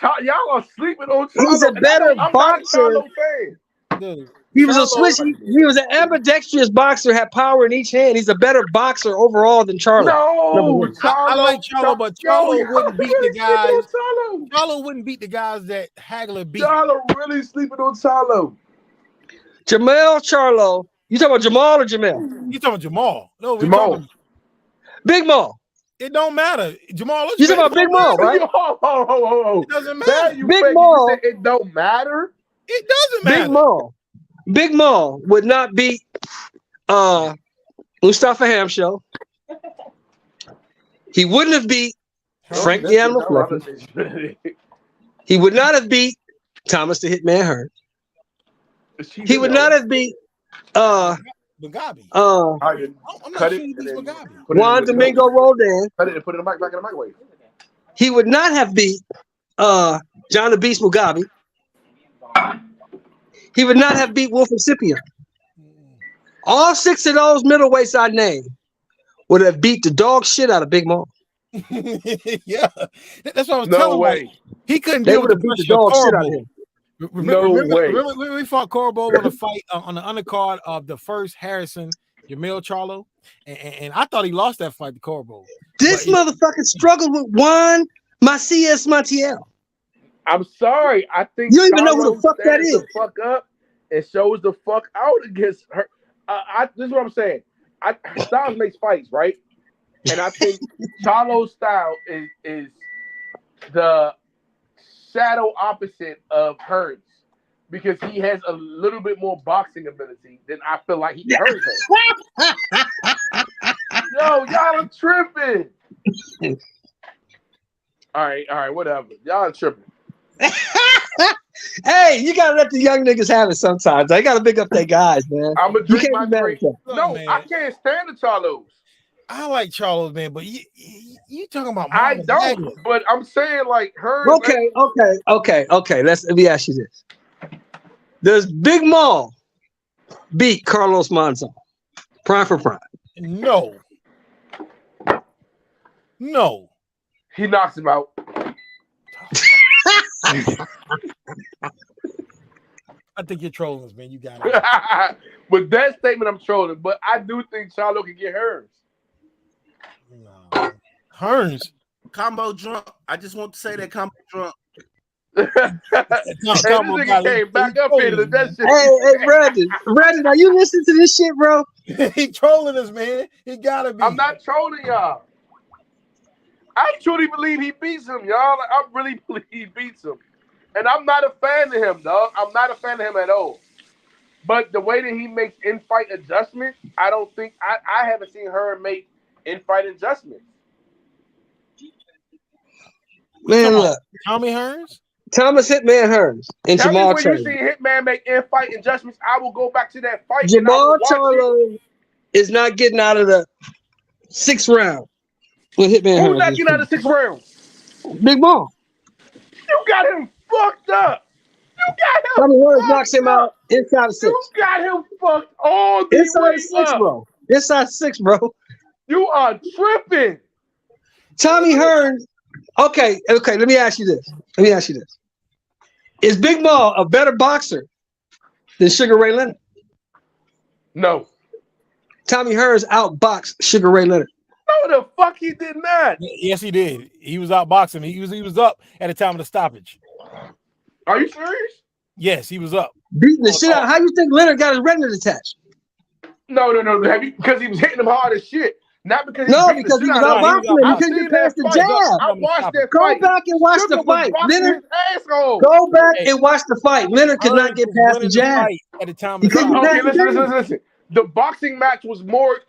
Q: y'all are sleeping on Charlo.
H: He's a better boxer. He was a switch. He was an ambidextrous boxer, had power in each hand. He's a better boxer overall than Charlo.
Q: No,
N: I like Charlo, but Charlo wouldn't beat the guys. Charlo wouldn't beat the guys that Hagler beat.
Q: Charlo really sleeping on Charlo.
H: Jamal Charlo. You talking about Jamal or Jamel?
N: You talking about Jamal? No,
Q: Jamal.
H: Big Maul.
N: It don't matter. Jamal.
H: You talking about Big Maul, right?
Q: It
N: doesn't matter.
H: Big Maul.
Q: It don't matter.
N: It doesn't matter.
H: Big Maul would not beat Mustafa Hamsho. He wouldn't have beat Frank the Animal Fletcher. He would not have beat Thomas the Hitman Hearns. He would not have beat
N: Mugabe.
Q: I'm not sure he beats
N: Mugabe.
H: Juan Domingo Roldan.
Q: Cut it and put it back in the microwave.
H: He would not have beat John the Beast Mugabe. He would not have beat Wolfram Scipio. All 6 of those middleweights I named would have beat the dog shit out of Big Maul.
N: Yeah, that's what I was telling
Q: way.
N: him. He couldn't
H: They
N: deal
H: would
N: with
H: have
N: the
H: beat the
N: pressure of
H: dog shit out of
N: Corbo.
H: him.
N: Remember we fought Corbo on the undercard of the first Harrison Jamil Charlo, and I thought he lost that fight to Corbo.
H: This motherfucker struggled with Juan Macias Montiel.
Q: I'm sorry. I think
H: You don't even know who the fuck that
Q: stands
H: is.
Q: the fuck up and shows the fuck out against her. This is what I'm saying. Styles makes fights, right? And I think Charlo's style is the shadow opposite of Hearns because he has a little bit more boxing ability than I feel like Hearns has. Yo, y'all are tripping. All right, whatever. Y'all are tripping.
H: Hey, you gotta let the young niggas have it sometimes. They gotta pick up their guys, man.
Q: I'm gonna
H: You
Q: drink
H: can't
Q: my
H: be mad
Q: drink.
H: at that.
Q: No,
N: man.
Q: I can't stand the Charlos.
N: I like Charlo, man, but you talking about?
Q: I
N: Marlon
Q: don't,
N: Hagler.
Q: but I'm saying like her.
H: Okay. Let me ask you this: does Big Maul beat Carlos Monzon? Prime for prime.
N: No.
Q: He knocks him out.
N: I think you're trolling us, man. You got it.
Q: With that statement, I'm trolling, but I do think Charlo can get hers.
N: No. Hearns.
R: Combo drunk. I just want to say that combo drunk.
Q: Hey, this nigga came back up here to that shit.
H: Hey, Brandon, are you listening to this shit, bro?
N: He trolling us, man. He gotta be.
Q: I'm not trolling y'all. I truly believe he beats him, y'all. Like, I really believe he beats him. And I'm not a fan of him, dog. I'm not a fan of him at all. But the way that he makes in-fight adjustments, I don't think I haven't seen her make in-fight adjustments.
H: Man, look.
N: Tommy Hearns?
H: Thomas Hitman Hearns and
Q: Tell
H: Jamal
Q: me when you
H: Charlo.
Q: see Hitman make in-fight adjustments, I will go back to that fight.
H: Jamal Charlo is not getting out of the 6th round with Hitman Hearns.
Q: Who's not getting out of the 6th round?
H: Big Maul.
Q: You got him fucked up. You got him.
H: Tommy Hearns knocks him out inside the 6.
Q: You got him fucked all the
H: Inside
Q: way
H: the 6,
Q: up.
H: bro. Inside 6, bro.
Q: You are tripping.
H: Tommy Hearns. Okay. Let me ask you this. Is Big Maul a better boxer than Sugar Ray Leonard?
Q: No.
H: Tommy Hearns outboxed Sugar Ray Leonard.
Q: No, the fuck he did not.
C: Yes, he did. He was outboxing. He was up at the time of the stoppage.
Q: Are you serious?
C: Yes, he was up.
H: Beating the shit out. How you think Leonard got his retina detached?
Q: No. Because he was hitting him hard as shit. Not because he
H: No, because he was outboxing him. He couldn't get past the jab.
Q: I watched that
H: Go
Q: fight.
H: back and watch
Q: Sugar
H: the
Q: was
H: fight.
Q: boxing
H: Leonard,
Q: his asshole.
H: go back and watch the fight. Leonard could not get past the jab.
C: At the time of
H: He
C: the
H: couldn't get
C: stoppage.
H: past the jab.
Q: Listen. The boxing match was more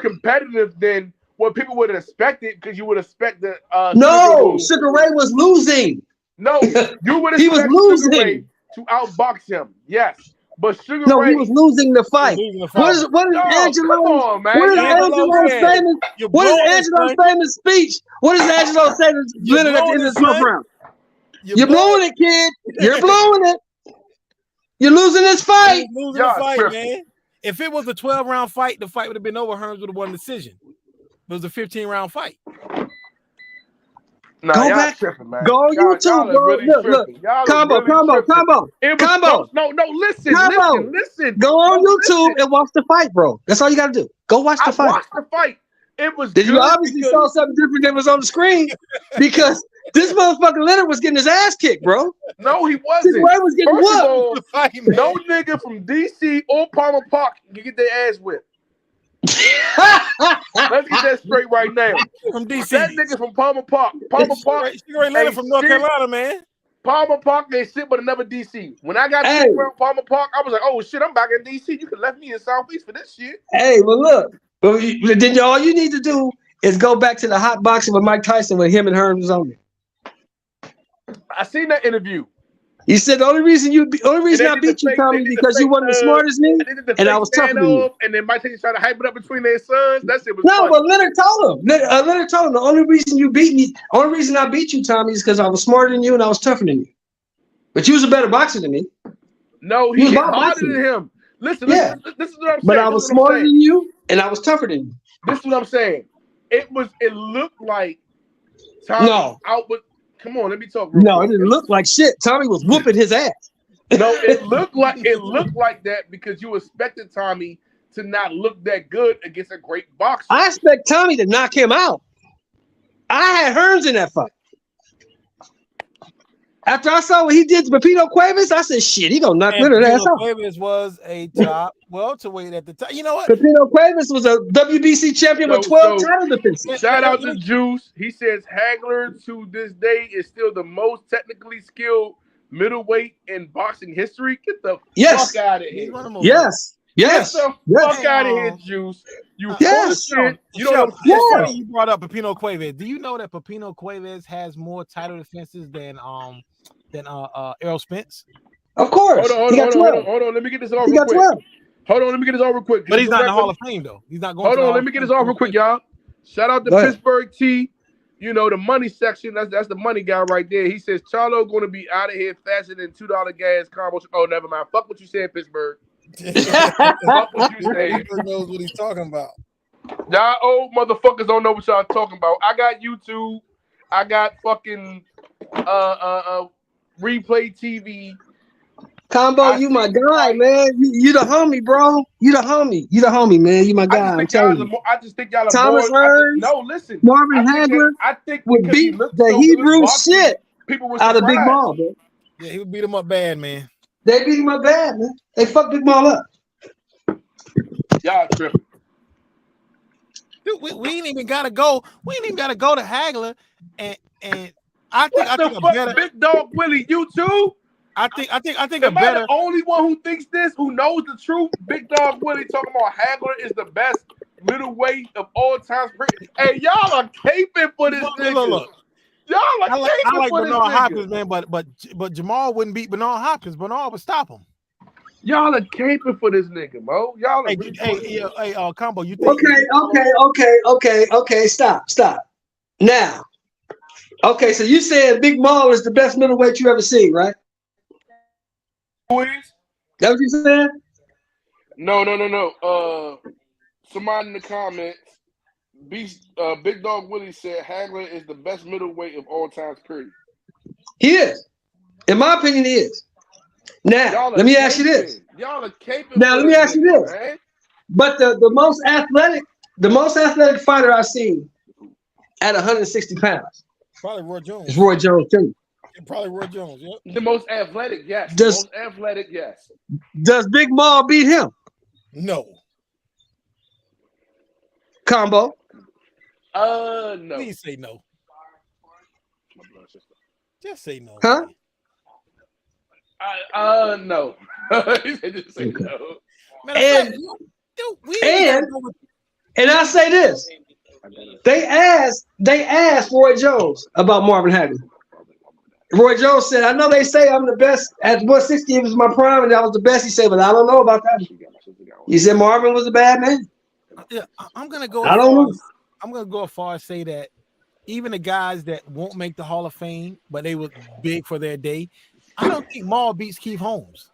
Q: competitive than what people would have expected, because you would expect the
H: No, Sugar Ray was losing.
Q: No, you would
H: He was
Q: expect
H: losing.
Q: Sugar Ray to outbox him. Yes. But Sugar
H: No,
Q: Ray,
H: he was losing the fight. What is
Q: No,
H: Angelo?
Q: come on, man.
H: What is
Q: Angelo
H: Angelo's
Q: said,
H: famous?
Q: "You're
H: What
Q: blowing
H: is
Q: it,
H: Angelo's
Q: son."
H: famous speech? What does Angelo say to Leonard at the end of the 12th round? You're blowing it, kid. You're blowing it. You're losing this fight.
C: He was losing the fight, man. If it was a 12-round fight, the fight would have been over. Hearns would have won the decision. It was a 15-round fight.
Q: Nah,
H: Go
Q: y'all
H: back.
Q: tripping, man.
H: Go on
Q: Y'all
H: YouTube,
Q: are
H: bro.
Q: really
H: Look.
Q: tripping. Y'all are
H: Combo.
Q: really tripping. It was close. No, listen.
H: Go on YouTube and watch the fight, bro. That's all you got to do. Go watch the fight.
Q: Watch the fight. It was
H: Did you
Q: good
H: obviously
Q: because-
H: saw something different than was on the screen? Because this motherfucker Leonard was getting his ass kicked, bro.
Q: No, he wasn't.
H: Sugar Ray was getting
Q: First of
H: whooped.
Q: all, no nigga from DC or Palmer Park can get their ass whipped. Let's get that straight right now.
C: From DC.
Q: That nigga from Palmer Park. Palmer Park.
C: Sugar Ray Leonard
Q: ain't
C: from North
Q: shit.
C: Carolina, man.
Q: Palmer Park ain't shit but another DC. When I got
H: Hey.
Q: around Palmer Park, I was like, oh shit, I'm back in DC. You could left me in Southeast for this shit.
H: Hey, well look. Well, then all you need to do is go back to the hot boxing with Mike Tyson when him and Hearns was on there.
Q: I seen that interview.
H: He said the only reason I beat you, Tommy, because you wasn't as smart as me, and I was tougher than you.
Q: And then Mike Tyson tried to hype it up between their sons. That shit was
H: No,
Q: funny.
H: but Leonard told him. Leonard told him the only reason you beat me, only reason I beat you, Tommy, is because I was smarter than you and I was tougher than you. But you was a better boxer than me.
Q: No,
H: You
Q: he
H: was
Q: hit
H: my
Q: harder
H: boxer.
Q: than him. Listen,
H: Yeah.
Q: this is what I'm saying.
H: But I was smarter than you and I was tougher than you.
Q: This is what I'm saying. It looked like Tommy
H: No.
Q: out with. Come on, let me talk. Real
H: No, it
Q: quick.
H: didn't look like shit. Tommy was whooping his ass.
Q: No, it looked like that because you expected Tommy to not look that good against a great boxer.
H: I expect Tommy to knock him out. I had Hearns in that fight. After I saw what he did to Pepino Cuevas, I said, shit, he gonna knock Leonard ass
C: Pepino
H: out.
C: Cuevas was a top welterweight at the time. You know what?
H: Pepino Cuevas was a WBC champion with 12 title defenses.
Q: Shout out to Juice. He says Hagler to this day is still the most technically skilled middleweight in boxing history. Get the
H: Yes.
Q: fuck out of here.
H: Yes. Yes.
Q: Get the
H: Yes.
Q: fuck out of here, Juice. You
H: Yes.
Q: full of shit. You don't
C: Michelle,
Q: know
C: it's
Q: shit.
C: funny you brought up Pepino Cuevas. Do you know that Pepino Cuevas has more title defenses than Errol Spence?
H: Of course.
Q: Hold on. Let me get this over
H: He
Q: real
H: got
Q: quick.
H: 12.
Q: Hold on, let me get this over quick.
C: But he's not in the
Q: Remember-
C: Hall of Fame though. He's not going.
Q: Hold
C: to the
Q: on,
C: Hall
Q: let
C: of
Q: me get
C: Fame.
Q: this over real quick, y'all. Shout out to
H: Go ahead.
Q: Pittsburgh T. You know, the money section. That's the money guy right there. He says Charlo going to be out of here faster than $2 gas combo. Oh, never mind. Fuck what you said, Pittsburgh. Fuck what you said.
C: He knows what he's talking about.
Q: Y'all old motherfuckers don't know what y'all talking about. I got YouTube. I got fucking replay TV.
H: Combo, you my guy, man. You the homie, bro. You the homie, man. You my guy. I'm telling you.
Q: I just think y'all are
H: Thomas
Q: more.
H: Hearns,
Q: No, listen.
H: Marvin
Q: I think
H: Hagler
Q: I think
H: would
Q: because he
H: beat
Q: looked
H: the
Q: so good
H: Hebrew
Q: boxing,
H: shit
Q: people were
H: out of Big
Q: surprised.
H: Maul, bro.
C: Yeah, he would beat him up bad, man.
H: They beat him up bad, man. They fucked Big Maul up.
Q: Y'all tripping.
C: Dude, we ain't even gotta go. We ain't even gotta go to Hagler, and I think
Q: What
C: a
Q: the fuck,
C: better.
Q: Big Dog Willie? You too?
C: I think a
Q: Am I
C: better.
Q: the only one who thinks this? Who knows the truth? Big Dog Willie talking about Hagler is the best middleweight of all time. Hey, y'all are caping for this nigga.
C: Look.
Q: Y'all are
C: I
Q: caping
C: like
Q: for this
C: Bernard
Q: nigga.
C: Hopkins, man, but Jamal wouldn't beat Bernard Hopkins. Bernard would stop him.
Q: Y'all are caping for this nigga, Mo. Y'all are
C: Hey, Combo, you think?
H: Okay. Stop. Now, okay, so you said Big Maul is the best middleweight you ever seen, right?
Q: Please?
H: That what you said?
Q: No. Somebody in the comments, Big Dog Willie said Hagler is the best middleweight of all times, period.
H: He is. In my opinion, he is. Now,
B: Y'all are
H: let me ask you this.
B: caping. Y'all are caping.
H: Now,
B: for
H: let me
B: this
H: ask you
B: nigga,
H: this.
B: man.
H: But the most athletic fighter I've seen at 160 pounds
N: Probably Roy Jones.
H: is Roy Jones Jr.
N: Probably Roy Jones. Yep.
B: The most athletic, yes.
H: Does-
B: the most athletic, yes.
H: Does Big Maul beat him?
N: No.
H: Combo.
B: No.
N: Please say no. Just say no.
H: Huh?
B: No. He said just say no.
N: Matter of
H: And
N: fact, we ain't
H: and
N: gonna go with-
H: and I say this. They asked Roy Jones about Marvin Hagler. Roy Jones said, I know they say I'm the best at 160. It was my prime, and that was the best. He said, but I don't know about that. He said Marvin was a bad man.
N: Yeah, I'm gonna go.
H: I don't know.
N: I'm gonna go as far as say that even the guys that won't make the Hall of Fame, but they were big for their day, I don't think Maul beats Keith Holmes.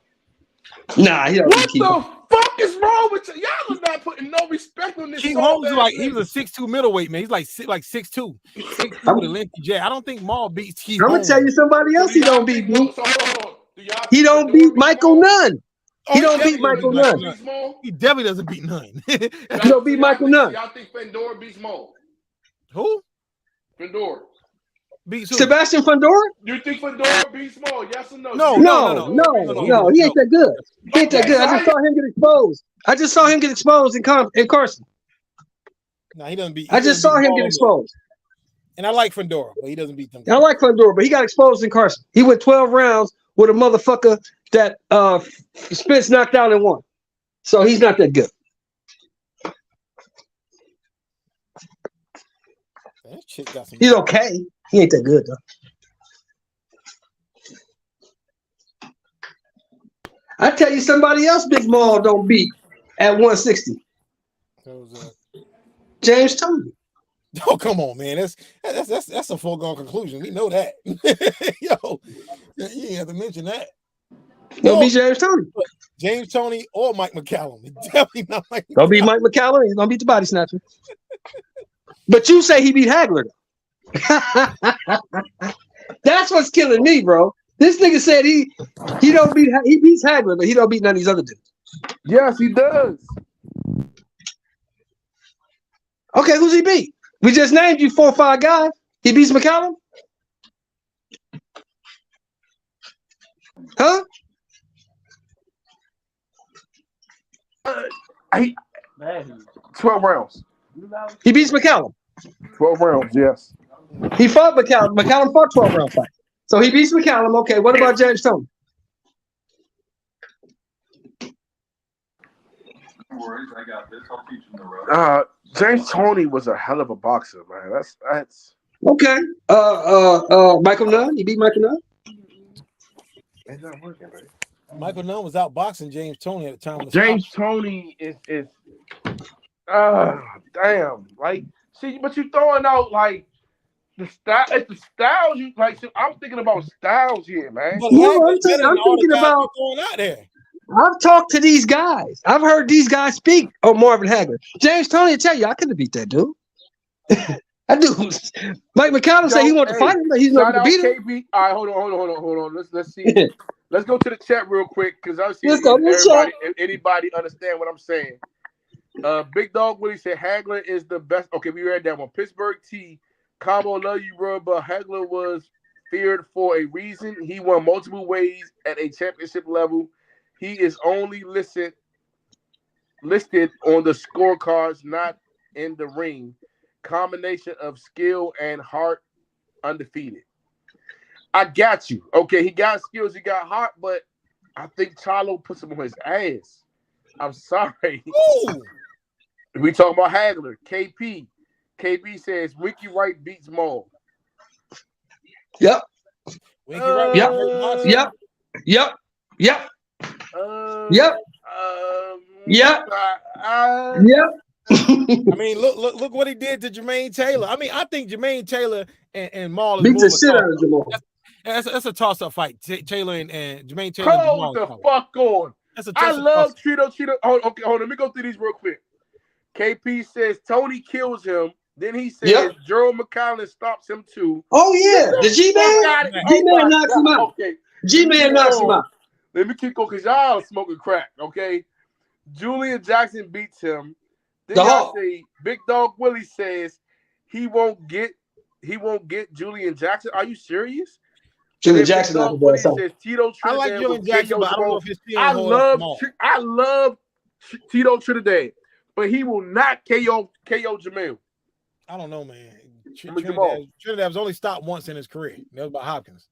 H: Nah, he don't
B: What
H: keep
B: the fuck is wrong with you? Y'all are not putting no respect on this.
N: Keith
B: soft
N: Holmes is
B: ass
N: like
B: nigga.
N: he was a 6'2" middleweight man. He's like 6'2", 6'2" with a lengthy jab. I don't think Maul beats Keith
H: I'm gonna
N: Holmes.
H: tell you somebody else he don't beat me.
B: So hold on. Do y'all
H: He
B: think
H: don't
B: Fedor
H: beat
B: beats
H: Michael
B: Maul?
H: Nunn.
N: Oh,
H: He don't beat
N: definitely
H: Michael
N: doesn't
H: Nunn.
B: Beats Maul?
N: He definitely doesn't beat none.
H: He don't beat Michael Nunn.
B: Y'all think Fedor beats Maul?
N: Who
B: Fedor.
N: beats who?
H: Sebastian Fedor?
B: You think Fedor beats Maul? Yes or no?
N: No,
B: You
N: no,
B: think
N: no,
B: Fedor
N: no,
B: beats
N: no,
B: Maul?
H: He ain't that good. He ain't that
B: Okay,
H: good.
B: so
H: I
B: how
H: just saw him get exposed. I just saw him get exposed in Carson.
N: No, he doesn't beat.
H: I just saw him get exposed.
N: And I like Fedora, but he doesn't beat them.
H: I like Fedor, but he got exposed in Carson. He went 12 rounds with a motherfucker that Spence knocked out and won. So he's not that good.
N: That shit got some.
H: He's okay. He ain't that good though. I tell you, somebody else Big Maul don't beat at 160. James Toney.
N: Oh, come on, man. That's a foregone conclusion. We know that. Yo, you ain't have to mention that.
H: Don't beat James Toney.
N: James Toney or Mike McCallum. Definitely not Mike
H: Don't beat Mike McCallum. He's gonna beat the body snatcher. But you say he beat Hagler. That's what's killing me, bro. This nigga said he beats Hagler, but he don't beat none of these other dudes.
Q: Yes, he does.
H: Okay, who's he beat? We just named you 4 or 5 guys. He beats McCallum? Huh?
Q: 12 rounds.
H: He beats McCallum.
Q: 12 rounds, yes.
H: He fought McCallum. McCallum fought 12 round fight. So he beats McCallum. Okay, what about James Toney?
J: I got this. I'll teach him the road.
Q: James Toney was a hell of a boxer, man. That's
H: Okay. Michael Nunn. He beat Michael Nunn.
Q: it's not working, man.
N: Michael Nunn was outboxing James Toney at the time of the
Q: James Toney is damn. Like, see, but you throwing out like the style. It's the styles you like. So I'm thinking about styles here, man.
H: No, I'm thinking about.
N: throwing out there.
H: I've talked to these guys. I've heard these guys speak on Marvin Hagler. James Toney will tell you I couldn't beat that dude. I do. Mike McCallum said he wanted to fight him, but he's not
Q: shout
H: going to
Q: out
H: beat him.
Q: KB. All right, hold on. Let's see. Let's go to the chat real quick because I see
H: Let's go to the chat.
Q: if anybody understand what I'm saying. Big Dog Willie said Hagler is the best. Okay, we read that one. Pittsburgh T. Combo, love you, bro, but Hagler was feared for a reason. He won multiple ways at a championship level. He is only listed on the scorecards, not in the ring. Combination of skill and heart, undefeated. I got you. Okay, he got skills, he got heart, but I think Charlo puts him on his ass. I'm sorry.
N: Ooh.
Q: We talking about Hagler. KP. KB says Winky Wright beats Maul.
H: Yep.
N: Winky Wright.
H: Yep. Yep. Yep. Yep. Yep. Yep.
N: I mean, look what he did to Jermaine Taylor. I mean, I think Jermaine Taylor and Maul is
H: Beat
N: more
H: the
N: of a
H: shit out of
N: toss-up.
H: Jamal.
N: That's a toss-up fight. Taylor and Jermaine Taylor. and
Q: Hold
N: Jamal
Q: the
N: fight.
Q: fuck on.
N: That's
Q: I love Cheeto. Hold on. Let me go through these real quick. KP says Tony kills him. Then he says Gerald McCollum stops him too.
H: Oh yeah, the G-Man.
Q: Oh
H: G-Man knocks him out.
Q: Okay.
H: G-Man knocks him out.
Q: Let me keep going because y'all smoking crack, okay? Julian Jackson beats him. Then y'all say Big Dog Willie says he won't get Julian Jackson. Are you serious?
H: Julian Jackson
Q: Big
H: not
Q: Dog
H: the
Q: Willie
H: best.
Q: says Tito
N: I like
Q: Trinidad
N: Julian
Q: will
N: Jackson,
Q: KO
N: but I don't know
Q: Jamal.
N: if his team
Q: I love Tito Trinidad, but he will not KO Jamel.
N: I don't know, man.
Q: Jamal.
N: Trinidad's only stopped once in his career. That was by Hopkins.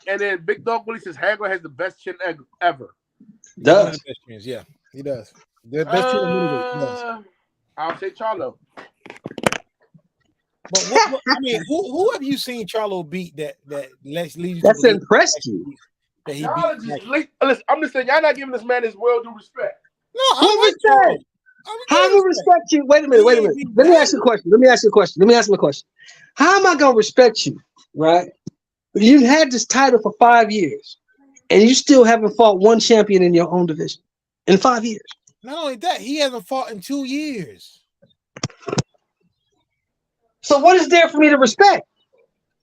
Q: And then Big Dog Willie says Hagler has the best chin ever.
N: One of the best chins, yeah, he does. The best chin in the middleweight, he does.
Q: I'll say Charlo.
N: But what, I mean, who have you seen Charlo beat that leads you
H: That's
N: to
H: impressed you.
N: that he
Q: Y'all
N: beat?
Q: just, listen, I'm just saying, y'all not giving this man his well-due respect.
N: No,
H: Who was that? How do I respect you? Wait a minute. Let me ask you a question. How am I gonna respect you, right? You had this title for 5 years, and you still haven't fought one champion in your own division in 5 years.
N: Not only that, he hasn't fought in 2 years.
H: So what is there for me to respect?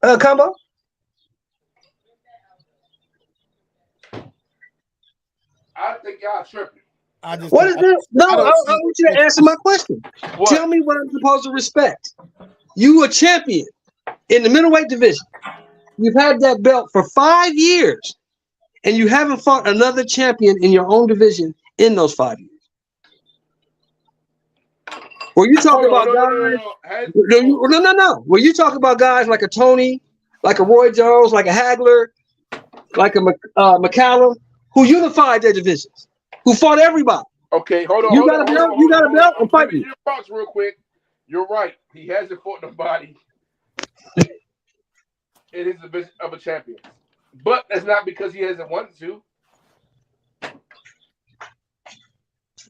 H: Combo?
Q: I think y'all tripping.
H: What is this? No, I want you to answer my question. Tell me what I'm supposed to respect. You a champion in the middleweight division. You've had that belt for 5 years, and you haven't fought another champion in your own division in those 5 years. Were you talking about guys? No. Were you talking about guys like a Tony, like a Roy Jones, like a Hagler, like a McCallum, who unified their divisions, who fought everybody?
Q: Okay, hold on.
H: You got a belt. You got a belt. I'm fighting you.
Q: Your thoughts real quick. You're right. He hasn't fought nobody in his division of a champion, but that's not because he hasn't wanted to.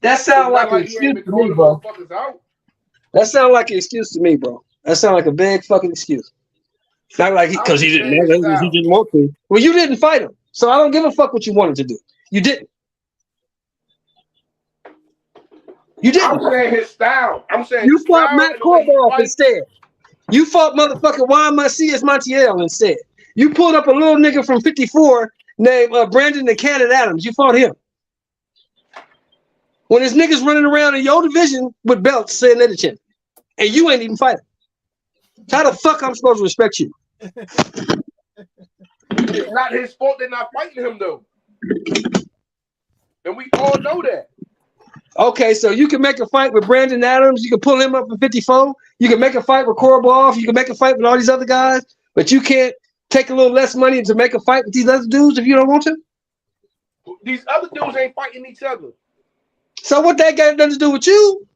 H: That sounds like an excuse to me, bro. That sounds like an excuse to me, bro. That sounds like a big fucking excuse. Not like because he didn't want to. Well, you didn't fight him, so I don't give a fuck what you wanted to do. You didn't. You didn't.
Q: I'm saying his style. I'm saying
H: you fought Matt Korboff instead. You fought motherfucking Juan Macias Montiel instead. You pulled up a little nigga from 54 named Brandon the Cannon Adams. You fought him. When there's niggas running around in your division with belts saying they're the champion, and you ain't even fighting. How the fuck I'm supposed to respect you?
Q: It's not his fault they're not fighting him though, and we all know that.
H: Okay, so you can make a fight with Brandon Adams. You can pull him up in 54. You can make a fight with Korobov. You can make a fight with all these other guys, but you can't take a little less money to make a fight with these other dudes if you don't want to.
Q: These other dudes ain't fighting each other.
H: So what that got nothing to do with you?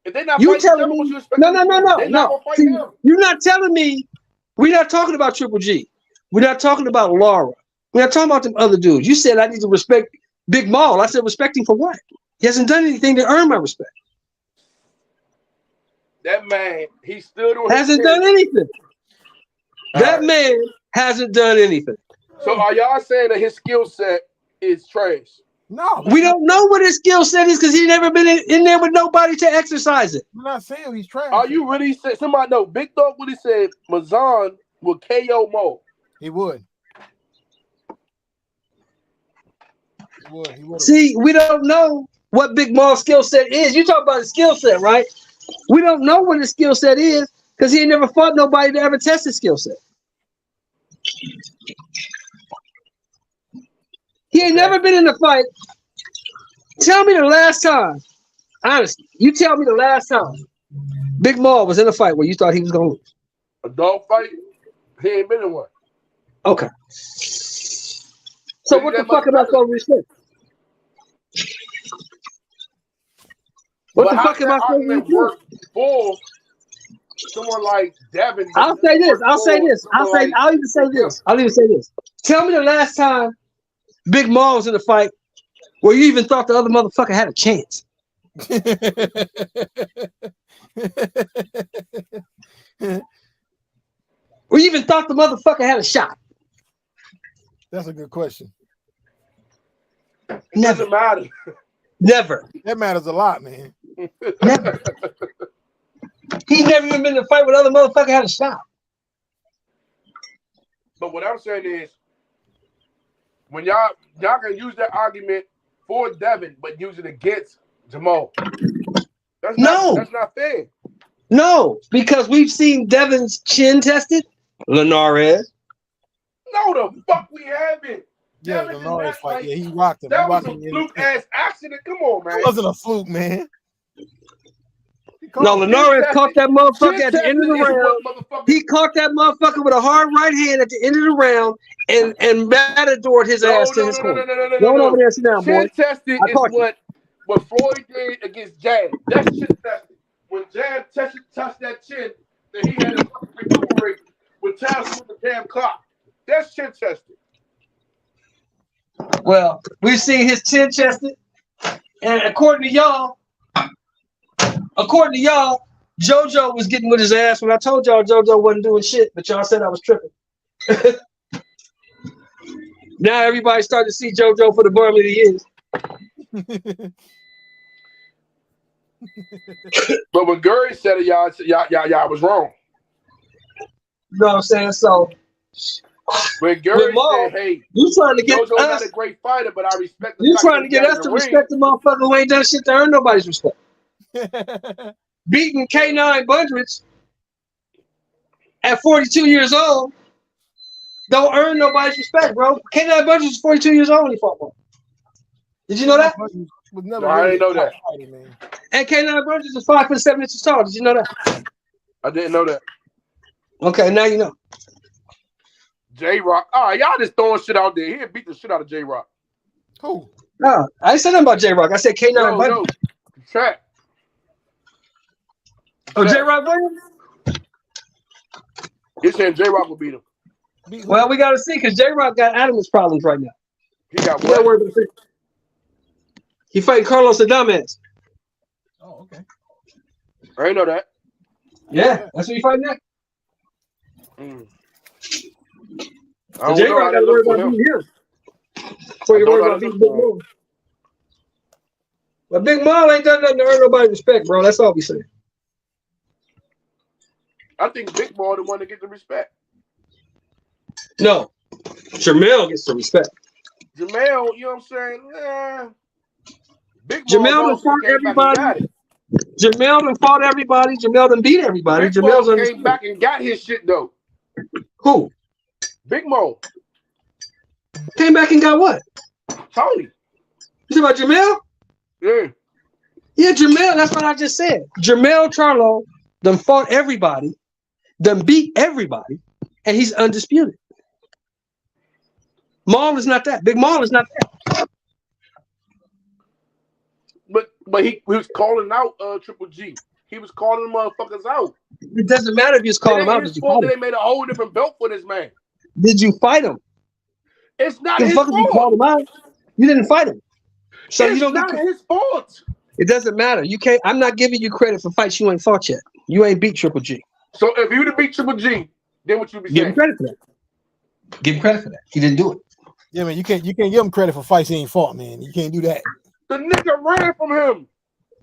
Q: If they're not
H: You
Q: fighting
H: telling
Q: each other,
H: me?
Q: what you expect them to do? They're not
H: No.
Q: gonna fight
H: See,
Q: him.
H: you're not telling me. We're not talking about Triple G. We're not talking about Laura. We're not talking about them other dudes. You said I need to respect Big Maul. I said respect him for what? He hasn't done anything to earn my respect.
Q: That man, he's still doing.
H: Hasn't done anything. That man hasn't done anything.
Q: So are y'all saying that his skill set is trash?
N: No,
H: we don't know what his skill set is because he's never been in there with nobody to exercise it.
N: I'm not saying he's trash.
Q: Are you really saying? Somebody know. Big Dog Willie said Mazan will KO Mo.
N: He would. He would.
H: See, we don't know what Big Maul's skill set is. You talk about his skill set, right? We don't know what his skill set is because he ain't never fought nobody to ever test his skill set. He ain't never been in a fight. Tell me the last time, honestly, you tell me the last time Big Maul was in a fight where you thought he was going to lose.
Q: A dog fight? He ain't been in one.
H: Okay. So what the fuck am I supposed to respect? What the fuck am I supposed to respect?
Q: For someone like Devin.
H: I'll say this. I'll even say this. Tell me the last time Big Maul was in a fight where you even thought the other motherfucker had a chance. Or you even thought the motherfucker had a shot.
N: That's a good question.
Q: Never matter.
H: Never.
N: That matters a lot, man.
H: Never. He's never even been in a fight with other motherfucker had a shot.
Q: But what I'm saying is, when y'all can use that argument for Devin, but use it against Jamal. That's not fair.
H: No, because we've seen Devin's chin tested. Linares.
Q: No, the fuck we haven't.
N: Yeah,
Q: Devin
N: the Lawrence
Q: is
N: fight.
Q: like,
N: Yeah, he rocked him.
Q: that
N: He
Q: was
N: rocked
Q: a
N: him.
Q: fluke ass accident. Come on, man.
N: It wasn't a fluke, man.
H: No, Linares caught that motherfucker at the end of the round. He caught that motherfucker with a hard right hand at the end of the round and matadored his ass to his corner. Go over there and sit down, boy.
Q: Chin tested is what Floyd did against Jab. That's chin tested. When Jab touched that chin, then he had to recuperate with time with the damn clock. That's chin tested.
H: Well, we've seen his chin tested, and according to y'all, JoJo was getting with his ass when I told y'all JoJo wasn't doing shit, but y'all said I was tripping. Now everybody's starting to see JoJo for the bum that he is.
Q: But when Gary said it, y'all was wrong.
H: You know what I'm saying? So
Q: when Gary said, "Hey,
H: you trying to get
Q: JoJo's
H: us?
Q: not a great fighter, but I respect."
H: You trying to get us to respect the motherfucker who ain't done shit to earn nobody's respect? Beating K9 Bundrich at 42 years old don't earn nobody's respect, bro. K9 Bundrich is 42 years old when he fought one. Did you know that?
Q: No, I didn't know that.
H: And K9 Bundrich is 5'7" tall. Did you know that?
Q: I didn't know that.
H: Okay, now you know.
Q: J-Rock. All right, y'all just throwing shit out there. He'll beat the shit out of J-Rock.
N: Who?
H: No, I ain't said nothing about J-Rock. I said K9 Bundrich.
Q: No. Trap.
H: Oh, J-Rock Bundrich?
Q: You're saying J-Rock will beat him.
H: Well, we got to see because J-Rock got Adams problems right now.
Q: He got what?
H: He fighting Carlos Adames.
N: Oh, okay.
Q: I didn't know that.
H: Yeah, that's what he fighting next.
Q: I don't
H: J-Rock got to worry about beating him. Before you worry about beating Big Maul. But Big Maul ain't done nothing to earn nobody's respect, bro. That's all we say.
Q: I think Big Maul the one to get the respect.
H: No. Jamel gets the respect.
Q: Jamel, you know what I'm saying? Big Maul
H: Jamel done fought everybody. Jamel done fought everybody. Jamel done beat everybody.
Q: Big Maul came back and got his shit though.
H: Who?
Q: Big Maul.
H: Came back and got what?
Q: Tony.
H: You talking about Jamel?
Q: Yeah.
H: Yeah, Jamel, that's what I just said. Jamel Charlo done fought everybody, done beat everybody, and he's undisputed. Maul is not that. Big Maul is not that.
Q: But he was calling out Triple G. He was calling motherfuckers out.
H: It doesn't matter if you just call him out. Did you fight him?
Q: They made a whole different belt for this man.
H: Did you fight him?
Q: It's not
H: The
Q: his
H: fuck if you
Q: fault.
H: called him out? You didn't fight him. So
Q: It's
H: you don't
Q: not
H: get
Q: his fault.
H: It doesn't matter. You can't. I'm not giving you credit for fights you ain't fought yet. You ain't beat Triple G.
Q: So if you would have beat Triple G, then what you be
H: Give
Q: saying?
H: him credit for that. Give him credit for that. He didn't do it.
N: Yeah, man, you can't give him credit for fights he ain't fought, man. You can't do that.
Q: The nigga ran from him.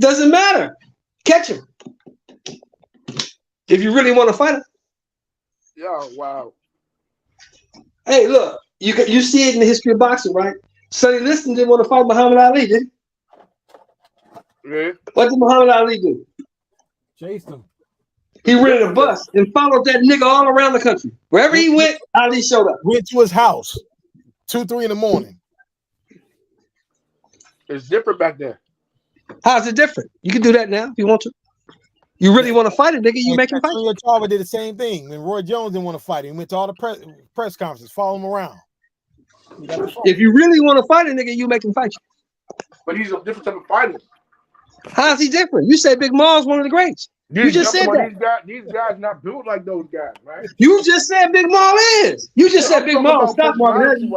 H: Doesn't matter. Catch him. If you really want to fight him.
Q: Yeah, wow.
H: Hey, look, you see it in the history of boxing, right? Sonny Liston didn't want to fight Muhammad Ali, did he?
Q: Yeah.
H: What did Muhammad Ali do?
N: Chased him.
H: He rented a bus and followed that nigga all around the country. Wherever he went, Ali showed up.
N: Went to his house 2-3 in the morning.
Q: It's different back then.
H: How's it different? You can do that now if you want to. You really want to fight a nigga, you make him fight.
N: Junior Tarver did the same thing. When Roy Jones didn't want to fight him, he went to all the press conferences, follow him around.
H: If you really want to fight a nigga, you make him fight you.
Q: But he's a different type of fighter.
H: How's he different? You said Big Maul's one of the greats. You just said that.
Q: These guys not built like those guys, right?
H: You just said Big Maul is. You just said Big Maul. Stop Marvin.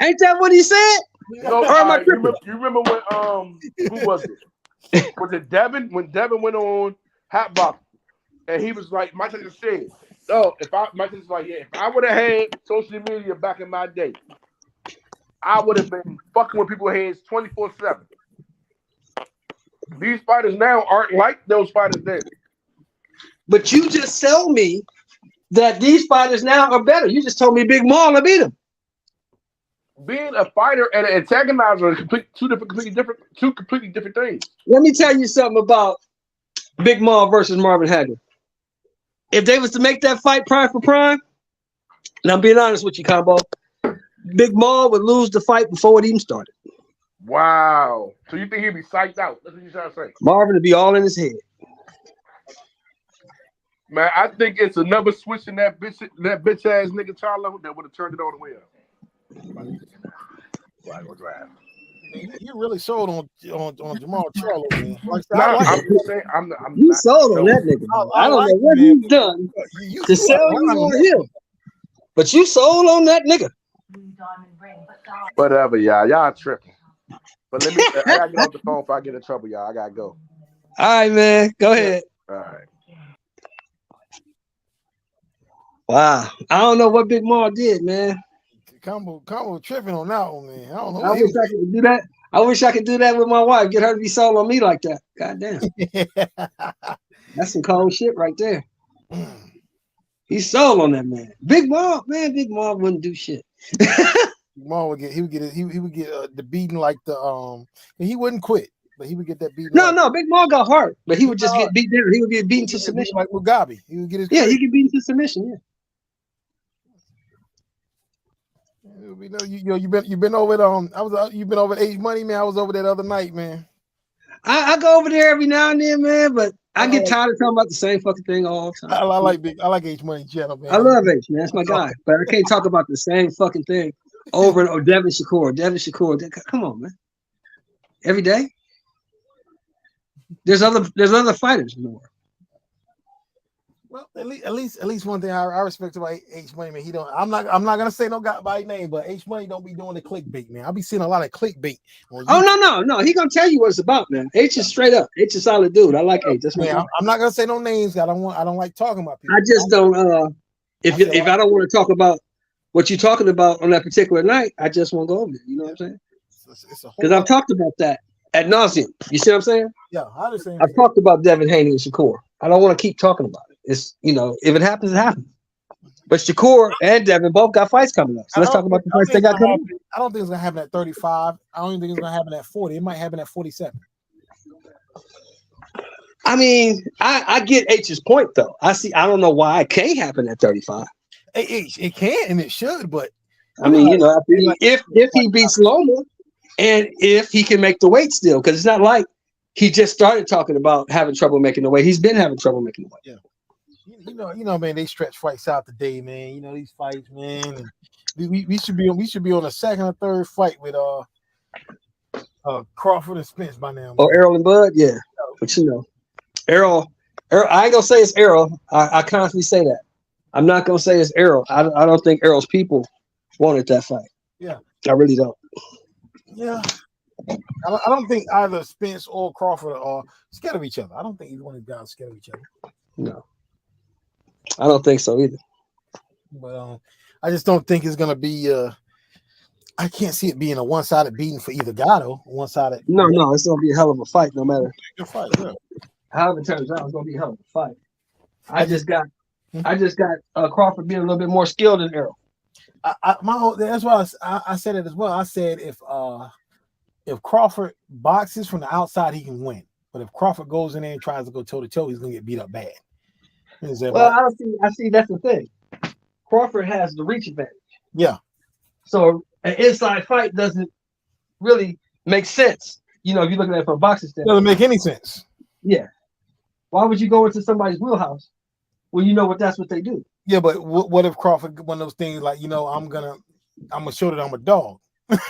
H: Ain't that what he said?
Q: No, you remember when who was it? Was it Devin? When Devin went on Hot Box, and he was like, Mike Tyson said, "Oh, Mike Tyson's like, yeah, if I would have had social media back in my day, I would have been fucking with people's heads 24/7. These fighters now aren't like those fighters then."
H: But you just tell me that these fighters now are better. You just told me Big Maul to beat him.
Q: Being a fighter and an antagonizer are two completely different things.
H: Let me tell you something about Big Maul versus Marvin Hagler. If they was to make that fight prime for prime, and I'm being honest with you, Combo, Big Maul would lose the fight before it even started.
Q: Wow. So you think he'd be psyched out? That's what you're trying to say.
H: Marvin would be all in his head.
Q: Man, I think it's another switch in that bitch ass nigga Charlo that would have turned it all the way up.
N: You really sold on Jamal Charlo, man. Like,
Q: I'm just saying, I'm
H: You
Q: not
H: sold on that nigga. I don't know what he's done to sell you on him, but you sold on that nigga.
Q: Whatever, y'all tripping. But let me. I gotta get off the phone before I get in trouble, y'all. I gotta go.
H: All right, man. Go ahead.
Q: All right.
H: Wow. I don't know what Big Maul did, man.
N: Combo tripping on that one, man. I don't know.
H: I wish I could do that. I wish I could do that with my wife. Get her to be sold on me like that. God damn. That's some cold shit right there. He's sold on that man. Big Maul, man. Big Maul wouldn't do shit.
N: Maul would get the beating like the he wouldn't quit, but he would get that beating.
H: No, Big Maul got hurt, but he would just get beat down. He would get beaten to submission
N: like Mugabe. He would get his
H: he get beaten to submission. Yeah.
N: You've been over it. You've been over at H Money, man. I was over that other night, man.
H: I go over there every now and then, man, but I get tired of talking about the same fucking thing all the time.
N: I like H Money channel, man.
H: I love H, man. That's my guy, but I can't talk about the same fucking thing over and over. Devin Shakur. Come on, man. Every day. There's other fighters in the world.
N: Well, at least one thing I respect about H Money, man. He don't. I'm not gonna say no guy by name, but H Money don't be doing the clickbait, man. I be seeing a lot of clickbait.
H: Oh no. He gonna tell you what it's about, man. H is straight up. H is a solid dude. I like H. That's my
N: man. I'm not gonna say no names. I don't like talking about people.
H: I just don't. If I don't want to talk about what you're talking about on that particular night, I just won't go over it. You know what I'm saying? Because I've talked about that ad nauseum. You see what I'm saying?
N: Yeah, I understand.
H: I've talked about Devin Haney and Shakur. I don't want to keep talking about it. It's if it happens, it happens. But Shakur and Devin both got fights coming up. So let's talk about the fights they got coming up.
N: I don't think it's gonna happen at 35. I don't even think it's gonna happen at 40. It might happen at 47.
H: I mean, I get H's point though. I don't know why it can't happen at 35.
N: It can and it should, but
H: I mean, if he beats Loma and if he can make the weight still, because it's not like he just started talking about having trouble making the weight. He's been having trouble making the weight.
N: Yeah. You know, man, they stretch fights out today, man. You know, these fights, man. And we should be on a second or third fight with Crawford and Spence by now. Man.
H: Oh, Errol and Bud, yeah. But Errol, I ain't gonna say it's Errol. I constantly say that. I'm not gonna say it's Errol. I don't think Errol's people wanted that fight.
N: Yeah.
H: I really don't.
N: Yeah. I don't think either Spence or Crawford are scared of each other. I don't think either one of these guys are scared of each other.
H: No. I don't think so either.
N: But I just don't think it's gonna be I can't see it being a one-sided beating for either guy though. One-sided.
H: No, it's gonna be a hell of a fight no matter.
N: Good fight, yeah.
H: However it turns out, it's gonna be a hell of a fight. I just got Crawford being a little bit more skilled than Errol.
N: That's why I said it as well. I said if Crawford boxes from the outside, he can win. But if Crawford goes in there and tries to go toe to toe, he's gonna get beat up bad.
H: Well, I see that's the thing. Crawford has the reach advantage.
N: Yeah.
H: So an inside fight doesn't really make sense. You know, if you're looking at it from a boxing standpoint.
N: Doesn't make any sense.
H: Yeah. Why would you go into somebody's wheelhouse when you know that's what they do?
N: Yeah, but what if Crawford one of those things like, I'm gonna show that I'm a dog.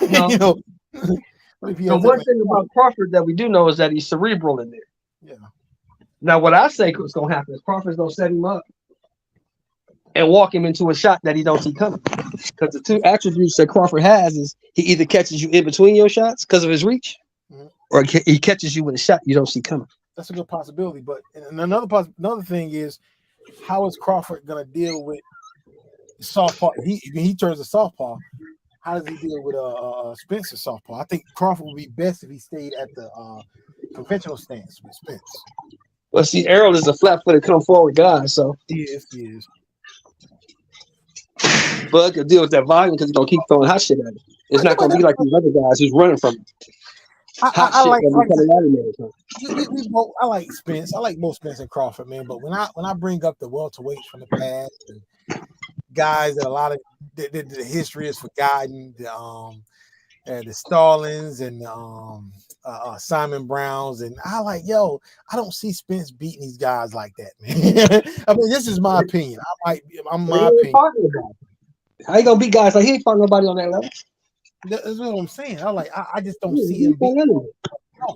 H: No. The one thing about Crawford that we do know is that he's cerebral in there.
N: Yeah.
H: Now, what I say is going to happen is Crawford's going to set him up and walk him into a shot that he don't see coming. Because the two attributes that Crawford has is he either catches you in between your shots because of his reach, or he catches you with a shot you don't see coming.
N: That's a good possibility. But another thing is, how is Crawford going to deal with southpaw? He turns to southpaw. How does he deal with Spencer southpaw? I think Crawford would be best if he stayed at the conventional stance with Spence.
H: Well, see, Errol is a flat-footed, come-forward guy, so
N: he is.
H: Bud could deal with that volume because he's gonna keep throwing hot shit at him. It's not gonna be like these other guys who's running from him. Hot shit
N: like
H: every coming out of there.
N: I like Spence. I like both Spence and Crawford, man. But when I bring up the welterweights from the past, and guys that a lot of the history is forgotten, the Stallings and Simon Browns, and I don't see Spence beating these guys like that, man. I mean, this is my opinion. I'm my opinion.
H: How you gonna beat guys like he ain't fought nobody on that level?
N: That's what I'm saying. I just don't see him beating. I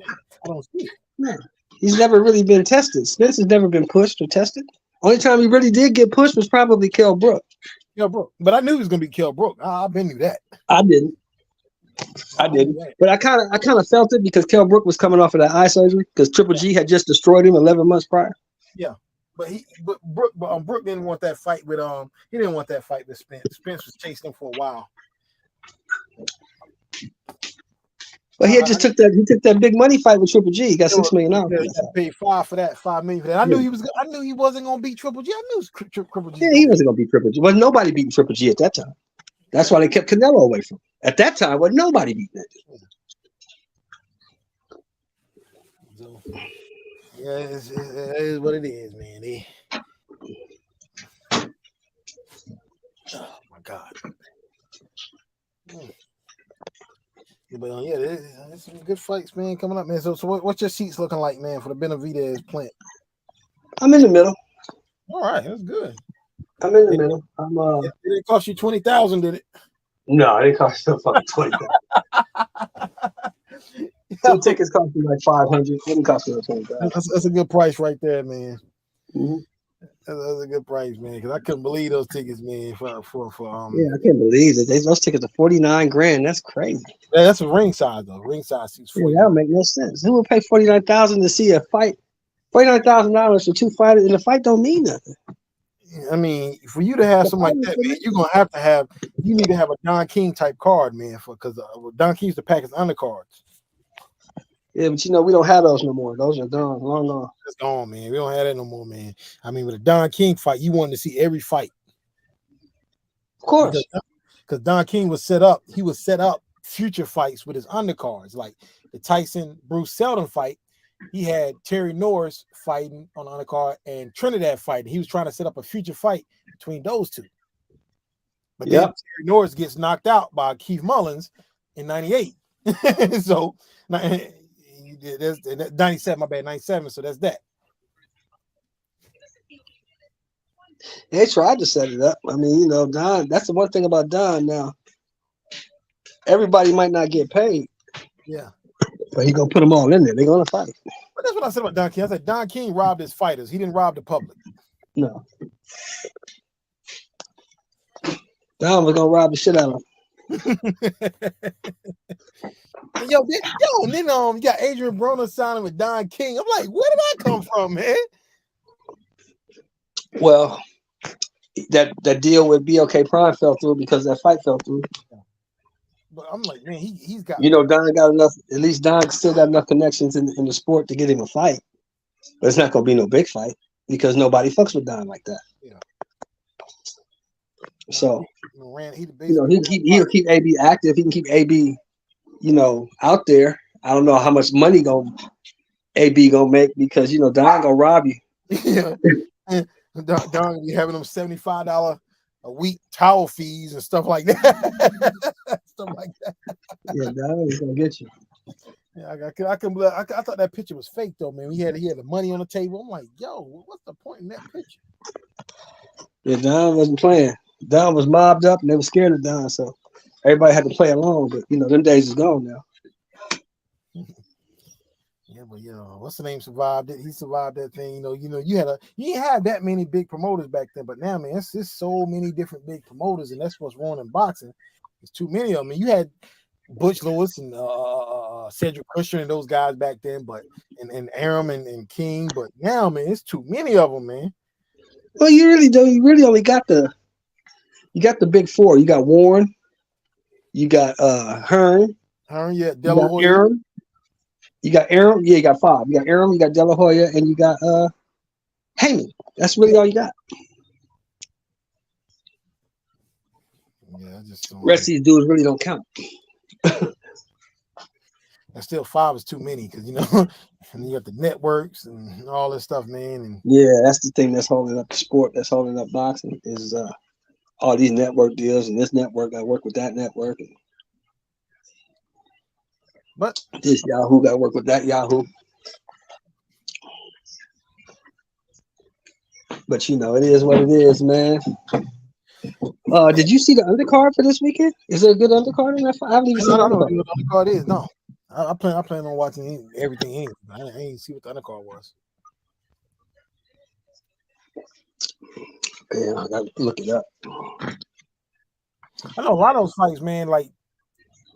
N: don't see it.
H: Man, he's never really been tested. Spence has never been pushed or tested. Only time he really did get pushed was probably Kell Brook.
N: But I knew he was gonna be Kell Brook. I've been knew that.
H: I didn't. But I kind of felt it because Kell Brook was coming off of that eye surgery because Triple G had just destroyed him 11 months prior.
N: Yeah, but Brook didn't want that fight with he didn't want that fight with Spence. Spence was chasing him for a while.
H: But he took that big money fight with Triple G. He got $6 million.
N: Yeah, he paid $5 million for that. I knew he wasn't gonna beat Triple G. I knew Triple G.
H: Yeah, he wasn't gonna beat Triple G. Well, nobody beat Triple G at that time. That's why they kept Canelo away from him. At that time, wasn't nobody beating that dude.
N: So, yeah, it is what it is, man. Oh my God. But there's some good fights, man, coming up, man. So what's your seats looking like, man, for the Benavidez plant?
H: I'm in the middle.
N: All right, that's good.
H: I'm in the middle.
N: It didn't cost you $20,000, did it?
H: No, it didn't cost you fucking $20,000. Some tickets cost me like $500. It didn't cost me $20,000.
N: That's a good price right there, man.
H: Mm-hmm.
N: That's a good price, man. Because I couldn't believe those tickets, man.
H: Yeah, I can't believe it. Those tickets are $49,000. That's crazy.
N: Yeah, that's a ringside though. Ringside seats.
H: Yeah, that would make no sense. Who would pay $49,000 to see a fight? $49,000 for two fighters, and the fight don't mean nothing.
N: I mean, for you to have something like that, man, you're gonna you need to have a Don King type card, man, because Don King used to pack his undercards.
H: Yeah, but we don't have those no more. Those are gone, long gone.
N: It's gone, man. We don't have that no more, man. I mean, with a Don King fight, you wanted to see every fight.
H: Of course.
N: Because Don King was set up. He would set up future fights with his undercards. Like the Tyson Bruce Seldon fight, he had Terry Norris fighting on the undercard and Trinidad fighting. He was trying to set up a future fight between those two. But then Terry Norris gets knocked out by Keith Mullins in 98. So there's 97, my bad, 97. So that's that.
H: They tried to set it up. I mean, Don, that's the one thing about Don now. Everybody might not get paid.
N: Yeah.
H: But he gonna put them all in there. They're gonna fight.
N: But that's what I said about Don King. I said Don King robbed his fighters. He didn't rob the public.
H: No. Don was gonna rob the shit out of him.
N: Yo, and then you got Adrian Broner signing with Don King. I'm like, where did that come from, man?
H: Well, that deal with BOK Prime fell through because that fight fell through.
N: But I'm like, man, he's got.
H: Don got enough. At least Don still got enough connections in the sport to get him a fight. But it's not gonna be no big fight because nobody fucks with Don like that.
N: Yeah.
H: So
N: he'll
H: keep AB active. He can keep AB, out there. I don't know how much money AB gonna make because Don gonna rob you.
N: Yeah. Don gonna be having them $75 a week towel fees and stuff like that. Stuff like that.
H: Yeah, Don is gonna get you.
N: Yeah, I thought that picture was fake though, man. He had the money on the table. I'm like, yo, what's the point in that picture?
H: Yeah, Don wasn't playing. Don was mobbed up and they were scared of Don, so everybody had to play along. But them days is gone now.
N: Yeah, but what's the name survived it? He survived that thing. You didn't have that many big promoters back then, but now, man, it's just so many different big promoters, and that's what's wrong in boxing. There's too many of them. I mean, you had Butch Lewis and Cedric Kushner and those guys back then, but and Arum and King, but now, man, it's too many of them, man.
H: Well, you really don't. You really only got the big four. You got Warren, you got Hearn,
N: yeah, De La Hoya.
H: Arum. You got Arum, you got five. You got Arum, you got De La Hoya, and you got Heyman. That's really all you got.
N: Yeah, I just don't.
H: Rest of these dudes really don't count.
N: And still 5 is too many because and you got the networks and all this stuff, man. And
H: Yeah, that's the thing that's holding up the sport. That's holding up boxing is all these network deals, and this network got to work with that network, and
N: but
H: this Yahoo got to work with that Yahoo. But it is what it is, man. Did you see the undercard for this weekend? Is there a good undercard in that fight? I haven't even seen the
N: I don't know
H: undercard.
N: what the undercard is. No, I plan on watching everything anyway. I ain't see what the undercard was.
H: Yeah, I got to look it up.
N: I know a lot of those fights, man. Like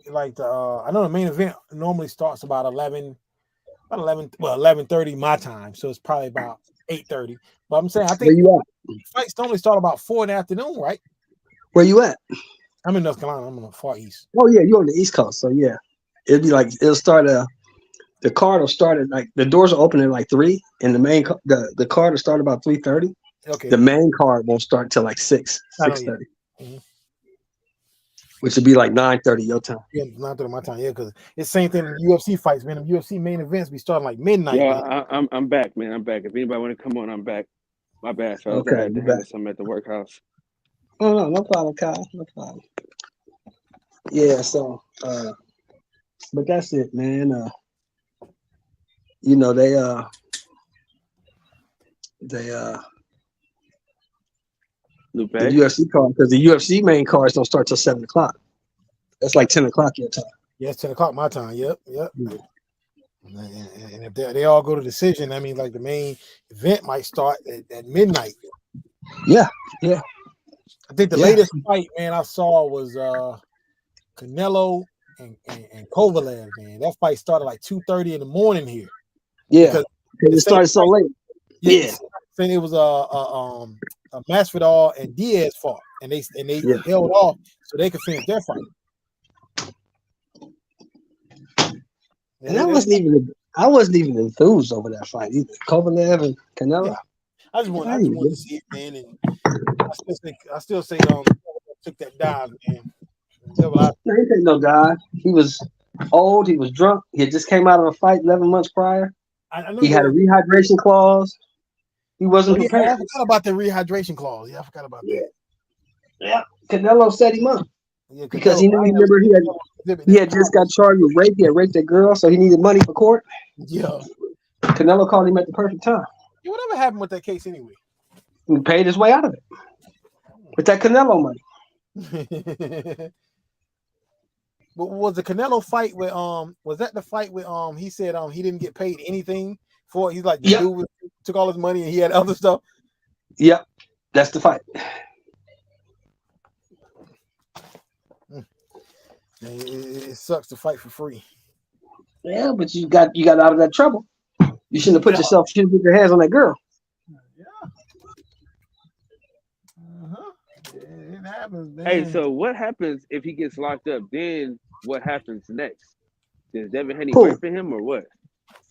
N: the I know the main event normally starts about 11:30 my time, so it's probably about 8:30. But I'm saying I
H: Where
N: think
H: you at?
N: fights normally start about 4 in the afternoon, right?
H: Where you at?
N: I'm in North Carolina. I'm in the far east.
H: Oh yeah, you're on the East Coast, so yeah, it'll start the card will start at the doors will open at 3, and the card will start about 3:30.
N: Okay.
H: The main card won't start till 6:30,
N: Mhm.
H: which would be 9:30 your time.
N: Yeah, 9:30 my time. Yeah, because it's the same thing in UFC fights, man. The UFC main events be starting midnight.
B: Yeah,
N: man.
B: I'm back, man. I'm back. If anybody want to come on, I'm back. My bad, fellas. I
H: Okay,
B: had to
H: you
B: handle
H: back.
B: something at the workhouse.
H: Oh no problem, Kyle. No problem. Yeah, so but that's it, man. They
B: Lupe?
H: the UFC card, because the UFC main cards don't start till 7:00. That's 10:00 your time.
N: Yeah, it's 10 o'clock my time. Yep. And if they all go to decision, I mean, the main event might start at midnight.
H: Yeah.
N: I think the latest fight, man, I saw was Canelo and Kovalev, man. That fight started 2:30 in the morning here.
H: Yeah, because it started so late. Yeah.
N: Saying it was a Masvidal and Diaz fought, and they held off so they could finish their fight.
H: And I wasn't even enthused over that fight either. Kovalev and Canelo.
N: Yeah. I just wanted to see it, man. And I still say took that dive, man.
H: He didn't take no dive. He was old. He was drunk. He had just came out of a fight 11 months prior. He had a rehydration clause. He wasn't prepared.
N: I forgot about the rehydration clause. Yeah, I forgot about that.
H: Yeah, Canelo set him up because he knew. Remember, he had just got charged with rape. He had raped that girl, so he needed money for court.
N: Yeah.
H: Canelo called him at the perfect time.
N: Yeah, whatever happened with that case anyway?
H: He paid his way out of it with that Canelo money.
N: But was the Canelo fight with was that the fight with he said he didn't get paid anything for it? He's like the dude took all his money and he had other stuff.
H: Yep, that's the fight.
N: It sucks to fight for free.
H: Yeah, but you got out of that trouble. You shouldn't have put yourself. You shouldn't put your hands on that girl.
N: It happens, man.
B: Hey, so what happens if he gets locked up? Then what happens next? Does Devin Haney wait for him or what?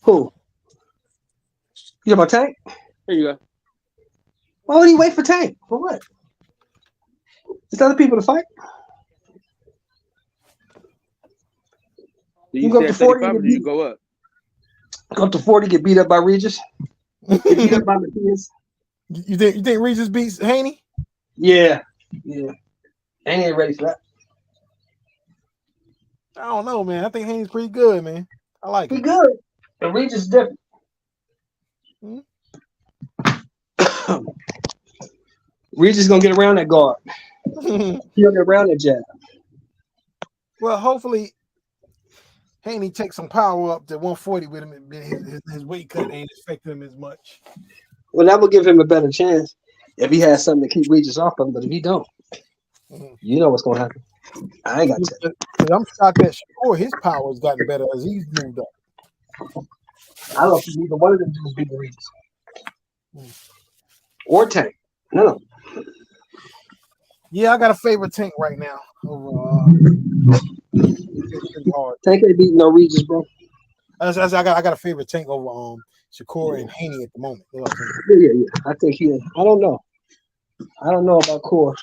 H: Who? You about Tank?
B: Here you go.
H: Why would he wait for Tank? For what? There's other people to fight.
B: Do you
H: go
B: stay
H: up
B: at
H: to 40
B: 35 or do you go up?
H: Go up to 40, get beat up by Regis. Get beat up by Matthias.
N: You think Regis beats Haney?
H: Yeah. Haney ain't ready for that.
N: I don't know, man. I think Haney's pretty good, man. I like
H: He
N: him.
H: good. And Regis is different. Regis gonna get around that guard. He'll get around that jab.
N: Well, hopefully Haney takes some power up to 140 with him. His weight cut ain't affecting him as much.
H: Well, that will give him a better chance if he has something to keep Regis off of him. But if he don't, you know what's gonna happen. I ain't got to.
N: I'm shocked that Shakur, his power has gotten better as he's moved up.
H: I don't think neither one of them dudes beat Regis. Or Tank. No.
N: Yeah, I got a favorite Tank right now.
H: Tank ain't beating no Regis, bro.
N: I got a favorite Tank over Shakur and Haney at the moment.
H: Yeah. I think I don't know. I don't know about Core.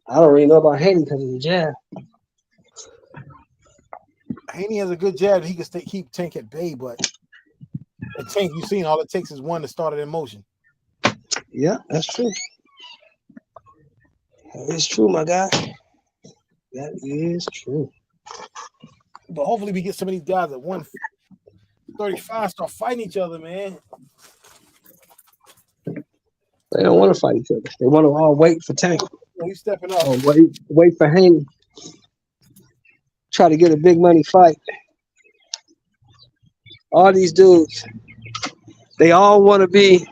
H: I don't really know about Haney because of the jab.
N: Haney has a good jab. He can keep Tank at bay, but the Tank, you've seen, all it takes is one to start it in motion.
H: Yeah, that's true. That is true, my guy. That is true.
N: But hopefully we get some of these guys at 135 start fighting each other, man.
H: They don't want to fight each other. They want to all wait for Tank.
N: He's stepping up.
H: Or wait for Haney. Try to get a big money fight. All these dudes, they all want to be.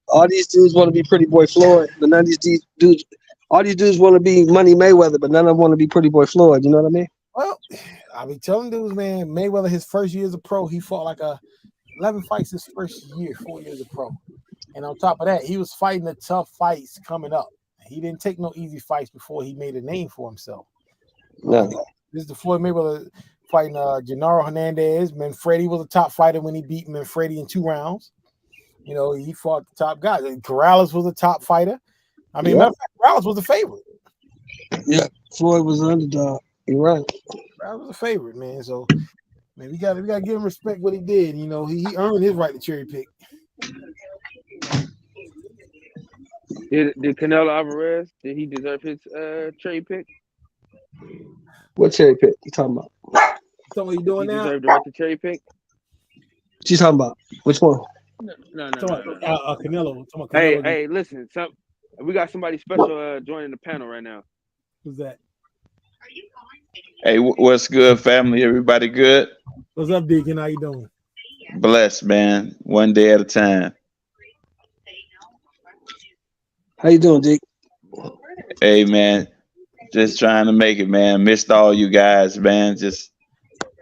H: All these dudes want to be Pretty Boy Floyd, but none of these dudes. All these dudes want to be Money Mayweather, but none of them want to be Pretty Boy Floyd. You know what I mean?
N: Well, I be telling dudes, man, Mayweather, his first year as a pro, he fought like 11 fights his first year, 4 years of pro. And on top of that, he was fighting the tough fights coming up. He didn't take no easy fights before he made a name for himself.
H: No.
N: This is the Floyd Mayweather fighting Gennaro Hernandez. Manfredi was a top fighter when he beat Manfredi in 2 rounds. You know, he fought the top guys. And Corrales was a top fighter. I mean, matter of fact, Corrales was a favorite.
H: Yeah, Floyd was an underdog. You're right.
N: Corrales was a favorite, man. So, man, we gotta give him respect what he did. You know, he earned his right to cherry pick.
B: Did Canelo Alvarez, did he deserve his cherry pick?
H: What cherry pick you talking about?
N: So what you doing
B: He
N: now?
B: deserved the right to cherry pick?
H: What you talking about? Which one?
B: No.
N: Canelo.
B: Hey, listen, we got somebody special joining the panel right now.
N: Who's that?
S: Hey, what's good, family? Everybody good?
N: What's up, Deacon? How you doing?
S: Blessed, man. One day at a time.
H: How you doing, Dick?
S: Hey, man. Just trying to make it, man. Missed all you guys, man.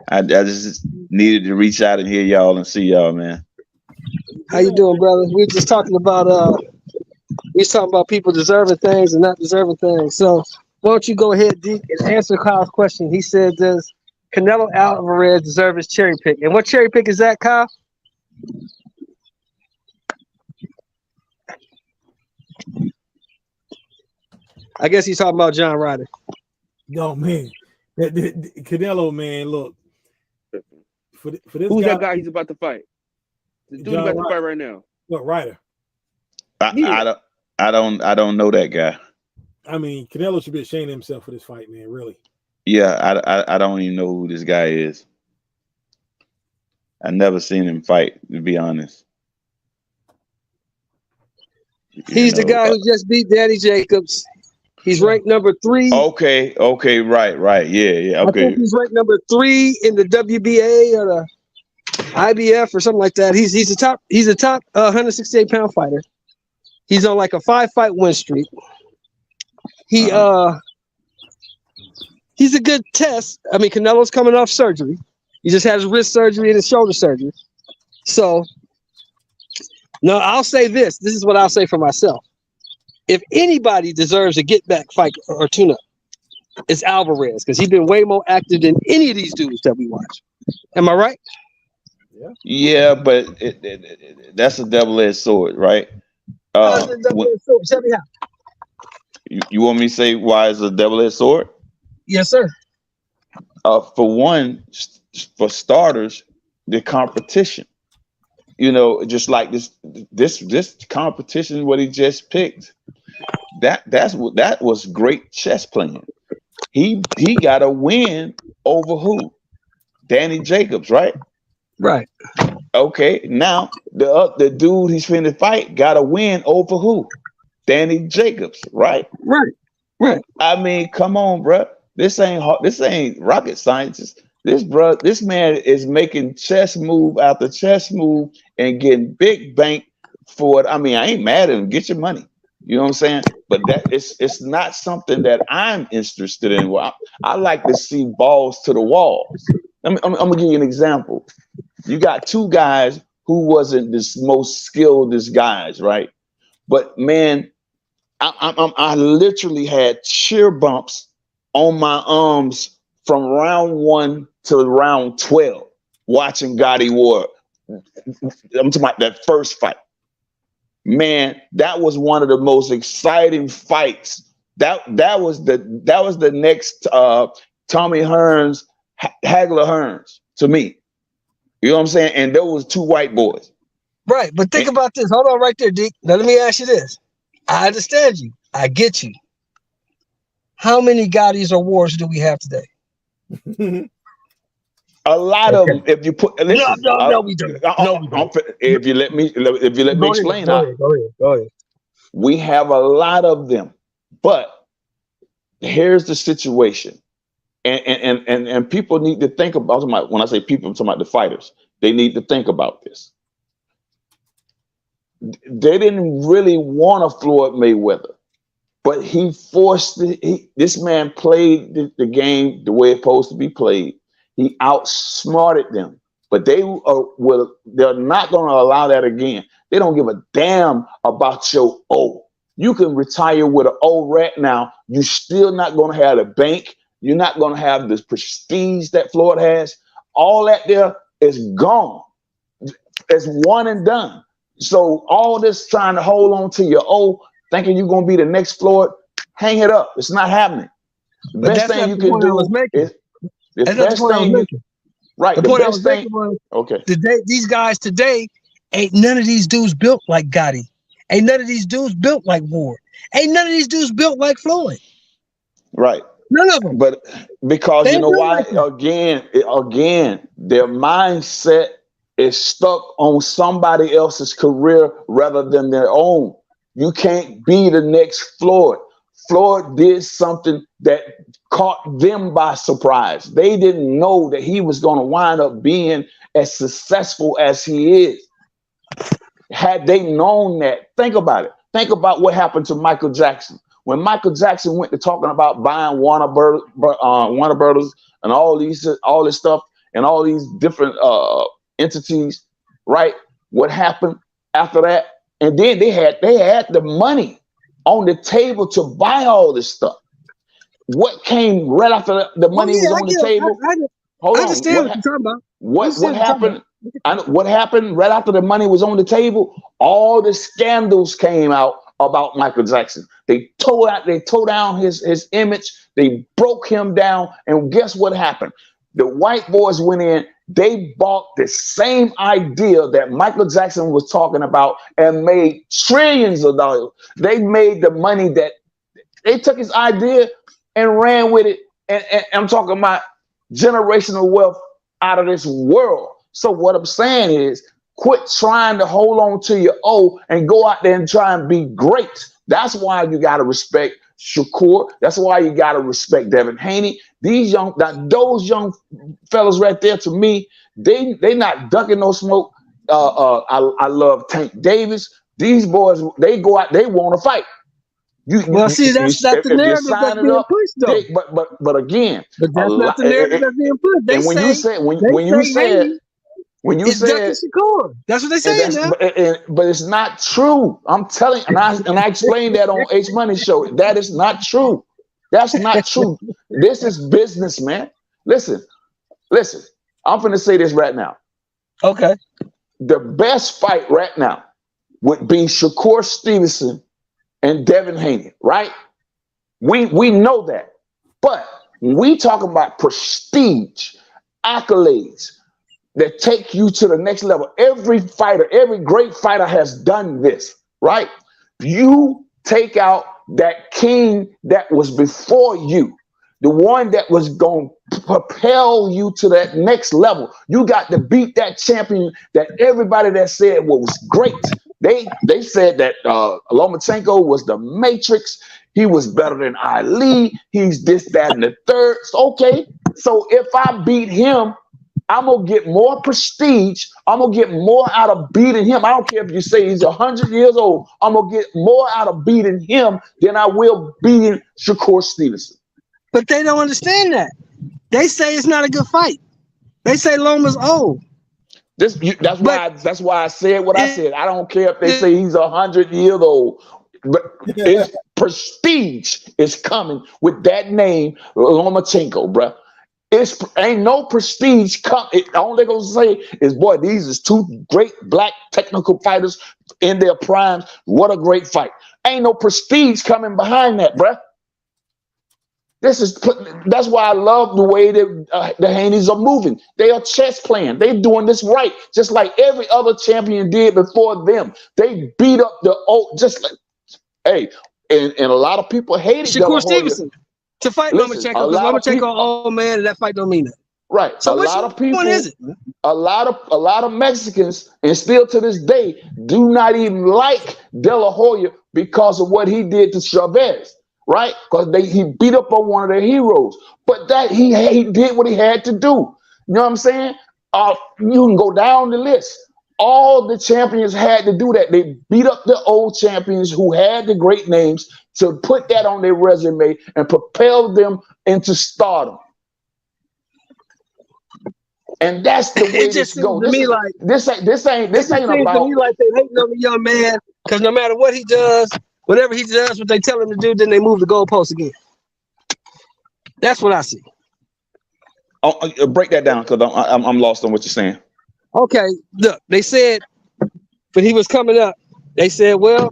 S: I just needed to reach out and hear y'all and see y'all, man.
H: How you doing, brother? We were just talking about people deserving things and not deserving things. So why don't you go ahead, Deke, and answer Kyle's question? He said, does Canelo Alvarez deserve his cherry pick? And what cherry pick is that, Kyle? I guess he's talking about John Ryder.
N: No, man. Canelo, man, look. For this
B: Who's
N: guy,
B: that guy he's about to fight? The dude
N: John
B: about to
N: Ryder.
B: fight right now.
N: What, Ryder?
S: I don't know that guy.
N: I mean, Canelo should be ashamed of himself for this fight, man, really.
S: Yeah, I don't even know who this guy is. I never seen him fight, to be honest.
H: He's the guy who just beat Danny Jacobs. He's ranked number 3.
S: Okay, right. Yeah,
H: I
S: okay.
H: think he's ranked number 3 in the WBA or the IBF or something like that. He's a top 168-pound fighter. He's on like a 5-fight win streak. He's a good test. I mean, Canelo's coming off surgery. He just had his wrist surgery and his shoulder surgery. So, no, I'll say this. This is what I'll say for myself. If anybody deserves a get-back fight or tune-up, it's Alvarez, because he's been way more active than any of these dudes that we watch. Am I right?
S: Yeah, but that's a double-edged sword, right?
H: Tell me how.
S: You want me to say why it's a double-edged sword?
H: Yes, sir.
S: For one, for starters, the competition. You know, just like this competition, what he just picked, that was great chess playing. He got a win over who? Danny Jacobs, right?
H: Right.
S: Okay. Now the dude he's finna fight got a win over who? Danny Jacobs, right?
H: Right.
S: I mean, come on, bro. This ain't hard. This ain't rocket science. This man is making chess move after chess move and getting big bank for it. I mean, I ain't mad at him. Get your money. You know what I'm saying? But it's not something that I'm interested in. Well, I like to see balls to the walls. I'm gonna give you an example. You got 2 guys who wasn't the most skilled guys, right? But man, I literally had cheer bumps on my arms from round 1 to round 12 watching Gotti War. I'm talking about that first fight. man, that was one of the most exciting fights. That was the next Tommy Hearns, Hagler Hearns to me. You know what I'm saying? And there was two white boys.
H: Right, but think about this. Hold on right there, Dick. Now let me ask you this. I understand you. I get you. How many Gottis or wars do we have today?
S: A lot of them. If you put listen,
H: no, we don't.
S: If you let me explain,
H: Go ahead.
S: We have a lot of them, but here's the situation, and people need to think about. When I say people, I'm talking about the fighters. They need to think about this. They didn't really want a Floyd Mayweather, but he forced it. This man played the game the way it's supposed to be played. He outsmarted them, but they're not going to allow that again. They don't give a damn about your O. You can retire with an O right now. You're still not going to have the bank. You're not going to have the prestige that Floyd has. All that there is gone. It's one and done. So all this trying to hold on to your O, thinking you're going to be the next Floyd, hang it up. It's not happening. The best thing you can do is the best thing you can. Right.
H: The point I was making was,
S: okay.
H: Today, these guys today, ain't none of these dudes built like Gotti. Ain't none of these dudes built like Ward. Ain't none of these dudes built like Floyd.
S: Right.
H: None of them.
S: But because
H: They
S: you know
H: built
S: why?
H: like
S: Again, their mindset is stuck on somebody else's career rather than their own. You can't be the next Floyd. Floyd did something that caught them by surprise. They didn't know that he was going to wind up being as successful as he is. Had they known that, think about it. Think about what happened to Michael Jackson. When Michael Jackson went to talking about buying Warner Brothers and all this stuff and all these different entities, right? What happened after that? And then they had the money on the table to buy all this stuff. What came right after the money was on the table? Hold on.
H: I understand what you're talking about.
S: What happened? What happened right after the money was on the table? All the scandals came out about Michael Jackson. They tore down his image. They broke him down. And guess what happened? The white boys went in. They bought the same idea that Michael Jackson was talking about and made trillions of dollars. They made the money that they took his idea and ran with it. And I'm talking about generational wealth out of this world. So what I'm saying is quit trying to hold on to your O and go out there and try and be great. That's why you got to respect Shakur. That's why you got to respect Devin Haney. Those young fellas right there, to me, they not ducking no smoke. I love Tank Davis. These boys, they go out, they want to fight.
H: That's the narrative that's being pushed, though.
S: But again,
H: but that's not the narrative that's being pushed.
S: And when you said
H: Shakur, that's what they say now.
S: But it's not true. I'm telling you, and I explained that on H Money Show. That is not true. That's not true. This is business, man. Listen. I'm going to say this right now.
H: Okay.
S: The best fight right now would be Shakur Stevenson and Devin Haney, right? We know that. But when we talk about prestige, accolades that take you to the next level, every great fighter has done this, right? You take out that king that was before you, the one that was going to propel you to that next level. You got to beat that champion that everybody that said was great. They said that Lomachenko was the Matrix. He was better than Ali. He's this, that, and the third. Okay, so if I beat him, I'm going to get more prestige. I'm going to get more out of beating him. I don't care if you say he's 100 years old. I'm going to get more out of beating him than I will beating Shakur Stevenson.
H: But they don't understand that. They say it's not a good fight. They say Loma's old.
S: That's why I said what I said. I don't care if they say he's 100 years old. But his prestige is coming with that name, Lomachenko, bruh. It's ain't no prestige come. All they're gonna say is, boy, these is two great black technical fighters in their primes. What a great fight. Ain't no prestige coming behind that, bruh. That's why I love the way that the Haneys are moving. They are chess playing. They're doing this right, just like every other champion did before them. They beat up the old, just like, hey, and a lot of people hated De La
H: Shakur
S: Hoya.
H: Stevenson to fight Lomachenko, because Lomachenko, old man, and that fight don't mean nothing.
S: Right.
H: So
S: a
H: which
S: lot of people,
H: one is it?
S: a lot of Mexicans, and still to this day, do not even like De La Hoya because of what he did to Chavez, right? Because he beat up on one of their heroes. But that he did what he had to do. You know what I'm saying? You can go down the list. All the champions had to do that. They beat up the old champions who had the great names to put that on their resume and propel them into stardom. And that's the way
H: It just seems to me like
S: this ain't
H: it
S: about.
H: seems to me like they hating on the young man because no matter what he does, whatever he does, what they tell him to do, then they move the goalposts again. That's what I see.
S: Oh, break that down because I'm lost on what you're saying.
H: Okay, look, they said when he was coming up, they said, well,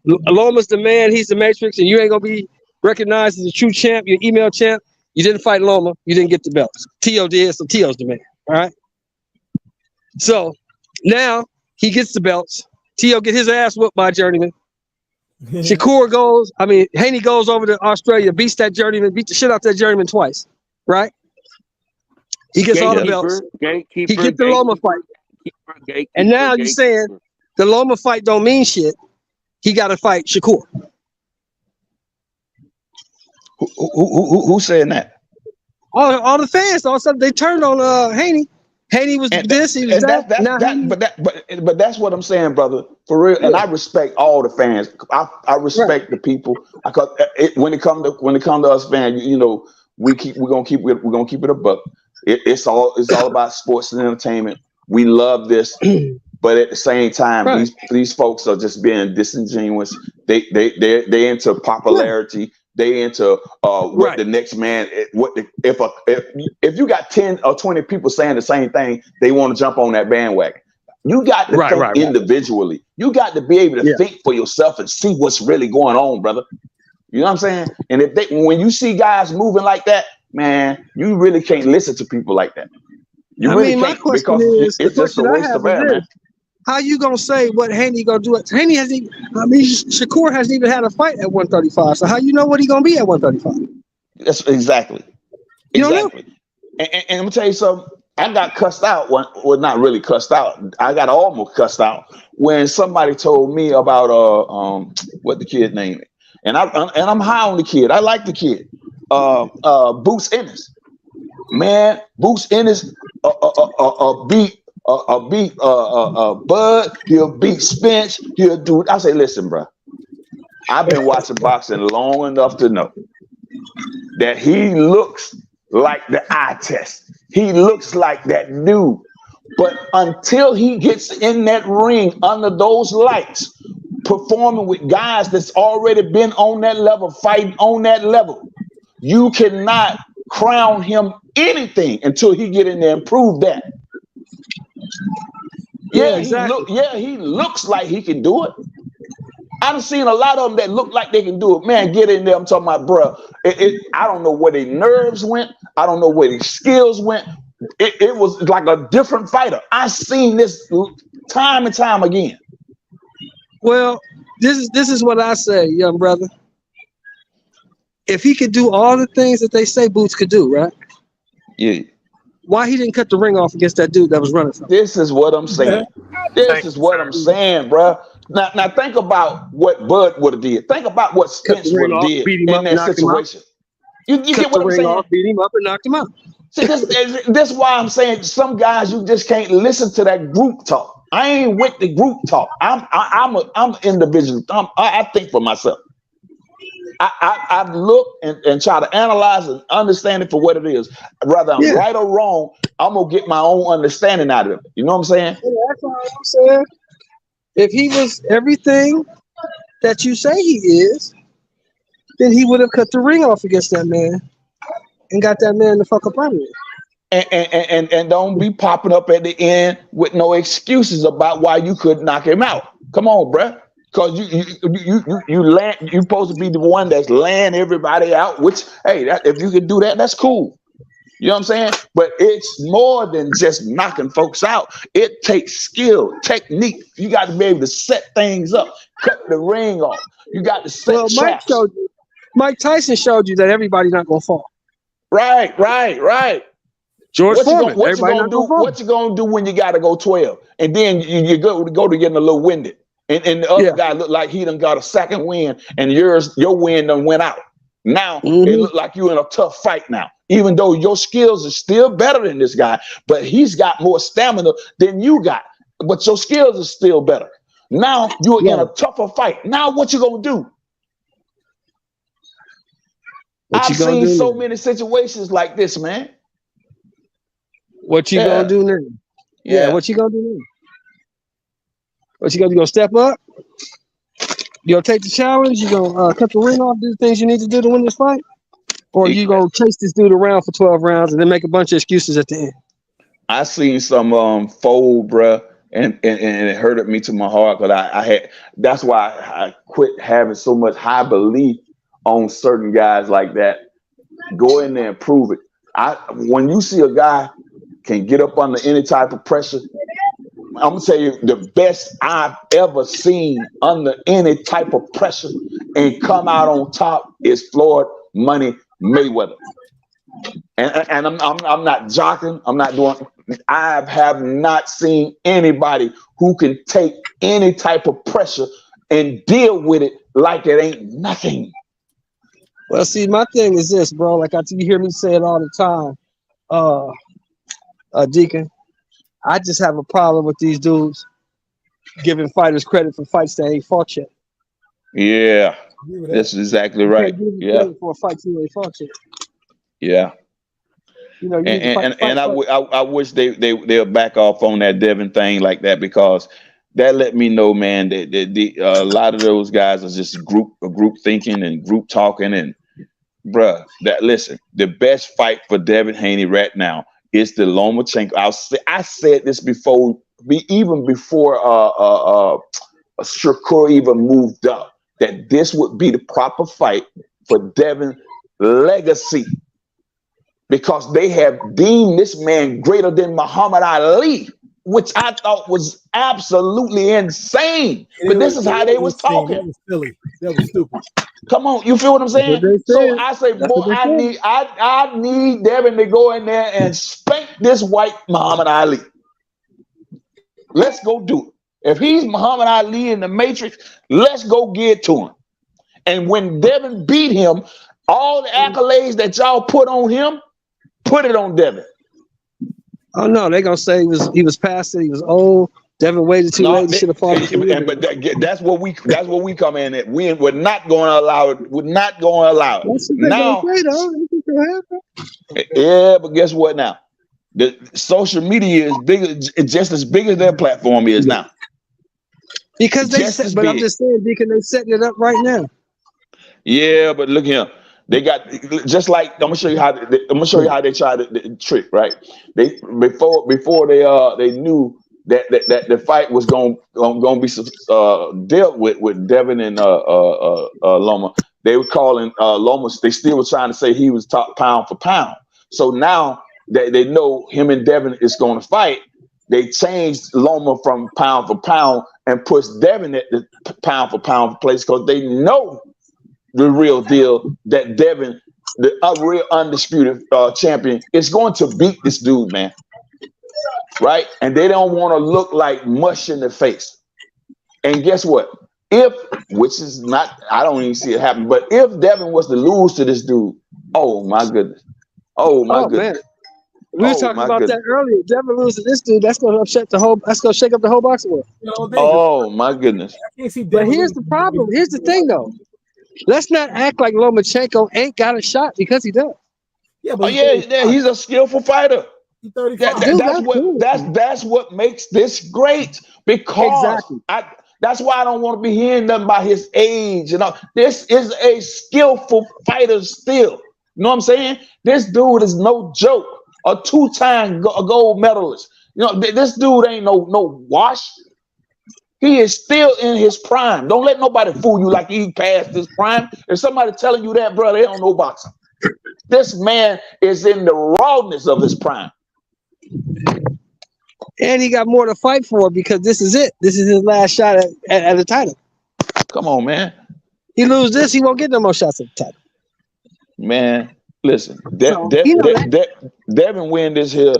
H: Loma's the man, he's the Matrix, and you ain't gonna be recognized as a true champ, you're email champ. You didn't fight Loma, you didn't get the belts. Tio did, so Tio's the man. All right. So now he gets the belts. Tio get his ass whooped by Journeyman. Haney goes over to Australia, beats that Journeyman, beat the shit out that Journeyman twice. Right? He gets all the belts. He gets the Loma fight. And now you're saying the Loma fight don't mean shit. He got to fight Shakur.
S: Who's saying that?
H: All the fans, all of a sudden they turned on Haney. Haney was this, he was that.
S: But that's what I'm saying, brother. For real. Yeah. And I respect all the fans. I respect the people. When it come to us fans, you know, we're gonna keep it a buck. It's all about sports and entertainment. We love this, but at the same time, these folks are just being disingenuous. They're into popularity. Yeah. They into what the next man. If you got 10 or 20 people saying the same thing, they want to jump on that bandwagon. You got to think individually. You got to be able to think for yourself and see what's really going on, brother. You know what I'm saying? And when you see guys moving like that, man, you really can't listen to people like that. You really can't, because it's just a waste of air, man.
H: How you gonna say what Haney gonna do? Haney hasn't even, Shakur hasn't even had a fight at 135. So how you know what he gonna be at 135?
S: That's exactly. And I'm gonna tell you something. I got cussed out. Well, not really cussed out. I got almost cussed out when somebody told me about what the kid name is. And I'm high on the kid. I like the kid. Boots Ennis. Man, Boots Ennis beat Bud, he'll beat Spence, he'll do. I say, listen, bro, I've been watching boxing long enough to know that he looks like the eye test. He looks like that dude. But until he gets in that ring under those lights, performing with guys that's already been on that level, fighting on that level, you cannot crown him anything until he get in there and prove that. Yeah, exactly. He looks like he can do it. I've seen a lot of them that look like they can do it. Man, get in there. I'm talking about, bro. I don't know where their nerves went. I don't know where their skills went. It was like a different fighter. I've seen this time and time again.
H: Well, this is what I say, young brother. If he could do all the things that they say Boots could do, right?
S: Yeah.
H: Why he didn't cut the ring off against that dude that was running from him?
S: This is what I'm saying. This is what I'm saying, bro. Now think about what Bud would have did. Think about what Spence would have did in that situation. You get what I'm saying?
H: Beat him up and knocked him out.
S: See, this is why I'm saying some guys you just can't listen to that group talk. I ain't with the group talk. I'm individual. I think for myself. I look and try to analyze and understand it for what it is. Whether I'm right or wrong, I'm gonna get my own understanding out of it. You know what I'm saying?
H: Yeah, that's all I'm saying. If he was everything that you say he is, then he would have cut the ring off against that man and got that man the fuck up out of it.
S: and don't be popping up at the end with no excuses about why you couldn't knock him out. Come on, bruh. Because you're supposed to be the one that's laying everybody out. Which, hey, if you can do that, that's cool. You know what I'm saying? But it's more than just knocking folks out. It takes skill, technique. You got to be able to set things up, cut the ring off. You got to set traps.
H: Mike Tyson showed you that everybody's not gonna fall.
S: Right.
H: George Foreman.
S: What you gonna do when you gotta go 12, and then you go to getting a little winded, and the other guy look like he done got a second win, and your win done went out. Now it look like you in a tough fight now, even though your skills are still better than this guy, but he's got more stamina than you got, but your skills are still better. Now you're in a tougher fight. Now what you gonna do? I've seen so many situations like this, man.
H: What you gonna do now? Yeah, what you gonna do now? What you gonna do? You gonna step up? You gonna take the challenge? You gonna cut the ring off, do the things you need to do to win this fight? Or you gonna chase this dude around for 12 rounds and then make a bunch of excuses at the end?
S: I seen some fold, bruh, and it hurted me to my heart because that's why I quit having so much high belief on certain guys like that. Go in there and prove it. When you see a guy can get up under any type of pressure, I'm gonna tell you the best I've ever seen under any type of pressure and come out on top is Floyd Money Mayweather. And I'm not joking. I have not seen anybody who can take any type of pressure and deal with it like it ain't nothing.
H: Well, see, my thing is this, bro. Like you hear me say it all the time, Deacon. I just have a problem with these dudes giving fighters credit for fights they ain't fought yet.
S: Yeah, that's exactly right. Yeah,
H: for a fight you ain't fought yet.
S: Yeah.
H: You know,
S: I wish they'll back off on that Devin thing like that, because that let me know, man, that a lot of those guys are just group thinking and group talking. And bruh, listen, the best fight for Devin Haney right now is the Lomachenko. I said this before, even before Shakur even moved up, that this would be the proper fight for Devin's legacy, because they have deemed this man greater than Muhammad Ali, which I thought was absolutely insane. But this is how they was talking.
N: That was silly. That was stupid.
S: Come on, you feel what I'm saying? So I say, boy, I need Devin to go in there and spank this white Muhammad Ali. Let's go do it. If he's Muhammad Ali in the Matrix, let's go get to him. And when Devin beat him, all the accolades that y'all put on him, put it on Devin.
H: Oh no, they're gonna say he was past it, he was old. Devin waited too late. He should have fought.
S: But that's what we come in at. We're not going to allow it. We're not going to allow it. Now, yeah, but guess what? Now, the social media is bigger, just as big as their platform is now.
H: Because I'm just saying, Deacon, they're setting it up right now.
S: Yeah, but look here. They got just like I'm gonna show you how they tried the trick, right? They before they knew that the fight was going to be dealt with Devin and Loma. They were calling Loma. They still were trying to say he was top pound for pound. So now that they know him and Devin is going to fight, they changed Loma from pound for pound and pushed Devin at the pound for pound place, because they know the real deal that Devin, the real undisputed champion, is going to beat this dude, man. Right? And they don't want to look like mush in the face. And guess what? Which is not, I don't even see it happen, but if Devin was to lose to this dude, oh my goodness. Oh my goodness.
H: Man. We were talking about that earlier. Devin loses to this dude, that's gonna shake up the whole boxing world.
S: Oh my goodness.
H: But here's the problem. Here's the thing though. Let's not act like Lomachenko ain't got a shot, because he does.
N: Yeah, but
S: he's a skillful fighter.
N: He's 35.
S: That's what makes this great, because that's why I don't want to be hearing nothing about his age and all. This is a skillful fighter still. You know what I'm saying? This dude is no joke. a two-time gold medalist. You know, this dude ain't no wash. He is still in his prime. Don't let nobody fool you like he passed his prime. If somebody telling you that, brother, they don't know boxing. This man is in the rawness of his prime.
H: And he got more to fight for because this is it. This is his last shot at the title.
S: Come on, man.
H: He lose this, he won't get no more shots at the title.
S: Man, listen, Devin win this here.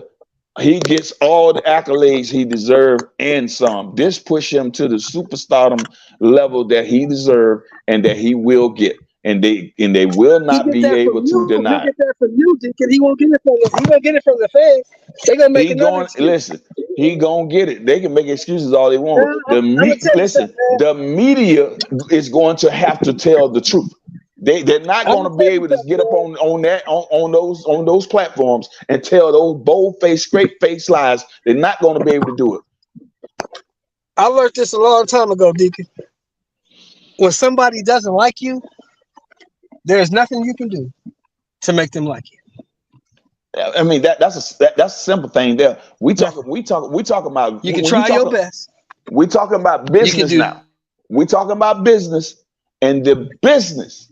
S: He gets all the accolades he deserved and some. This push him to the superstardom level that he deserved and that he will get. And they will not be able to deny.
H: He get that from you, Deacon. He won't get it from the. He won't get it from the fans. They gonna make another excuse.
S: Listen, he gonna get it. They can make excuses all they want. The media is going to have to tell the truth. They're not going to be able to get up on those platforms and tell those bold-faced, straight-faced lies. They're not going to be able to do it.
H: I learned this a long time ago, Deacon. When somebody doesn't like you, there's nothing you can do to make them like you.
S: I mean that's a simple thing there. We talk about.
H: You can try your best.
S: We talking about business now. We talking about business, and the business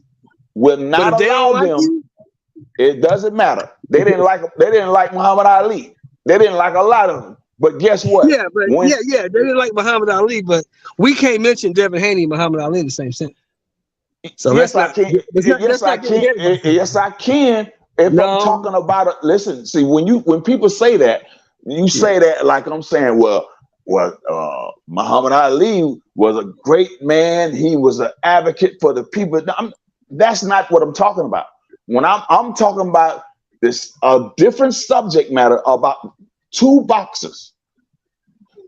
S: will not allow them. It doesn't matter. They didn't like Muhammad Ali. They didn't like a lot of them. But guess what?
H: Yeah, but they didn't like Muhammad Ali, but we can't mention Devin Haney and Muhammad Ali in the same sentence. So
S: yes, I can. Yes, I can. If I'm talking about it, listen. See, when people say that, you say that like I'm saying, well, Muhammad Ali was a great man. He was an advocate for the people. That's not what I'm talking about. When I'm talking about this different subject matter about two boxers,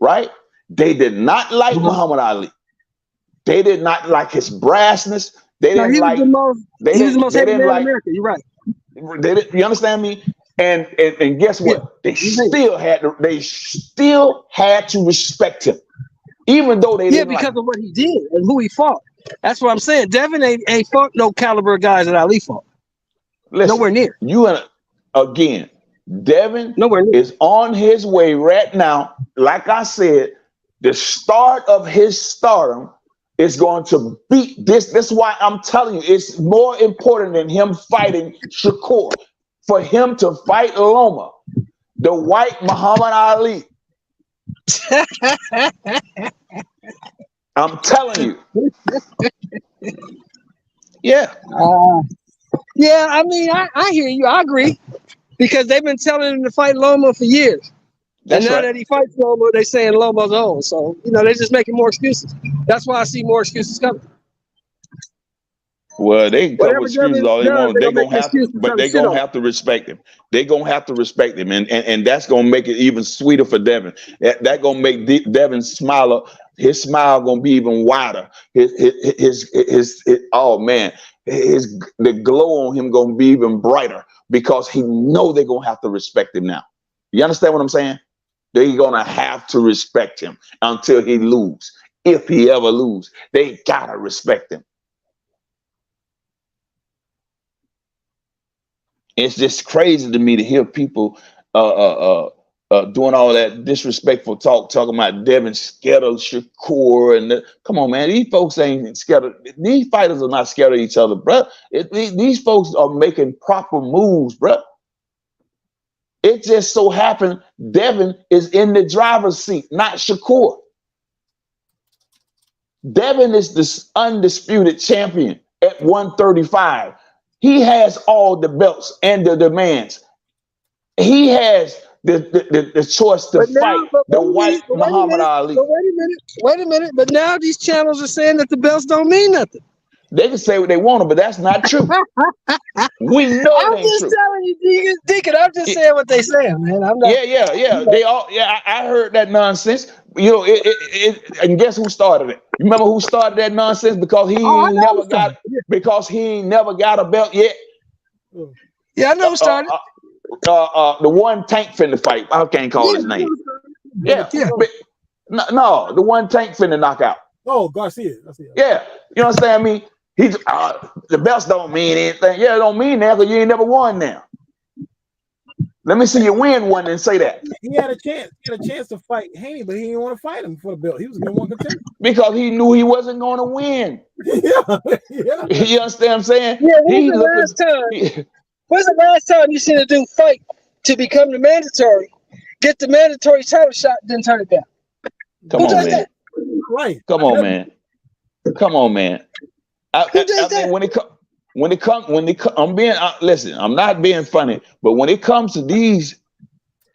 S: right? They did not like Muhammad Ali. They did not like his brassness. They didn't like. He was the most hated man in America. You're right. You understand me? And guess what? They still had to respect him, even though they didn't
H: because
S: like
H: of what he did and who he fought. That's what I'm saying. Devin ain't fought no caliber guys that Ali fought.
S: Listen,
H: nowhere near.
S: Again, Devin is on his way right now. Like I said, the start of his stardom is going to beat this. That's why I'm telling you, it's more important than him fighting Shakur. For him to fight Loma, the white Muhammad Ali. I'm telling you.
H: Yeah. Yeah, I mean, I hear you. I agree. Because they've been telling him to fight Loma for years.
S: That's
H: and now
S: right.
H: that he fights Loma, they're saying Loma's old. So, they're just making more excuses. That's why I see more excuses coming.
S: Well, they can come with excuses all they want. They're gonna have to, but they're gonna have to respect him. They're gonna have to respect him, and that's gonna make it even sweeter for Devin. That gonna make Devin smile. His smile gonna be even wider. Oh man, the glow on him gonna be even brighter because he know they're gonna have to respect him now. You understand what I'm saying? They're gonna have to respect him until he lose. If he ever lose, they gotta respect him. It's just crazy to me to hear people doing all that disrespectful talking about Devin scared of Shakur and come on, man. These folks ain't scared of. These fighters are not scared of each other, bro. These folks are making proper moves, bro. It just so happened Devin is in the driver's seat, not Shakur. Devin is the undisputed champion at 135. He has all the belts and the demands. He has the choice to fight the white Muhammad Ali.
H: Wait a minute. But now these channels are saying that the belts don't mean nothing.
S: They can say what they want, but that's not true. We know it ain't true.
H: I'm just telling you, Deacon. I'm just saying what they saying, man. I'm not.
S: Yeah. They all. Yeah, I heard that nonsense. And guess who started it? You remember who started that nonsense? Because he ain't never got a belt yet.
H: Yeah, I know who started.
S: The one Tank finna fight. I can't call his name. Yeah. No, the one Tank finna knock out.
N: Oh, Garcia.
S: Yeah, you know what I'm saying? I mean, the belts don't mean anything. Yeah, it don't mean that because you ain't never won now. Let me see you win one and say that.
N: He had a chance. He had a chance to fight Haney, but he didn't want to fight him for the belt. He was going to contender.
S: Because he knew he wasn't going to win.
N: Yeah.
S: You understand what I'm saying?
H: Yeah, when's the last time you seen a dude fight to become the mandatory, get the mandatory title shot, then turn it down?
S: Come
H: Who
S: on,
H: does
S: man.
H: that?
N: Right.
S: Come on, man. Come on, man. I mean, I'm being listen. I'm not being funny, but when it comes to these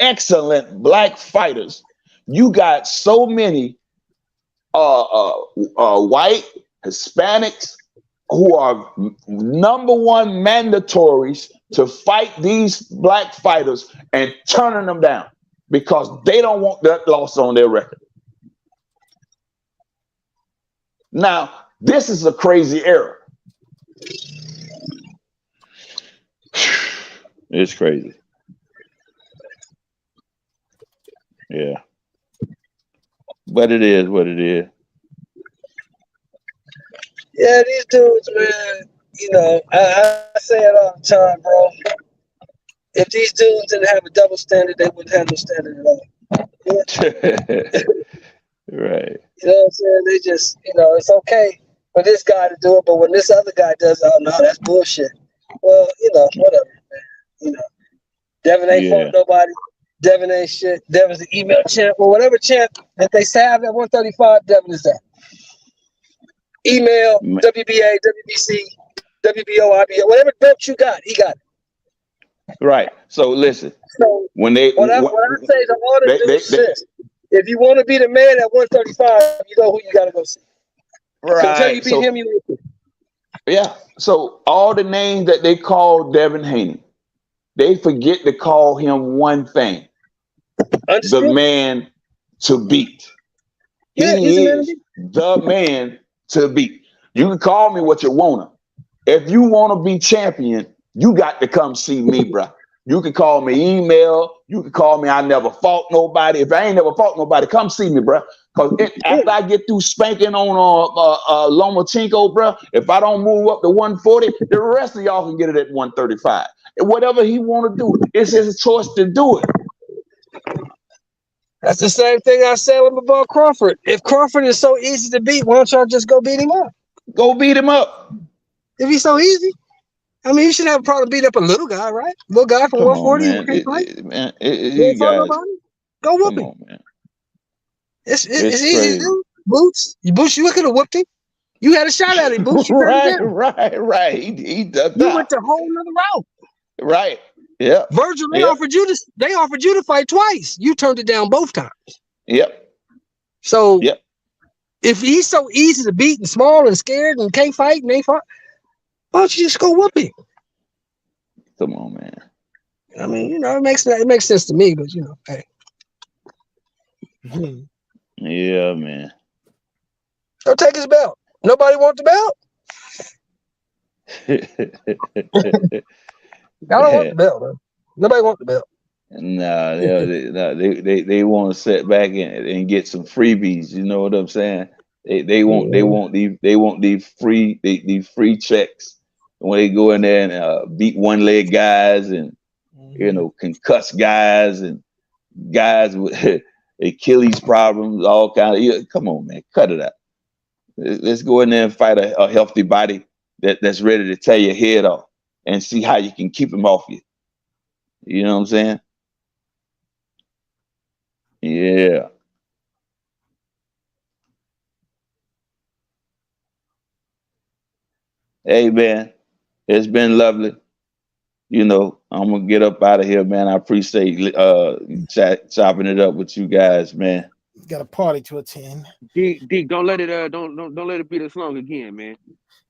S: excellent black fighters, you got so many white Hispanics who are number one mandatories to fight these black fighters and turning them down because they don't want that loss on their record. Now, this is a crazy era. It's crazy. Yeah. But it is what it is.
H: Yeah, these dudes, man, you know, I say it all the time, bro. If these dudes didn't have a double standard, they wouldn't have no standard at all.
S: Right.
H: You know what I'm saying? They just, you know, it's okay for this guy to do it, but when this other guy does it, oh no, that's bullshit. Well, you know, whatever, man. You know, Devin ain't fought nobody. Devin ain't shit. Devin's the email champ or whatever champ that they have at 135. Devin is that. Email, WBA, WBC, WBO, IBO, whatever belt you got, he got it.
S: Right. So listen,
H: So
S: when I
H: say to all the dudes, this, if you want to be the man at 135, you know who you got to go see.
S: Right.
H: So until you beat him, you lose.
S: Yeah. So all the names that they call Devin Haney, they forget to call him one thing: the man to beat.
H: Yeah,
S: he is the man to beat. You can call me what you wanna. If you want to be champion, you got to come see me, bro. You can call me email. You can call me I never fought nobody. If I ain't never fought nobody, come see me, bro. Because after I get through spanking on Lomachenko, bro, if I don't move up to 140, the rest of y'all can get it at 135. And whatever he want to do, it's his choice to do it.
H: That's the same thing I said about Crawford. If Crawford is so easy to beat, why don't y'all just go beat him up?
S: Go beat him up.
H: If he's so easy. I mean, you shouldn't have a problem beating up a little guy, right? Little guy from 140 who can't fight.
S: You guys,
H: go whoop him.
S: on, man.
H: It's
S: It's
H: easy
S: crazy.
H: to do. Boots, you could have whooped him. You had a shot at him, Boots. You
S: right. He ducked
H: You
S: out.
H: went the whole nother route.
S: Right. Yeah.
H: Virgil, they offered you to fight twice. You turned it down both times.
S: Yep.
H: So if he's so easy to beat and small and scared and can't fight and ain't fought, why don't you just go whoop him?
S: Come on, man.
H: I mean, you know, it makes sense to me, but you know, hey.
S: Yeah, man.
H: Go take his belt. Nobody want the belt? I don't want the belt, man. Nobody want the belt.
S: Nah, they want to sit back and get some freebies. You know what I'm saying? They want these free checks when they go in there and beat one leg guys and you know concuss guys and guys with Achilles problems, all kind of. Come on, man, cut it out. Let's go in there and fight a healthy body that's ready to tear your head off and see how you can keep him off you. You know what I'm saying? Yeah. Hey, man, it's been lovely. You know, I'm gonna get up out of here, man. I appreciate chopping it up with you guys, man.
N: Got a party to attend.
B: D, don't let it don't let it be this long again, man.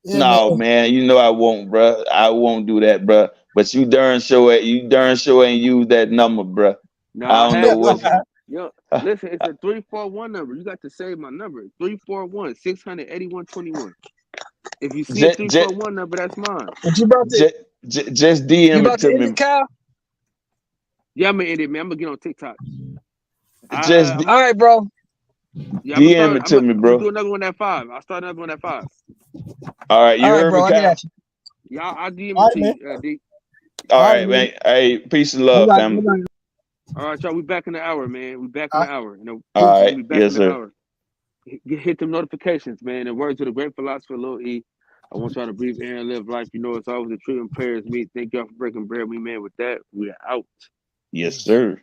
N: Yeah,
S: No, man, you know I won't, bro. I won't do that, bro. But you darn sure ain't use that number, bro. I don't know what.
B: Yo, listen, it's a 341 number. You got to save my number. 341-681-21. If you see a 341 number, that's mine.
H: But you about to
S: just DM it to me.
H: Kyle?
B: Yeah, I'm gonna end it, man. I'm gonna get on TikTok.
H: All right, bro.
B: Yeah,
S: DM it to me, bro.
B: I'll do another one at 5. I'll start another one at 5.
S: All right, you heard me,
H: bro.
S: Kyle?
B: Yeah, I'll DM it to you, D.
S: All right, man. Hey, peace and love, family.
B: All right, y'all. We back in the hour, man. We back in the hour. You know,
S: All right.
B: we back
S: Yes,
B: in the
S: sir.
B: hour. Hit them notifications, man. And words of the great philosopher, Lil E. I want y'all to breathe air and live life. You know, it's always a treat and prayers me. Thank y'all for breaking bread with me, man. With that, we are out.
S: Yes, sir.